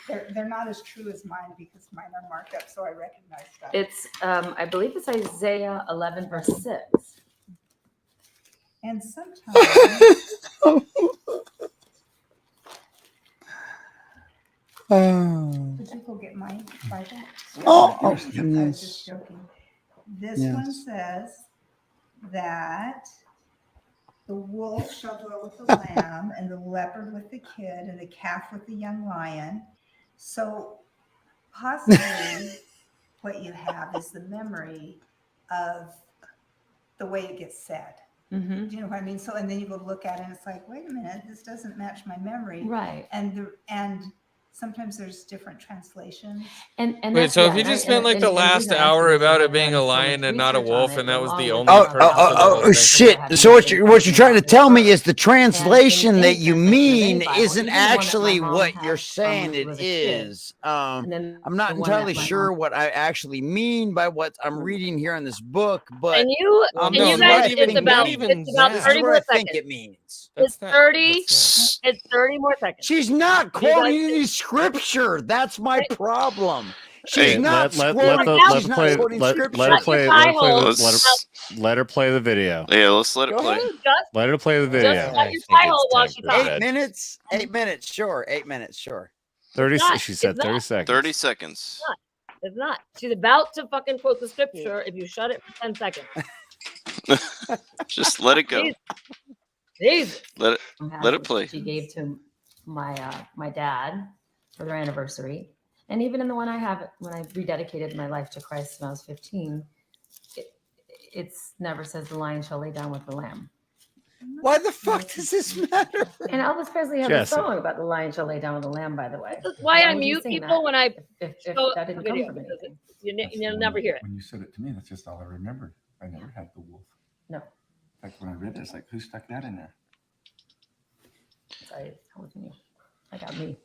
Speaker 20: they're not as true as mine because mine are marked up, so I recognize stuff.
Speaker 4: It's I believe it's Isaiah 11 verse 6.
Speaker 20: And sometimes did you go get my Bible? I was just joking. This one says that the wolf shall dwell with the lamb, and the leopard with the kid, and the calf with the young lion. So possibly what you have is the memory of the way it gets said.
Speaker 4: Mm-hmm.
Speaker 20: Do you know what I mean? So, and then you go look at it, and it's like, wait a minute, this doesn't match my memory.
Speaker 4: Right.
Speaker 20: And sometimes there's different translations.
Speaker 4: And
Speaker 19: Wait, so if you just spent like the last hour about it being a lion and not a wolf, and that was the only purpose of the whole thing?
Speaker 16: Shit! So what you're trying to tell me is the translation that you mean isn't actually what you're saying it is. I'm not entirely sure what I actually mean by what I'm reading here in this book, but
Speaker 4: And you guys, it's about 30 more
Speaker 16: I think
Speaker 4: seconds.
Speaker 16: it means.
Speaker 4: It's 30. It's 30 more seconds.
Speaker 16: She's not
Speaker 4: You guys-
Speaker 16: quoting any scripture. That's my problem. She's
Speaker 3: Hey,
Speaker 16: not
Speaker 3: let
Speaker 16: quoting.
Speaker 3: her
Speaker 16: She's not
Speaker 3: play.
Speaker 16: quoting
Speaker 3: Let
Speaker 16: scripture.
Speaker 3: her play.
Speaker 17: Let's-
Speaker 3: Let her play the video.
Speaker 17: Yeah, let's let it play.
Speaker 3: Let her play the video.
Speaker 4: Let your pie hole while she talks.
Speaker 16: 8 minutes. 8 minutes. Sure. 8 minutes. Sure.
Speaker 3: 30.
Speaker 4: not.
Speaker 3: She said
Speaker 4: It's not.
Speaker 3: 30 seconds.
Speaker 17: 30 seconds.
Speaker 4: It's not. She's about to fucking quote the scripture if you shut it for 10 seconds.
Speaker 17: Just let it go.
Speaker 4: Jesus.
Speaker 17: Let it play.
Speaker 4: She gave to my my dad for their anniversary, and even in the one I have when I rededicated my life to Christ when I was 15, it's never says the lion shall lay down with the lamb.
Speaker 16: Why the fuck does this matter?
Speaker 4: And Elvis Presley had
Speaker 3: Jesse.
Speaker 4: a song about the lion shall lay down with the lamb. By the way,
Speaker 21: This is why
Speaker 4: Why
Speaker 21: I
Speaker 4: would you
Speaker 21: mute
Speaker 4: sing
Speaker 21: people
Speaker 4: that
Speaker 21: when I
Speaker 4: if
Speaker 21: show
Speaker 4: that didn't come
Speaker 21: video,
Speaker 4: from
Speaker 21: because
Speaker 4: anything.
Speaker 21: you'll never hear it.
Speaker 22: When you said it to me, that's just all I remembered. I never had the wolf.
Speaker 4: No.
Speaker 22: In fact, when I read it, it's like, who stuck that in there?
Speaker 4: Sorry, that was me. I got me.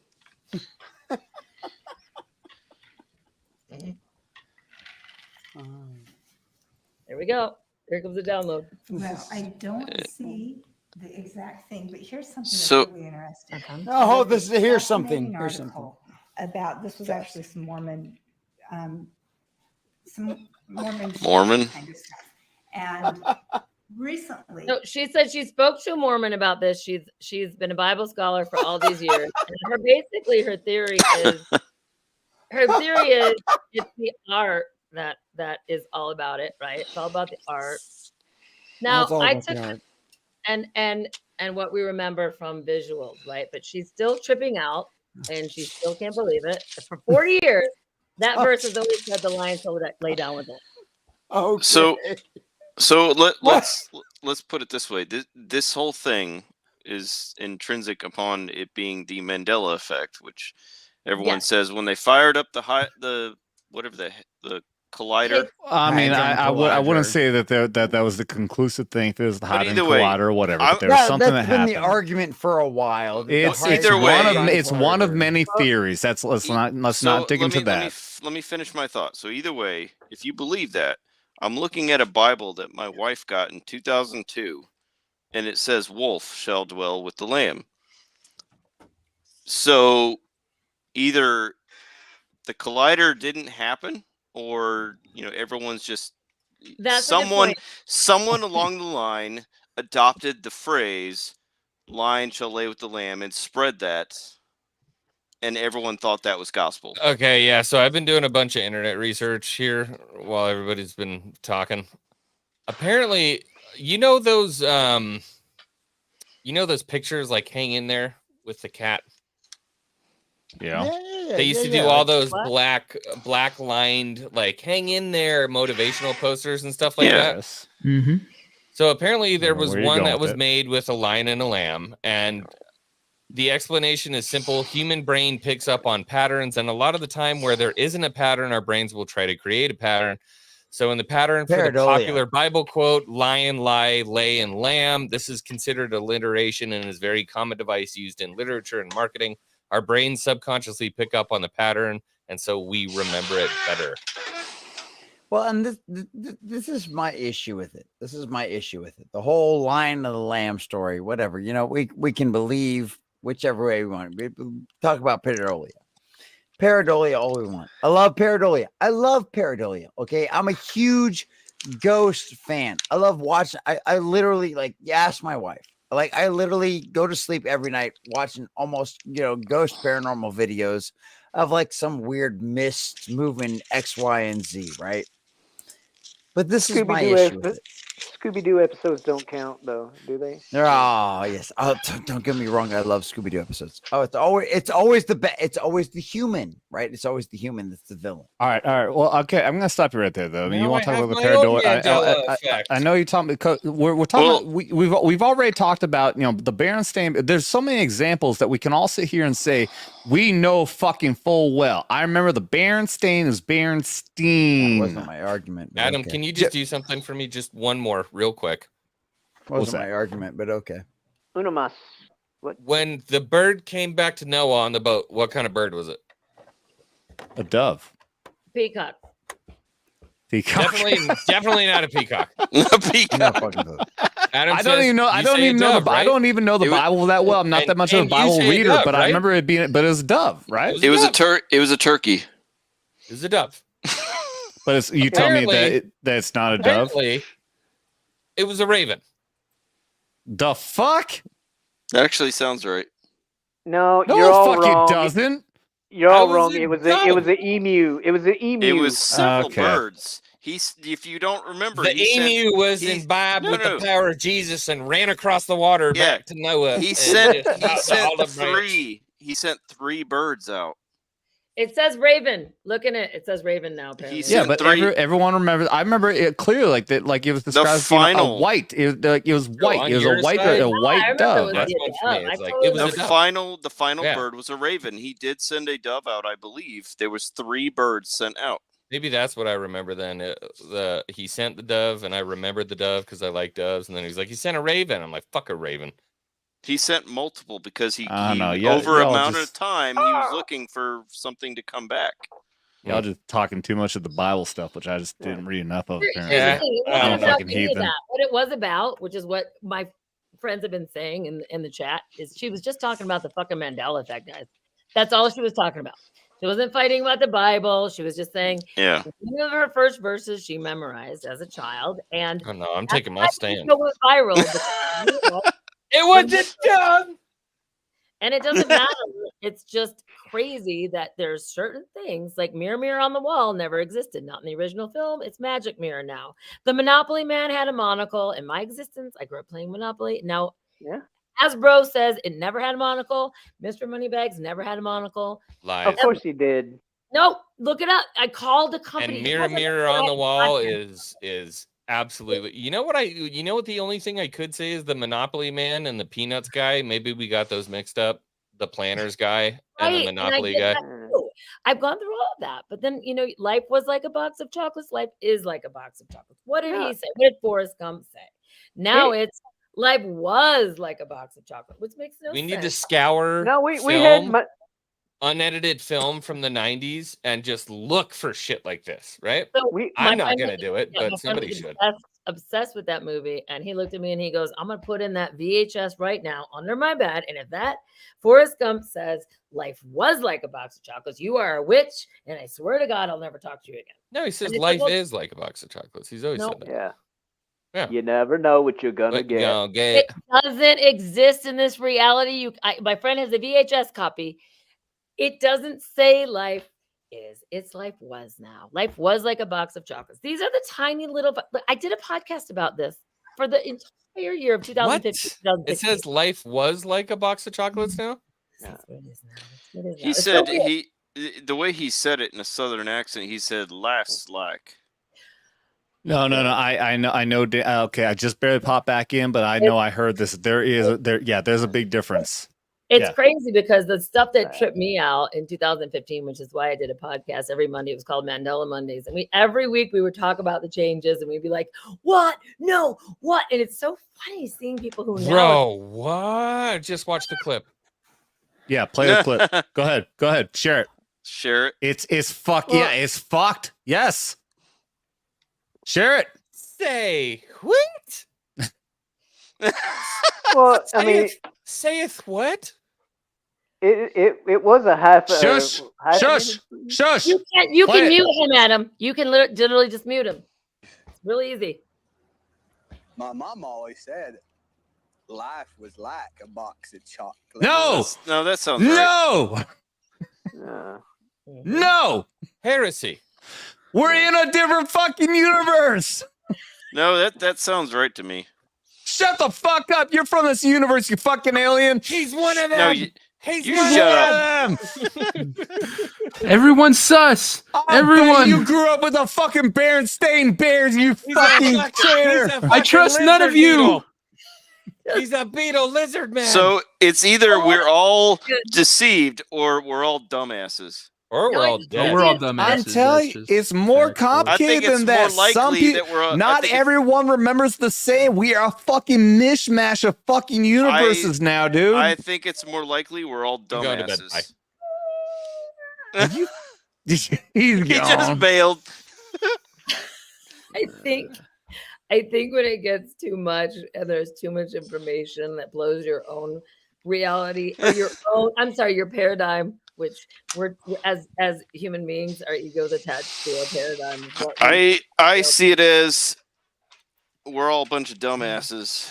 Speaker 4: There we go. Here comes the download.
Speaker 20: Well, I don't see the exact thing, but here's something that's
Speaker 17: So-
Speaker 20: really interesting.
Speaker 16: Oh,
Speaker 20: There's
Speaker 16: this
Speaker 20: a
Speaker 16: here's something.
Speaker 20: fascinating
Speaker 16: Here's something.
Speaker 20: article about this was actually some Mormon kind of stuff. And recently,
Speaker 4: No, she said she spoke to a Mormon about this. She's been a Bible scholar for all these years. And her theory is it's the art that is all about it, right? It's all about the art. Now
Speaker 16: It's all
Speaker 4: I
Speaker 16: about the
Speaker 4: took
Speaker 16: art.
Speaker 4: and what we remember from visuals, right? But she's still tripping out and she still can't believe it. For 40 years, that verse has always said the lion shall lay down with it.
Speaker 16: Oh,
Speaker 17: So let's put it this way. This whole thing is intrinsic upon it being the Mandela effect, which everyone
Speaker 4: Yes.
Speaker 17: says when they fired up the collider.
Speaker 3: I mean, I
Speaker 16: Hadron
Speaker 3: wouldn't
Speaker 16: Collider.
Speaker 3: say that was the conclusive thing. If it was the Hadron
Speaker 17: either way,
Speaker 3: Collider or whatever, but there was something that
Speaker 16: that's been
Speaker 3: happened.
Speaker 16: the argument for a while.
Speaker 3: It's
Speaker 17: either way-
Speaker 3: one of many theories. Let's not dig into that.
Speaker 17: Let me finish my thought. So either way, if you believe that, I'm looking at a Bible that my wife got in 2002, and it says wolf shall dwell with the lamb. So either the collider didn't happen, or everyone's just
Speaker 4: That's a good
Speaker 17: someone
Speaker 4: point.
Speaker 17: along the line adopted the phrase lion shall lay with the lamb and spread that, and everyone thought that was gospel.
Speaker 19: Okay, yeah. So I've been doing a bunch of internet research here while everybody's been talking. Apparently, those those pictures like hang in there with the cat.
Speaker 3: Yeah.
Speaker 19: They used to do all those black lined like hang in there motivational posters and stuff like that.
Speaker 8: Mm-hmm.
Speaker 19: So apparently there was
Speaker 3: where you
Speaker 19: one
Speaker 3: going
Speaker 19: that
Speaker 3: with
Speaker 19: was
Speaker 3: it?
Speaker 19: made with a lion and a lamb, and the explanation is simple. Human brain picks up on patterns, and a lot of the time where there isn't a pattern, our brains will try to create a pattern. So in the pattern for the
Speaker 16: Pareidolia.
Speaker 19: popular Bible quote, lion, lie, lay, and lamb, this is considered alliteration and is a very common device used in literature and marketing. Our brains subconsciously pick up on the pattern, and so we remember it better.
Speaker 16: Well, and this is my issue with it. This is my issue with it. The whole lion of the lamb story, whatever. We can believe whichever way we want. We talk about pareidolia. Pareidolia all we want. I love Pareidolia. I love Pareidolia. Okay. I'm a huge Ghost fan. I love watching. I literally like ask my wife. Like I literally go to sleep every night watching almost, ghost paranormal videos of like some weird mist moving X, Y, and Z, right? But this is my issue with it.
Speaker 5: Scooby-Doo episodes don't count, though, do they?
Speaker 16: Oh yes. Oh, don't get me wrong. I love Scooby-Doo episodes. Oh, it's always it's always the human, right? It's always the human that's the villain.
Speaker 3: All right. Well, okay. I'm gonna stop you right there, though.
Speaker 19: Now
Speaker 3: You want
Speaker 19: I
Speaker 3: to talk
Speaker 19: have
Speaker 3: about the
Speaker 19: my own
Speaker 3: Pareidolia?
Speaker 19: Mandela effect.
Speaker 3: I know you're talking because we're talking. We've already talked about the Berenstain. There's so many examples that we can all sit here and say we know fucking full well. I remember the Berenstain is Berenstein.
Speaker 16: That wasn't my argument. but
Speaker 19: Adam,
Speaker 16: okay.
Speaker 19: can you just do something for me? Just one more, real quick.
Speaker 16: Wasn't my argument, but okay.
Speaker 5: Uno mas. What?
Speaker 19: When the bird came back to Noah on the boat, what kind of bird was it?
Speaker 3: A dove.
Speaker 4: Peacock.
Speaker 3: Peacock.
Speaker 19: Definitely not a peacock. Adam
Speaker 3: I don't even know. I don't even know the Bible that well. I'm not that much of a Bible reader, but I remember it being. But it was a dove, right?
Speaker 17: It was a turkey.
Speaker 19: It was a dove.
Speaker 3: But you tell me that it's not a dove.
Speaker 19: Apparently, it was a raven.
Speaker 3: The fuck?
Speaker 17: That actually sounds right.
Speaker 5: No,
Speaker 3: No,
Speaker 5: you're all
Speaker 3: fuck,
Speaker 5: wrong.
Speaker 3: it doesn't.
Speaker 5: You're all
Speaker 17: How
Speaker 5: wrong.
Speaker 17: is it
Speaker 5: It was
Speaker 17: dove?
Speaker 5: an emu. It was an emu.
Speaker 17: It was several
Speaker 3: Okay.
Speaker 17: birds. If you don't remember,
Speaker 19: The
Speaker 17: he sent-
Speaker 19: emu was
Speaker 17: he-
Speaker 19: imbibed
Speaker 17: no,
Speaker 19: with
Speaker 17: no.
Speaker 19: the power of Jesus and ran across the water
Speaker 17: Yeah.
Speaker 19: back to Noah.
Speaker 17: He
Speaker 19: and
Speaker 17: sent
Speaker 19: just got all the branch.
Speaker 17: three. He sent 3 birds out.
Speaker 4: It says Raven. Look in it. It says Raven now. Apparently.
Speaker 3: Yeah, but everyone remembers. I remember it clearly, like that. Like it was described as being a
Speaker 17: final-
Speaker 3: white. It was white.
Speaker 19: on
Speaker 3: It was
Speaker 19: your
Speaker 3: a white.
Speaker 19: side?
Speaker 3: A
Speaker 19: No,
Speaker 3: white dove.
Speaker 19: That's what for me. It's like it was a dove.
Speaker 17: The final
Speaker 19: Yeah.
Speaker 17: bird was a raven. He did send a dove out, I believe. There was 3 birds sent out.
Speaker 19: Maybe that's what I remember then. He sent the dove, and I remembered the dove because I like doves. And then he's like, he sent a raven. I'm like, fuck a raven.
Speaker 17: He sent multiple because
Speaker 3: I don't know.
Speaker 17: over
Speaker 3: Y'all
Speaker 17: amount
Speaker 3: just-
Speaker 17: of time he was looking for something to come back.
Speaker 3: Y'all just talking too much of the Bible stuff, which I just didn't read enough of.
Speaker 4: Here's the
Speaker 3: Apparently,
Speaker 4: thing, it
Speaker 3: I'm
Speaker 4: wasn't
Speaker 3: a
Speaker 4: about
Speaker 3: fucking
Speaker 4: any of
Speaker 3: heathen.
Speaker 4: that. What it was about, which is what my friends have been saying in the chat, is she was just talking about the fucking Mandela effect, guys. That's all she was talking about. She wasn't fighting about the Bible. She was just saying,
Speaker 17: Yeah.
Speaker 4: one of her first verses she memorized as a child, and
Speaker 19: Oh no, I'm taking my stand.
Speaker 4: it went viral. because-
Speaker 19: It was a dove.
Speaker 4: And it doesn't matter. It's just crazy that there's certain things like Mirror Mirror on the Wall never existed. Not in the original film. It's Magic Mirror now. The Monopoly Man had a monocle. In my existence, I grew up playing Monopoly. Now,
Speaker 5: yeah.
Speaker 4: Hasbro says it never had a monocle. Mr. Moneybags never had a monocle.
Speaker 19: Lies.
Speaker 5: Of course he did.
Speaker 4: No, look it up. I called the company.
Speaker 19: And Mirror Mirror on the Wall is absolutely. You know what the only thing I could say is the Monopoly Man and the Peanuts guy. Maybe we got those mixed up. The Planners guy and the
Speaker 4: Right, and I
Speaker 19: Monopoly
Speaker 4: get
Speaker 19: guy.
Speaker 4: that too. I've gone through all of that, but then life was like a box of chocolates. Life is like a box of chocolates. What did he say? What did Forrest Gump say? Now it's life was like a box of chocolate, which makes no
Speaker 19: We
Speaker 4: sense.
Speaker 19: need to scour
Speaker 5: No, we had
Speaker 19: film, unedited film from the 90s and just look for shit like this, right?
Speaker 4: So
Speaker 19: I'm
Speaker 4: my
Speaker 19: not
Speaker 4: friend
Speaker 19: gonna
Speaker 4: was-
Speaker 19: do it,
Speaker 4: yeah, my
Speaker 19: but
Speaker 4: friend
Speaker 19: somebody
Speaker 4: was
Speaker 19: should.
Speaker 4: Obsessed with that movie, and he looked at me and he goes, "I'm gonna put in that VHS right now under my bed, and if that Forrest Gump says life was like a box of chocolates, you are a witch, and I swear to God, I'll never talk to you again."
Speaker 19: No, he says
Speaker 4: And it's
Speaker 19: life
Speaker 4: like, well,
Speaker 19: is like a box of chocolates. He's always
Speaker 4: No.
Speaker 19: said that.
Speaker 5: Yeah.
Speaker 19: Yeah.
Speaker 5: You never know what you're gonna
Speaker 19: What you
Speaker 5: get.
Speaker 19: gonna get?
Speaker 4: It doesn't exist in this reality. My friend has a VHS copy. It doesn't say life is. It's life was now. Life was like a box of chocolates. These are the tiny little. I did a podcast about this for the entire year of 2015.
Speaker 19: What? It says life was like a box of chocolates now?
Speaker 17: He said the way he said it in a southern accent, he said "last like."
Speaker 3: No. I know. Okay, I just barely popped back in, but I know I heard this. There's a big difference.
Speaker 4: It's
Speaker 3: Yeah.
Speaker 4: crazy because the stuff that tripped me out in 2015, which is why I did a podcast every Monday, it was called Mandela Mondays. And every week we would talk about the changes and we'd be like, what? No, what? And it's so funny seeing people who know.
Speaker 19: Bro, what? Just watch the clip.
Speaker 3: Yeah, play the clip. Go ahead. Share it.
Speaker 17: Share it.
Speaker 3: It's fuck. Yeah, it's fucked. Yes. Share it.
Speaker 19: Say what?
Speaker 5: Well, I mean,
Speaker 19: Saith what?
Speaker 5: It was a half.
Speaker 3: Shush! Shush! Shush!
Speaker 4: You can mute him, Adam. You can literally just mute him. It's really easy.
Speaker 2: My mom always said life was like a box of chocolate.
Speaker 3: No!
Speaker 17: No, that sounds right.
Speaker 3: No! No!
Speaker 19: Heresy.
Speaker 3: We're in a different fucking universe.
Speaker 17: No, that sounds right to me.
Speaker 3: Shut the fuck up! You're from this universe, you fucking alien.
Speaker 19: He's one of them.
Speaker 17: No,
Speaker 19: He's
Speaker 17: you
Speaker 19: one
Speaker 17: shut
Speaker 19: of them.
Speaker 8: Everyone's sus.
Speaker 3: I
Speaker 8: Everyone.
Speaker 3: bet you grew up with a fucking Berenstain Bears, you fucking traitor.
Speaker 8: I trust none of you.
Speaker 19: He's a beetle lizard man.
Speaker 17: So it's either we're all deceived or we're all dumbasses.
Speaker 19: Or we're all dead.
Speaker 8: We're all dumbasses.
Speaker 3: I'm telling you, it's more complicated than that. Some people, not everyone remembers the same. We are a fucking mishmash of fucking universes now, dude.
Speaker 17: I think it's more likely we're all
Speaker 19: Go to bed.
Speaker 17: dumbasses.
Speaker 3: He's
Speaker 17: He just
Speaker 3: gone.
Speaker 17: bailed.
Speaker 4: I think when it gets too much and there's too much information that blows your own reality or your paradigm, which we're as human beings, our egos attached to our paradigm.
Speaker 17: I see it as we're all a bunch of dumbasses.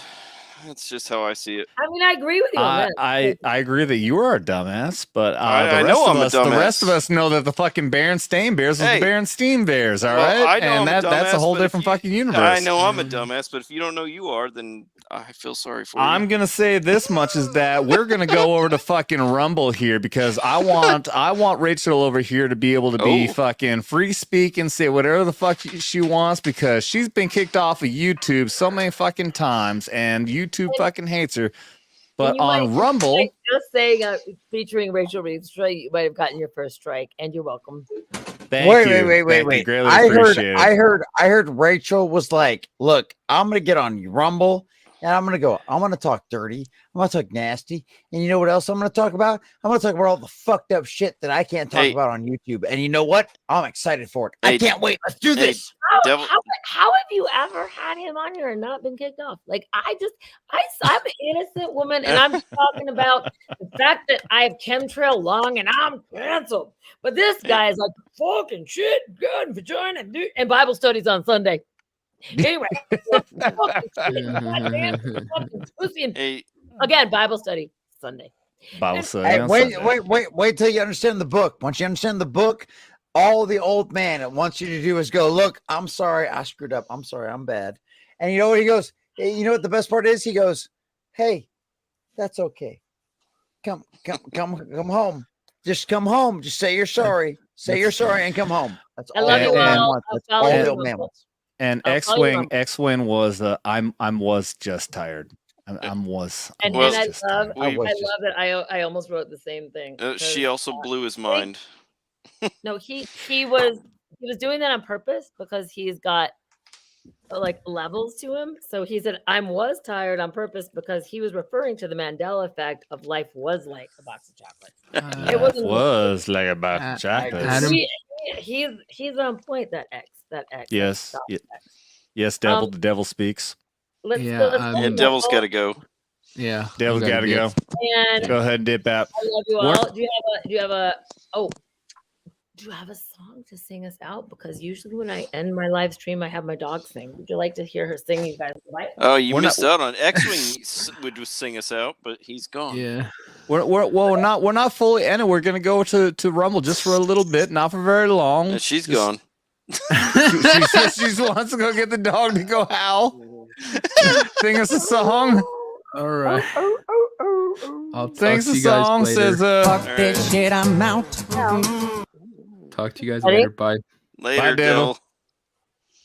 Speaker 17: That's just how I see it.
Speaker 4: I mean, I agree with you on that.
Speaker 3: I agree that you are a dumbass, but
Speaker 17: I
Speaker 3: the
Speaker 17: know I'm a
Speaker 3: rest
Speaker 17: dumbass.
Speaker 3: of us know that the fucking Berenstain Bears is
Speaker 17: Hey.
Speaker 3: the Berenstain Bears, all
Speaker 17: Well,
Speaker 3: right?
Speaker 17: I know
Speaker 3: And
Speaker 17: I'm a
Speaker 3: that's a
Speaker 17: dumbass,
Speaker 3: whole
Speaker 17: but if
Speaker 3: different fucking universe.
Speaker 17: I know I'm a dumbass, but if you don't know you are, then I feel sorry for you.
Speaker 3: I'm gonna say this much is that we're gonna go over to fucking Rumble here because I want Rachel over here to be able to be fucking free speak and say whatever the fuck she wants because she's been kicked off of YouTube so many fucking times and YouTube fucking hates her. But
Speaker 4: You
Speaker 3: on
Speaker 4: might-
Speaker 3: Rumble,
Speaker 4: just saying, featuring Rachel Reed Strike, you might have gotten your first strike, and you're welcome.
Speaker 3: thank you. Thank you. Greatly appreciate it.
Speaker 16: I heard Rachel was like, "Look, I'm gonna get on Rumble and I'm gonna talk dirty, I'm gonna talk nasty, and you know what else I'm gonna talk about? I'm gonna talk about all the fucked up shit that I can't talk about on YouTube. And you know what? I'm excited for it. I can't wait. Let's do this."
Speaker 4: How have you ever had him on here and not been kicked off? Like I'm an innocent woman, and I'm talking about the fact that I have chemtrail lung and I'm canceled. But this guy is like fucking shit, good vagina, dude, and Bible studies on Sunday. Anyway, again, Bible study Sunday.
Speaker 3: Bible study.
Speaker 16: Hey,
Speaker 3: on
Speaker 16: wait
Speaker 3: Sunday.
Speaker 16: till you understand the book. Once you understand the book, all the old man wants you to do is go, "Look, I'm sorry, I screwed up. I'm sorry, I'm bad." And you know what he goes? You know what the best part is? He goes, "Hey, that's okay. Come home. Just come home. Just say you're sorry. Say you're sorry and come home." That's
Speaker 4: I
Speaker 16: all
Speaker 4: love
Speaker 16: the
Speaker 4: you
Speaker 16: old man
Speaker 4: all.
Speaker 16: wants. That's
Speaker 4: I'll
Speaker 16: all
Speaker 4: follow
Speaker 16: the
Speaker 4: you
Speaker 16: old man
Speaker 4: all.
Speaker 16: wants.
Speaker 3: And
Speaker 4: I'll follow you on.
Speaker 3: X-Wing was I was just tired.
Speaker 4: And
Speaker 3: I
Speaker 4: I
Speaker 3: was
Speaker 4: love
Speaker 3: just
Speaker 4: that I almost wrote the same thing.
Speaker 17: She also blew his mind.
Speaker 4: No, he was doing that on purpose because he's got like levels to him. So he said, was tired on purpose because he was referring to the Mandela effect of life was like a box of chocolates. It wasn't
Speaker 3: was like a box of chocolates.
Speaker 4: He's on point, that X.
Speaker 3: Yes.
Speaker 4: Stop,
Speaker 3: Ye-
Speaker 4: X.
Speaker 3: Yes, devil. The devil speaks.
Speaker 4: Let's
Speaker 17: And Devil's got to go.
Speaker 8: Yeah,
Speaker 3: Devil's got to go.
Speaker 4: And
Speaker 3: Go ahead and dip out.
Speaker 4: I love you all. Do you have a song to sing us out? Because usually when I end my live stream, I have my dog sing. Would you like to hear her sing, you guys?
Speaker 17: Oh, you missed out on X-Wing would sing us out, but he's gone.
Speaker 8: Yeah.
Speaker 3: We're not fully ended. We're gonna go to Rumble just for a little bit, not for very long.
Speaker 17: And she's gone.
Speaker 3: she wants to go get the dog to go howl. Sing us a song.
Speaker 8: All right. I'll
Speaker 3: Sing
Speaker 8: talk
Speaker 3: us
Speaker 8: to
Speaker 3: a
Speaker 8: you guys
Speaker 3: song.
Speaker 8: later.
Speaker 3: Says
Speaker 2: Fuck this shit, I'm out.
Speaker 8: Talk to you guys
Speaker 4: Ready?
Speaker 8: later. Bye.
Speaker 17: Later,
Speaker 3: Bye, Devil.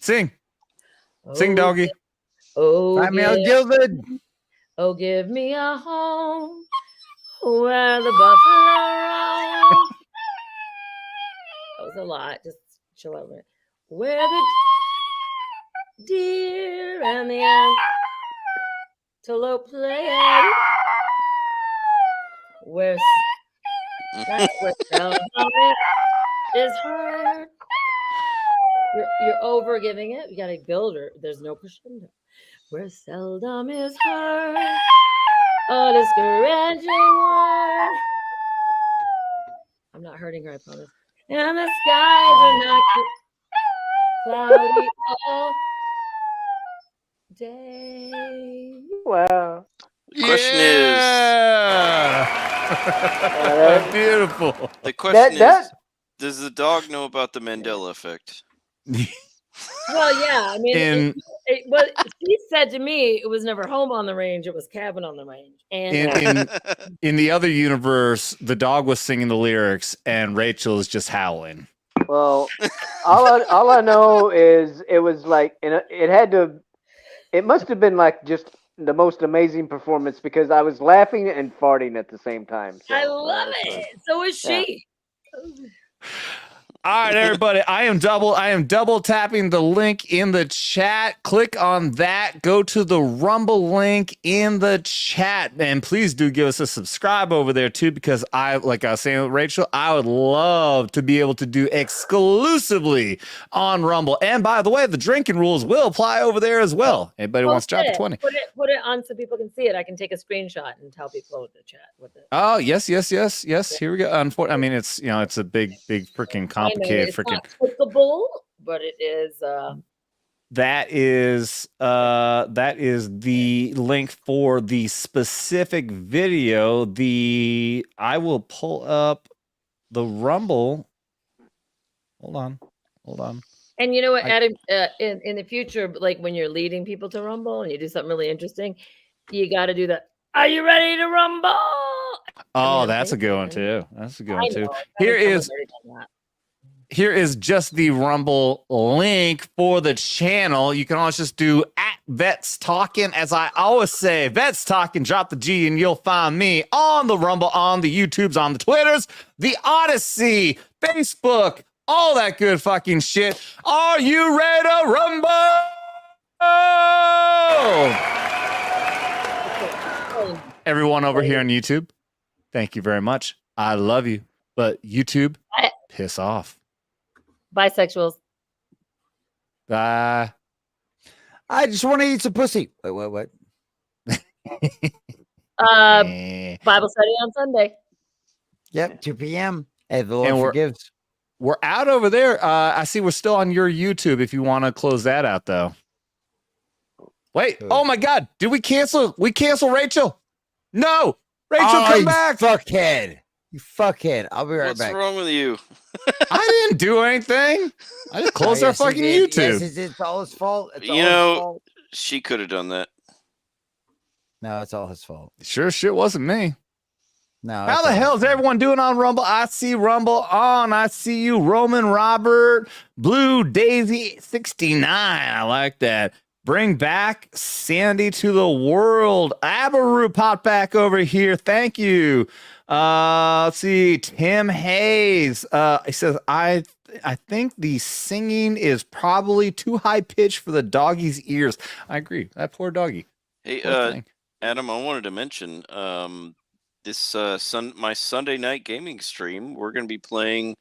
Speaker 3: Sing, sing, doggy.
Speaker 4: Oh,
Speaker 16: Bye, Mel Gilbert.
Speaker 4: Oh, give me a home where the buffalo roam. That was a lot. Just chill out a minute. Where the deer and the antelope play. Where seldom is heard. You're over giving it. You gotta build her. There's no crescendo. Where seldom is heard a discouraging word. I'm not hurting her, I promise. And the skies are not cloudy all day.
Speaker 5: Wow.
Speaker 17: Question
Speaker 3: Beautiful.
Speaker 17: The question
Speaker 5: That-
Speaker 17: is, does the dog know about the Mandela effect?
Speaker 4: Well, yeah. I mean,
Speaker 3: In-
Speaker 4: well, she said to me, it was never home on the range; it was cabin on the range. And
Speaker 3: in the other universe, the dog was singing the lyrics, and Rachel is just howling.
Speaker 5: Well, all I know is it was like, and it must have been like just the most amazing performance because I was laughing and farting at the same time. So,
Speaker 4: I love it. So is she.
Speaker 3: All right, everybody. I am double tapping the link in the chat. Click on that. Go to the Rumble link in the chat. And please do give us a subscribe over there too, because like I was saying with Rachel, I would love to be able to do exclusively on Rumble. And by the way, the drinking rules will apply over there as well. Anybody wants to drop a 20.
Speaker 4: Put it on so people can see it. I can take a screenshot and tell people in the chat with it.
Speaker 3: Oh, yes. Here we go. I mean, it's it's a big freaking complicated
Speaker 4: It's
Speaker 3: freaking.
Speaker 4: not clickable, but it is.
Speaker 3: That is the link for the specific video. I will pull up the Rumble. Hold on.
Speaker 4: And you know what, Adam? In the future, like when you're leading people to Rumble and you do something really interesting, you got to do that. Are you ready to Rumble?
Speaker 3: Oh, that's a good one too. Here is just the Rumble link for the channel. You can always just do @Vets Talking. As I always say, Vets Talking, drop the G and you'll find me on the Rumble, on the YouTubes, on the Twitters, the Odyssey, Facebook, all that good fucking shit. Are you ready to Rumble? Everyone over here on YouTube, thank you very much. I love you. But YouTube, piss off.
Speaker 4: Bisexuals.
Speaker 16: I just want to eat some pussy. Wait, what?
Speaker 4: Bible study on Sunday.
Speaker 16: Yep, 2 p.m. Hey, the Lord forgives.
Speaker 3: We're out over there. I see we're still on your YouTube if you want to close that out, though. Wait. Oh, my God. Did we cancel? We cancel Rachel? No. Rachel, come back.
Speaker 16: Fuckhead. You fuckhead. I'll be right back.
Speaker 17: What's wrong with you?
Speaker 3: I didn't do anything. I just closed our fucking YouTube.
Speaker 16: Yes, it's all his fault. It's all
Speaker 17: You
Speaker 16: his
Speaker 17: know,
Speaker 16: fault.
Speaker 17: she could have done that.
Speaker 16: No, it's all his fault.
Speaker 3: Sure shit wasn't me.
Speaker 16: No.
Speaker 3: How the hell is everyone doing on Rumble? I see Rumble on. I see you, Roman Robert, Blue Daisy 69. I like that. Bring back Sandy to the world. Abaru popped back over here. Thank you. Let's see. Tim Hayes. He says, I think the singing is probably too high pitched for the doggy's ears. I agree. That poor doggy.
Speaker 17: Hey, Adam, I wanted to mention this my Sunday night gaming stream. We're going to be playing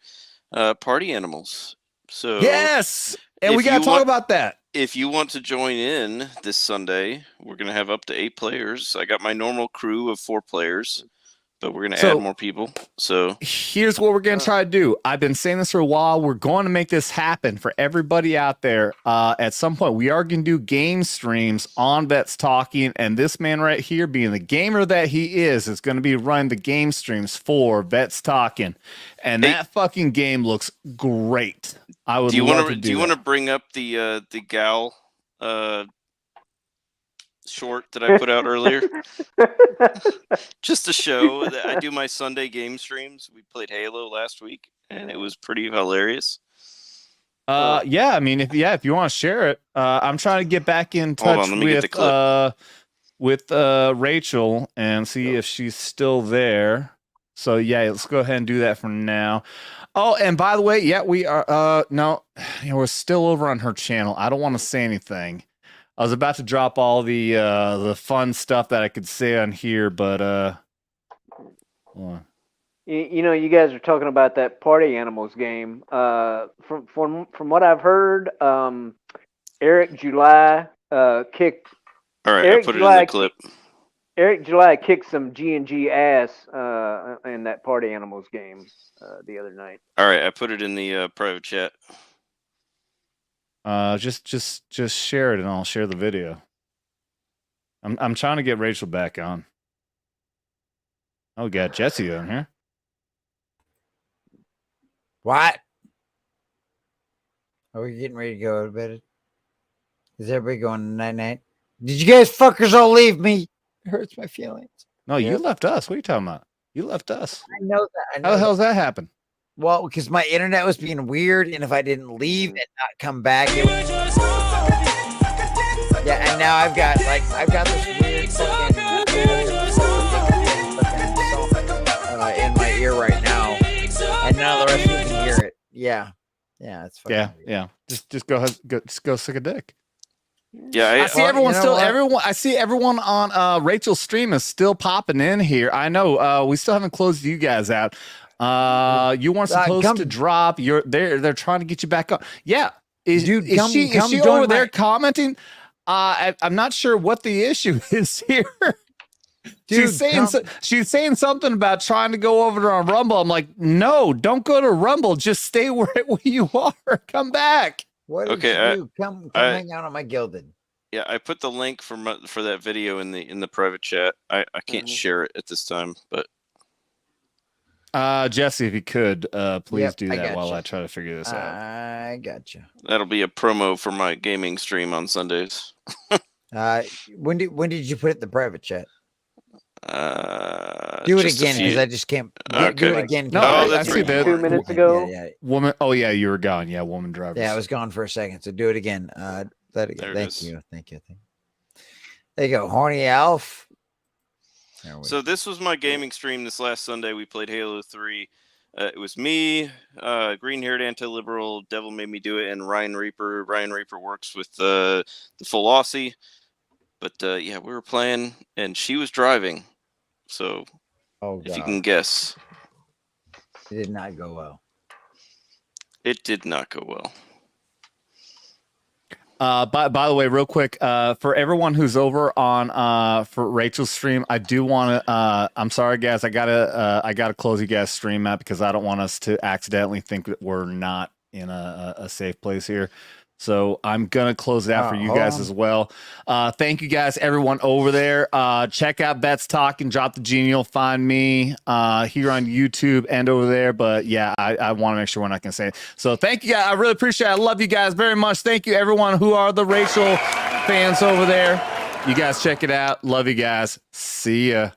Speaker 17: Party Animals. So
Speaker 3: yes, and we got to talk about that.
Speaker 17: If you want to join in this Sunday, we're going to have up to 8 players. I got my normal crew of 4 players, but we're going to add more people. So
Speaker 3: here's what we're going to try to do. I've been saying this for a while. We're going to make this happen for everybody out there. At some point, we are going to do game streams on Vets Talking, and this man right here, being the gamer that he is going to be running the game streams for Vets Talking, and that fucking game looks great. I would love to do.
Speaker 17: Do you want to bring up the gal short that I put out earlier? Just to show that I do my Sunday game streams. We played Halo last week, and it was pretty hilarious.
Speaker 3: Yeah, I mean, if you want to share it, I'm trying to get back in touch with Rachel and see if she's still there. So yeah, let's go ahead and do that for now. Oh, and by the way, yeah, we are. No, we're still over on her channel. I don't want to say anything. I was about to drop all the fun stuff that I could say on here, but
Speaker 5: you know, you guys are talking about that Party Animals game. From what I've heard, Eric July kicked.
Speaker 17: All right,
Speaker 5: Eric
Speaker 17: I put
Speaker 5: July
Speaker 17: it in the clip.
Speaker 5: Eric July kicked some G&G ass in that Party Animals game the other night.
Speaker 17: All right, I put it in the private chat.
Speaker 3: Just share it and I'll share the video. I'm trying to get Rachel back on. Oh, we got Jesse on here.
Speaker 16: What? Are we getting ready to go to bed? Is everybody going night night? Did you guys fuckers all leave me? It hurts my feelings.
Speaker 3: No, you left us. What are you talking about? You left us.
Speaker 16: I know that.
Speaker 3: How the hell's that happen?
Speaker 16: Well, because my internet was being weird, and if I didn't leave and not come back, it was... Yeah, and now I've got this weird fucking in my ear right now, and now the rest of you can hear it. Yeah, it's fucking
Speaker 3: yeah. Just go ahead, go suck a dick.
Speaker 17: Yeah,
Speaker 3: I see everyone I see everyone on Rachel's stream is still popping in here. I know we still haven't closed you guys out. You weren't supposed to drop. They're trying to get you back up. Yeah, is she over there commenting? I'm not sure what the issue is here. She's saying something about trying to go over on Rumble. I'm like, no, don't go to Rumble. Just stay where you are. Come back.
Speaker 16: What did you do? Come hang out on my Gilded.
Speaker 17: Yeah, I put the link for that video in the private chat. I can't share it at this time, but
Speaker 3: Jesse, if you could, please do that while I try to figure this out.
Speaker 16: I got you.
Speaker 17: That'll be a promo for my gaming stream on Sundays.
Speaker 16: When did you put it in the private chat?
Speaker 17: Do
Speaker 16: it again because I just can't. Do it again.
Speaker 3: No, I see that
Speaker 5: 2 minutes ago.
Speaker 16: Yeah.
Speaker 3: Woman. Oh yeah, you were gone. Yeah, woman driver.
Speaker 16: Yeah, I was gone for a second. So do it again. Thank you. There you go, horny Alf.
Speaker 17: So this was my gaming stream this last Sunday. We played Halo 3. It was me, green-haired anti-liberal, Devil Made Me Do It, and Ryan Reaper. Ryan Reaper works with the full Aussie. But yeah, we were playing, and she was driving. So if you can guess.
Speaker 16: It did not go well.
Speaker 17: It did not go well.
Speaker 3: By the way, real quick, for everyone who's over on for Rachel's stream, I do want to. I'm sorry, guys. I gotta close you guys' stream out because I don't want us to accidentally think that we're not in a safe place here. So I'm gonna close it out for you guys as well. Thank you guys, everyone over there. Check out Bet's Talking, Drop the Genie. You'll find me here on YouTube and over there. But yeah, I want to make sure we're not gonna say it. So thank you guys. I really appreciate it. I love you guys very much. Thank you, everyone who are the Rachel fans over there. You guys check it out. Love you guys. See ya.